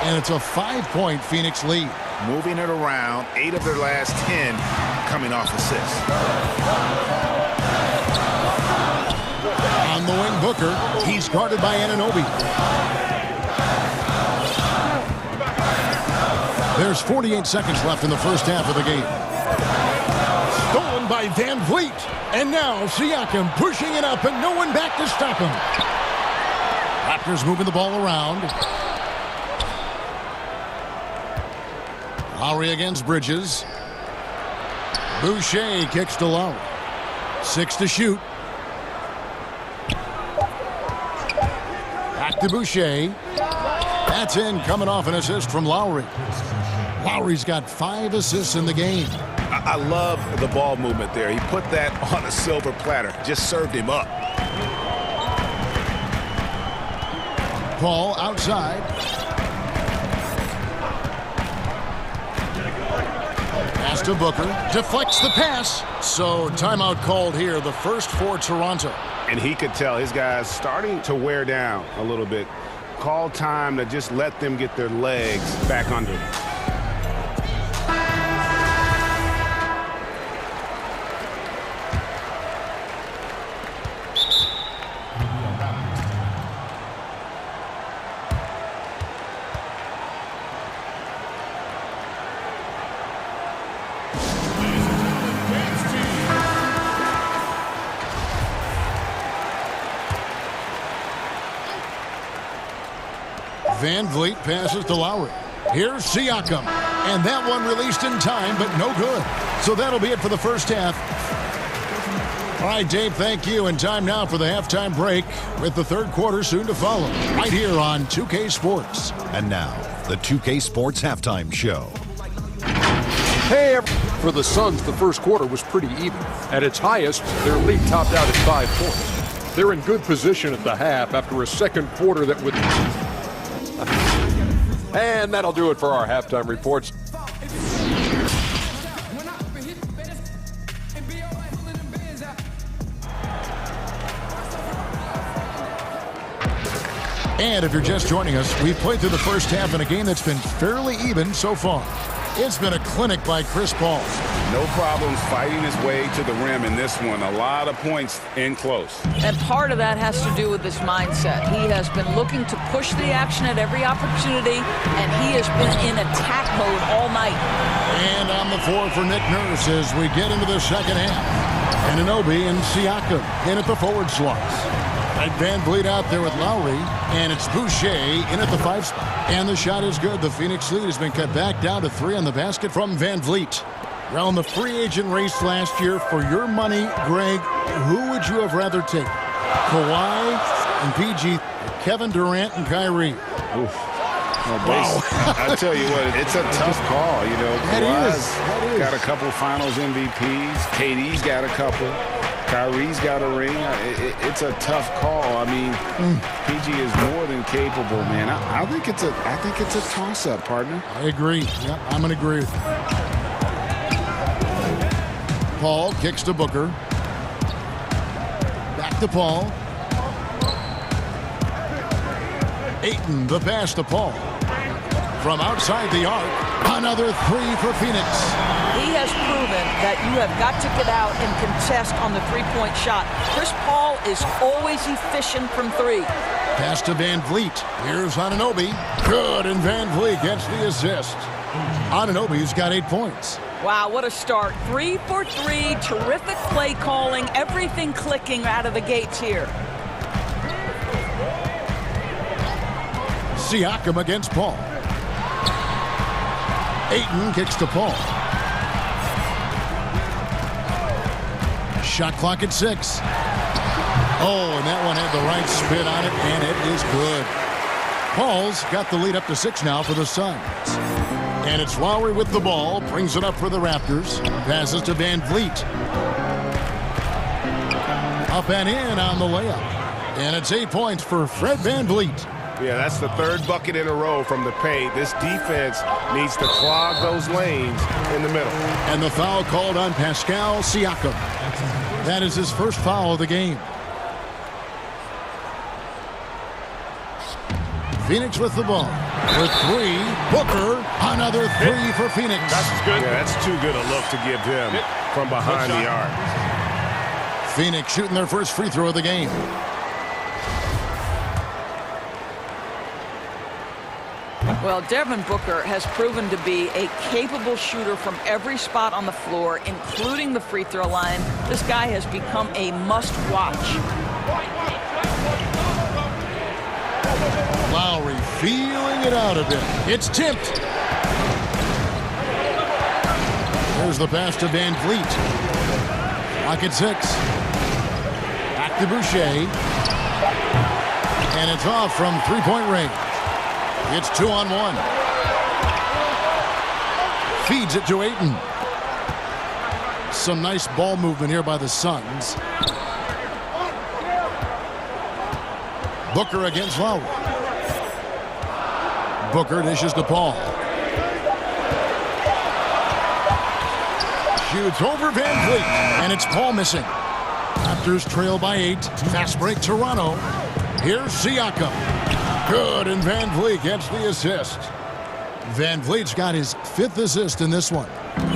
And it's a 5-point Phoenix lead. Moving it around, 8 of their last 10 coming off assists. On the wing, Booker. He's guarded by Anunoby. There's 48 seconds left in the first half of the game. Stolen by Van Vliet. And now Siakam pushing it up and no one back to stop him. Raptors moving the ball around. Lowry against Bridges. Boucher kicks to Lowry. 6 to shoot. Back to Boucher. That's in, coming off an assist from Lowry. Lowry's got 5 assists in the game. I love the ball movement there. He put that on a silver platter. Just served him up. Paul outside. Pass to Booker. Deflects the pass. So timeout called here, the first for Toronto. And he could tell his guys starting to wear down a little bit. Call time to just let them get their legs back under them. Van Vliet passes to Lowry. Here's Siakam. And that one released in time, but no good. So that'll be it for the first half. All right, Dave, thank you. And time now for the halftime break with the third quarter soon to follow. Right here on 2K Sports. And now, the 2K Sports Halftime Show. Hey, for the Suns, the first quarter was pretty even. At its highest, their lead topped out at 5 points. They're in good position at the half after a second quarter that would... And that'll do it for our halftime reports. And if you're just joining us, we've played through the first half in a game that's been fairly even so far. It's been a clinic by Chris Paul. No problems fighting his way to the rim in this one. A lot of points in close. And part of that has to do with his mindset. He has been looking to push the action at every opportunity, and he has been in attack mode all night. And on the floor for Nick Nurse as we get into the second half. Anunoby and Siakam in at the forward slots. Right, Van Vliet out there with Lowry, and it's Boucher in at the 5 spot. And the shot is good. The Phoenix lead has been cut back down to 3 on the basket from Van Vliet. Well, in the free agent race last year, for your money, Greg, who would you have rather taken? Kawhi and PG, Kevin Durant and Kyrie. Oof. Wow. I tell you what, it's a tough call. You know, Kawhi's got a couple Finals MVPs. KD's got a couple. Kyrie's got a ring. It's a tough call. I mean, PG is more than capable, man. I think it's a toss-up, partner. I agree. Yep, I'm going to agree with you. Paul kicks to Booker. Back to Paul. Ayton, the pass to Paul. From outside the arc, another 3 for Phoenix. He has proven that you have got to get out and contest on the three-point shot. Chris Paul is always efficient from 3. Pass to Van Vliet. Here's Anunoby. Good, and Van Vliet gets the assist. Anunoby's got 8 points. Wow, what a start. 3 for 3, terrific play calling, everything clicking out of the gates here. Siakam against Paul. Ayton kicks to Paul. Shot clock at 6. Oh, and that one had the right spin on it, and it is good. Paul's got the lead up to 6 now for the Suns. And it's Lowry with the ball, brings it up for the Raptors, passes to Van Vliet. Up and in on the layup. And it's 8 points for Fred Van Vliet. Yeah, that's the third bucket in a row from the paint. This defense needs to clog those lanes in the middle. And the foul called on Pascal Siakam. That is his first foul of the game. Phoenix with the ball. For 3, Booker, another 3 for Phoenix. That's good. Yeah, that's too good a look to give him from behind the arc. Phoenix shooting their first free throw of the game. Well, Devin Booker has proven to be a capable shooter from every spot on the floor, including the free throw line. This guy has become a must-watch. Lowry feeling it out a bit. It's tipped. There's the pass to Van Vliet. Clock at 6. Back to Boucher. And it's off from three-point range. It's 2-on-1. Feeds it to Ayton. Some nice ball movement here by the Suns. Booker against Lowry. Booker dishes to Paul. Shoots over Van Vliet. And it's Paul missing. Raptors trail by 8. Fast break Toronto. Here's Siakam. Good, and Van Vliet gets the assist. Van Vliet's got his 5th assist in this one.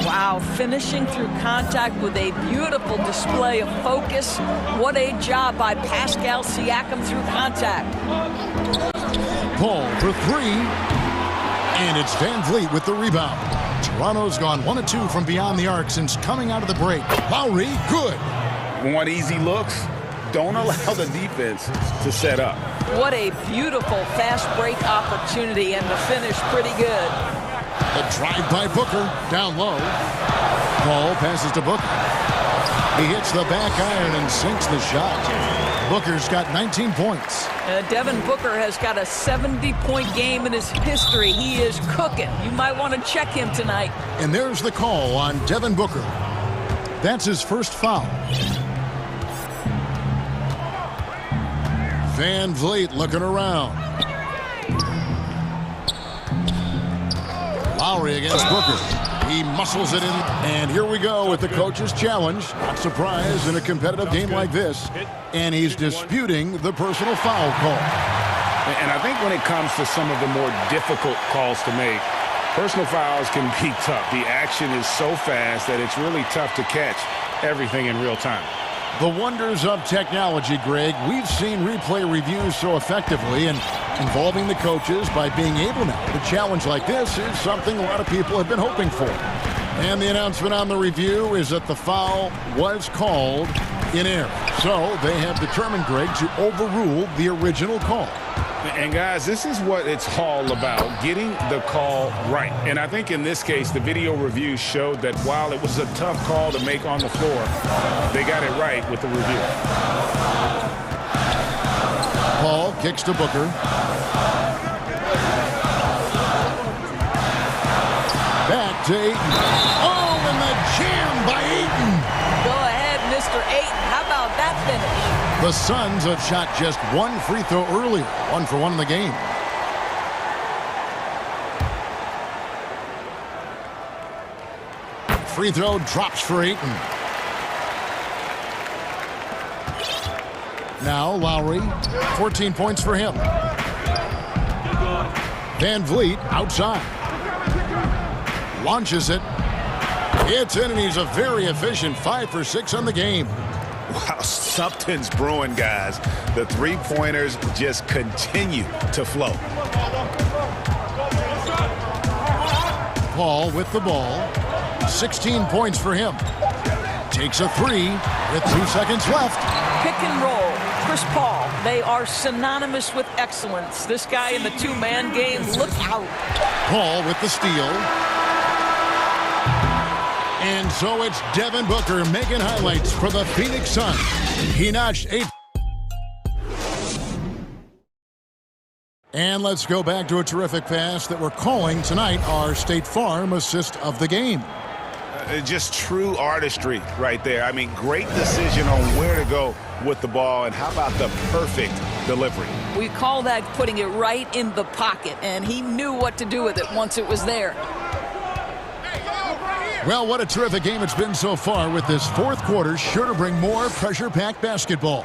Wow, finishing through contact with a beautiful display of focus. What a job by Pascal Siakam through contact. Paul for 3. And it's Van Vliet with the rebound. Toronto's gone 1 of 2 from beyond the arc since coming out of the break. Lowry, good. Want easy looks? Don't allow the defense to set up. What a beautiful fast break opportunity, and the finish pretty good. The drive by Booker, down low. Paul passes to Booker. He hits the back iron and sinks the shot. Booker's got 19 points. Devin Booker has got a 70-point game in his history. He is cooking. You might want to check him tonight. And there's the call on Devin Booker. That's his first foul. Van Vliet looking around. Lowry against Booker. He muscles it in. And here we go with the coach's challenge. Not surprised in a competitive game like this. And he's disputing the personal foul call. And I think when it comes to some of the more difficult calls to make, personal fouls can be tough. The action is so fast that it's really tough to catch everything in real time. The wonders of technology, Greg. We've seen replay reviews so effectively, and involving the coaches by being able now to challenge like this is something a lot of people have been hoping for. And the announcement on the review is that the foul was called in error. So they have determined, Greg, to overrule the original call. And guys, this is what it's all about, getting the call right. And I think in this case, the video review showed that while it was a tough call to make on the floor, they got it right with the review. Paul kicks to Booker. Back to Ayton. Oh, and the jam by Ayton. Go ahead, Mr. Ayton. How about that finish? The Suns have shot just 1 free throw earlier. 1 for 1 in the game. Free throw drops for Ayton. Now Lowry, 14 points for him. Van Vliet outside. Launches it. It's in, and he's a very efficient 5 for 6 on the game. Wow, something's brewing, guys. The three-pointers just continue to flow. Paul with the ball. 16 points for him. Takes a 3 with 2 seconds left. Pick and roll. Chris Paul. They are synonymous with excellence. This guy in the two-man game, look out. Paul with the steal. And so it's Devin Booker making highlights for the Phoenix Suns. He notched 8. And let's go back to a terrific pass that we're calling tonight our State Farm assist of the game. Just true artistry right there. I mean, great decision on where to go with the ball, and how about the perfect delivery? We call that putting it right in the pocket, and he knew what to do with it once it was there. Well, what a terrific game it's been so far, with this fourth quarter sure to bring more pressure-packed basketball.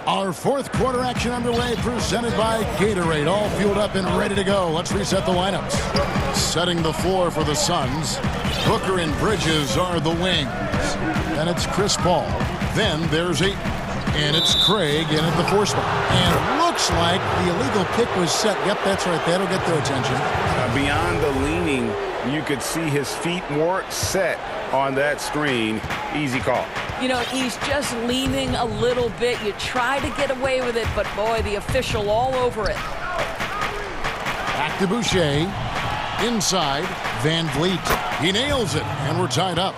Our fourth quarter action underway, presented by Gatorade, all fueled up and ready to go. Let's reset the lineups. Setting the floor for the Suns, Booker and Bridges are the wings. Then it's Chris Paul. Then there's Ayton. And it's Craig in at the 4 spot. And it looks like the illegal kick was set. Yep, that's right. That'll get their attention. Beyond the leaning, you could see his feet more set on that screen. Easy call. You know, he's just leaning a little bit. You try to get away with it, but boy, the official all over it. Back to Boucher. Inside, Van Vliet. He nails it, and we're tied up.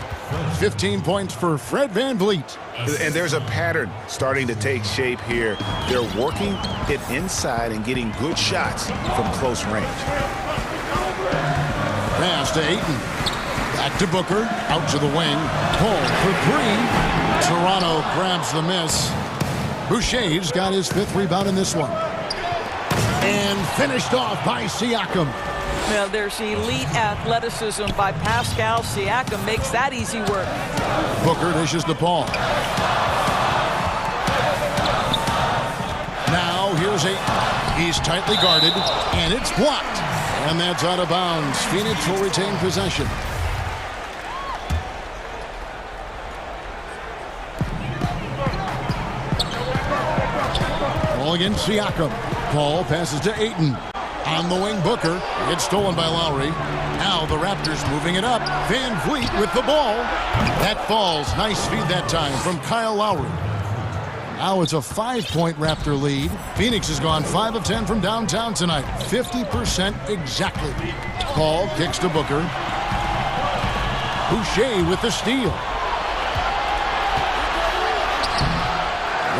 15 points for Fred Van Vliet. And there's a pattern starting to take shape here. They're working it inside and getting good shots from close range. Pass to Ayton. Back to Booker. Out to the wing. Pull for 3. Toronto grabs the miss. Boucher's got his 5th rebound in this one. And finished off by Siakam. Well, there's elite athleticism by Pascal Siakam. Makes that easy work. Booker dishes the ball. Now here's Ayton. He's tightly guarded, and it's blocked. And that's out of bounds. Phoenix will retain possession. Ball against Siakam. Paul passes to Ayton. On the wing, Booker. It's stolen by Lowry. Now the Raptors moving it up. Van Vliet with the ball. That falls. Nice feed that time from Kyle Lowry. Now it's a 5-point Raptor lead. Phoenix has gone 5 of 10 from downtown tonight. 50% exactly. Paul kicks to Booker. Boucher with the steal.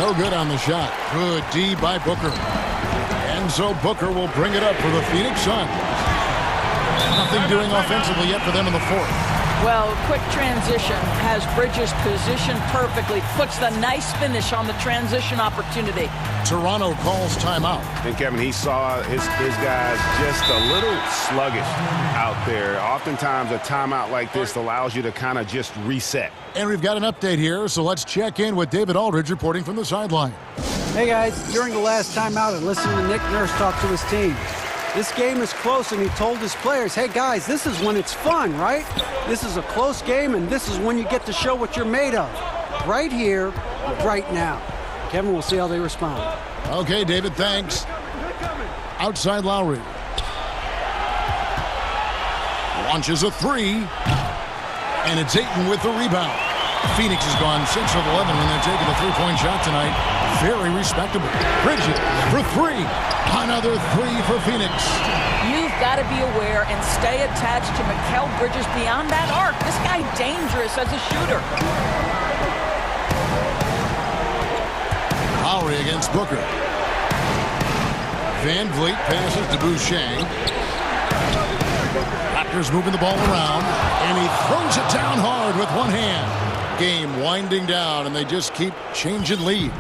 No good on the shot. Good D by Booker. And so Booker will bring it up for the Phoenix Suns. Nothing doing offensively yet for them in the fourth. Well, quick transition has Bridges positioned perfectly. Puts the nice finish on the transition opportunity. Toronto calls timeout. And Kevin, he saw his guys just a little sluggish out there. Oftentimes a timeout like this allows you to kind of just reset. And we've got an update here, so let's check in with David Aldridge reporting from the sideline. Hey guys, during the last timeout, I listened to Nick Nurse talk to his team. This game is close, and he told his players, hey guys, this is when it's fun, right? This is a close game, and this is when you get to show what you're made of. Right here, right now. Kevin, we'll see how they respond. Okay, David, thanks. Outside Lowry. Launches a 3. And it's Ayton with the rebound. Phoenix has gone 6 of 11 when they're taking a 3-point shot tonight. Very respectable. Bridges for 3. Another 3 for Phoenix. You've got to be aware and stay attached to Mikal Bridges beyond that arc. This guy dangerous as a shooter. Lowry against Booker. Van Vliet passes to Boucher. Raptors moving the ball around, and he throws it down hard with one hand. Game winding down, and they just keep changing leads.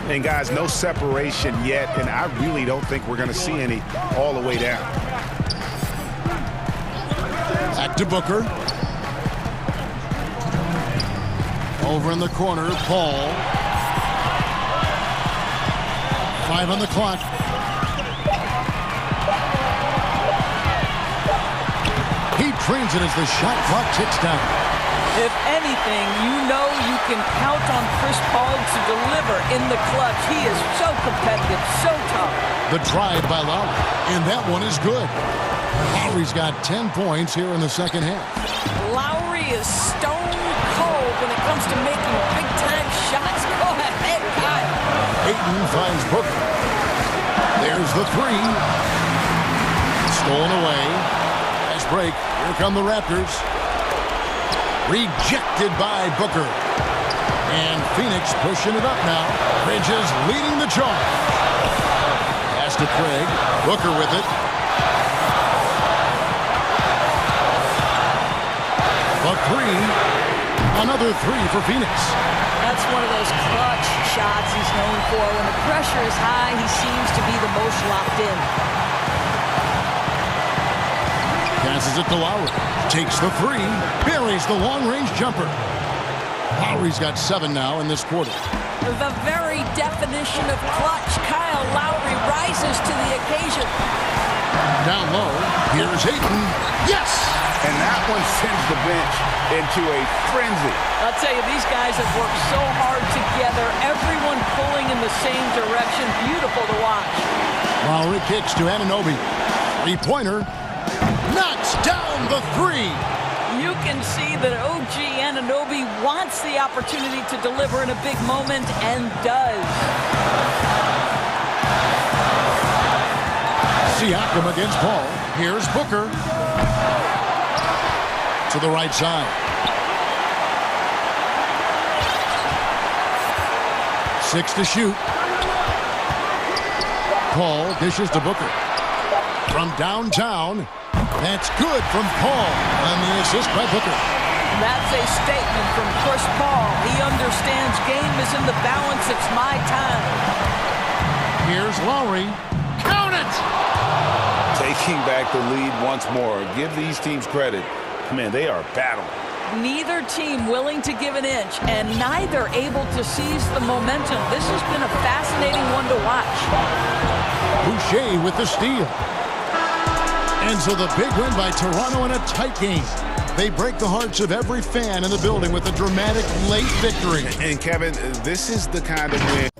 And guys, no separation yet, and I really don't think we're going to see any all the way down. Back to Booker. Over in the corner, Paul. 5 on the clock. He trains it as the shot clock ticks down. If anything, you know you can count on Chris Paul to deliver in the clutch. He is so competitive, so tough. The drive by Lowry, and that one is good. Lowry's got 10 points here in the second half. Lowry is stone cold when it comes to making big-time shots. Go ahead, Kyle. Ayton finds Booker. There's the 3. Stolen away. Nice break. Here come the Raptors. Rejected by Booker. And Phoenix pushing it up now. Bridges leading the charge. Pass to to Craig. Booker with it. A three. Another three for Phoenix. That's one of those clutch shots he's known for. When the pressure is high, he seems to be the most locked in. Passes it to Lowry. Takes the three. Buries the long-range jumper. Lowry's got 7 now in this quarter. The very definition of clutch. Kyle Lowry rises to the occasion. Down low. Here's Ayton. Yes! And that one sends the bench into a frenzy. I'll tell you, these guys have worked so hard together. Everyone pulling in the same direction. Beautiful to watch. Lowry kicks to Anunoby. Three-pointer. Knocks down the three. You can see that OG Anunoby wants the opportunity to deliver in a big moment and does. Siakam against Paul. Here's Booker. To the right side. 6 to shoot. Paul dishes to Booker. From downtown. That's good from Paul on the assist by Booker. That's a statement from Chris Paul. He understands game is in the balance. It's my time. Here's Lowry. Count it! Taking back the lead once more. Give these teams credit. Man, they are battling. Neither team willing to give an inch, and neither able to seize the momentum. This has been a fascinating one to watch. Boucher with the steal. And so the big win by Toronto in a tight game. They break the hearts of every fan in the building with a dramatic late victory. And Kevin, this is the kind of win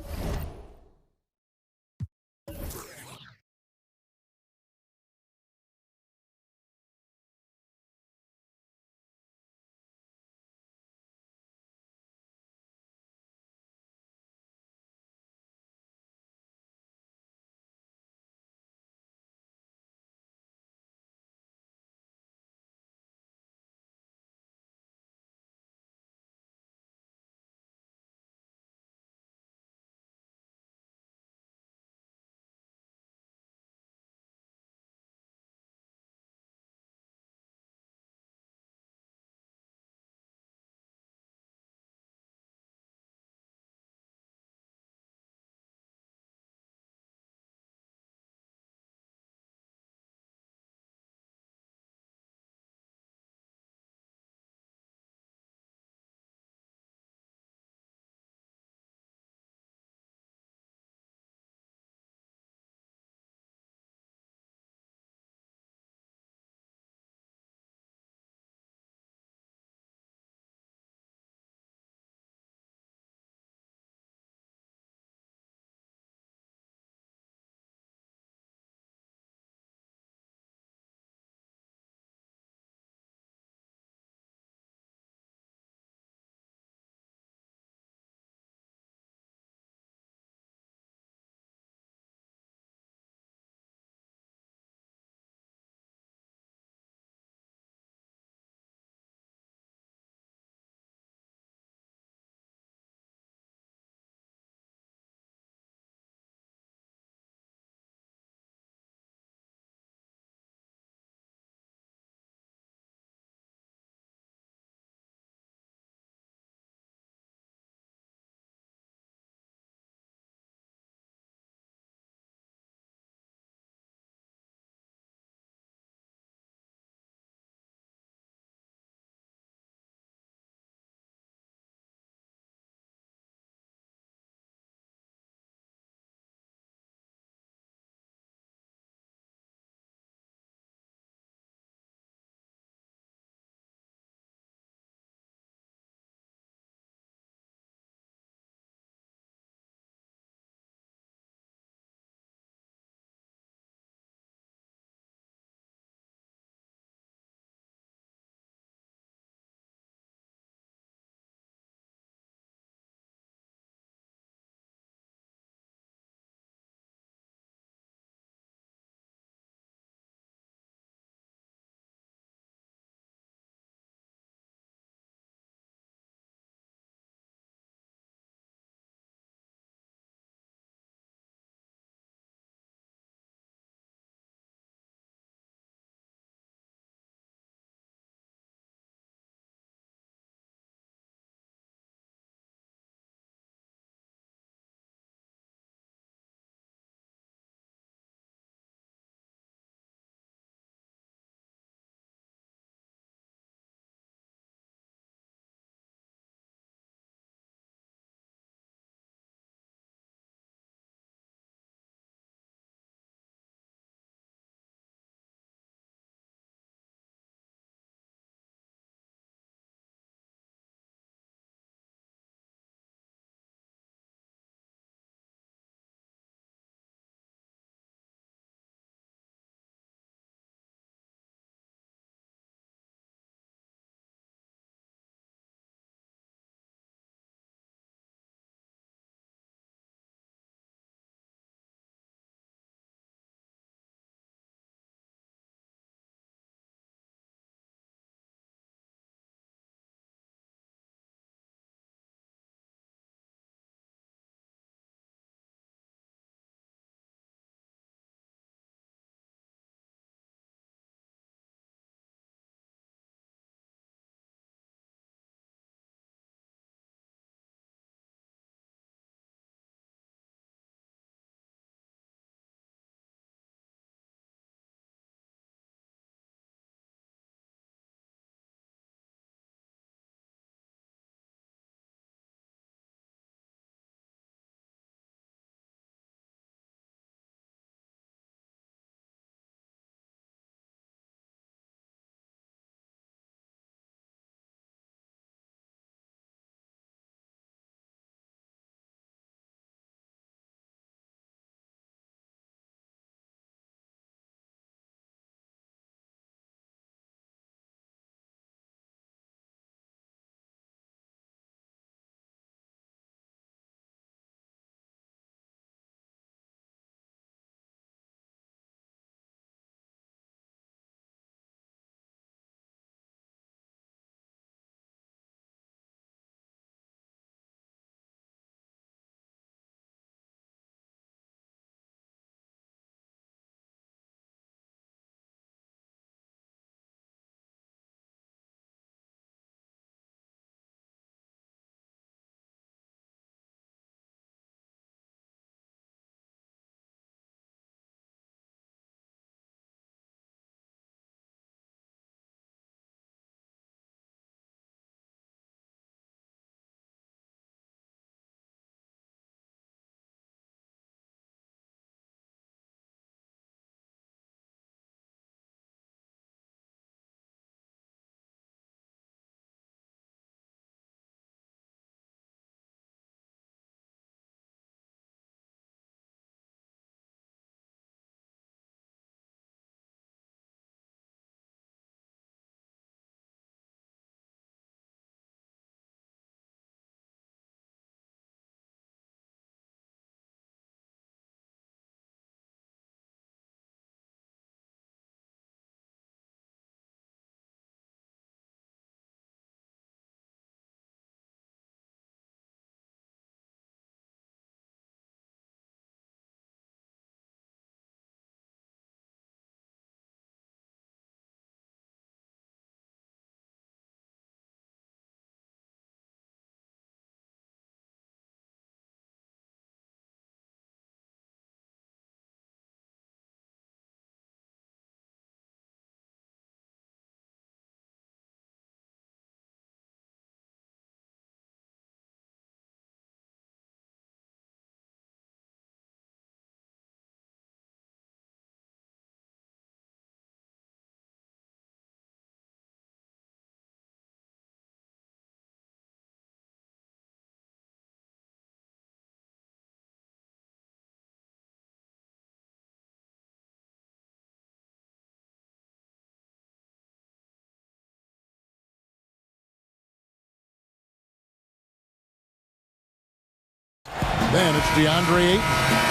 Then it's DeAndre Ayton.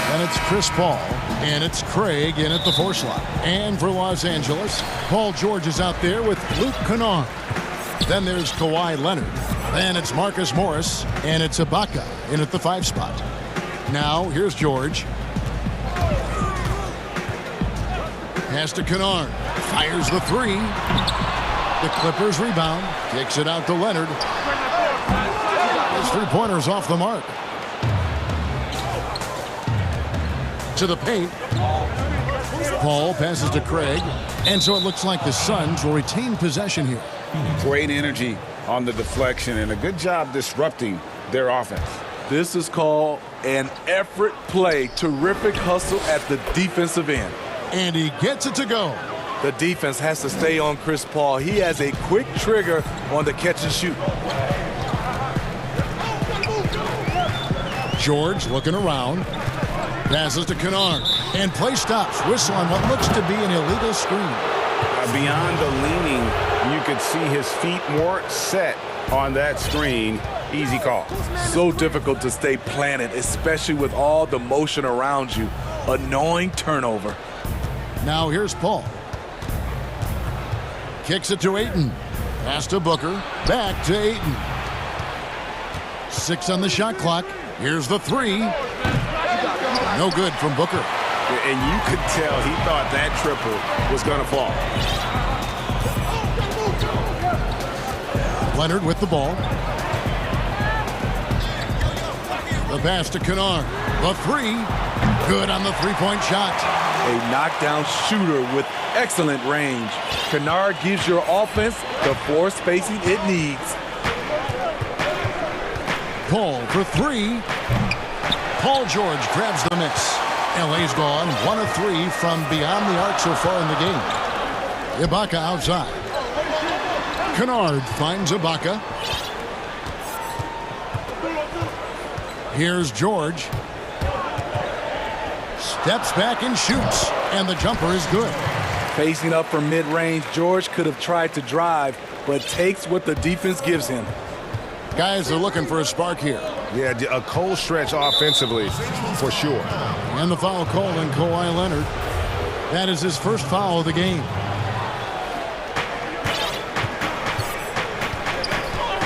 Then it's Chris Paul. And it's Craig in at the 4 slot. And for Los Angeles, Paul George is out there with Luke Kennard. Then there's Kawhi Leonard. Then it's Marcus Morris. And it's Ibaka in at the 5 spot. Now, here's George. Pass to Kennard. Fires the 3. The Clippers rebound. Kicks it out to Leonard. His 3-pointer's off the mark. To the paint. Paul passes to Craig. And so it looks like the Suns will retain possession here. Great energy on the deflection and a good job disrupting their offense. This is called an effort play. Terrific hustle at the defensive end. And he gets it to go. The defense has to stay on Chris Paul. He has a quick trigger on the catch and shoot. George looking around. Passes to Kennard. And play stops. Whistle on what looks to be an illegal screen. Beyond the leaning, you could see his feet more set on that screen. Easy call. So difficult to stay planted, especially with all the motion around you. Annoying turnover. Now here's Paul. Kicks it to Ayton. Pass to Booker. Back to Ayton. 6 on the shot clock. Here's the 3. No good from Booker. And you could tell he thought that triple was going to fall. Leonard with the ball. The pass to Kennard. The 3. Good on the 3-point shot. A knockdown shooter with excellent range. Kennard gives your offense the floor spacing it needs. Paul for 3. Paul George grabs the miss. LA's gone 1 of 3 from beyond the arc so far in the game. Ibaka outside. Kennard finds Ibaka. Here's George. Steps back and shoots. And the jumper is good. Facing up from mid-range, George could have tried to drive, but takes what the defense gives him. Guys are looking for a spark here. Yeah, a cold stretch offensively, for sure. And the foul called on Kawhi Leonard. That is his first foul of the game.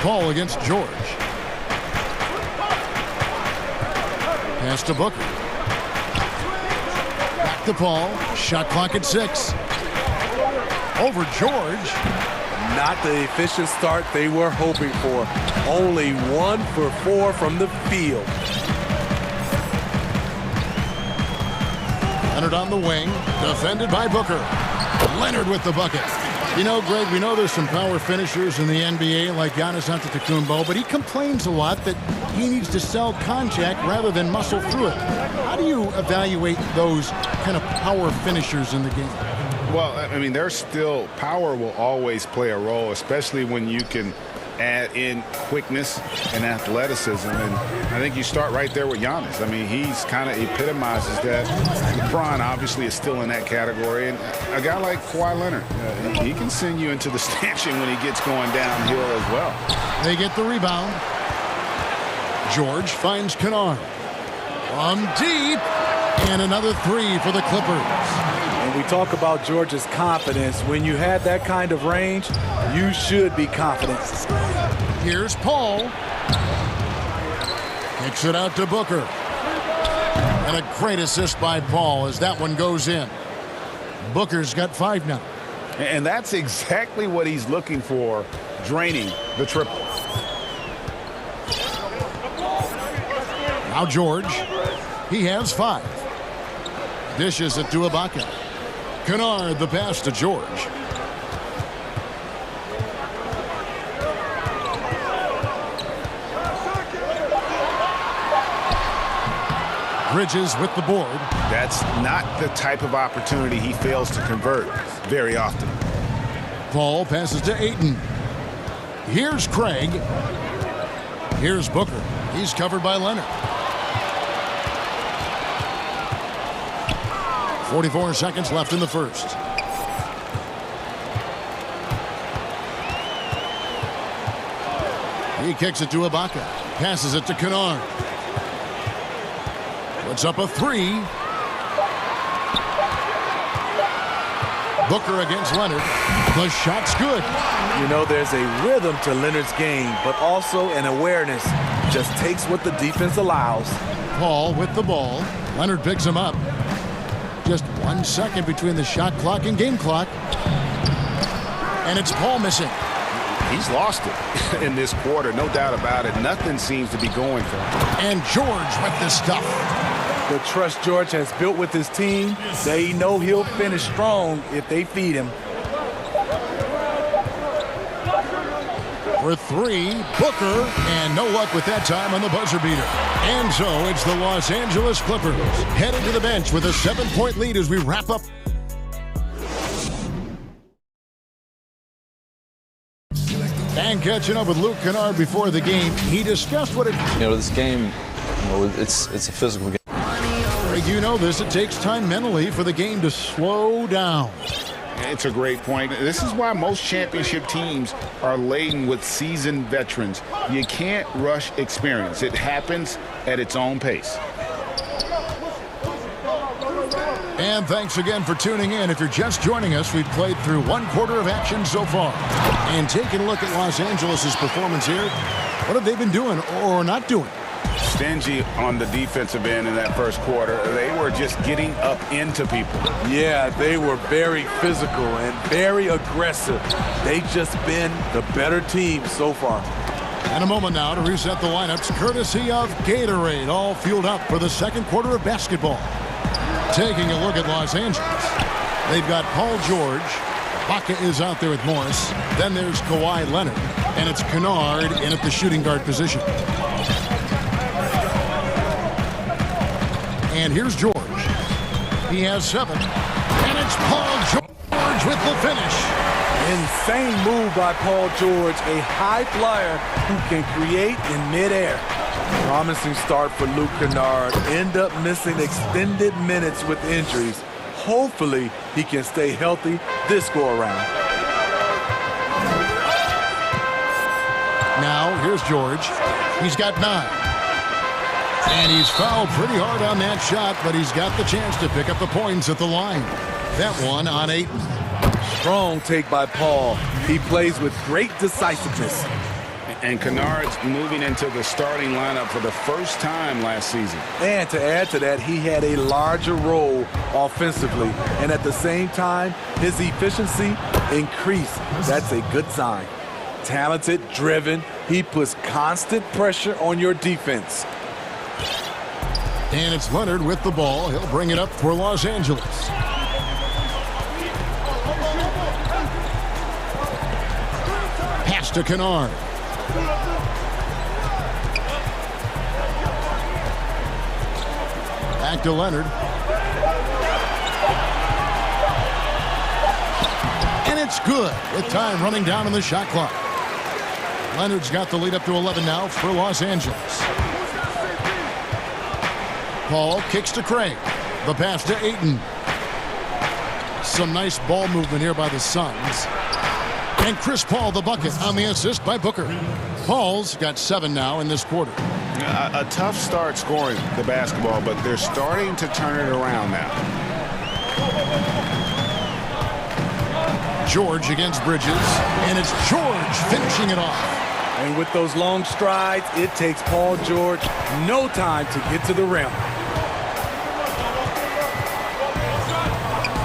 Paul against George. Pass to Booker. Back to Paul. Shot clock at 6. Over George. Not the efficient start they were hoping for. Only 1 for 4 from the field. Leonard on the wing. Defended by Booker. Leonard with the bucket. You know, Greg, we know there's some power finishers in the NBA like Giannis Antetokounmpo, but he complains a lot that he needs to sell contact rather than muscle through it. How do you evaluate those kind of power finishers in the game? Well, I mean, there's still power will always play a role, especially when you can add in quickness and athleticism. And I think you start right there with Giannis. I mean, he's kind of epitomizes that. LeBron obviously is still in that category. And a guy like Kawhi Leonard, he can send you into the stanchion when he gets going downhill as well. They get the rebound. George finds Kennard. From deep. And another 3 for the Clippers. When we talk about George's confidence, when you have that kind of range, you should be confident. Here's Paul. Kicks it out to Booker. And a great assist by Paul as that one goes in. Booker's got 5 now. And that's exactly what he's looking for, draining the triple. Now George. He has 5. Dishes it to Ibaka. Kennard the pass to George. Bridges with the board. That's not the type of opportunity he fails to convert very often. Paul passes to Ayton. Here's Craig. Here's Booker. He's covered by Leonard. 44 seconds left in the first. He kicks it to Ibaka. Passes it to Kennard. puts up a three. Booker against Leonard. The shot's good. You know, there's a rhythm to Leonard's game, but also an awareness. Just takes what the defense allows. Paul with the ball. Leonard picks him up. Just 1 second between the shot clock and game clock. And it's Paul missing. He's lost it in this quarter, no doubt about it. Nothing seems to be going for him. And George with the stuff. The trust George has built with his team, they know he'll finish strong if they feed him. For three, Booker, and no luck with that time on the buzzer beater. And so it's the Los Angeles Clippers heading to the bench with a 7-point lead as we wrap up. And catching up with Luke Kennard before the game, he discussed what it... this game, it's a physical game. You know this, it takes time mentally for the game to slow down. It's a great point. This is why most championship teams are laden with seasoned veterans. You can't rush experience. It happens at its own pace. And thanks again for tuning in. If you're just joining us, we've played through 1 quarter of action so far. And taking a look at Los Angeles' performance here, what have they been doing or not doing? Stingy on the defensive end in that first quarter. They were just getting up into people. Yeah, they were very physical and very aggressive. They've just been the better team so far. And a moment now to reset the lineups, courtesy of Gatorade, all fueled up for the second quarter of basketball. Taking a look at Los Angeles, they've got Paul George. Baca is out there with Morris. Then there's Kawhi Leonard. And it's Kennard in at the shooting guard position. And here's George. He has 7. And it's Paul George with the finish. Insane move by Paul George, a high flyer who can create in midair. Promising start for Luke Kennard. End up missing extended minutes with injuries. Hopefully, he can stay healthy this go-around. Now, here's George. He's got 9. And he's fouled pretty hard on that shot, but he's got the chance to pick up the points at the line. That one on 8. Strong take by Paul. He plays with great decisiveness. And Kennard's moving into the starting lineup for the first time last season. And to add to that, he had a larger role offensively. And at the same time, his efficiency increased. That's a good sign. Talented, driven. He puts constant pressure on your defense. And it's Leonard with the ball. He'll bring it up for Los Angeles. Pass to Kennard. Back to Leonard. And it's good with time running down on the shot clock. Leonard's got the lead up to 11 now for Los Angeles. Paul kicks to Craig. The pass to Ayton. Some nice ball movement here by the Suns. And Chris Paul the bucket on the assist by Booker. Paul's got 7 now in this quarter. A tough start scoring the basketball, but they're starting to turn it around now. George against Bridges. And it's George finishing it off. And with those long strides, it takes Paul George no time to get to the rim.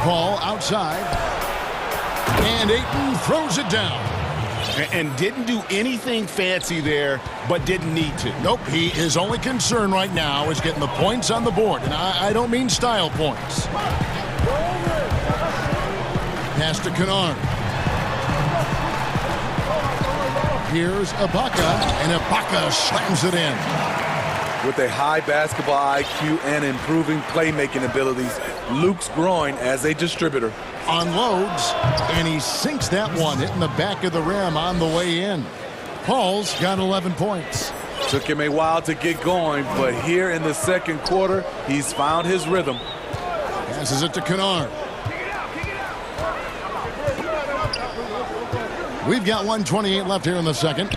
Paul outside. And Ayton throws it down. And didn't do anything fancy there, but didn't need to. Nope, his only concern right now is getting the points on the board. And I don't mean style points. Pass to Kennard. Here's Ibaka, and Ibaka slams it in. With a high basketball IQ and improving playmaking abilities, Luke's growing as a distributor. Unloads, and he sinks that one, hitting the back of the rim on the way in. Paul's got 11 points. Took him a while to get going, but here in the second quarter, he's found his rhythm. Passes it to Kennard. We've got 1:28 left here in the second.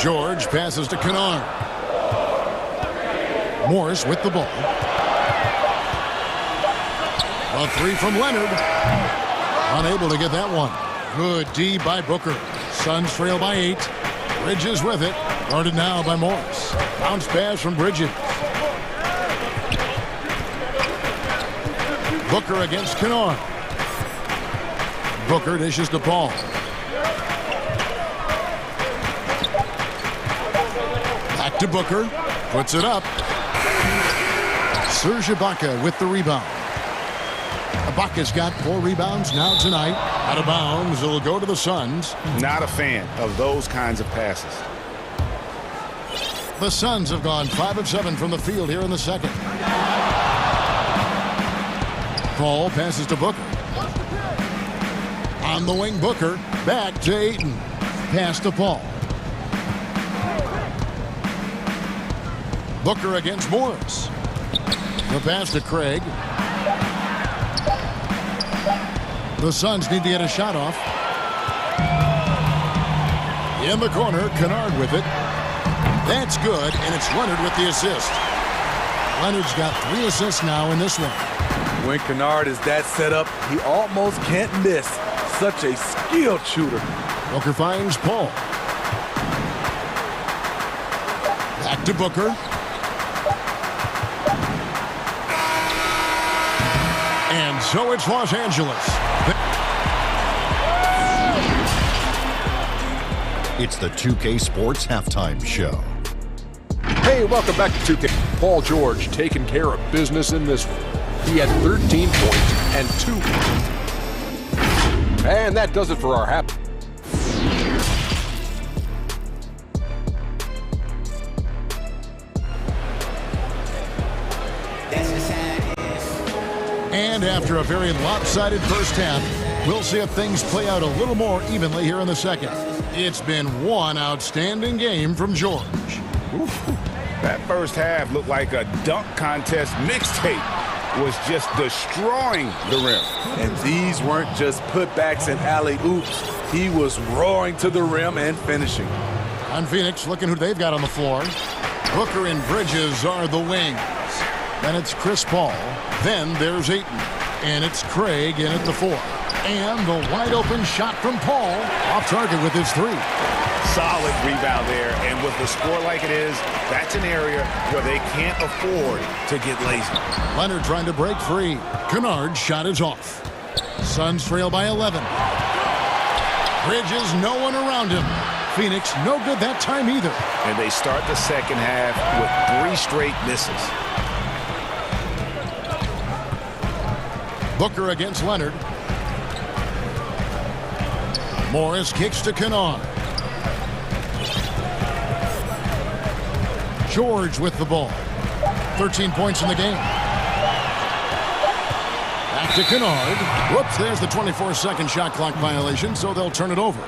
George passes to Kennard. Morris with the ball. A three from Leonard. Unable to get that one. Good D by Booker. Suns trail by 8. Bridges with it. Guarded now by Morris. Bounce pass from Bridges. Booker against Kennard. Booker dishes to Paul. Back to Booker. Puts it up. Serge Ibaka with the rebound. Ibaka's got 4 rebounds now tonight. Out of bounds. It'll go to the Suns. Not a fan of those kinds of passes. The Suns have gone 5 of 7 from the field here in the second. Paul passes to Booker. On the wing, Booker. Back to Ayton. Pass to Paul. Booker against Morris. The pass to Craig. The Suns need to get a shot off. In the corner, Kennard with it. That's good, and it's Leonard with the assist. Leonard's got 3 assists now in this one. When Kennard is that set up, he almost can't miss. Such a skilled shooter. Booker finds Paul. Back to Booker. And so it's Los Angeles. It's the 2K Sports Halftime Show. Hey, welcome back to 2K. Paul George taking care of business in this one. He had 13 points and 2. And that does it for our half. And after a very lopsided first half, we'll see if things play out a little more evenly here in the second. It's been one outstanding game from George. That first half looked like a dunk contest mixtape. Was just destroying the rim. And these weren't just putbacks and alley-oops. He was roaring to the rim and finishing. On Phoenix, looking who they've got on the floor. Booker and Bridges are the wings. Then it's Chris Paul. Then there's Ayton. And it's Craig in at the 4. And the wide-open shot from Paul. Off target with his 3. Solid rebound there. And with the score like it is, that's an area where they can't afford to get lazy. Leonard trying to break free. Kennard's shot is off. Suns trail by 11. Bridges, no one around him. Phoenix, no good that time either. And they start the second half with 3 straight misses. Booker against Leonard. Morris kicks to Kennard. George with the ball. 13 points in the game. Back to Kennard. Whoops, there's the 24-second shot clock violation, so they'll turn it over.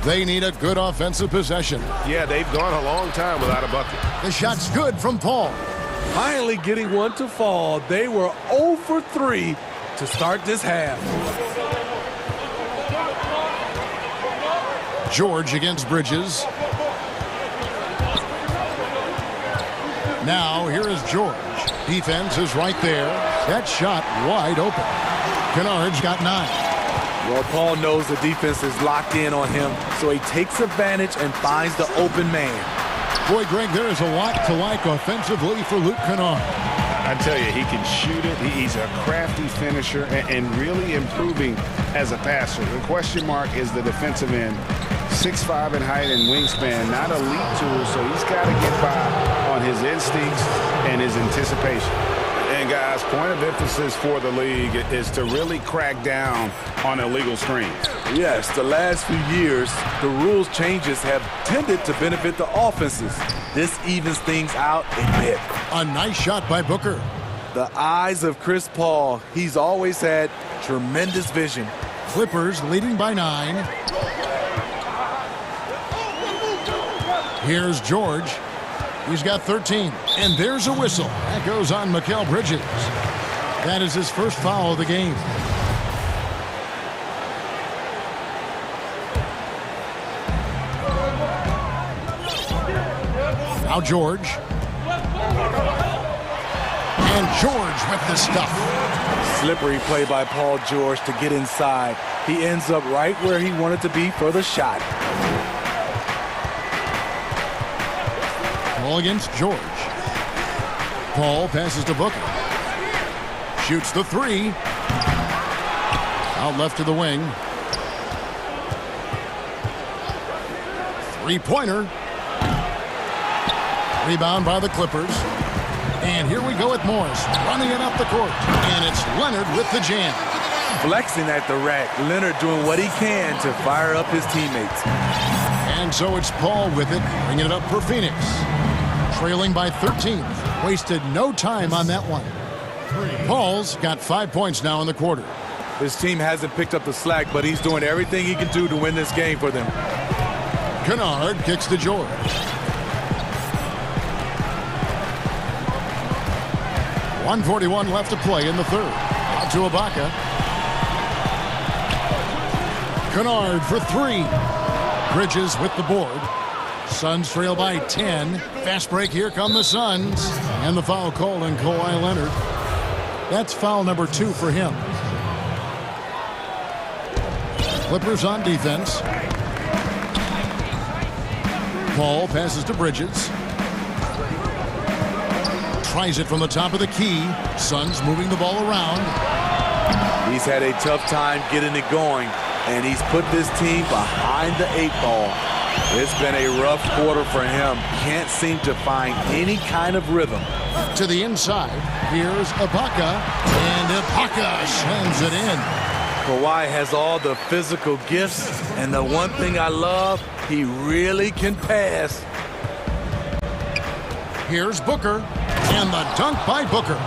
They need a good offensive possession. Yeah, they've gone a long time without a bucket. The shot's good from Paul. Finally getting one to fall. They were 0 for 3 to start this half. George against Bridges. Now here is George. Defense is right there. That shot wide open. Kennard's got 9. Well, Paul knows the defense is locked in on him, so he takes advantage and finds the open man. Boy, Greg, there is a lot to like offensively for Luke Kennard. I tell you, he can shoot it. He's a crafty finisher and really improving as a passer. The question mark is the defensive end. 6'5" in height and wingspan, not elite tool, so he's got to get by on his instincts and his anticipation. And guys, point of emphasis for the league is to really crack down on illegal screens. Yes, the last few years, the rules changes have tended to benefit the offenses. This evens things out a bit. A nice shot by Booker. The eyes of Chris Paul. He's always had tremendous vision. Clippers leading by 9. Here's George. He's got 13. And there's a whistle. That goes on Mikal Bridges. That is his first foul of the game. Now George. And George with the stuff. Slippery play by Paul George to get inside. He ends up right where he wanted to be for the shot. Ball against George. Paul passes to Booker. Shoots the three. Out left to the wing. Three-pointer. Rebound by the Clippers. And here we go with Morris running it up the court. And it's Leonard with the jam. Flexing at the rack. Leonard doing what he can to fire up his teammates. And so it's Paul with it, bringing it up for Phoenix. Trailing by 13. Wasted no time on that one. Paul's got 5 points now in the quarter. His team hasn't picked up the slack, but he's doing everything he can do to win this game for them. Kennard kicks to George. .141 left to play in the third. Out to Ibaka. Kennard for three. Bridges with the board. Suns trail by 10. Fast break, here come the Suns. And the foul called on Kawhi Leonard. That's foul number 2 for him. Clippers on defense. Paul passes to Bridges. Tries it from the top of the key. Suns moving the ball around. He's had a tough time getting it going, and he's put this team behind the 8 ball. It's been a rough quarter for him. Can't seem to find any kind of rhythm. To the inside. Here's Ibaka. And Ibaka slams it in. Kawhi has all the physical gifts, and the one thing I love, he really can pass. Here's Booker, and the dunk by Booker.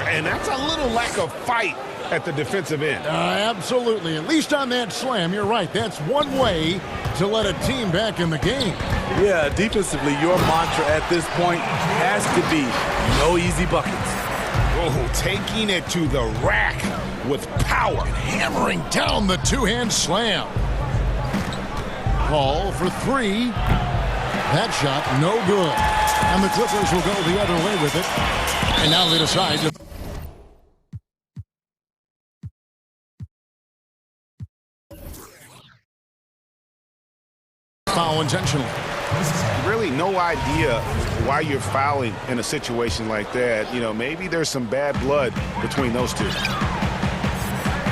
And that's a little lack of fight at the defensive end. Absolutely. At least on that slam, you're right. That's one way to let a team back in the game. Yeah, defensively, your mantra at this point has to be no easy buckets. Oh, taking it to the rack with power. And hammering down the two-hand slam. Paul for three. That shot, no good. And the Clippers will go the other way with it. And now they decide to... foul intentionally. Really no idea why you're fouling in a situation like that. You know, maybe there's some bad blood between those two.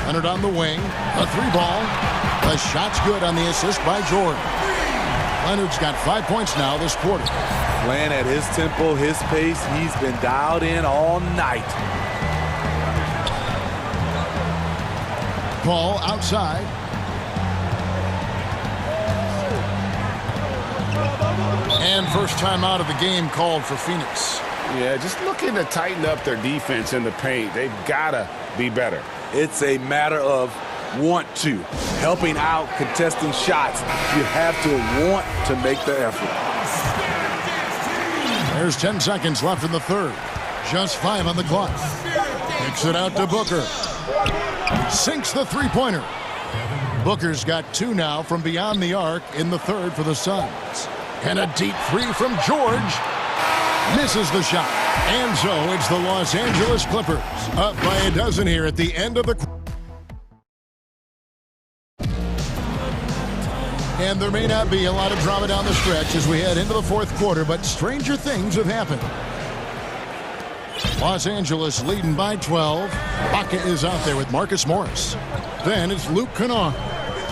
Leonard on the wing. A three ball. The shot's good on the assist by Jordan. Leonard's got 5 points now this quarter. Playing at his tempo, his pace. He's been dialed in all night. Ball outside. And first time out of the game called for Phoenix. Yeah, just looking to tighten up their defense in the paint. They've got to be better. It's a matter of want to. Helping out, contesting shots. You have to want to make the effort. There's 10 seconds left in the third. Just 5 on the clock. Kicks it out to Booker. Sinks the three-pointer. Booker's got 2 now from beyond the arc in the third for the Suns. And a deep three from George. Misses the shot. And so it's the Los Angeles Clippers up by a dozen here at the end of the quarter. And there may not be a lot of drama down the stretch as we head into the fourth quarter, but stranger things have happened. Los Angeles leading by 12. Ibaka is out there with Marcus Morris. Then it's Luke Kennard.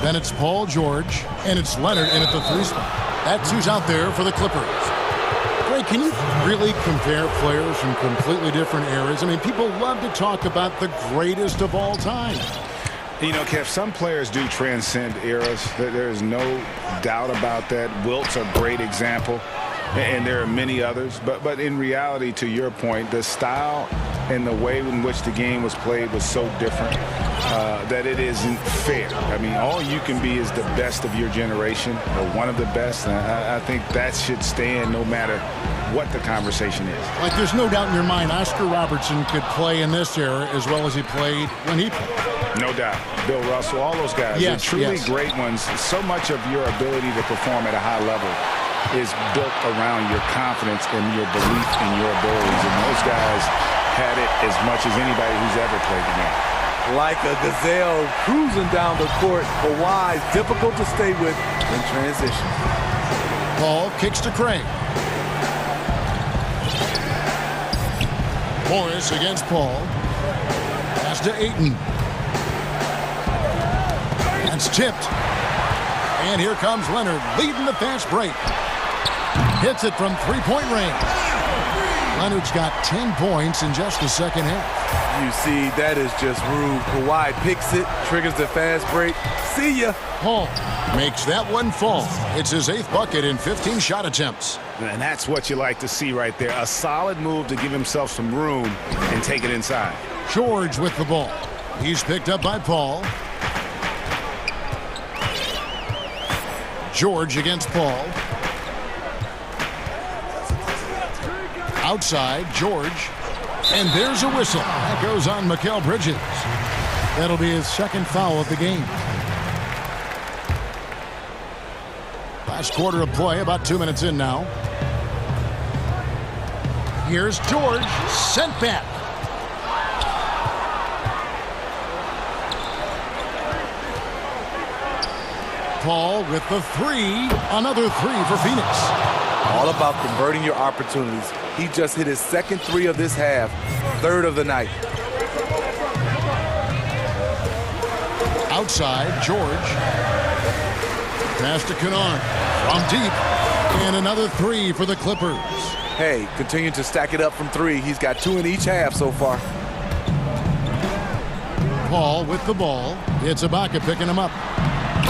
Then it's Paul George. And it's Leonard in at the 3 spot. That's who's out there for the Clippers. Ray, can you really compare players from completely different eras? I mean, people love to talk about the greatest of all time. You know, Kev, some players do transcend eras. There is no doubt about that. Wilt's a great example, and there are many others. But in reality, to your point, the style and the way in which the game was played was so different that it isn't fair. I mean, all you can be is the best of your generation, or one of the best. And I think that should stand no matter what the conversation is. Like, there's no doubt in your mind Oscar Robertson could play in this era as well as he played when he played. No doubt. Bill Russell, all those guys. Yes, They're truly great ones. So much of your ability to perform at a high level is built around your confidence and your belief in your abilities. And those guys had it as much as anybody who's ever played the game. Like a gazelle cruising down the court, Kawhi's difficult to stay with in transition. Paul kicks to Craig. Morris against Paul. Pass to Ayton. That's tipped. And here comes Leonard leading the fast break. Hits it from three-point range. Leonard's got 10 points in just the second half. You see, that is just rude. Kawhi picks it, triggers the fast break. See ya. Paul makes that one fall. It's his 8th bucket in 15 shot attempts. And that's what you like to see right there. A solid move to give himself some room and take it inside. George with the ball. He's picked up by Paul. George against Paul. Outside, George. And there's a whistle. That goes on Mikal Bridges. That'll be his 2nd foul of the game. Last quarter of play, about 2 minutes in now. Here's George, sent back. Paul with the 3. Another 3 for Phoenix. All about converting your opportunities. He just hit his 2nd 3 of this half, 3rd of the night. Outside, George. Pass to Kennard from deep. And another 3 for the Clippers. Hey, continue to stack it up from 3. He's got 2 in each half so far. Paul with the ball. It's Ibaka picking him up.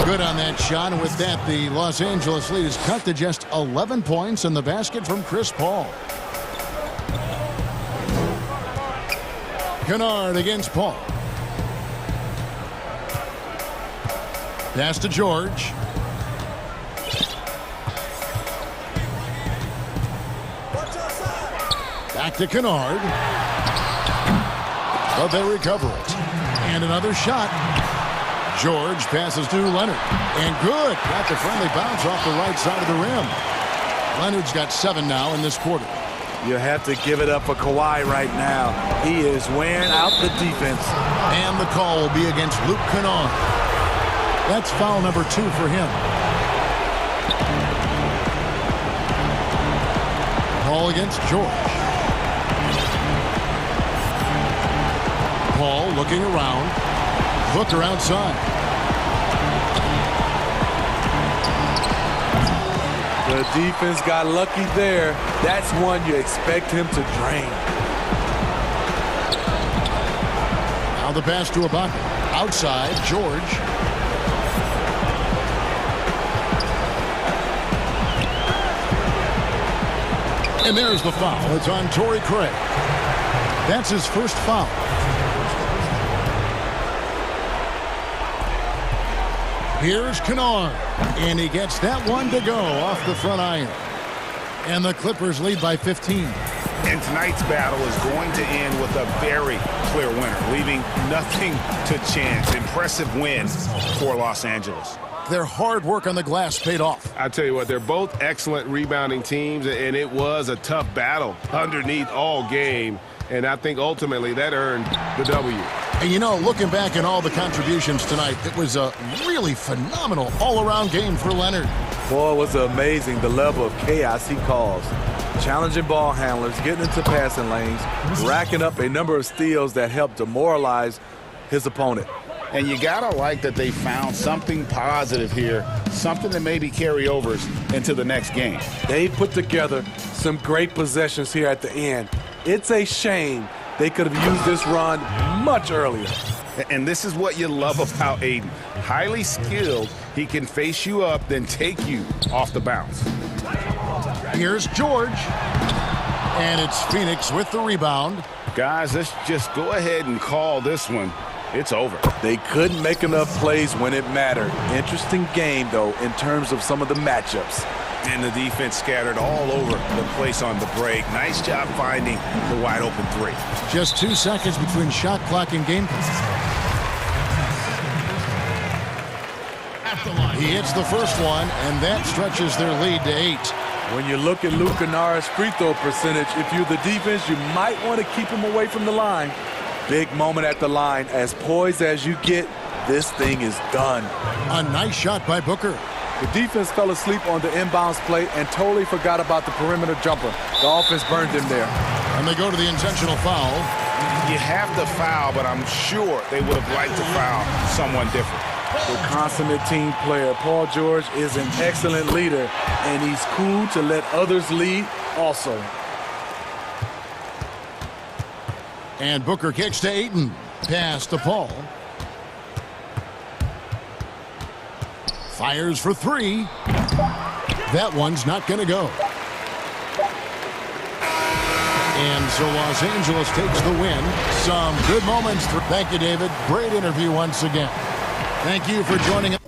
Good on that shot, and with that, the Los Angeles lead is cut to just 11 points in the basket from Chris Paul. Kennard against Paul. Pass to George. Back to Kennard. But they recover it. And another shot. George passes to Leonard. And good. Got the friendly bounce off the right side of the rim. Leonard's got 7 now in this quarter. You have to give it up for Kawhi right now. He is wearing out the defense. And the call will be against Luke Kennard. That's foul number 2 for him. Paul against George. Paul looking around. Booker outside. The defense got lucky there. That's one you expect him to drain. Now the pass to Ibaka. Outside, George. And there's the foul. It's on Torrey Craig. That's his first foul. Here's Kennard, and he gets that one to go off the front iron. And the Clippers lead by 15. And tonight's battle is going to end with a very clear winner, leaving nothing to chance. Impressive win for Los Angeles. Their hard work on the glass paid off. I tell you what, they're both excellent rebounding teams, and it was a tough battle underneath all game. And I think ultimately that earned the W. And you know, looking back at all the contributions tonight, it was a really phenomenal all-around game for Leonard. Boy, it was amazing the level of chaos he caused. Challenging ball handlers, getting into passing lanes, racking up a number of steals that helped demoralize his opponent. And you gotta like that they found something positive here, something that maybe carry overs into the next game. They put together some great possessions here at the end. It's a shame they could have used this run much earlier. And this is what you love about Ayton. Highly skilled, he can face you up, then take you off the bounce. Here's George. And it's Phoenix with the rebound. Guys, let's just go ahead and call this one. It's over. They couldn't make enough plays when it mattered. Interesting game, though, in terms of some of the matchups. And the defense scattered all over the place on the break. Nice job finding the wide open 3. Just 2 seconds between shot clock and game. He hits the first one, and that stretches their lead to 8. When you look at Luke Kennard's free throw percentage, if you're the defense, you might want to keep him away from the line. Big moment at the line. As poised as you get, this thing is done. A nice shot by Booker. The defense fell asleep on the inbounds play and totally forgot about the perimeter jumper. The offense burned him there. And they go to the intentional foul. You have to foul, but I'm sure they would have liked to foul someone different. The consummate team player, Paul George, is an excellent leader, and he's cool to let others lead also. And Booker kicks to Ayton. Pass to Paul. Fires for 3. That one's not going to go. And so Los Angeles takes the win. Some good moments. Thank you, David. Great interview once again. Thank you for joining us.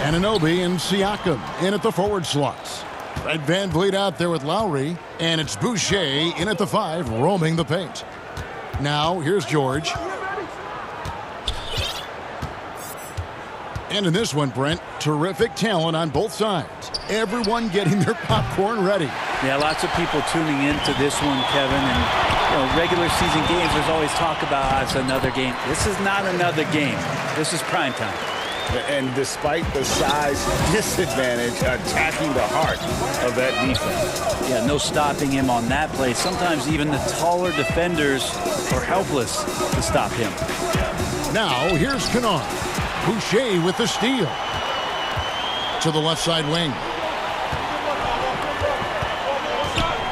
Anunoby and Siakam in at the forward slots. Fred VanVleet out there with Lowry, and it's Boucher in at the 5, roaming the paint. Now, here's George. And in this one, Brent, terrific talent on both sides. Everyone getting their popcorn ready. Yeah, lots of people tuning into this one, Kevin. And, regular season games, there's always talk about it's another game. This is not another game. This is prime time. And despite the size disadvantage, attacking the heart of that defense. Yeah, no stopping him on that play. Sometimes even the taller defenders are helpless to stop him. Now, here's Kennard. Boucher with the steal. To the left side wing.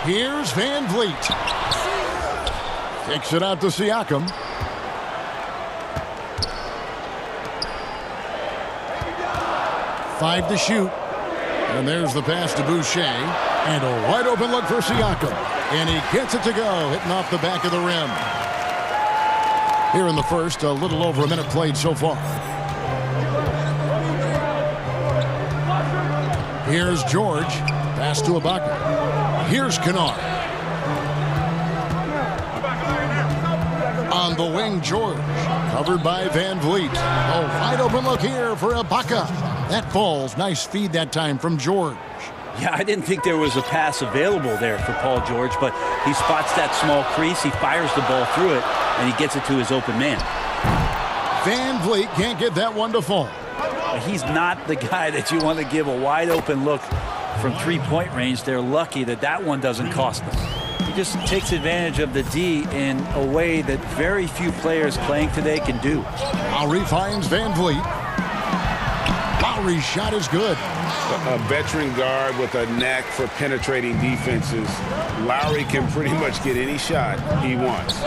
Here's VanVleet. Takes it out to Siakam. Five to shoot. And there's the pass to Boucher. And a wide open look for Siakam. And he gets it to go, hitting off the back of the rim. Here in the first, a little over a minute played so far. Here's George. Pass to Ibaka. Here's Kennard. On the wing, George. Covered by VanVleet. A wide open look here for Ibaka. That falls. Nice feed that time from George. Yeah, I didn't think there was a pass available there for Paul George, but he spots that small crease, he fires the ball through it, and he gets it to his open man. VanVleet can't get that one to fall. He's not the guy that you want to give a wide open look from three-point range. They're lucky that that one doesn't cost them. He just takes advantage of the D in a way that very few players playing today can do. Lowry finds VanVleet. Lowry's shot is good. A veteran guard with a knack for penetrating defenses. Lowry can pretty much get any shot he wants.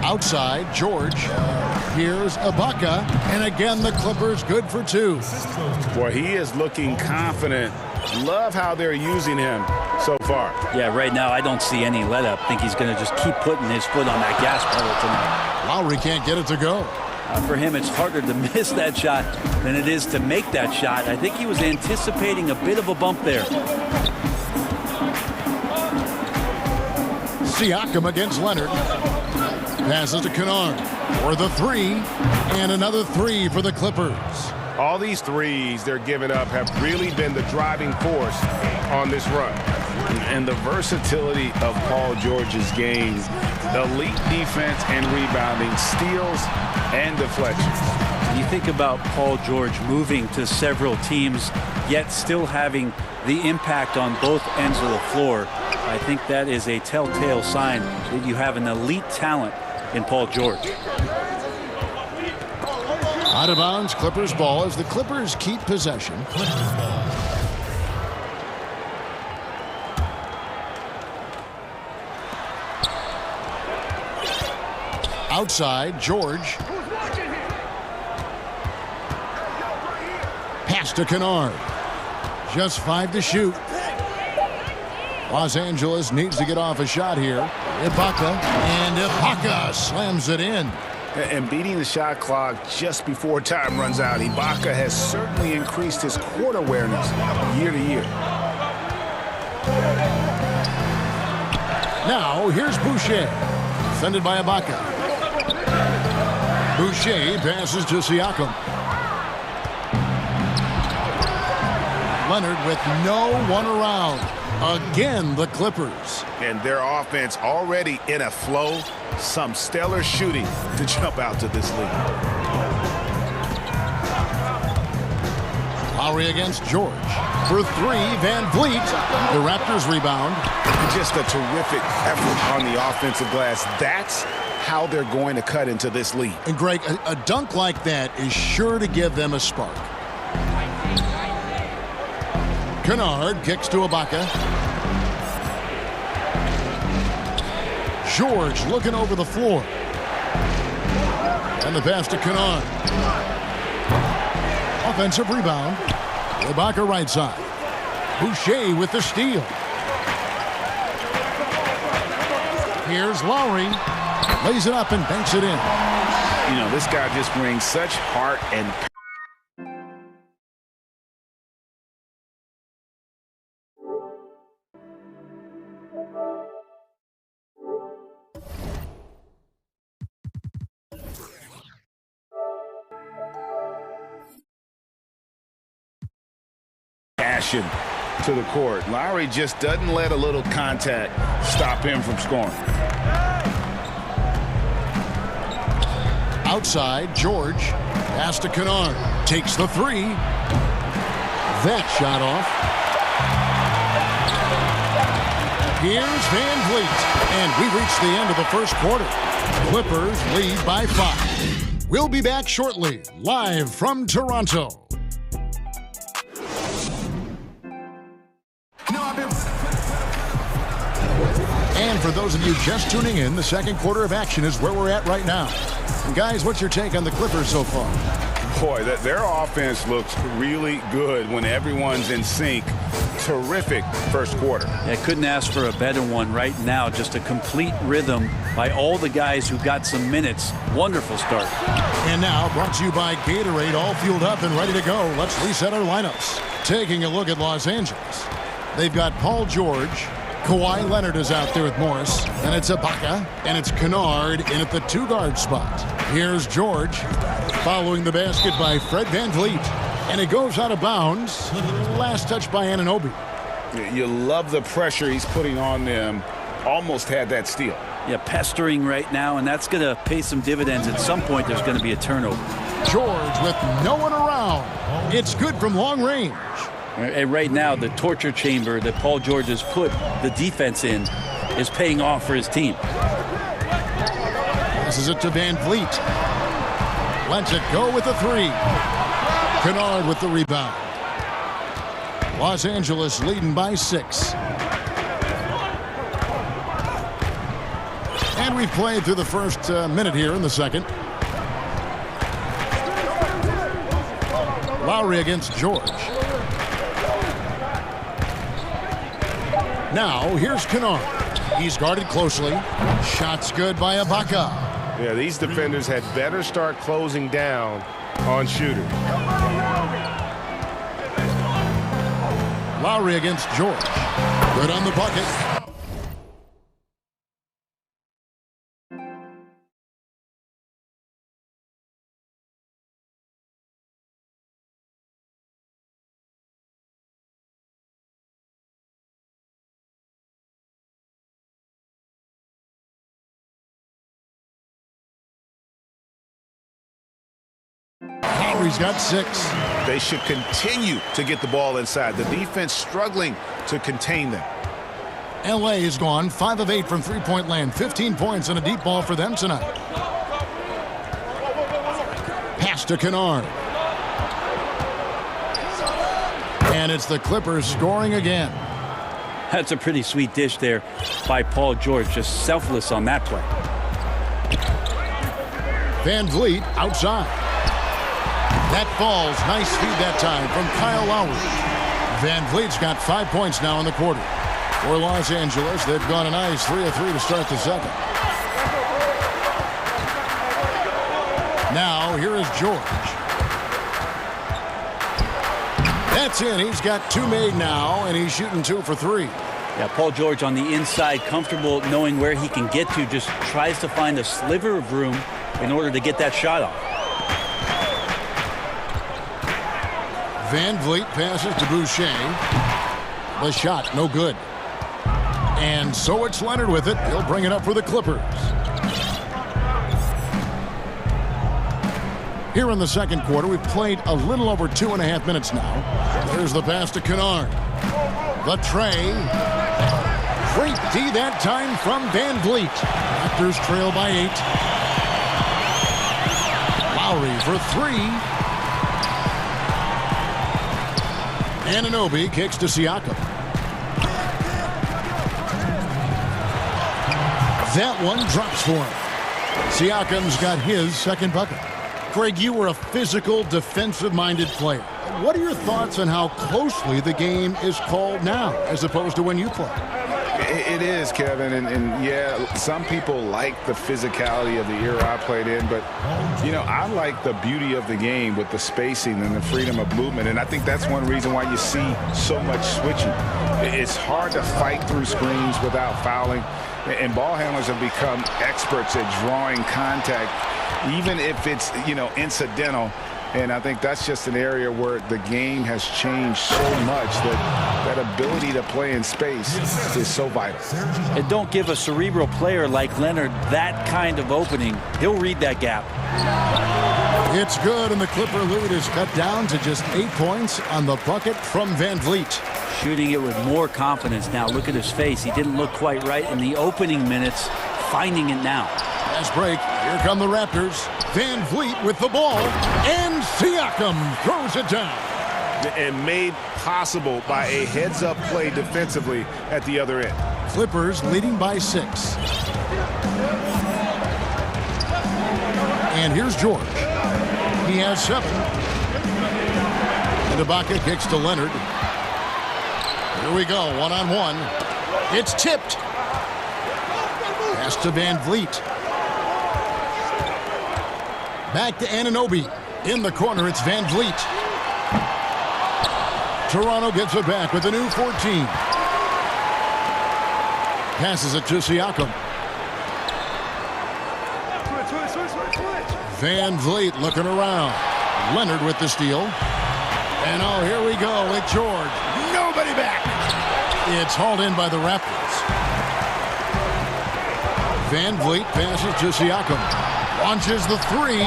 Outside, George. Here's Ibaka. And again, the Clippers good for two. Boy, he is looking confident. Love how they're using him so far. Yeah, right now I don't see any let up. I think he's going to just keep putting his foot on that gas pedal tonight. Lowry can't get it to go. For him, it's harder to miss that shot than it is to make that shot. I think he was anticipating a bit of a bump there. Siakam against Leonard. Passes to Kennard for the three. And another three for the Clippers. All these threes they're giving up have really been the driving force on this run. And the versatility of Paul George's game, elite defense and rebounding, steals and deflections. You think about Paul George moving to several teams, yet still having the impact on both ends of the floor. I think that is a telltale sign that you have an elite talent in Paul George. Out of bounds, Clippers ball as the Clippers keep possession. Outside, George. Pass to Kennard. Just 5 to shoot. Los Angeles needs to get off a shot here. Ibaka, and Ibaka slams it in. And beating the shot clock just before time runs out, Ibaka has certainly increased his court awareness year to year. Now, here's Boucher. Defended by Ibaka. Boucher passes to Siakam. Leonard with no one around. Again, the Clippers. And their offense already in a flow. Some stellar shooting to jump out to this lead. Lowry against George. For three, VanVleet. The Raptors rebound. Just a terrific effort on the offensive glass. That's how they're going to cut into this lead. And Greg, a dunk like that is sure to give them a spark. Kennard kicks to Ibaka. George looking over the floor. And the pass to Kennard. Offensive rebound. Ibaka right side. Boucher with the steal. Here's Lowry. Lays it up and banks it in. You know, this guy just brings such heart and passion to the court. Lowry just doesn't let a little contact stop him from scoring. Outside, George. Pass to Kennard. Takes the three. That shot off. Here's Van Vliet. And we reached the end of the first quarter. Clippers lead by 5. We'll be back shortly, live from Toronto. And for those of you just tuning in, the second quarter of action is where we're at right now. And guys, what's your take on the Clippers so far? Boy, their offense looks really good when everyone's in sync. Terrific first quarter. Yeah, couldn't ask for a better one right now. Just a complete rhythm by all the guys who got some minutes. Wonderful start. And now, brought to you by Gatorade, all fueled up and ready to go. Let's reset our lineups. Taking a look at Los Angeles. They've got Paul George. Kawhi Leonard is out there with Morris. And it's Ibaka. And it's Kennard in at the 2-guard spot. Here's George. Following the basket by Fred VanVleet. And it goes out of bounds. Last touch by Anunoby. You love the pressure he's putting on them. Almost had that steal. Yeah, pestering right now, and that's going to pay some dividends. At some point, there's going to be a turnover. George with no one around. It's good from long range. And right now, the torture chamber that Paul George has put the defense in is paying off for his team. This is it to VanVleet. Lets it go with the three. Kennard with the rebound. Los Angeles leading by 6. And we've played through the first minute here in the second. Lowry against George. Now, here's Kennard. He's guarded closely. Shot's good by Ibaka. Yeah, these defenders had better start closing down on shooters. Lowry against George. Good on the bucket. Lowry's got 6. They should continue to get the ball inside. The defense struggling to contain them. LA has gone 5 of 8 from three-point land. 15 points and a deep ball for them tonight. Pass to Kennard. And it's the Clippers scoring again. That's a pretty sweet dish there by Paul George. Just selfless on that play. VanVleet outside. That falls. Nice feed that time from Kyle Lowry. VanVleet's got 5 points now in the quarter. For Los Angeles, they've gone a nice 3 of 3 to start the second. Now, here is George. That's in. He's got 2 made now, and he's shooting 2 for 3. Yeah, Paul George on the inside, comfortable knowing where he can get to, just tries to find a sliver of room in order to get that shot off. VanVleet passes to Boucher. The shot, no good. And so it's Leonard with it. He'll bring it up for the Clippers. Here in the second quarter, we've played a little over 2.5 minutes now. There's the pass to Kennard. The tray. Great D that time from VanVleet. Raptors trail by 8. Lowry for 3. Anunoby kicks to Siakam. That one drops for him. Siakam's got his second bucket. Craig, you were a physical, defensive-minded player. What are your thoughts on how closely the game is called now as opposed to when you played? It is, Kevin, and yeah, some people like the physicality of the era I played in, but, you know, I like the beauty of the game with the spacing and the freedom of movement, and I think that's one reason why you see so much switching. It's hard to fight through screens without fouling, and ball handlers have become experts at drawing contact, even if it's, you know, incidental. And I think that's just an area where the game has changed so much that that ability to play in space is so vital. And don't give a cerebral player like Leonard that kind of opening. He'll read that gap. It's good, and the Clipper lead is cut down to just 8 points on the bucket from Van Vliet. Shooting it with more confidence now. Look at his face. He didn't look quite right in the opening minutes. Finding it now. Fast break. Here come the Raptors. Van Vliet with the ball, and Siakam throws it down. And made possible by a heads-up play defensively at the other end. Clippers leading by 6. And here's George. He has 7. And Ibaka kicks to Leonard. Here we go, one-on-one. It's tipped. Pass to Van Vliet. Back to Anunoby. In the corner, it's Van Vliet. Toronto gets it back with a new 14. Passes it to Siakam. Van Vliet looking around. Leonard with the steal. And oh, here we go with George. Nobody back. It's hauled in by the Raptors. Van Vliet passes to Siakam. Launches the 3.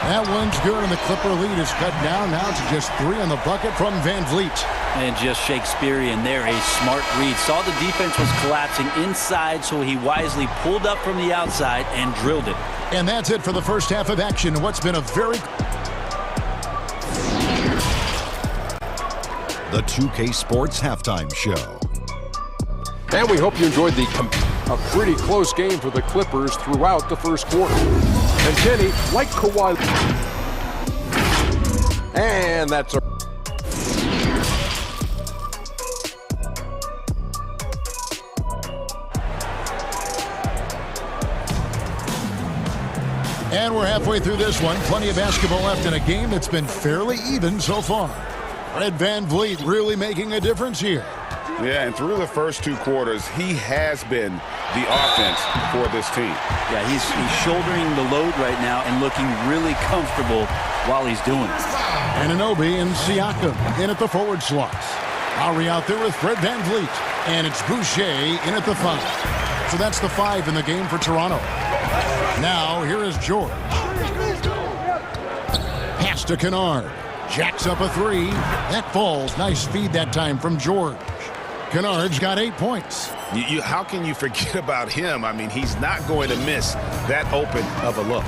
That one's good, and the Clipper lead is cut down now to just 3 on the bucket from Van Vliet. And just Shakespearean there, a smart read. Saw the defense was collapsing inside, so he wisely pulled up from the outside and drilled it. And that's it for the first half of action. What's been a very... The 2K Sports Halftime Show. And we hope you enjoyed a pretty close game for the Clippers throughout the first quarter. And Kenny, like Kawhi. And that's a... And we're halfway through this one. Plenty of basketball left in a game that's been fairly even so far. Fred Van Vliet really making a difference here. Yeah, and through the first 2 quarters, he has been the offense for this team. Yeah, he's shouldering the load right now and looking really comfortable while he's doing it. Anunoby and Siakam in at the forward slots. Lowry out there with Fred Van Vliet. And it's Boucher in at the 5. So that's the 5 in the game for Toronto. Now, here is George. Pass to Kennard. Jacks up a 3. That falls. Nice feed that time from George. Kennard's got 8 points. How can you forget about him? I mean, he's not going to miss that open of a look.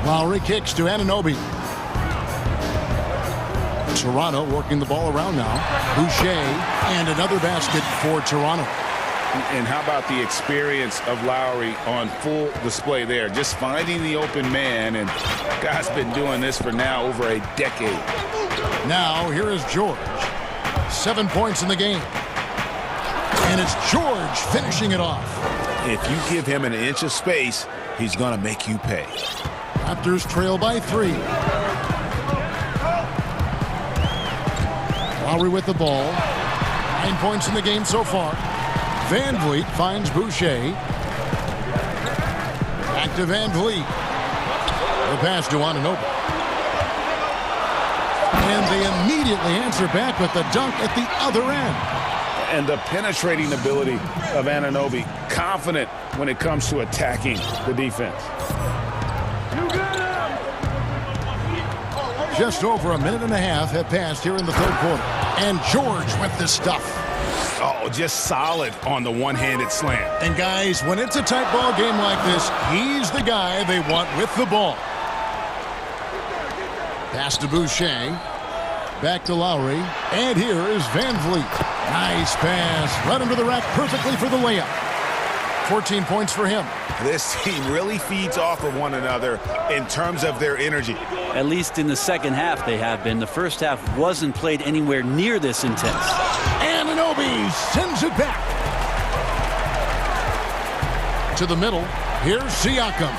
Lowry kicks to Anunoby. Toronto working the ball around now. Boucher, and another basket for Toronto. And how about the experience of Lowry on full display there? Just finding the open man, and guy's been doing this for now over a decade. Now, here is George. 7 points in the game. And it's George finishing it off. If you give him an inch of space, he's going to make you pay. Raptors trail by 3. Lowry with the ball. 9 points in the game so far. Van Vliet finds Boucher. Back to Van Vliet. The pass to Anunoby. And they immediately answer back with the dunk at the other end. And the penetrating ability of Anunoby, confident when it comes to attacking the defense. Just over a minute and a half have passed here in the third quarter. And George with the stuff. Oh, just solid on the one-handed slam. And guys, when it's a tight ball game like this, he's the guy they want with the ball. Pass to Boucher. Back to Lowry. And here is Van Vliet. Nice pass. Right under the rack perfectly for the layup. 14 points for him. This team really feeds off of one another in terms of their energy. At least in the second half they have been. The first half wasn't played anywhere near this intense. Anunoby sends it back to the middle. Here's Siakam,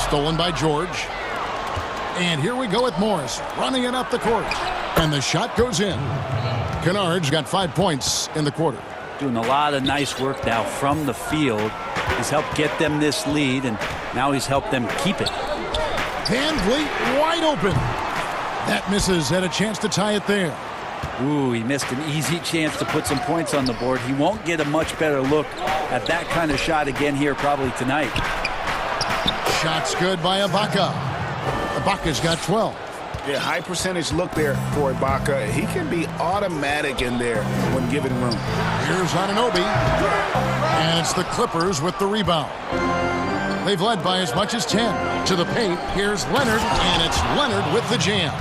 stolen by George. And here we go with Morris, running it up the court. And the shot goes in. Kennard's got 5 points in the quarter. Doing a lot of nice work now from the field. He's helped get them this lead, and now he's helped them keep it. Van Vliet wide open. That misses. Had a chance to tie it there. Ooh, he missed an easy chance to put some points on the board. He won't get a much better look at that kind of shot again here probably tonight. Shot's good by Ibaka. Ibaka's got 12. Yeah, high percentage look there for Ibaka. He can be automatic in there when given room. Here's Anunoby. And it's the Clippers with the rebound. They've led by as much as 10. To the paint, here's Leonard, and it's Leonard with the jam.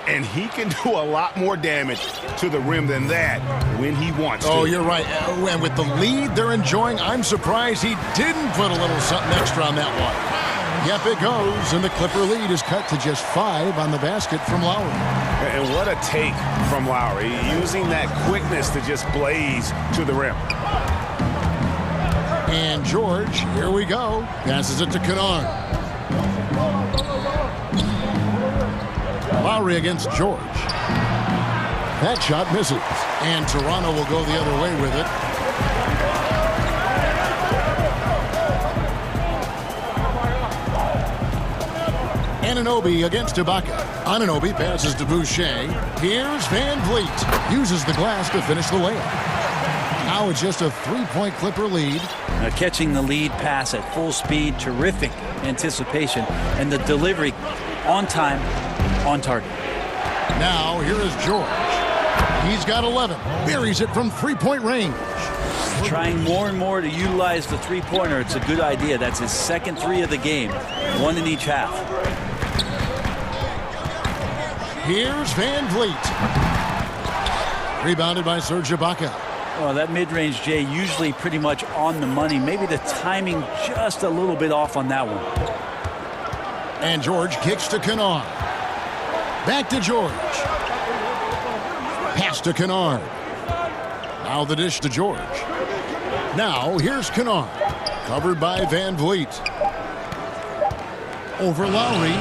And he can do a lot more damage to the rim than that when he wants to. Oh, you're right. And with the lead they're enjoying, I'm surprised he didn't put a little something extra on that one. Yep, it goes, and the Clipper lead is cut to just 5 on the basket from Lowry. And what a take from Lowry, using that quickness to just blaze to the rim. And George, here we go, passes it to Kennard. Lowry against George. That shot misses, and Toronto will go the other way with it. Anunoby against Ibaka. Anunoby passes to Boucher. Here's Van Vliet. Uses the glass to finish the layup. Now it's just a 3-point Clipper lead. Catching the lead pass at full speed, terrific anticipation, and the delivery on time, on target. Now here is George. He's got 11. Buries it from 3-point range. Trying more and more to utilize the three-pointer. It's a good idea. That's his second 3 of the game. 1 in each half. Here's Van Vliet. Rebounded by Serge Ibaka. Well, that mid-range, Jay, usually pretty much on the money. Maybe the timing just a little bit off on that one. And George kicks to Kennard. Back to George. Pass to Kennard. Now the dish to George. Now here's Kennard. Covered by Van Vliet. Over Lowry.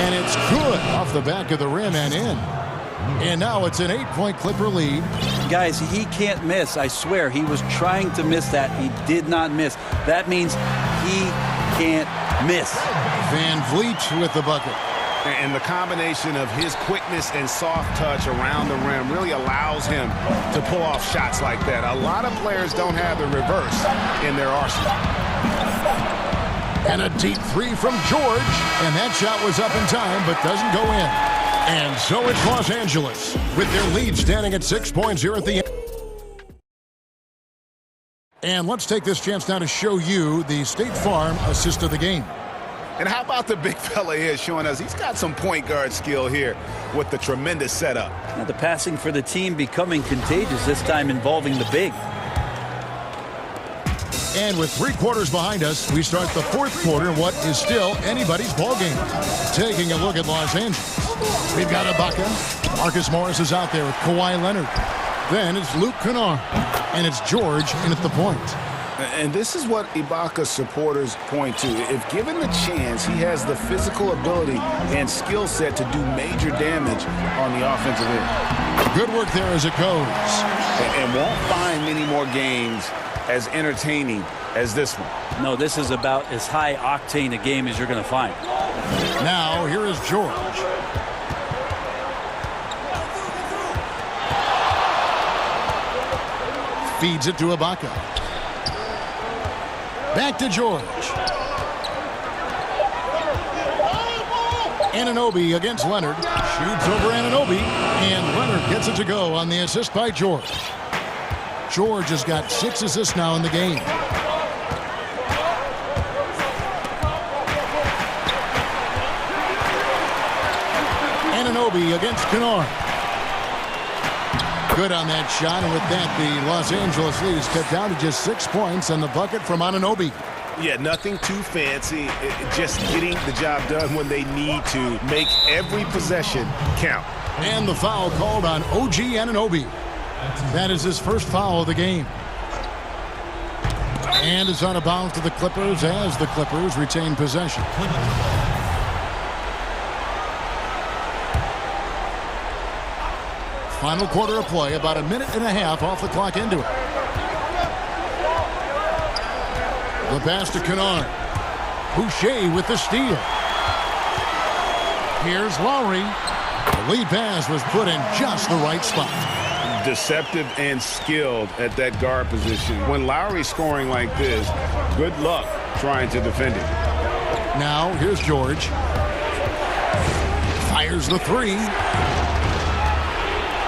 And it's good off the back of the rim and in. And now it's an 8-point Clipper lead. Guys, he can't miss. I swear, he was trying to miss that. He did not miss. That means he can't miss. Van Vliet with the bucket. And the combination of his quickness and soft touch around the rim really allows him to pull off shots like that. A lot of players don't have the reverse in their arsenal. And a deep 3 from George. And that shot was up in time, but doesn't go in. And so it's Los Angeles with their lead standing at 6 points here at the end. And let's take this chance now to show you the State Farm assist of the game. And how about the big fella here showing us he's got some point guard skill here with the tremendous setup. Now the passing for the team becoming contagious, this time involving the big. And with 3 quarters behind us, we start the 4th quarter in what is still anybody's ball game. Taking a look at Los Angeles. We've got Ibaka. Marcus Morris is out there with Kawhi Leonard. Then it's Luke Kennard. And it's George in at the point. And this is what Ibaka's supporters point to. If given the chance, he has the physical ability and skill set to do major damage on the offensive end. Good work there as it goes. And won't find many more games as entertaining as this one. No, this is about as high octane a game as you're going to find. Now here is George. Feeds it to Ibaka. Back to George. Anunoby against Leonard. Shoots over Anunoby. And Leonard gets it to go on the assist by George. George has got 6 assists now in the game. Anunoby against Kennard. Good on that shot, and with that, the Los Angeles lead is cut down to just 6 points and the bucket from Anunoby. Yeah, nothing too fancy. Just getting the job done when they need to. Make every possession count. And the foul called on OG Anunoby. That is his first foul of the game. And it's out of bounds to the Clippers as the Clippers retain possession. Final quarter of play, about a minute and a half off the clock into it. The pass to Kennard. Boucher with the steal. Here's Lowry. The lead pass was put in just the right spot. Deceptive and skilled at that guard position. When Lowry's scoring like this, good luck trying to defend it. Now, here's George. Fires the three.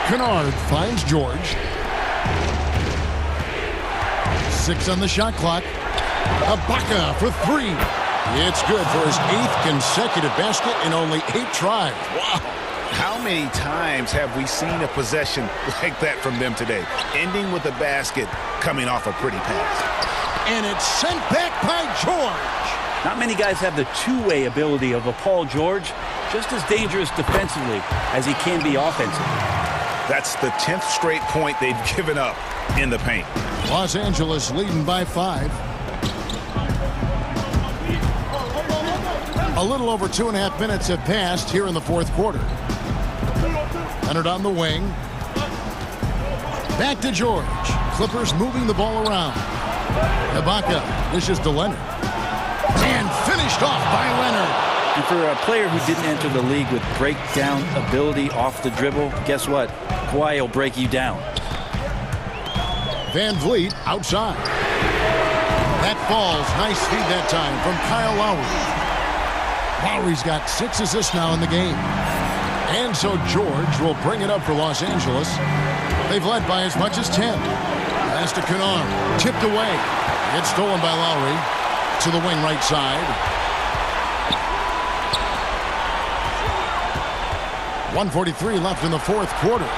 Kennard finds George. 6 on the shot clock. Ibaka for 3. It's good for his 8th consecutive basket in only 8 tries. Wow. How many times have we seen a possession like that from them today? Ending with a basket, coming off a pretty pass. And it's sent back by George. Not many guys have the two-way ability of a Paul George, just as dangerous defensively as he can be offensively. That's the 10th straight point they've given up in the paint. Los Angeles leading by 5. A little over 2.5 minutes have passed here in the fourth quarter. Leonard on the wing. Back to George. Clippers moving the ball around. Ibaka dishes to Leonard. And finished off by Leonard. And for a player who didn't enter the league with breakdown ability off the dribble, guess what? Kawhi will break you down. Van Vliet outside. That falls. Nice feed that time from Kyle Lowry. Lowry's got 6 assists now in the game. And so George will bring it up for Los Angeles. They've led by as much as 10. Pass to Kennard. Tipped away. It's stolen by Lowry. To the wing right side. 1:43 left in the fourth quarter.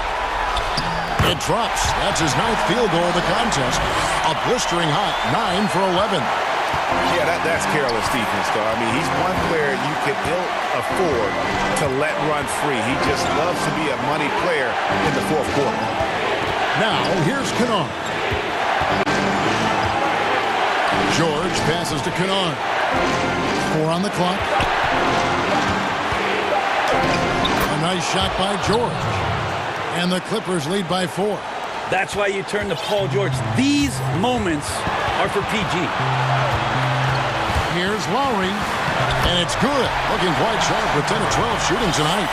It drops. That's his 9th field goal of the contest. A blistering hot 9 for 11. Yeah, that's careless defense, though. I mean, he's one player you can ill afford to let run free. He just loves to be a money player in the fourth quarter. Now, here's Kennard. George passes to Kennard. 4 on the clock. A nice shot by George. And the Clippers lead by 4. That's why you turn to Paul George. These moments are for PG. Here's Lowry, and it's good. Looking quite sharp with 10 of 12 shooting tonight.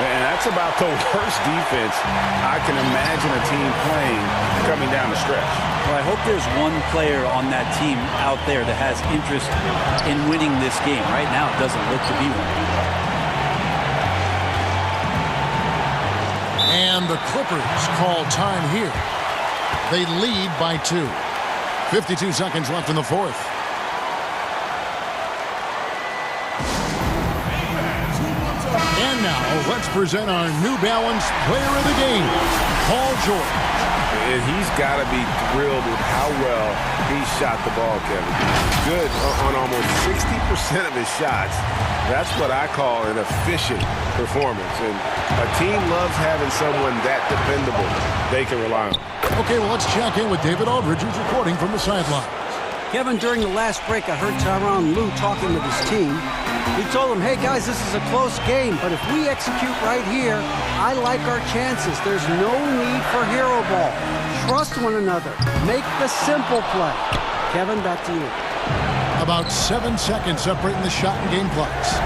And that's about the worst defense I can imagine a team playing coming down the stretch. Well, I hope there's one player on that team out there that has interest in winning this game. Right now, it doesn't look to be one. And the Clippers call time here. They lead by 2. 52 seconds left in the fourth. And now, let's present our New Balance player of the game, Paul George. And he's got to be thrilled with how well he shot the ball, Kevin. Good on almost 60% of his shots. That's what I call an efficient performance. And a team loves having someone that dependable they can rely on. Okay, well, let's check in with David Aldridge, who's reporting from the sideline. Kevin, during the last break, I heard Tyronn Lue talking with his team. He told them, hey, guys, this is a close game, but if we execute right here, I like our chances. There's no need for hero ball. Trust one another. Make the simple play. Kevin, back to you. About 7 seconds separating the shot and game clocks.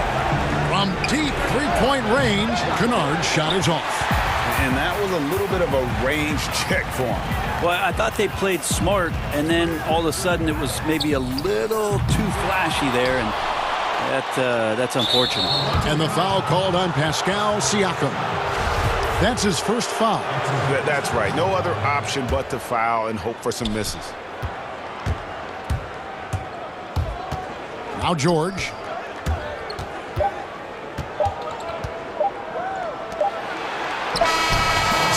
From deep three-point range, Kennard's shot is off. And that was a little bit of a range check for him. Well, I thought they played smart, and then all of a sudden it was maybe a little too flashy there, and that's unfortunate. And the foul called on Pascal Siakam. That's his first foul. That's right. No other option but to foul and hope for some misses. Now George.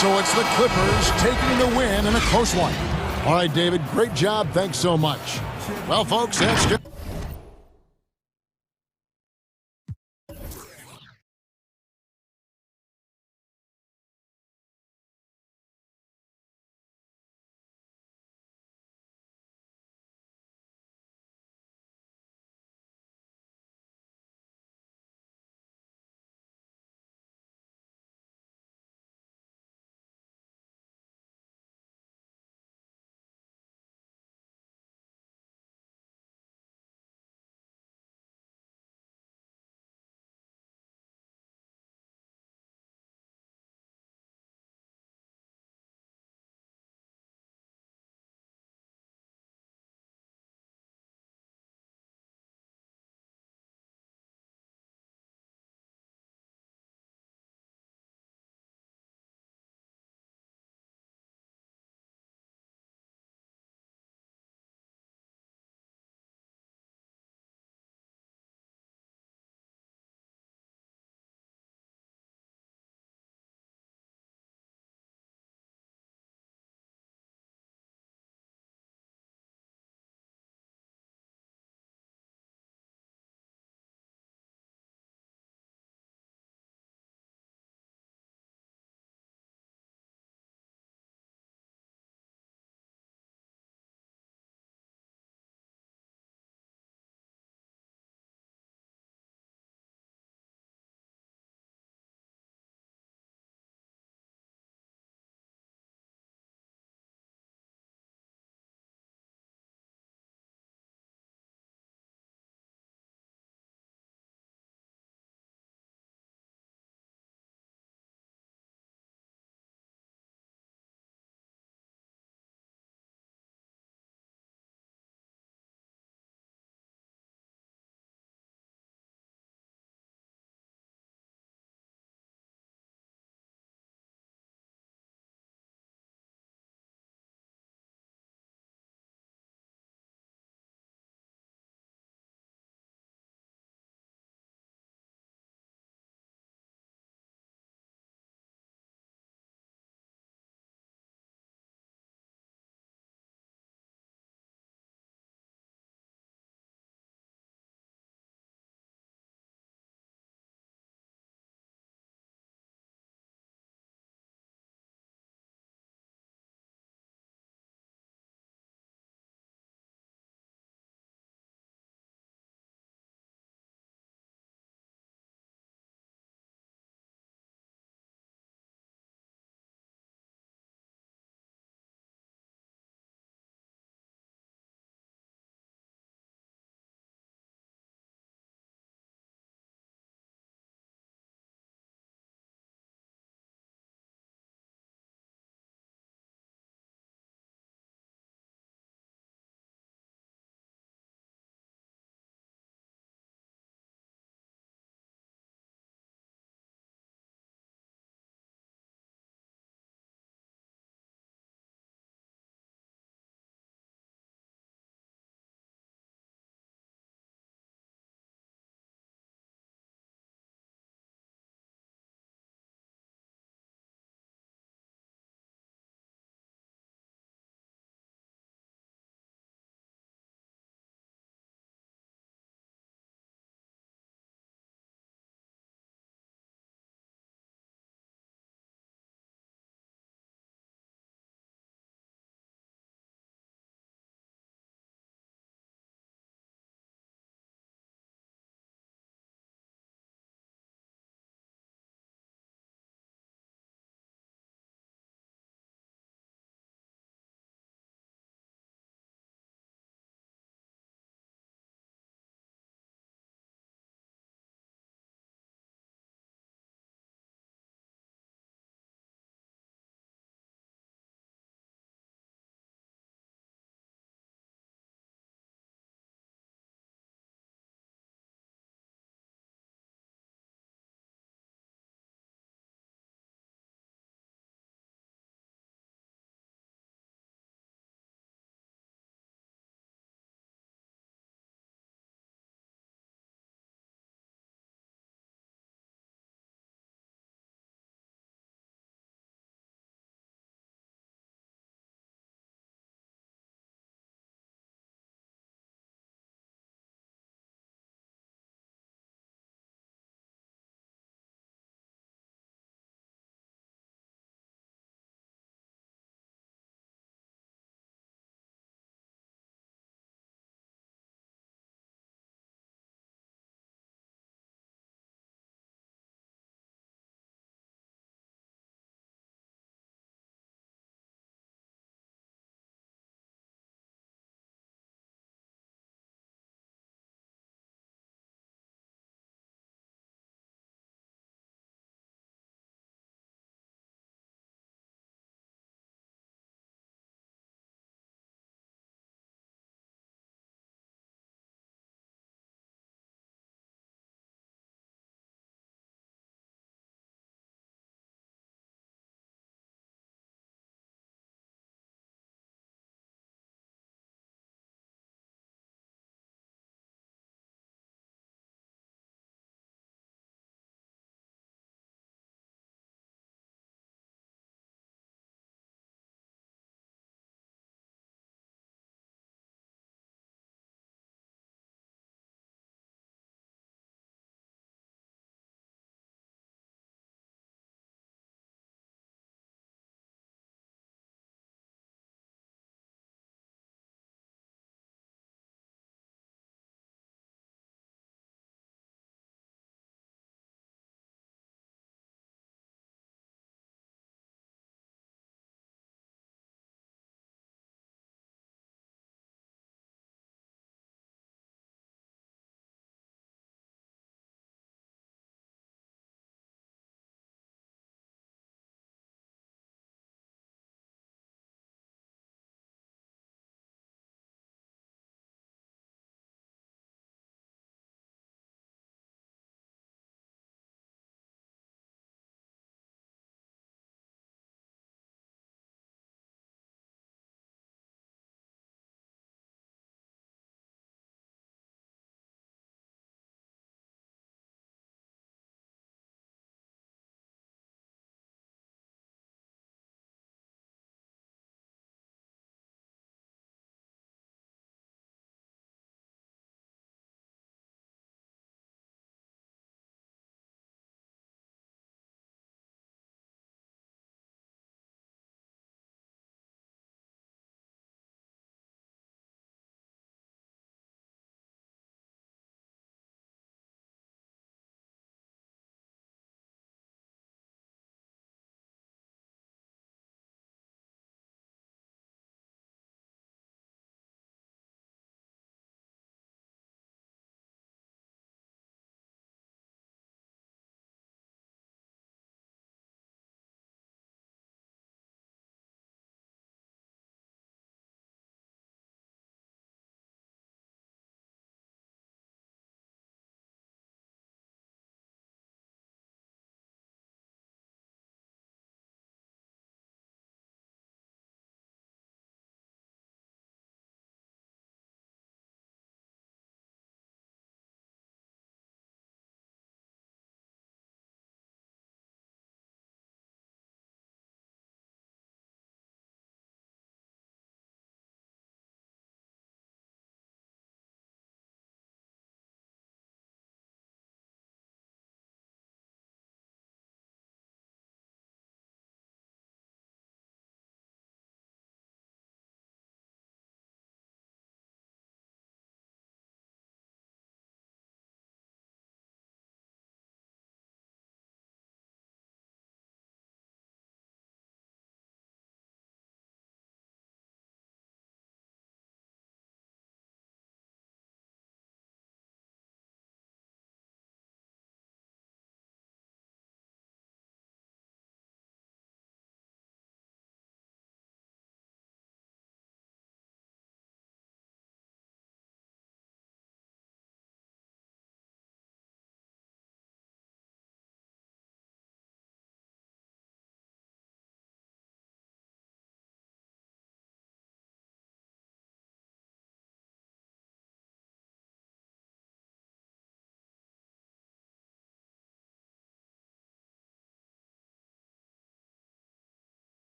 So it's the Clippers taking the win in a close one. All right, David, great job. Thanks so much. Well, folks, that's good.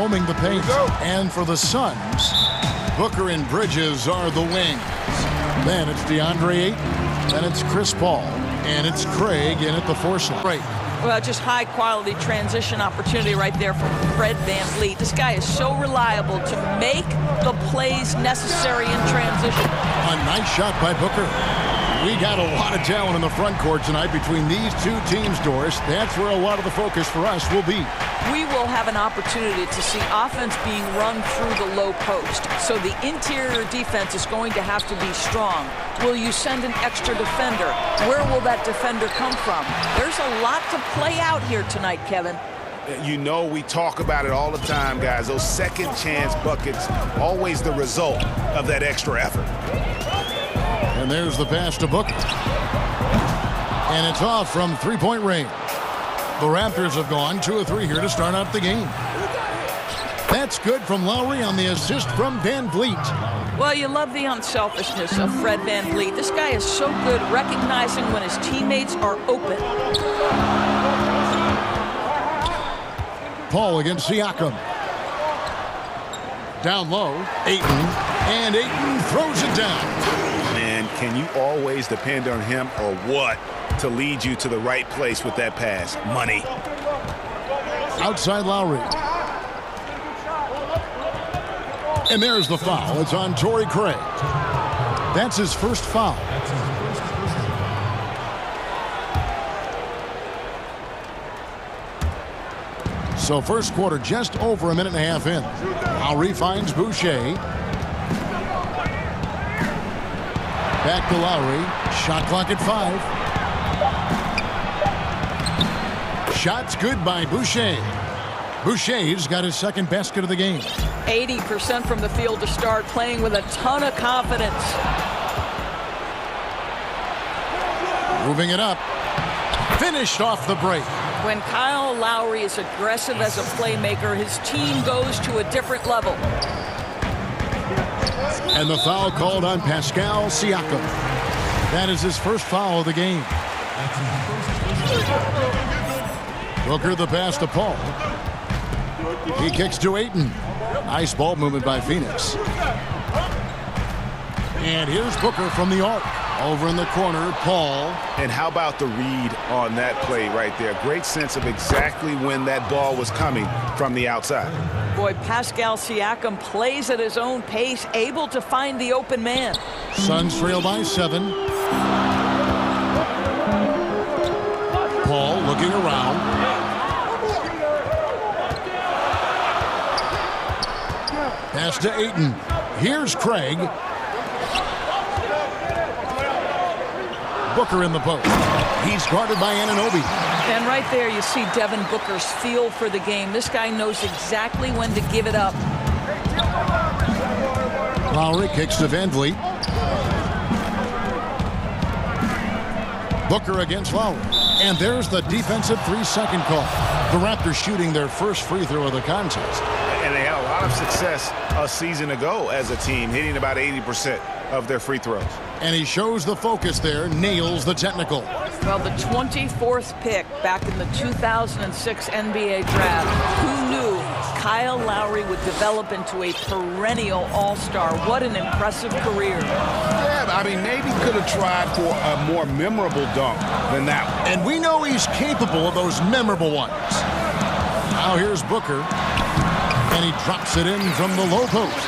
roaming the paint. And for the Suns, Booker and Bridges are the wings. Then it's DeAndre Ayton. Then it's Chris Paul. And it's Craig in at the force line. Right. Well, just high-quality transition opportunity right there from Fred VanVleet. This guy is so reliable to make the plays necessary in transition. A nice shot by Booker. We got a lot of talent in the front court tonight between these two teams, Doris. That's where a lot of the focus for us will be. We will have an opportunity to see offense being run through the low post. So the interior defense is going to have to be strong. Will you send an extra defender? Where will that defender come from? There's a lot to play out here tonight, Kevin. You know, we talk about it all the time, guys. Those second chance buckets, always the result of that extra effort. And there's the pass to Booker. And it's off from three-point range. The Raptors have gone 2 of 3 here to start out the game. That's good from Lowry on the assist from VanVleet. Well, you love the unselfishness of Fred VanVleet. This guy is so good recognizing when his teammates are open. Paul against Siakam. Down low, Ayton. And Ayton throws it down. Man, can you always depend on him or what to lead you to the right place with that pass? Money. Outside Lowry. And there's the foul. It's on Torrey Craig. That's his first foul. So first quarter just over a minute and a half in. Lowry finds Boucher. Back to Lowry. Shot clock at 5. Shot's good by Boucher. Boucher's got his second basket of the game. 80% from the field to start, playing with a ton of confidence. Moving it up. Finished off the break. When Kyle Lowry is aggressive as a playmaker, his team goes to a different level. And the foul called on Pascal Siakam. That is his first foul of the game. Booker the pass to Paul. He kicks to Ayton. Nice ball movement by Phoenix. And here's Booker from the arc. Over in the corner, Paul. And how about the read on that play right there? Great sense of exactly when that ball was coming from the outside. Boy, Pascal Siakam plays at his own pace, able to find the open man. Suns trail by 7. Paul looking around. Pass to Ayton. Here's Craig. Booker in the post. He's guarded by Anunoby. And right there you see Devin Booker's feel for the game. This guy knows exactly when to give it up. Lowry kicks to VanVleet. Booker against Lowry. And there's the defensive 3-second call. The Raptors shooting their first free throw of the contest. And they had a lot of success a season ago as a team, hitting about 80% of their free throws. And he shows the focus there, nails the technical. Well, the 24th pick back in the 2006 NBA draft. Who knew Kyle Lowry would develop into a perennial all-star? What an impressive career. Yeah, I mean, maybe could have tried for a more memorable dunk than that one. And we know he's capable of those memorable ones. Now here's Booker. And he drops it in from the low post.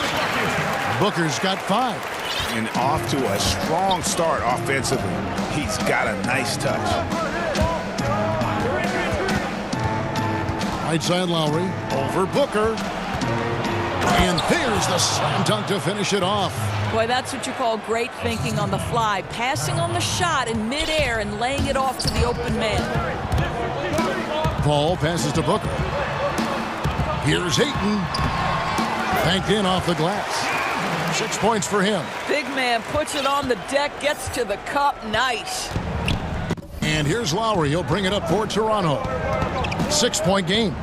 Booker's got 5. And off to a strong start offensively. He's got a nice touch. Right side Lowry. Over Booker. And there's the slam dunk to finish it off. Boy, that's what you call great thinking on the fly. Passing on the shot in midair and laying it off to the open man. Paul passes to Booker. Here's Ayton. Banked in off the glass. 6 points for him. Big man puts it on the deck, gets to the cup. Nice. And here's Lowry. He'll bring it up for Toronto. 6-point game.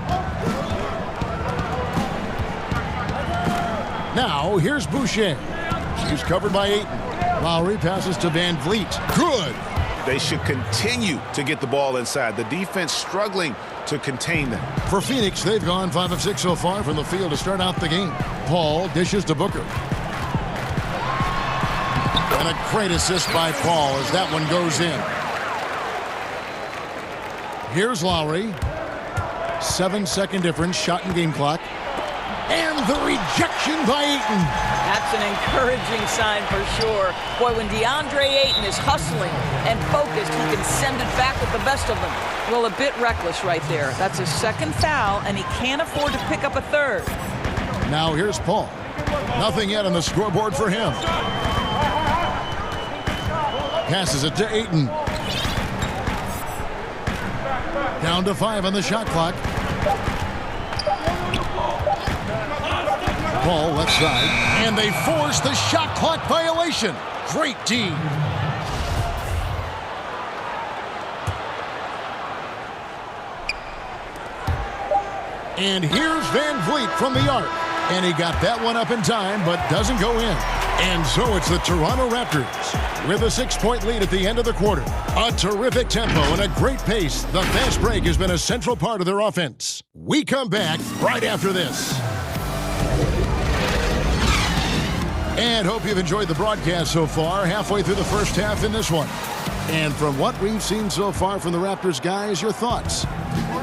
Now here's Boucher. He's covered by Ayton. Lowry passes to VanVleet. Good. They should continue to get the ball inside. The defense struggling to contain them. For Phoenix, they've gone 5 of 6 so far from the field to start out the game. Paul dishes to Booker. And a great assist by Paul as that one goes in. Here's Lowry. 7-second difference, shot and game clock. And the rejection by Ayton. That's an encouraging sign for sure. Boy, when DeAndre Ayton is hustling and focused, he can send it back with the best of them. Well, a bit reckless right there. That's his second foul, and he can't afford to pick up a third. Now here's Paul. Nothing yet on the scoreboard for him. Passes it to Ayton. Down to 5 on the shot clock. Paul left side, and they force the shot clock violation. Great D. And here's Van Vliet from the arc. And he got that one up in time, but doesn't go in. And so it's the Toronto Raptors with a 6-point lead at the end of the quarter. A terrific tempo and a great pace. The fast break has been a central part of their offense. We come back right after this. And hope you've enjoyed the broadcast so far, halfway through the first half in this one. And from what we've seen so far from the Raptors, guys, your thoughts?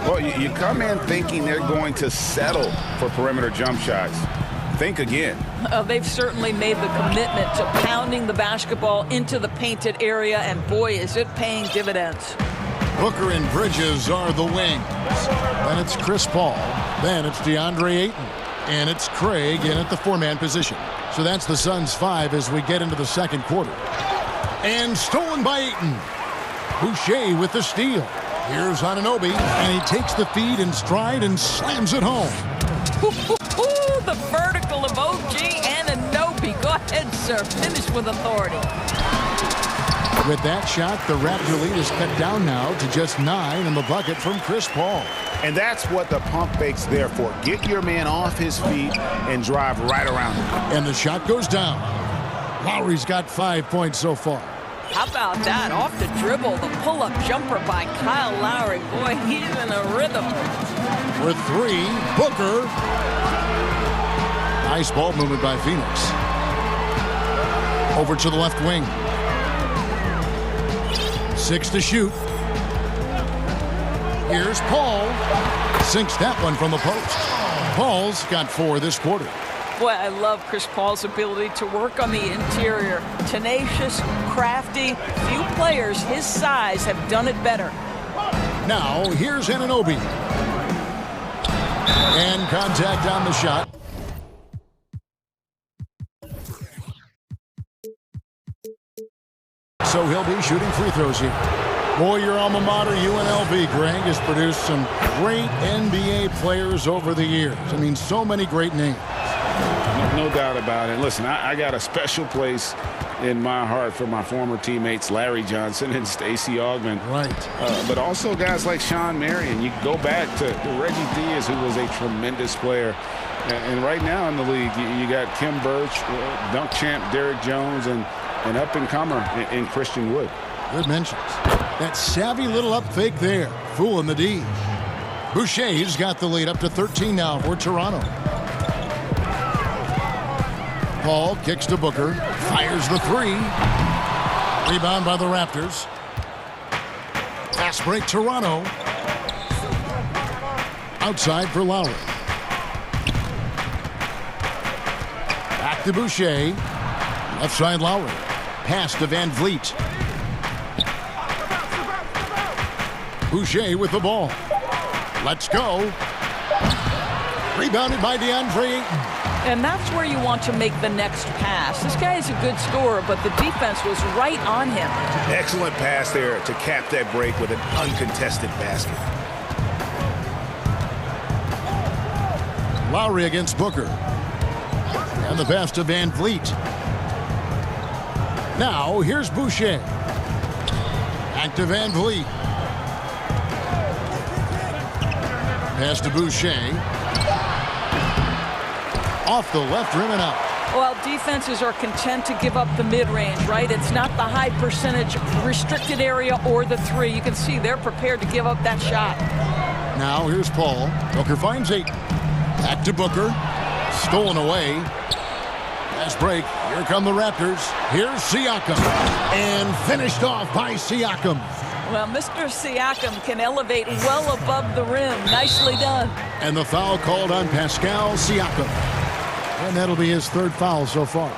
Well, you come in thinking they're going to settle for perimeter jump shots. Think again. They've certainly made the commitment to pounding the basketball into the painted area, and boy, is it paying dividends. Booker and Bridges are the wings. Then it's Chris Paul. Then it's DeAndre Ayton. And it's Craig in at the 4-man position. So that's the Suns' 5 as we get into the second quarter. And stolen by Ayton. Boucher with the steal. Here's Anunoby, and he takes the feed in stride and slams it home. The vertical of OG Anunoby. Go ahead, sir. Finish with authority. With that shot, the Raptor lead is cut down now to just 9 in the bucket from Chris Paul. And that's what the pump fake's there for. Get your man off his feet and drive right around him. And the shot goes down. Lowry's got 5 points so far. How about that? Off the dribble, the pull-up jumper by Kyle Lowry. Boy, he's in a rhythm. For 3, Booker. Nice ball movement by Phoenix. Over to the left wing. 6 to shoot. Here's Paul. Sinks that one from the post. Paul's got 4 this quarter. Boy, I love Chris Paul's ability to work on the interior. Tenacious, crafty. Few players his size have done it better. Now, here's Anunoby. And contact on the shot. So he'll be shooting free throws here. Boy, your alma mater, UNLV, Greg, has produced some great NBA players over the years. I mean, so many great names. No doubt about it. Listen, I got a special place in my heart for my former teammates Larry Johnson and Stacey Augmon. Right. But also guys like Sean Marion. You go back to Reggie Diaz, who was a tremendous player. And right now in the league, you got Kim Birch, dunk champ Derrick Jones, and an up-and-comer in Christian Wood. Good mentions. That savvy little up fake there. Fooling the D. Boucher's got the lead up to 13 now for Toronto. Paul kicks to Booker. Fires the 3. Rebound by the Raptors. Fast break Toronto. Outside for Lowry. Back to Boucher. Left side Lowry. Pass to Van Vliet. Boucher with the ball. Let's go. Rebounded by DeAndre Ayton. And that's where you want to make the next pass. This guy is a good scorer, but the defense was right on him. Excellent pass there to cap that break with an uncontested basket. Lowry against Booker. And the pass to Van Vliet. Now, here's Boucher. Back to Van Vliet. Pass to Boucher. Off the left rim and out. Well, defenses are content to give up the mid-range, right? It's not the high percentage restricted area or the 3. You can see they're prepared to give up that shot. Now here's Paul. Booker finds Ayton. Back to Booker. Stolen away. Last break. Here come the Raptors. Here's Siakam. And finished off by Siakam. Well, Mr. Siakam can elevate well above the rim. Nicely done. And the foul called on Pascal Siakam. And that'll be his third foul so far.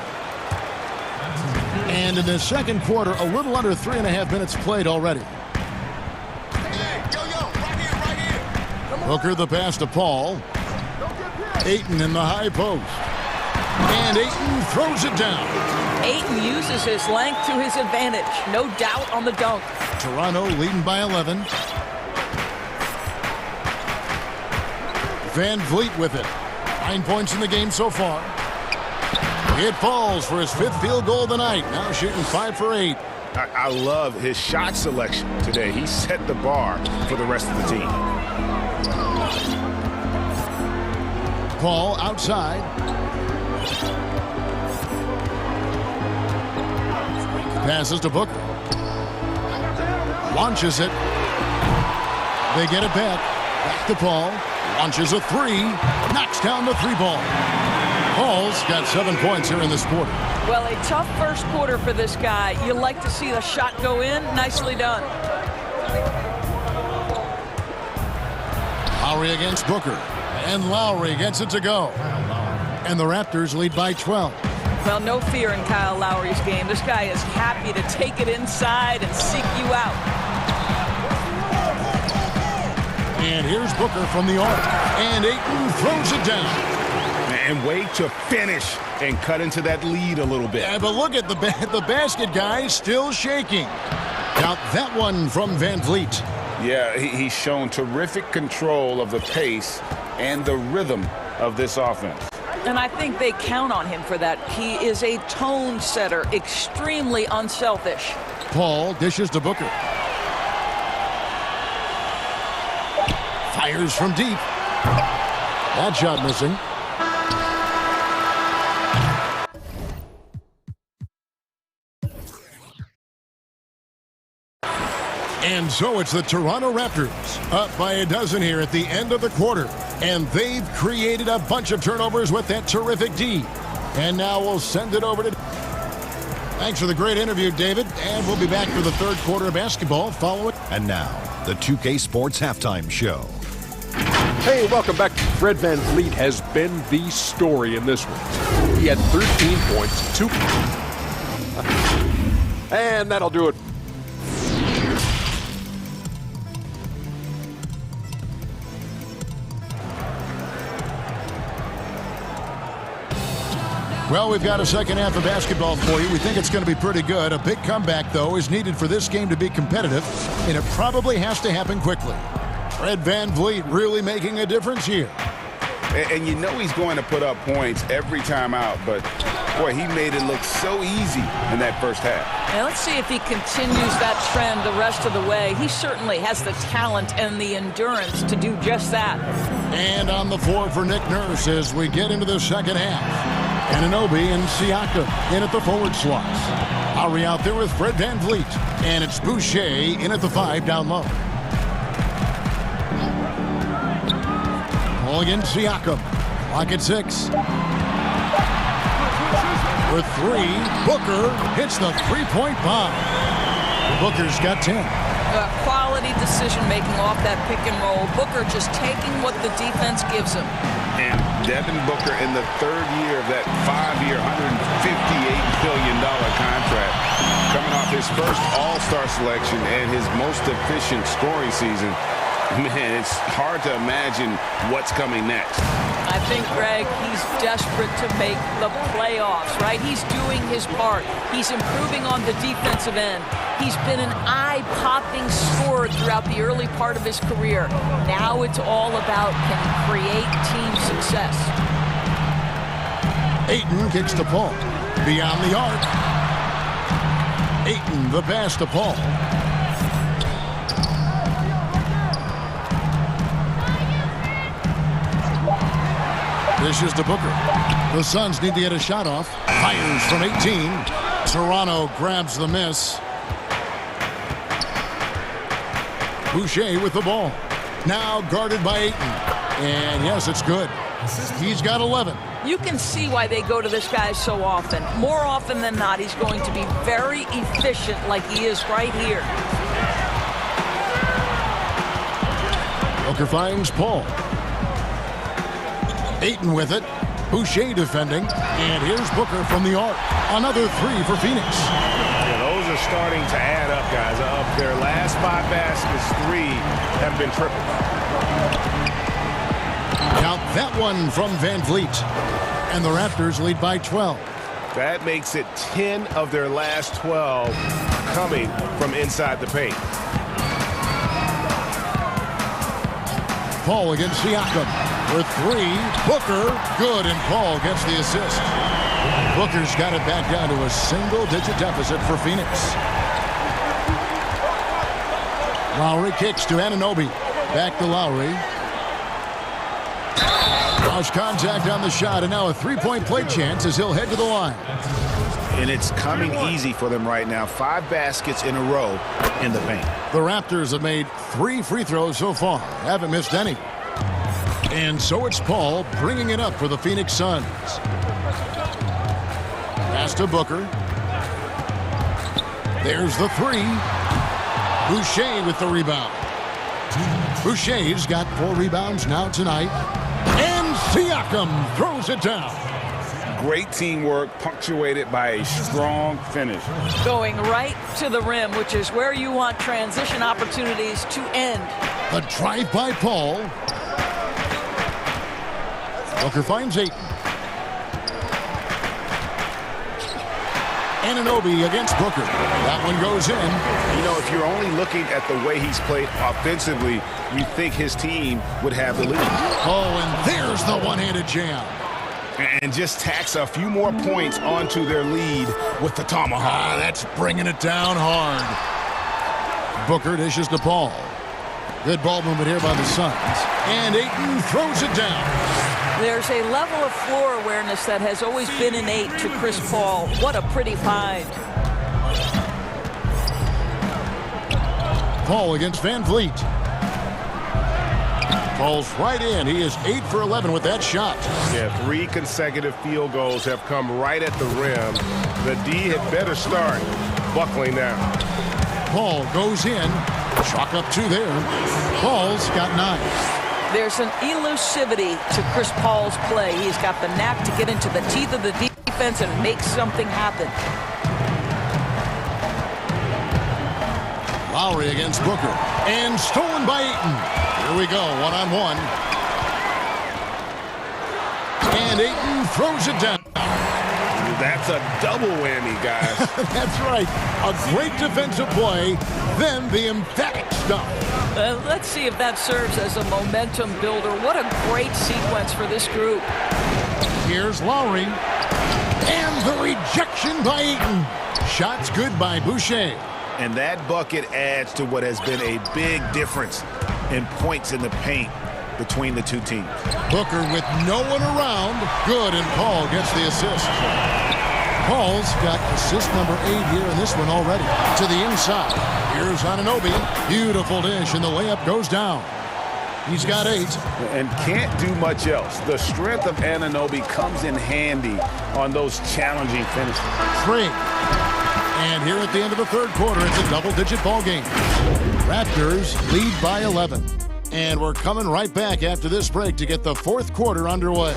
And in the second quarter, a little under 3.5 minutes played already. Booker the pass to Paul. Ayton in the high post. And Ayton throws it down. Ayton uses his length to his advantage. No doubt on the dunk. Toronto leading by 11. Van Vliet with it. 9 points in the game so far. It falls for his 5th field goal of the night. Now shooting 5 for 8. I love his shot selection today. He set the bar for the rest of the team. Paul outside. Passes to Booker. Launches it. They get it back. Back to Paul. Launches a 3. Knocks down the 3-ball. Paul's got 7 points here in this quarter. Well, a tough first quarter for this guy. You like to see the shot go in. Nicely done. Lowry against Booker. And Lowry gets it to go. And the Raptors lead by 12. Well, no fear in Kyle Lowry's game. This guy is happy to take it inside and seek you out. And here's Booker from the arc. And Ayton throws it down. And wait to finish and cut into that lead a little bit. Yeah, but look at the basket guy still shaking. Now that one from Van Vliet. Yeah, he's shown terrific control of the pace and the rhythm of this offense. And I think they count on him for that. He is a tone setter, extremely unselfish. Paul dishes to Booker. Fires from deep. That shot missing. And so it's the Toronto Raptors up by a dozen here at the end of the quarter. And they've created a bunch of turnovers with that terrific D. And now we'll send it over to... Thanks for the great interview, David. And we'll be back for the third quarter of basketball following... And now, the 2K Sports Halftime Show. Hey, welcome back. Fred Van Vliet has been the story in this one. He had 13 points, 2... And that'll do it. Well, we've got a second half of basketball for you. We think it's going to be pretty good. A big comeback, though, is needed for this game to be competitive, and it probably has to happen quickly. Fred Van Vliet really making a difference here. And you know he's going to put up points every time out, but, boy, he made it look so easy in that first half. Now let's see if he continues that trend the rest of the way. He certainly has the talent and the endurance to do just that. And on the floor for Nick Nurse as we get into the second half. Anunoby and Siakam in at the forward slots. Lowry out there with Fred Van Vliet. And it's Boucher in at the 5 down low. Ball against Siakam. Clock at 6. For 3, Booker hits the 3-point bomb. Booker's got 10. Quality decision-making off that pick and roll. Booker just taking what the defense gives him. And Devin Booker in the third year of that 5-year, $158 billion contract, coming off his first All-Star selection and his most efficient scoring season. Man, it's hard to imagine what's coming next. I think, Greg, he's desperate to make the playoffs, right? He's doing his part. He's improving on the defensive end. He's been an eye-popping scorer throughout the early part of his career. Now it's all about can he create team success. Ayton kicks to Paul. Beyond the arc. Ayton the pass to Paul. Dishes to Booker. The Suns need to get a shot off. Fires from 18. Toronto grabs the miss. Boucher with the ball. Now guarded by Ayton. And yes, it's good. He's got 11. You can see why they go to this guy so often. More often than not, he's going to be very efficient like he is right here. Booker finds Paul. Ayton with it. Boucher defending. And here's Booker from the arc. Another three for Phoenix. Yeah, those are starting to add up, guys. Of their last 5 baskets, 3 have been triple. Count that one from Van Vliet. And the Raptors lead by 12. That makes it 10 of their last 12 coming from inside the paint. Paul against Siakam for 3. Booker, good, and Paul gets the assist. Booker's got it back down to a single-digit deficit for Phoenix. Lowry kicks to Anunoby. Back to Lowry. Lost contact on the shot, and now a three-point play chance as he'll head to the line. And it's coming easy for them right now. 5 baskets in a row in the paint. The Raptors have made 3 free throws so far. Haven't missed any. And so it's Paul bringing it up for the Phoenix Suns. Pass to Booker. There's the 3. Boucher with the rebound. Boucher's got 4 rebounds now tonight. And Siakam throws it down. Great teamwork punctuated by a strong finish. Going right to the rim, which is where you want transition opportunities to end. The drive by Paul. Booker finds Ayton. Anunoby against Booker. That one goes in. You know, if you're only looking at the way he's played offensively, you think his team would have the lead. Oh, and there's the one-handed jam. And just tacks a few more points onto their lead with the tomahawk. That's bringing it down hard. Booker dishes to Paul. Good ball movement here by the Suns. And Ayton throws it down. There's a level of floor awareness that has always been innate to Chris Paul. What a pretty find. Paul against Van Vliet. Falls right in. He is 8 for 11 with that shot. Yeah, 3 consecutive field goals have come right at the rim. The D had better start buckling down. Paul goes in. Chalk up 2 there. Paul's got 9. There's an elusivity to Chris Paul's play. He's got the knack to get into the teeth of the defense and make something happen. Lowry against Booker. And stolen by Ayton. Here we go, one-on-one. And Ayton throws it down. That's a double whammy, guys. That's right. A great defensive play, then the emphatic stuff. Let's see if that serves as a momentum builder. What a great sequence for this group. Here's Lowry. And the rejection by Ayton. Shots good by Boucher. And that bucket adds to what has been a big difference in points in the paint between the 2 teams. Booker with no one around. Good, and Paul gets the assist. Paul's got assist number 8 here in this one already. To the inside. Here's Anunoby. Beautiful dish, and the layup goes down. He's got 8. And can't do much else. The strength of Anunoby comes in handy on those challenging finishes. Craig. And here at the end of the 3rd quarter, it's a double-digit ball game. Raptors lead by 11. And we're coming right back after this break to get the 4th quarter underway.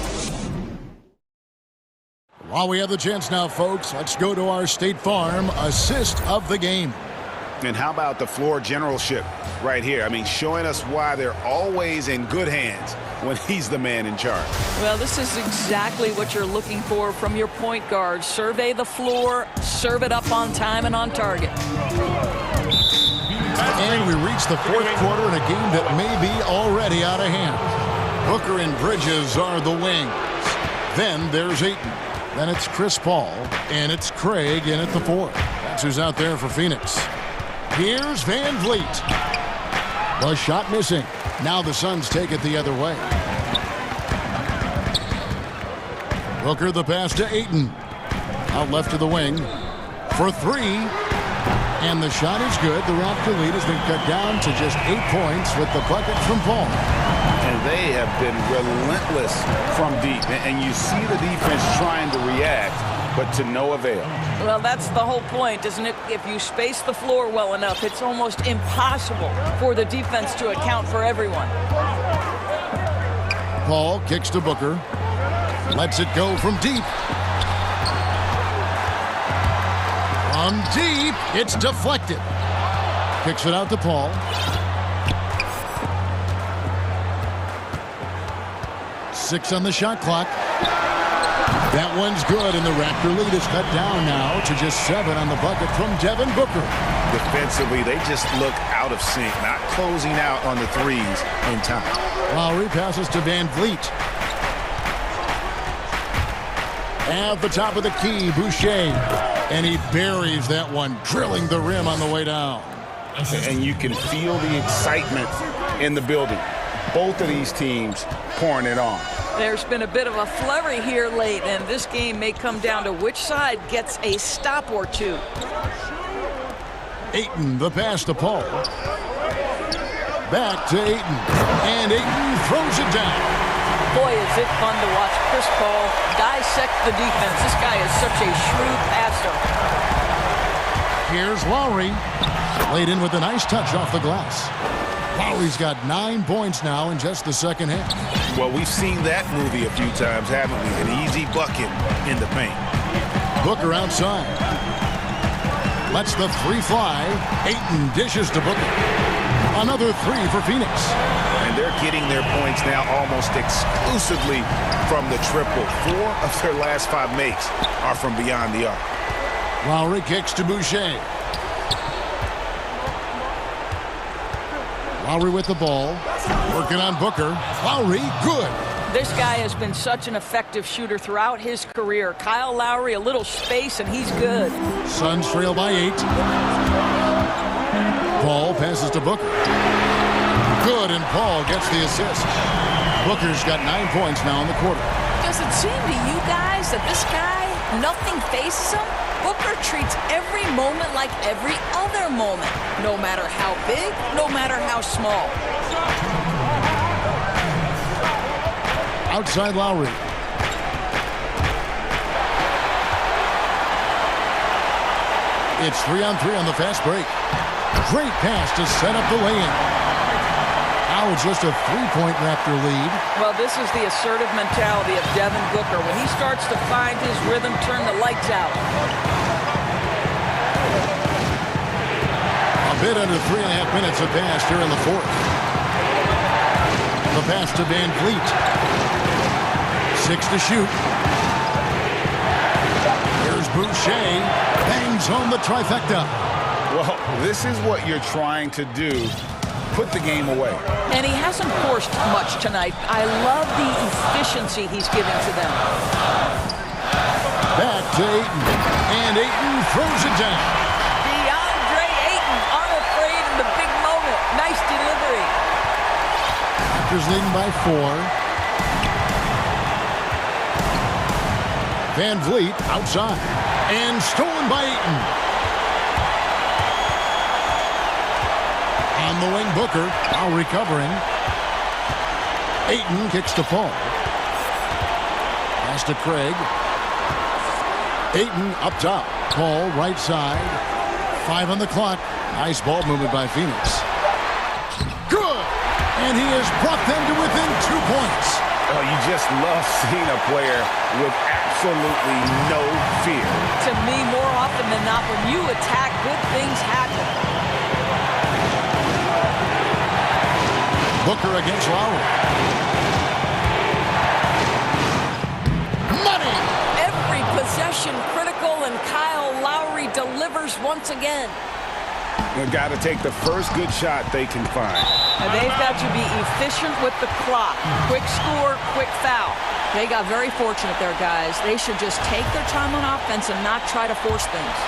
While we have the chance now, folks, let's go to our State Farm assist of the game. And how about the floor generalship right here? I mean, showing us why they're always in good hands when he's the man in charge. Well, this is exactly what you're looking for from your point guard. Survey the floor, serve it up on time and on target. And we reach the 4th quarter in a game that may be already out of hand. Booker and Bridges are the wings. Then there's Ayton. Then it's Chris Paul. And it's Craig in at the 4. That's who's out there for Phoenix. Here's Van Vliet. The shot missing. Now the Suns take it the other way. Booker the pass to Ayton. Out left to the wing. For 3. And the shot is good. The Raptor lead has been cut down to just 8 points with the bucket from Paul. And they have been relentless from deep. And you see the defense trying to react, but to no avail. Well, that's the whole point, isn't it? If you space the floor well enough, it's almost impossible for the defense to account for everyone. Paul kicks to Booker. Lets it go from deep. From deep, it's deflected. Kicks it out to Paul. Six on the shot clock. That one's good, and the Raptor lead is cut down now to just 7 on the bucket from Devin Booker. Defensively, they just look out of sync, not closing out on the threes in time. Lowry passes to Van Vliet. At the top of the key, Boucher. And he buries that one, drilling the rim on the way down. And you can feel the excitement in the building. Both of these teams pouring it on. There's been a bit of a flurry here late, and this game may come down to which side gets a stop or two. Ayton, the pass to Paul. Back to Ayton. And Ayton throws it down. Boy, is it fun to watch Chris Paul dissect the defense. This guy is such a shrewd passer. Here's Lowry. Laid in with a nice touch off the glass. Lowry's got 9 points now in just the second half. Well, we've seen that movie a few times, haven't we? An easy bucket in the paint. Booker outside. Lets the 3 fly. Ayton dishes to Booker. Another 3 for Phoenix. And they're getting their points now almost exclusively from the triple. 4 of their last 5 makes are from beyond the arc. Lowry kicks to Boucher. Lowry with the ball. Working on Booker. Lowry, good. This guy has been such an effective shooter throughout his career. Kyle Lowry, a little space, and he's good. Suns trail by 8. Paul passes to Booker. Good, and Paul gets the assist. Booker's got 9 points now in the quarter. Does it seem to you guys that this guy, nothing faces him? Booker treats every moment like every other moment, no matter how big, no matter how small. Outside Lowry. It's 3-on-3 on the fast break. Great pass to set up the lay-in. Now it's just a 3-point Raptor lead. Well, this is the assertive mentality of Devin Booker. When he starts to find his rhythm, turn the lights out. A bit under 3.5 minutes have passed here in the fourth. The pass to Van Vliet. 6 to shoot. Here's Boucher. Bangs home the trifecta. Well, this is what you're trying to do. Put the game away. And he hasn't forced much tonight. I love the efficiency he's giving to them. Back to Ayton. And Ayton throws it down. DeAndre Ayton, unafraid in the big moment. Nice delivery. Raptors leading by 4. Van Vliet outside. And stolen by Ayton. On the wing, Booker, now recovering. Ayton kicks to Paul. Pass to Craig. Ayton up top. Paul right side. 5 on the clock. Nice ball movement by Phoenix. Good! And he has brought them to within 2 points. Oh, you just love seeing a player with absolutely no fear. To me, more often than not, when you attack, good things happen. Booker against Lowry. Money! Every possession critical, and Kyle Lowry delivers once again. They've got to take the first good shot they can find. And they've got to be efficient with the clock. Quick score, quick foul. They got very fortunate there, guys. They should just take their time on offense and not try to force things.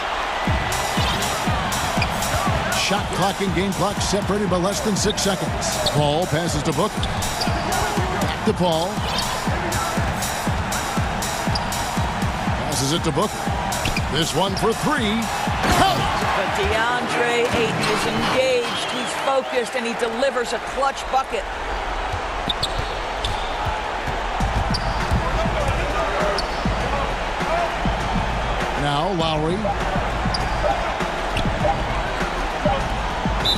Shot clock and game clock separated by less than 6 seconds. Paul passes to Booker. Back to Paul. Passes it to Booker. This one for 3. Count! But DeAndre Ayton is engaged, he's focused, and he delivers a clutch bucket. Now Lowry.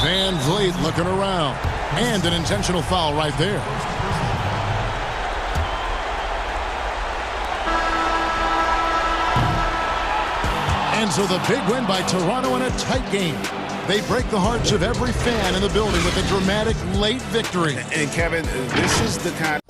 Van Vliet looking around. And an intentional foul right there. And so the big win by Toronto in a tight game. They break the hearts of every fan in the building with a dramatic late victory. And Kevin, this is the kind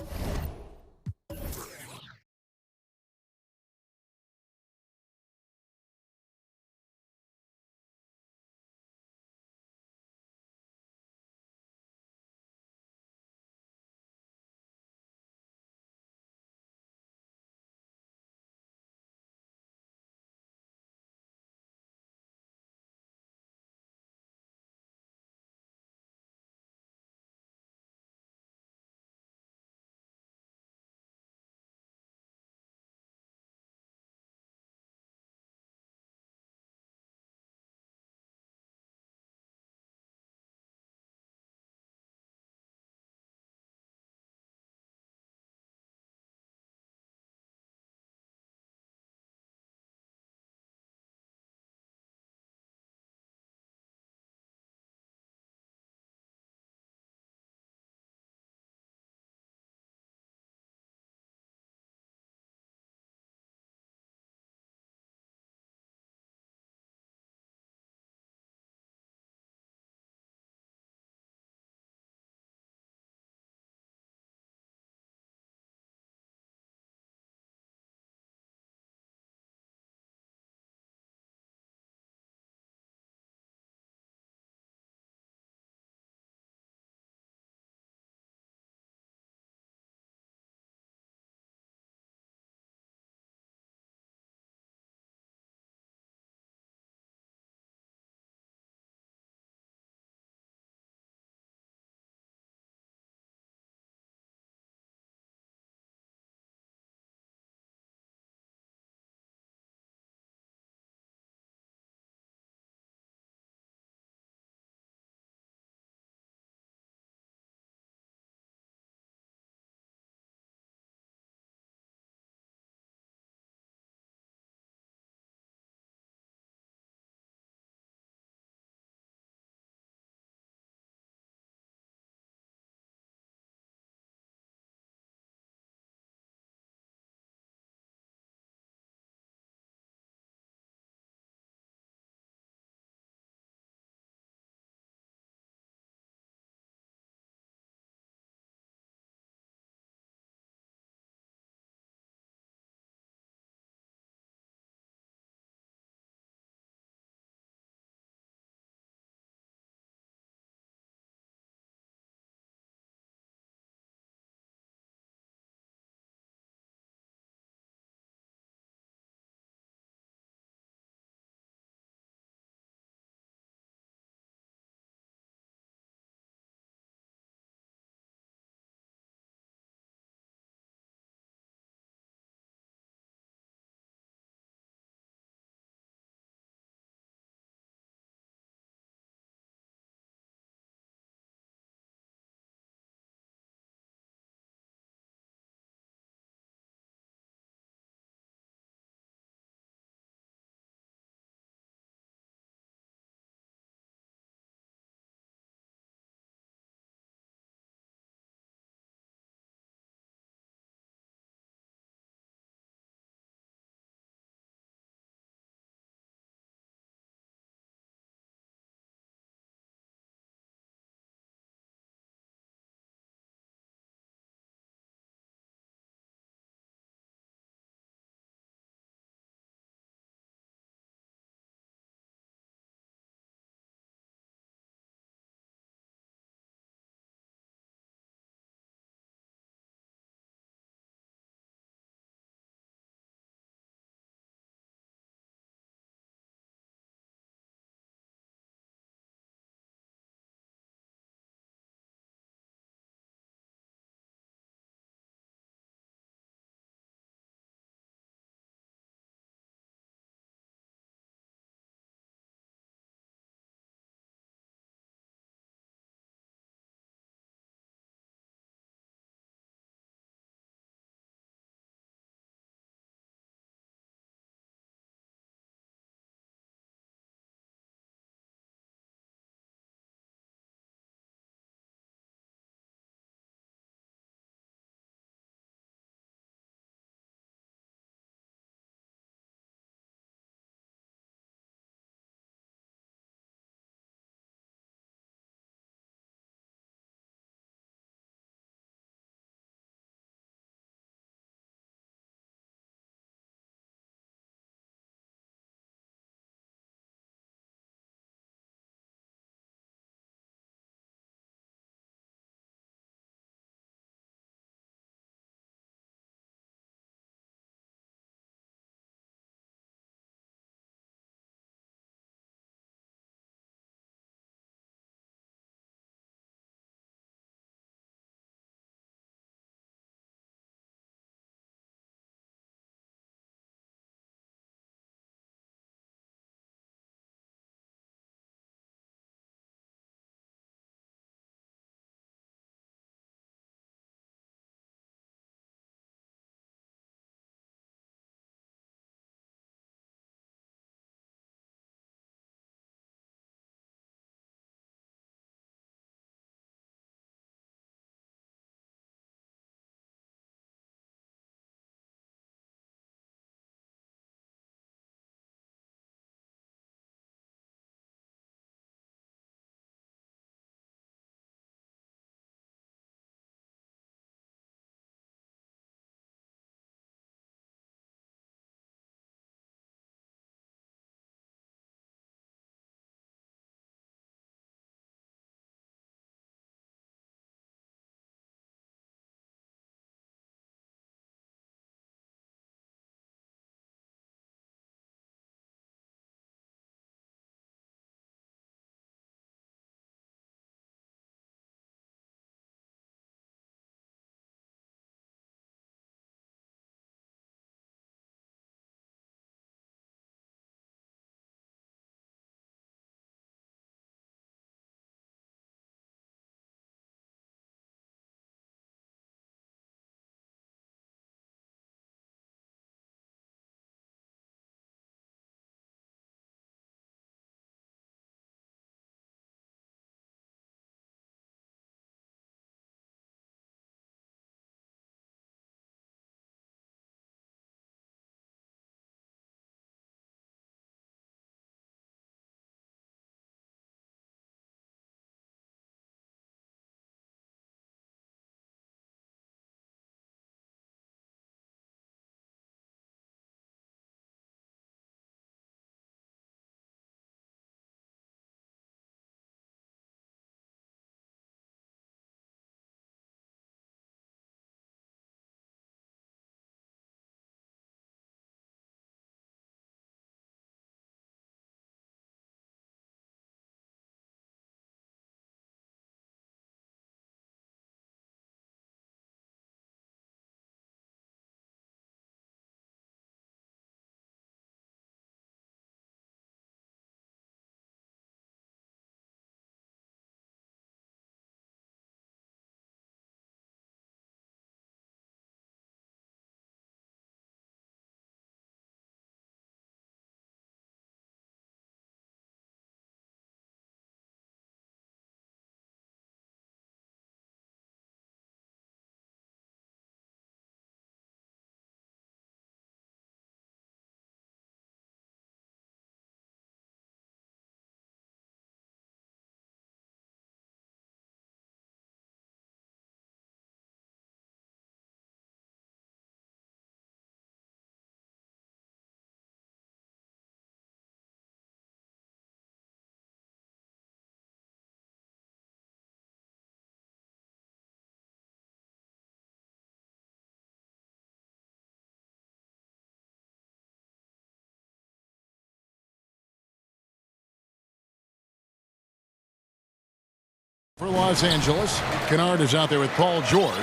For Los Angeles, Kennard is out there with Paul George.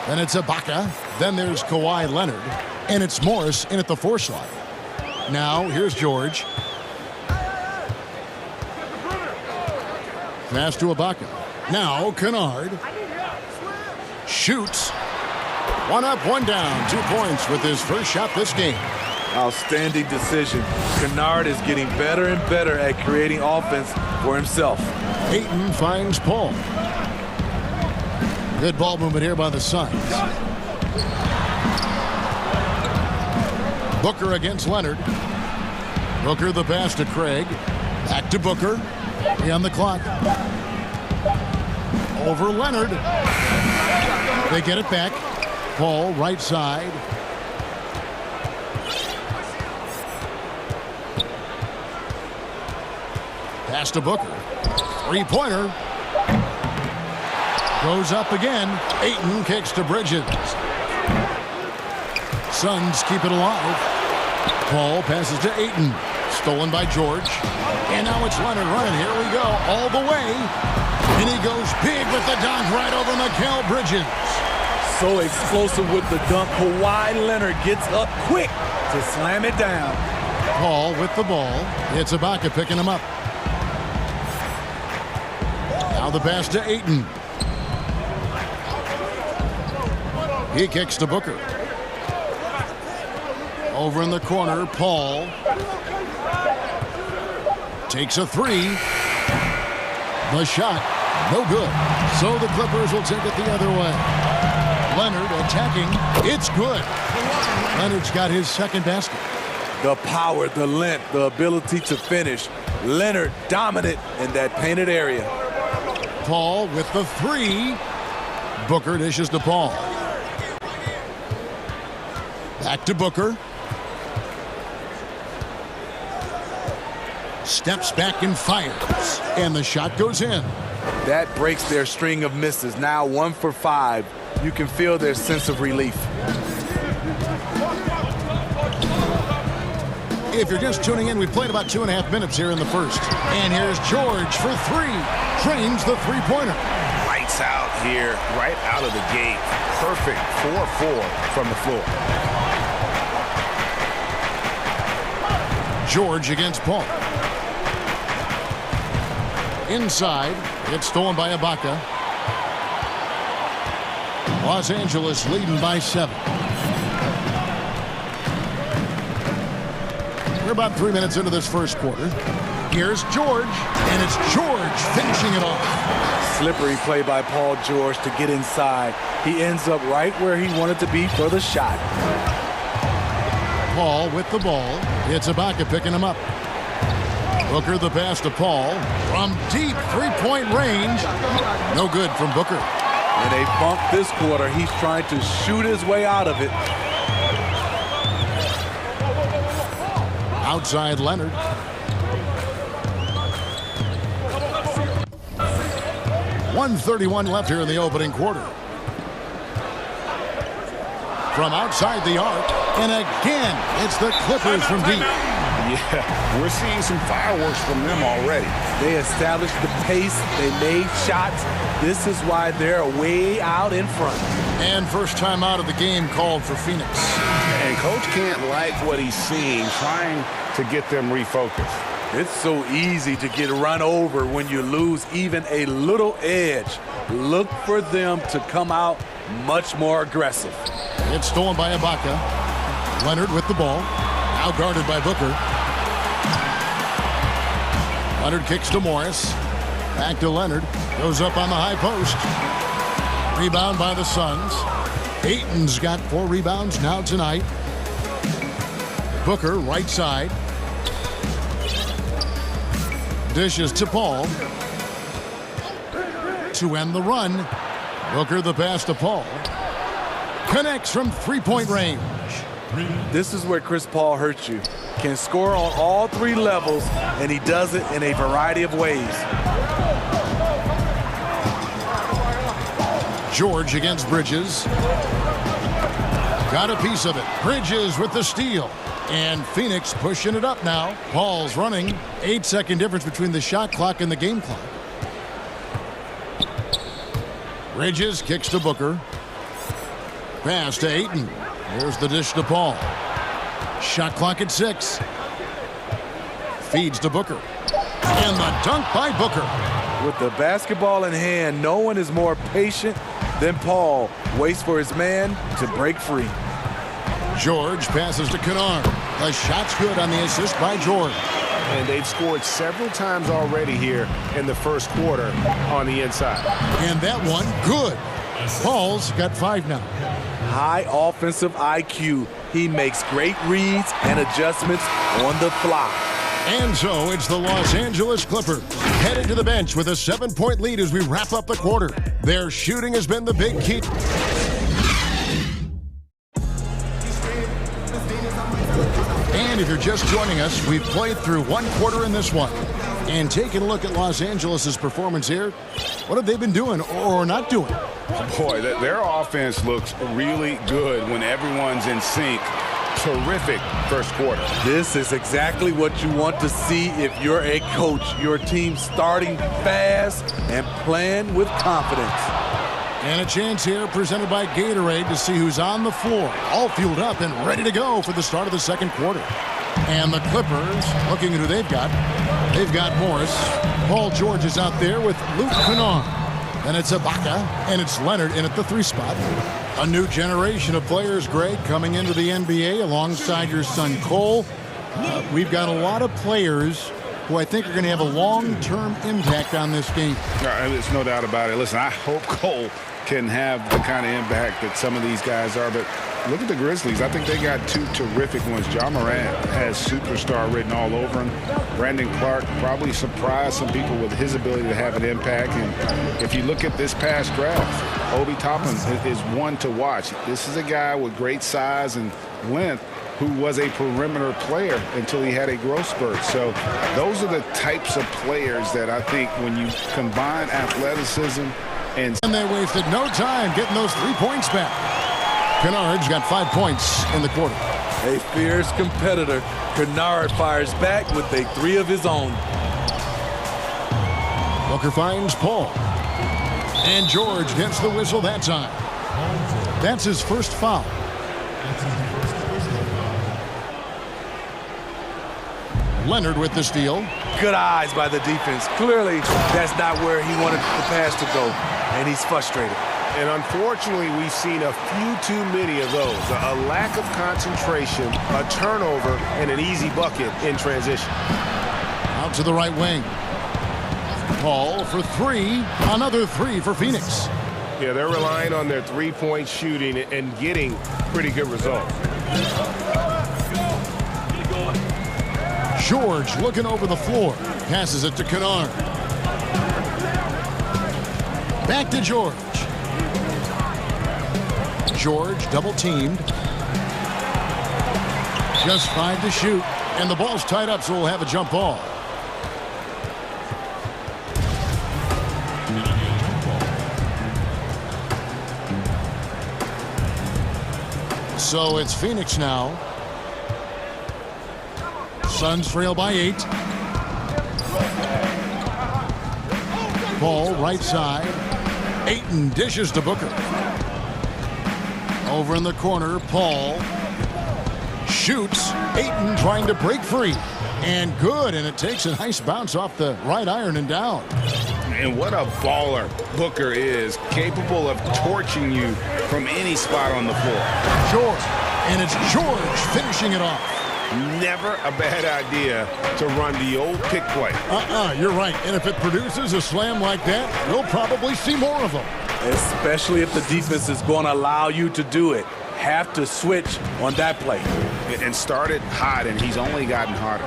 Then it's Ibaka. Then there's Kawhi Leonard. And it's Morris in at the 4 slot. Now, here's George. Pass to Ibaka. Now, Kennard. Shoots. 1 up, 1 down. 2 points with his first shot this game. Outstanding decision. Kennard is getting better and better at creating offense for himself. Ayton finds Paul. Good ball movement here by the Suns. Booker against Leonard. Booker the pass to Craig. Back to Booker. He on the clock. Over Leonard. They get it back. Paul right side. Pass to Booker. 3-pointer. Goes up again. Ayton kicks to Bridges. Suns keep it alive. Paul passes to Ayton. Stolen by George. And now it's Leonard running. Here we go. All the way. And he goes big with the dunk right over Mikal Bridges. So explosive with the dunk. Kawhi Leonard gets up quick to slam it down. Paul with the ball. It's Ibaka picking him up. Now the pass to Ayton. He kicks to Booker. Over in the corner, Paul. Takes a 3. The shot, no good. So the Clippers will take it the other way. Leonard attacking. It's good. Leonard's got his second basket. The power, the length, the ability to finish. Leonard dominant in that painted area. Paul with the 3. Booker dishes to Paul. Back to Booker. Steps back and fires. And the shot goes in. That breaks their string of misses. Now 1 for 5. You can feel their sense of relief. If you're just tuning in, we played about 2.5 minutes here in the first. And here's George for 3. Trains the 3-pointer. Lights out here, right out of the gate. Perfect 4-4 from the floor. George against Paul. Inside, it's stolen by Ibaka. Los Angeles leading by 7. We're about 3 minutes into this first quarter. Here's George, and it's George finishing it off. Slippery play by Paul George to get inside. He ends up right where he wanted to be for the shot. Paul with the ball. It's Ibaka picking him up. Booker the pass to Paul from deep 3-point range. No good from Booker. And they bump this quarter. He's trying to shoot his way out of it. Outside Leonard. .131 left here in the opening quarter. From outside the arc, and again, it's the Clippers from deep. Yeah, we're seeing some fireworks from them already. They established the pace. They made shots. This is why they're way out in front. And first time out of the game called for Phoenix. And Coach can't like what he's seeing, trying to get them refocused. It's so easy to get run over when you lose even a little edge. Look for them to come out much more aggressive. It's stolen by Ibaka. Leonard with the ball. Now guarded by Booker. Leonard kicks to Morris. Back to Leonard. Goes up on the high post. Rebound by the Suns. Ayton's got 4 rebounds now tonight. Booker right side. Dishes to Paul. To end the run. Booker the pass to Paul. Connects from 3-point range. This is where Chris Paul hurts you. Can score on all 3 levels, and he does it in a variety of ways. George against Bridges. Got a piece of it. Bridges with the steal. And Phoenix pushing it up now. Paul's running. 8-second difference between the shot clock and the game clock. Bridges kicks to Booker. Pass to Ayton. Here's the dish to Paul. Shot clock at 6. Feeds to Booker. And the dunk by Booker. With the basketball in hand, no one is more patient than Paul. Waits for his man to break free. George passes to Kennard. The shot's good on the assist by George. And they've scored several times already here in the first quarter on the inside. And that one, good. Paul's got 5 now. High offensive IQ. He makes great reads and adjustments on the fly. And so it's the Los Angeles Clippers headed to the bench with a 7-point lead as we wrap up the quarter. Their shooting has been the big key. And if you're just joining us, we've played through 1 quarter in this one. And taking a look at Los Angeles' performance here, what have they been doing or not doing? Boy, their offense looks really good when everyone's in sync. Terrific first quarter. This is exactly what you want to see if you're a coach. Your team starting fast and playing with confidence. And a chance here presented by Gatorade to see who's on the floor, all fueled up and ready to go for the start of the second quarter. And the Clippers, looking at who they've got Morris. Paul George is out there with Luke Kennard. And it's Ibaka, and it's Leonard in at the 3 spot. A new generation of players, Greg, coming into the NBA alongside your son Cole. We've got a lot of players who I think are going to have a long-term impact on this game. There's no doubt about it. Listen, I hope Cole can have the kind of impact that some of these guys are, but look at the Grizzlies. I think they got 2 terrific ones. Ja Morant has superstar written all over him. Brandon Clark probably surprised some people with his ability to have an impact. And if you look at this past draft, Obi Toppin is one to watch. This is a guy with great size and length who was a perimeter player until he had a growth spurt. So those are the types of players that I think when you combine athleticism and they wasted no time getting those 3 points back. Kennard's got 5 points in the quarter. A fierce competitor. Kennard fires back with a 3 of his own. Booker finds Paul. And George gets the whistle that time. That's his first foul. Leonard with the steal. Good eyes by the defense. Clearly, that's not where he wanted the pass to go, and he's frustrated. And unfortunately, we've seen a few too many of those. A lack of concentration, a turnover, and an easy bucket in transition. Out to the right wing. Paul for 3. Another 3 for Phoenix. Yeah, they're relying on their 3-point shooting and getting pretty good results. George looking over the floor. Passes it to Kennard. Back to George. George double teamed. Just 5 to shoot. And the ball's tied up, so we'll have a jump ball. So it's Phoenix now. Suns trail by 8. Ball right side. Ayton dishes to Booker. Over in the corner, Paul shoots. Ayton trying to break free. And good, and it takes a nice bounce off the right iron and down. And what a baller Booker is, capable of torching you from any spot on the floor. George, and it's George finishing it off. Never a bad idea to run the old pick play. You're right. And if it produces a slam like that, we'll probably see more of them. Especially if the defense is going to allow you to do it. Have to switch on that play. And started hot, and he's only gotten hotter.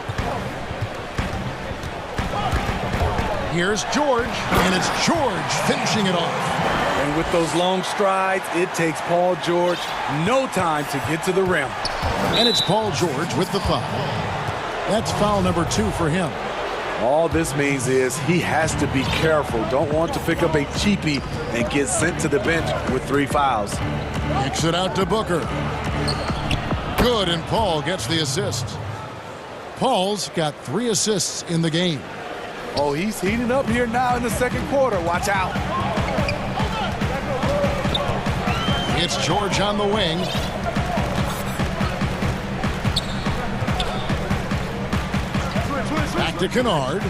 Here's George, and it's George finishing it off. And with those long strides, it takes Paul George no time to get to the rim. And it's Paul George with the foul. That's foul number 2 for him. All this means is he has to be careful. Don't want to pick up a cheapie and get sent to the bench with 3 fouls. Kicks it out to Booker. Good, and Paul gets the assist. Paul's got 3 assists in the game. Oh, he's heating up here now in the second quarter. Watch out. It's George on the wing. Back to Kennard.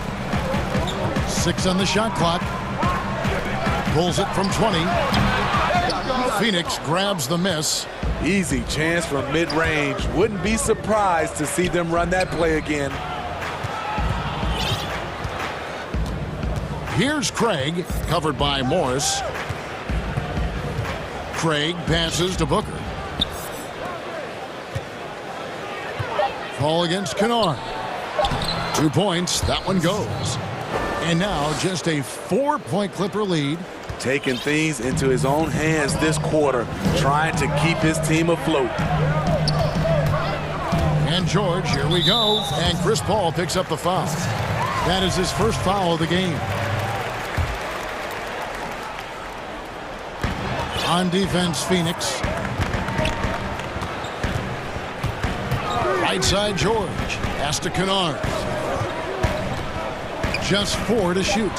6 on the shot clock. Pulls it from 20. Phoenix grabs the miss. Easy chance from mid-range. Wouldn't be surprised to see them run that play again. Here's Craig, covered by Morris. Craig passes to Booker. Ball against Kennard. 2 points. That one goes. And now just a 4-point Clipper lead. Taking things into his own hands this quarter, trying to keep his team afloat. And George, here we go. And Chris Paul picks up the foul. That is his first foul of the game. On defense, Phoenix. Right side, George. Pass to Kennard. Just 4 to shoot.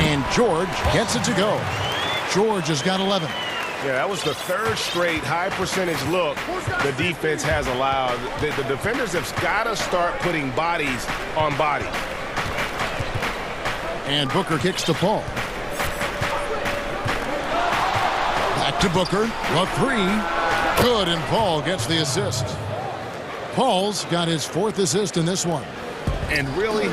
And George gets it to go. George has got 11. Yeah, that was the 3rd straight high percentage look the defense has allowed. The defenders have got to start putting bodies on bodies. And Booker kicks to Paul. Back to Booker. A 3. Good, and Paul gets the assist. Paul's got his 4th assist in this one. And really,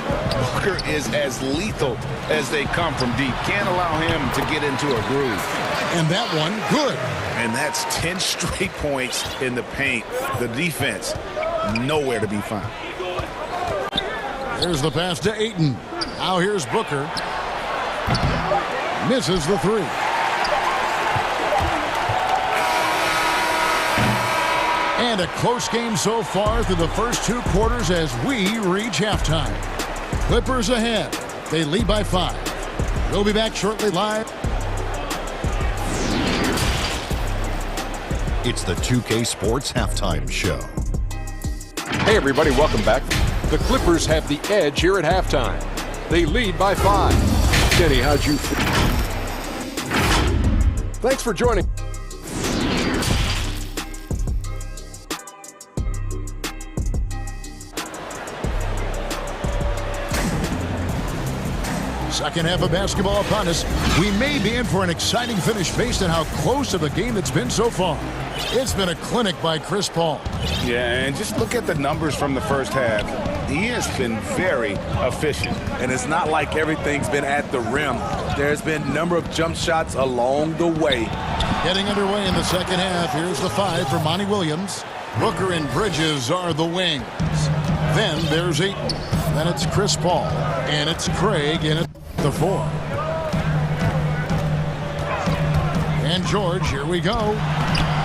Booker is as lethal as they come from deep. Can't allow him to get into a groove. And that one, good. And that's 10 straight points in the paint. The defense, nowhere to be found. There's the pass to Ayton. Now here's Booker. Misses the 3. And a close game so far through the first 2 quarters as we reach halftime. Clippers ahead. They lead by 5. We'll be back shortly live. It's the 2K Sports Halftime Show. Hey everybody, welcome back. The Clippers have the edge here at halftime. They lead by 5. Kenny, how'd you feel? Thanks for joining. Second half of basketball upon us. We may be in for an exciting finish based on how close of a game it's been so far. It's been a clinic by Chris Paul. Yeah, and just look at the numbers from the first half. He has been very efficient. And it's not like everything's been at the rim. There's been a number of jump shots along the way. Getting underway in the second half. Here's the 5 for Monty Williams. Booker and Bridges are the wings. Then there's Ayton. Then it's Chris Paul. And it's Craig in it. The 4. And George, here we go.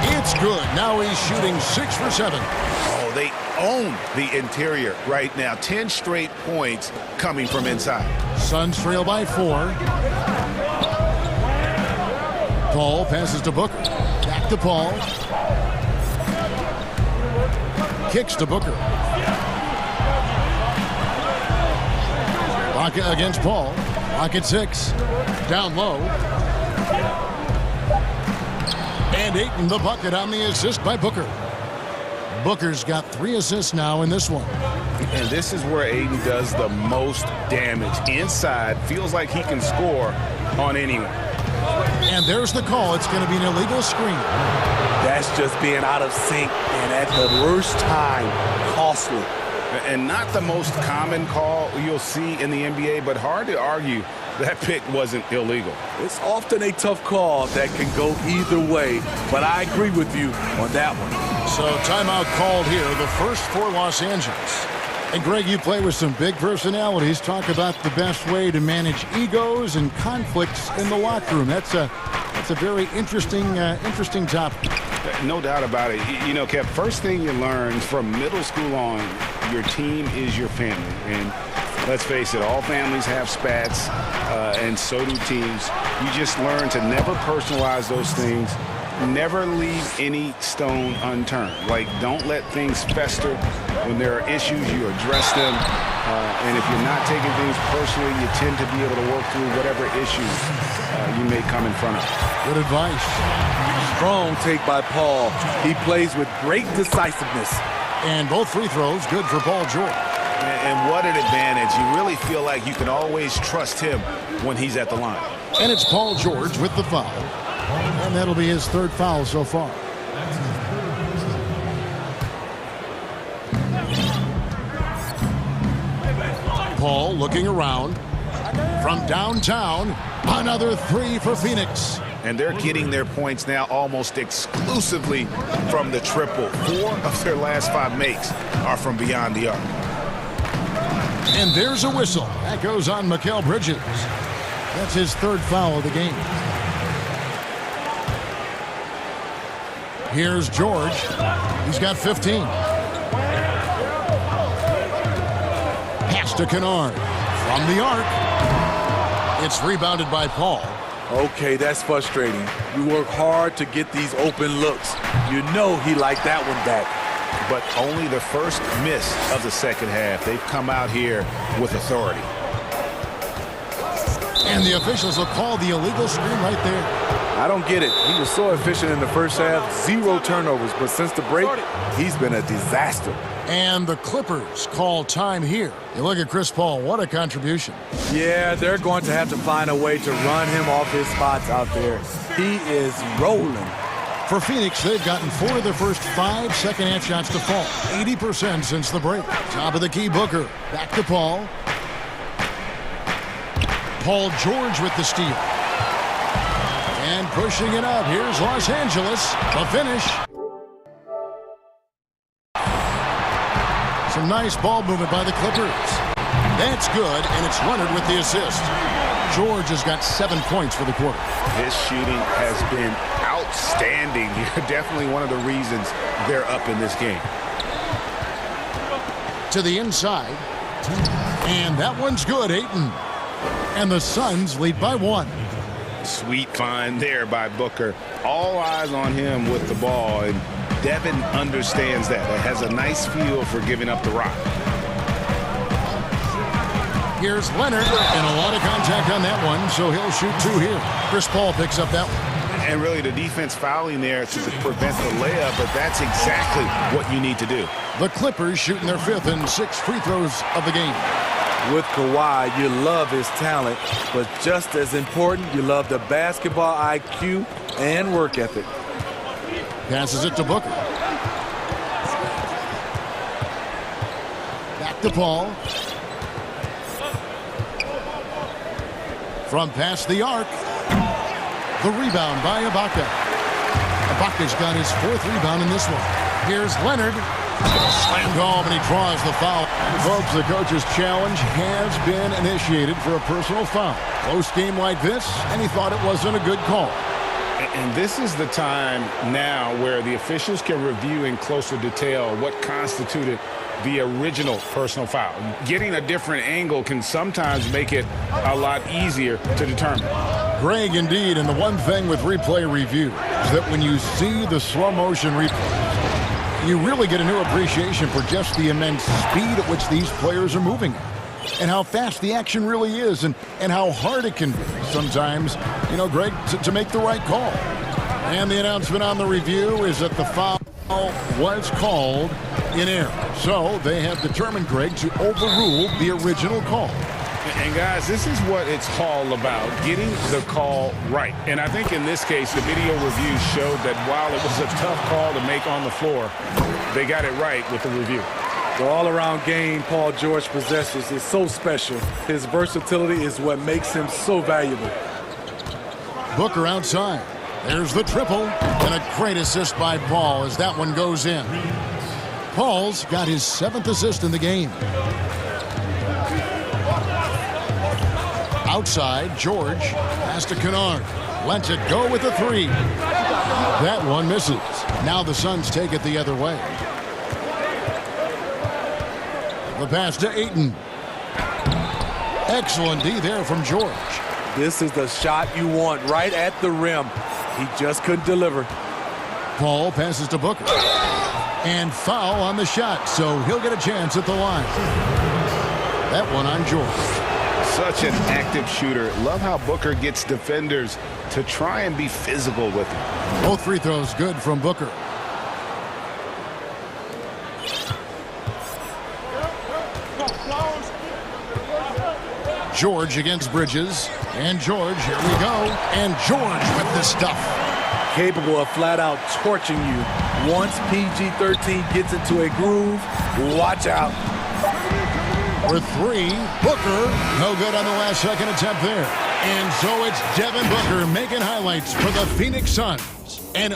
It's good. Now he's shooting 6 for 7. Oh, they own the interior right now. 10 straight points coming from inside. Suns trail by 4. Paul passes to Booker. Back to Paul. Kicks to Booker. Rocket against Paul. Rocket 6. Down low. And Ayton the bucket on the assist by Booker. Booker's got 3 assists now in this one. And this is where Ayton does the most damage. Inside, feels like he can score on anyone. And there's the call. It's going to be an illegal screen. That's just being out of sync and at the worst time, costly. And not the most common call you'll see in the NBA, but hard to argue that pick wasn't illegal. It's often a tough call that can go either way, but I agree with you on that one. So timeout called here, the first for Los Angeles. And Greg, you play with some big personalities. Talk about the best way to manage egos and conflicts in the locker room. That's a very interesting topic. No doubt about it. You know, Kev, first thing you learn from middle school on, your team is your family. And let's face it, all families have spats, and so do teams. You just learn to never personalize those things never leave any stone unturned. Like, don't let things fester. When there are issues, you address them. And if you're not taking things personally, you tend to be able to work through whatever issues you may come in front of. Good advice. Strong take by Paul. He plays with great decisiveness. And both free throws good for Paul George. And what an advantage. You really feel like you can always trust him when he's at the line. And it's Paul George with the foul. And that'll be his third foul so far. Paul looking around. From downtown, another three for Phoenix. And they're getting their points now almost exclusively from the triple. 4 of their last 5 makes are from beyond the arc. And there's a whistle. That goes on Mikal Bridges. That's his third foul of the game. Here's George. He's got 15. Pass to Kennard. From the arc. It's rebounded by Paul. Okay, that's frustrating. You work hard to get these open looks. You know he liked that one back. But only the first miss of the second half. They've come out here with authority. And the officials will call the illegal screen right there. I don't get it. He was so efficient in the first half, 0 turnovers. But since the break, he's been a disaster. And the Clippers call time here. You look at Chris Paul, what a contribution. Yeah, they're going to have to find a way to run him off his spots out there. He is rolling. For Phoenix, they've gotten 4 of their first 5 second-half shots to fall. 80% since the break. Top of the key, Booker. Back to Paul. Paul George with the steal. And pushing it up. Here's Los Angeles. The finish. Some nice ball movement by the Clippers. That's good, and it's Leonard with the assist. George has got 7 points for the quarter. His shooting has been outstanding. Definitely one of the reasons they're up in this game. To the inside. And that one's good, Ayton. And the Suns lead by 1. Sweet find there by Booker. All eyes on him with the ball, and Devin understands that. It has a nice feel for giving up the rock. Here's Leonard, and a lot of contact on that one, so he'll shoot 2 here. Chris Paul picks up that one. And really the defense fouling there to prevent the layup, but that's exactly what you need to do. The Clippers shooting their 5th and 6th free throws of the game. With Kawhi, you love his talent, but just as important, you love the basketball IQ and work ethic. Passes it to Booker. Back to Paul. From past the arc. The rebound by Ibaka. Ibaka's got his 4th rebound in this one. Here's Leonard. Slammed home, and he draws the foul. Folks, the coach's challenge has been initiated for a personal foul. Close game like this, and he thought it wasn't a good call. And this is the time now where the officials can review in closer detail what constituted the original personal foul. Getting a different angle can sometimes make it a lot easier to determine. Greg, indeed, and the one thing with replay review is that when you see the slow motion replay, you really get a new appreciation for just the immense speed at which these players are moving and how fast the action really is and how hard it can be sometimes, you know, Greg, to make the right call. And the announcement on the review is that the foul was called in error. So they have determined, Greg, to overrule the original call. And guys, this is what it's all about, getting the call right. And I think in this case, the video review showed that while it was a tough call to make on the floor, they got it right with the review. The all-around game Paul George possesses is so special. His versatility is what makes him so valuable. Booker outside. There's the triple, and a great assist by Paul as that one goes in. Paul's got his 7th assist in the game. Outside, George has to Kennard. Lets it go with a 3. That one misses. Now the Suns take it the other way. The pass to Ayton. Excellent D there from George. This is the shot you want right at the rim. He just couldn't deliver. Paul passes to Booker. And foul on the shot, so he'll get a chance at the line. That one on George. Such an active shooter. Love how Booker gets defenders to try and be physical with him. Both free throws good from Booker. George against Bridges. And George, here we go. And George with the stuff. Capable of flat out torching you. Once PG-13 gets into a groove, watch out. For three, Booker, no good on the last second attempt there. And so it's Devin Booker making highlights for the Phoenix Suns. And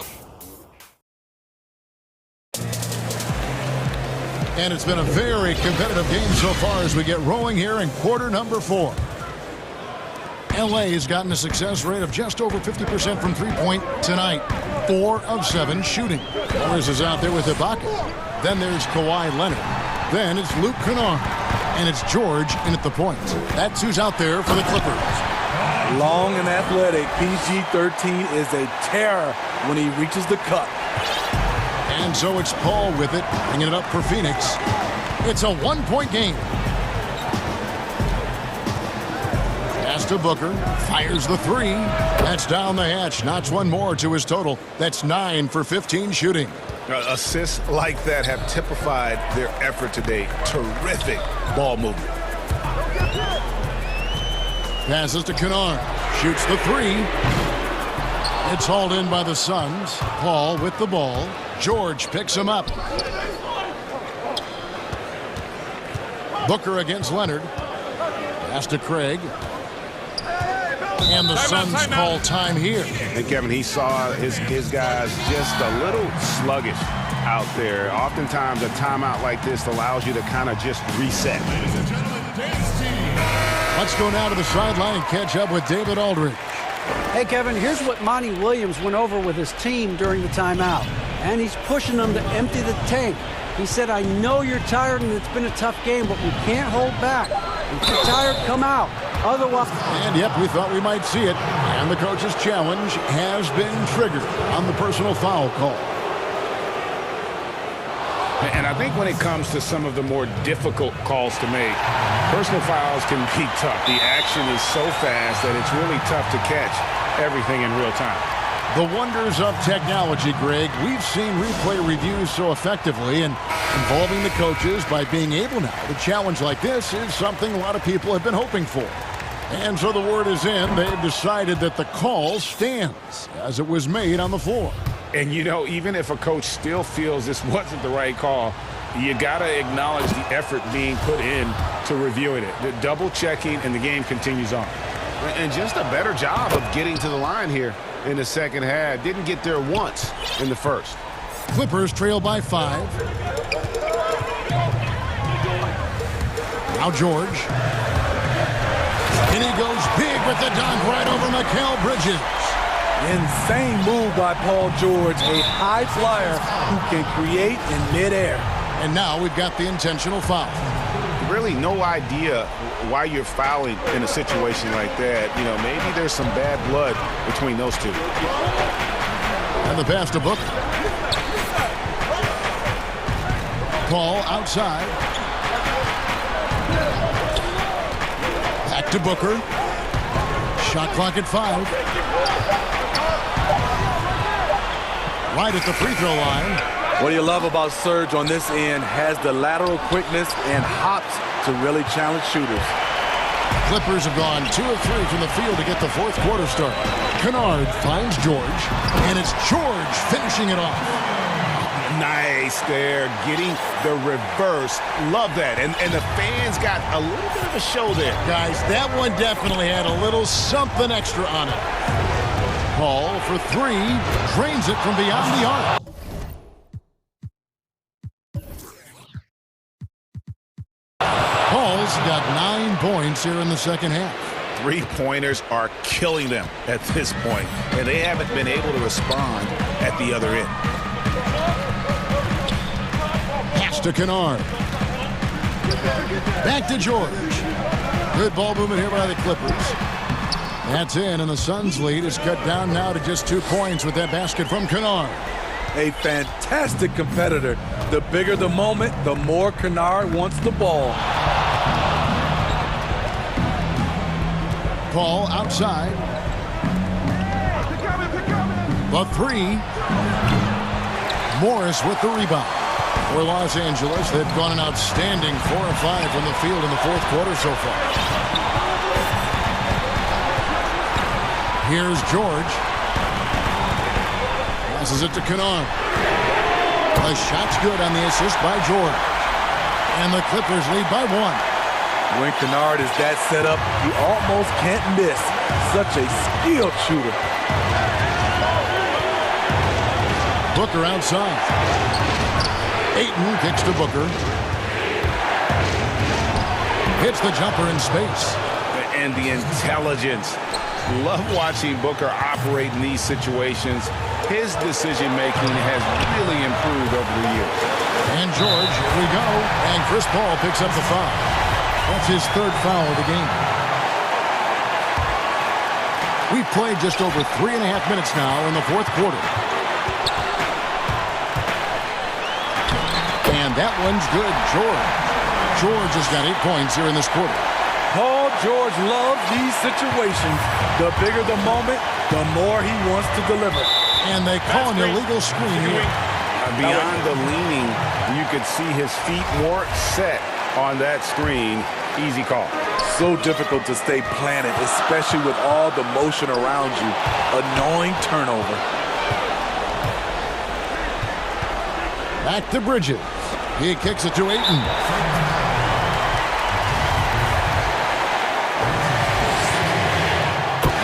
it's been a very competitive game so far as we get rolling here in quarter number 4. LA has gotten a success rate of just over 50% from three-point tonight. 4 of 7 shooting. Morris is out there with Ibaka. Then there's Kawhi Leonard. Then it's Luke Kennard. And it's George in at the point. That's who's out there for the Clippers. Long and athletic, PG-13 is a terror when he reaches the cup. And so it's Paul with it, bringing it up for Phoenix. It's a 1-point game. Pass to Booker, fires the 3. That's down the hatch, knocks one more to his total. That's 9 for 15 shooting. Assists like that have typified their effort today. Terrific ball movement. Passes to Kennard. Shoots the 3. It's hauled in by the Suns. Paul with the ball. George picks him up. Booker against Leonard. Pass to Craig. And the Suns call time here. And Kevin, he saw his guys just a little sluggish out there. Oftentimes a timeout like this allows you to kind of just reset. Let's go now to the sideline and catch up with David Aldridge. Hey, Kevin, here's what Monty Williams went over with his team during the timeout. And he's pushing them to empty the tank. He said, I know you're tired and it's been a tough game, but we can't hold back. If you're tired, come out. Otherwise... And yep, we thought we might see it. And the coach's challenge has been triggered on the personal foul call. And I think when it comes to some of the more difficult calls to make, personal fouls can be tough. The action is so fast that it's really tough to catch everything in real time. The wonders of technology, Greg. We've seen replay reviews so effectively, and involving the coaches by being able now to challenge like this is something a lot of people have been hoping for. And so the word is in. They've decided that the call stands as it was made on the floor. And, you know, even if a coach still feels this wasn't the right call, you got to acknowledge the effort being put in to reviewing it. The double checking, and the game continues on. And just a better job of getting to the line here in the second half. Didn't get there once in the first. Clippers trail by 5. Now George. And he goes big with the dunk right over Mikal Bridges. Insane move by Paul George, a high flyer who can create in midair. And now we've got the intentional foul. Really no idea why you're fouling in a situation like that. You know, maybe there's some bad blood between those two. And the pass to Booker. Paul outside. Back to Booker. Shot clock at 5. Right at the free throw line. What do you love about Serge on this end? Has the lateral quickness and hops to really challenge shooters. Clippers have gone 2 of 3 from the field to get the fourth quarter started. Kennard finds George, and it's George finishing it off. Nice there, getting the reverse. Love that. And the fans got a little bit of a show there. Guys, that one definitely had a little something extra on it. Paul for 3, drains it from beyond the arc. Paul's got 9 points here in the second half. Three-pointers are killing them at this point, and they haven't been able to respond at the other end. Pass to Kennard. Back to George. Good ball movement here by the Clippers. That's in, and the Suns' lead is cut down now to just 2 points with that basket from Kennard. A fantastic competitor. The bigger the moment, the more Kennard wants the ball. Paul outside. The three. Morris with the rebound. For Los Angeles, they've gone an outstanding 4 of 5 from the field in the fourth quarter so far. Here's George. Passes it to Kennard. The shot's good on the assist by George. And the Clippers lead by 1. When Kennard is that set up, you almost can't miss. Such a skilled shooter. Booker outside. Ayton kicks to Booker. Hits the jumper in space. And the intelligence. Love watching Booker operate in these situations. His decision-making has really improved over the years. And George, here we go. And Chris Paul picks up the foul. That's his 3rd foul of the game. We've played just over 3.5 minutes now in the fourth quarter. And that one's good. George has got 8 points here in this quarter. Paul George loves these situations. The bigger the moment, the more he wants to deliver. And they call an illegal screen here. Beyond the leaning, you could see his feet more set on that screen. Easy call. So difficult to stay planted, especially with all the motion around you. Annoying turnover. Back to Bridges. He kicks it to Ayton.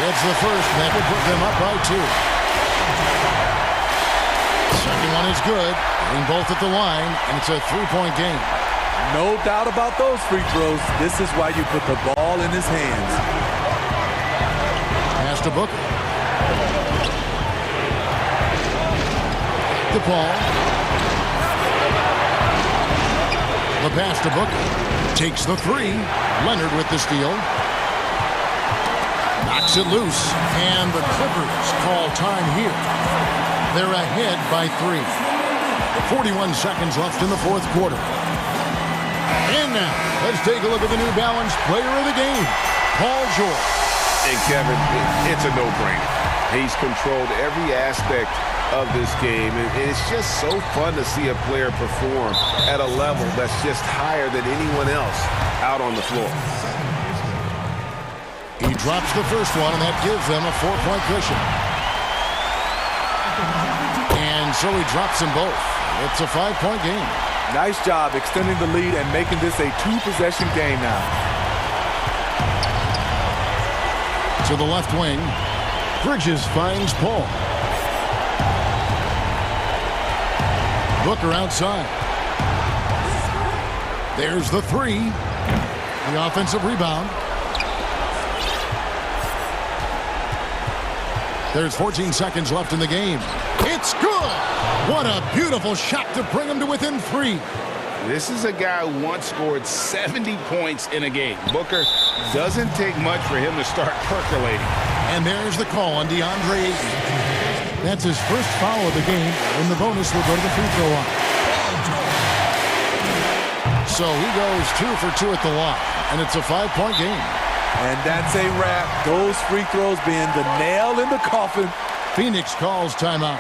It's the first. That will put them up by 2. Second one is good. Getting both at the line, and it's a 3-point game. No doubt about those free throws. This is why you put the ball in his hands. Pass to Booker. To Paul. The pass to Booker. Takes the 3. Leonard with the steal. Knocks it loose. And the Clippers call time here. They're ahead by 3. 41 seconds left in the fourth quarter. And now, let's take a look at the New Balance player of the game, Paul George. And Kevin, it's a no-brainer. He's controlled every aspect of this game. And it's just so fun to see a player perform at a level that's just higher than anyone else out on the floor. He drops the first one, and that gives them a 4-point cushion. And so he drops them both. It's a 5-point game. Nice job extending the lead and making this a 2-possession game now. To the left wing, Bridges finds Paul. Booker outside. There's the 3. The offensive rebound. There's 14 seconds left in the game. It's good! What a beautiful shot to bring him to within 3. This is a guy who once scored 70 points in a game. Booker doesn't take much for him to start percolating. And there's the call on DeAndre Ayton. That's his first foul of the game, and the bonus will go to the free throw line. So he goes 2 for 2 at the line, and it's a 5-point game. And that's a wrap. Those free throws being the nail in the coffin. Phoenix calls timeout.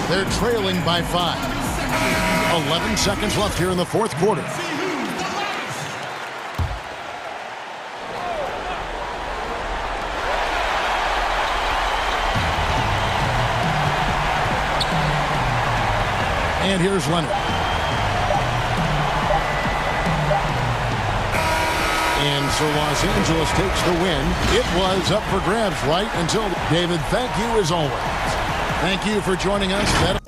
They're trailing by 5. 11 seconds left here in the fourth quarter. And here's Leonard. And so Los Angeles takes the win. It was up for grabs right until David. Thank you as always. Thank you for joining us.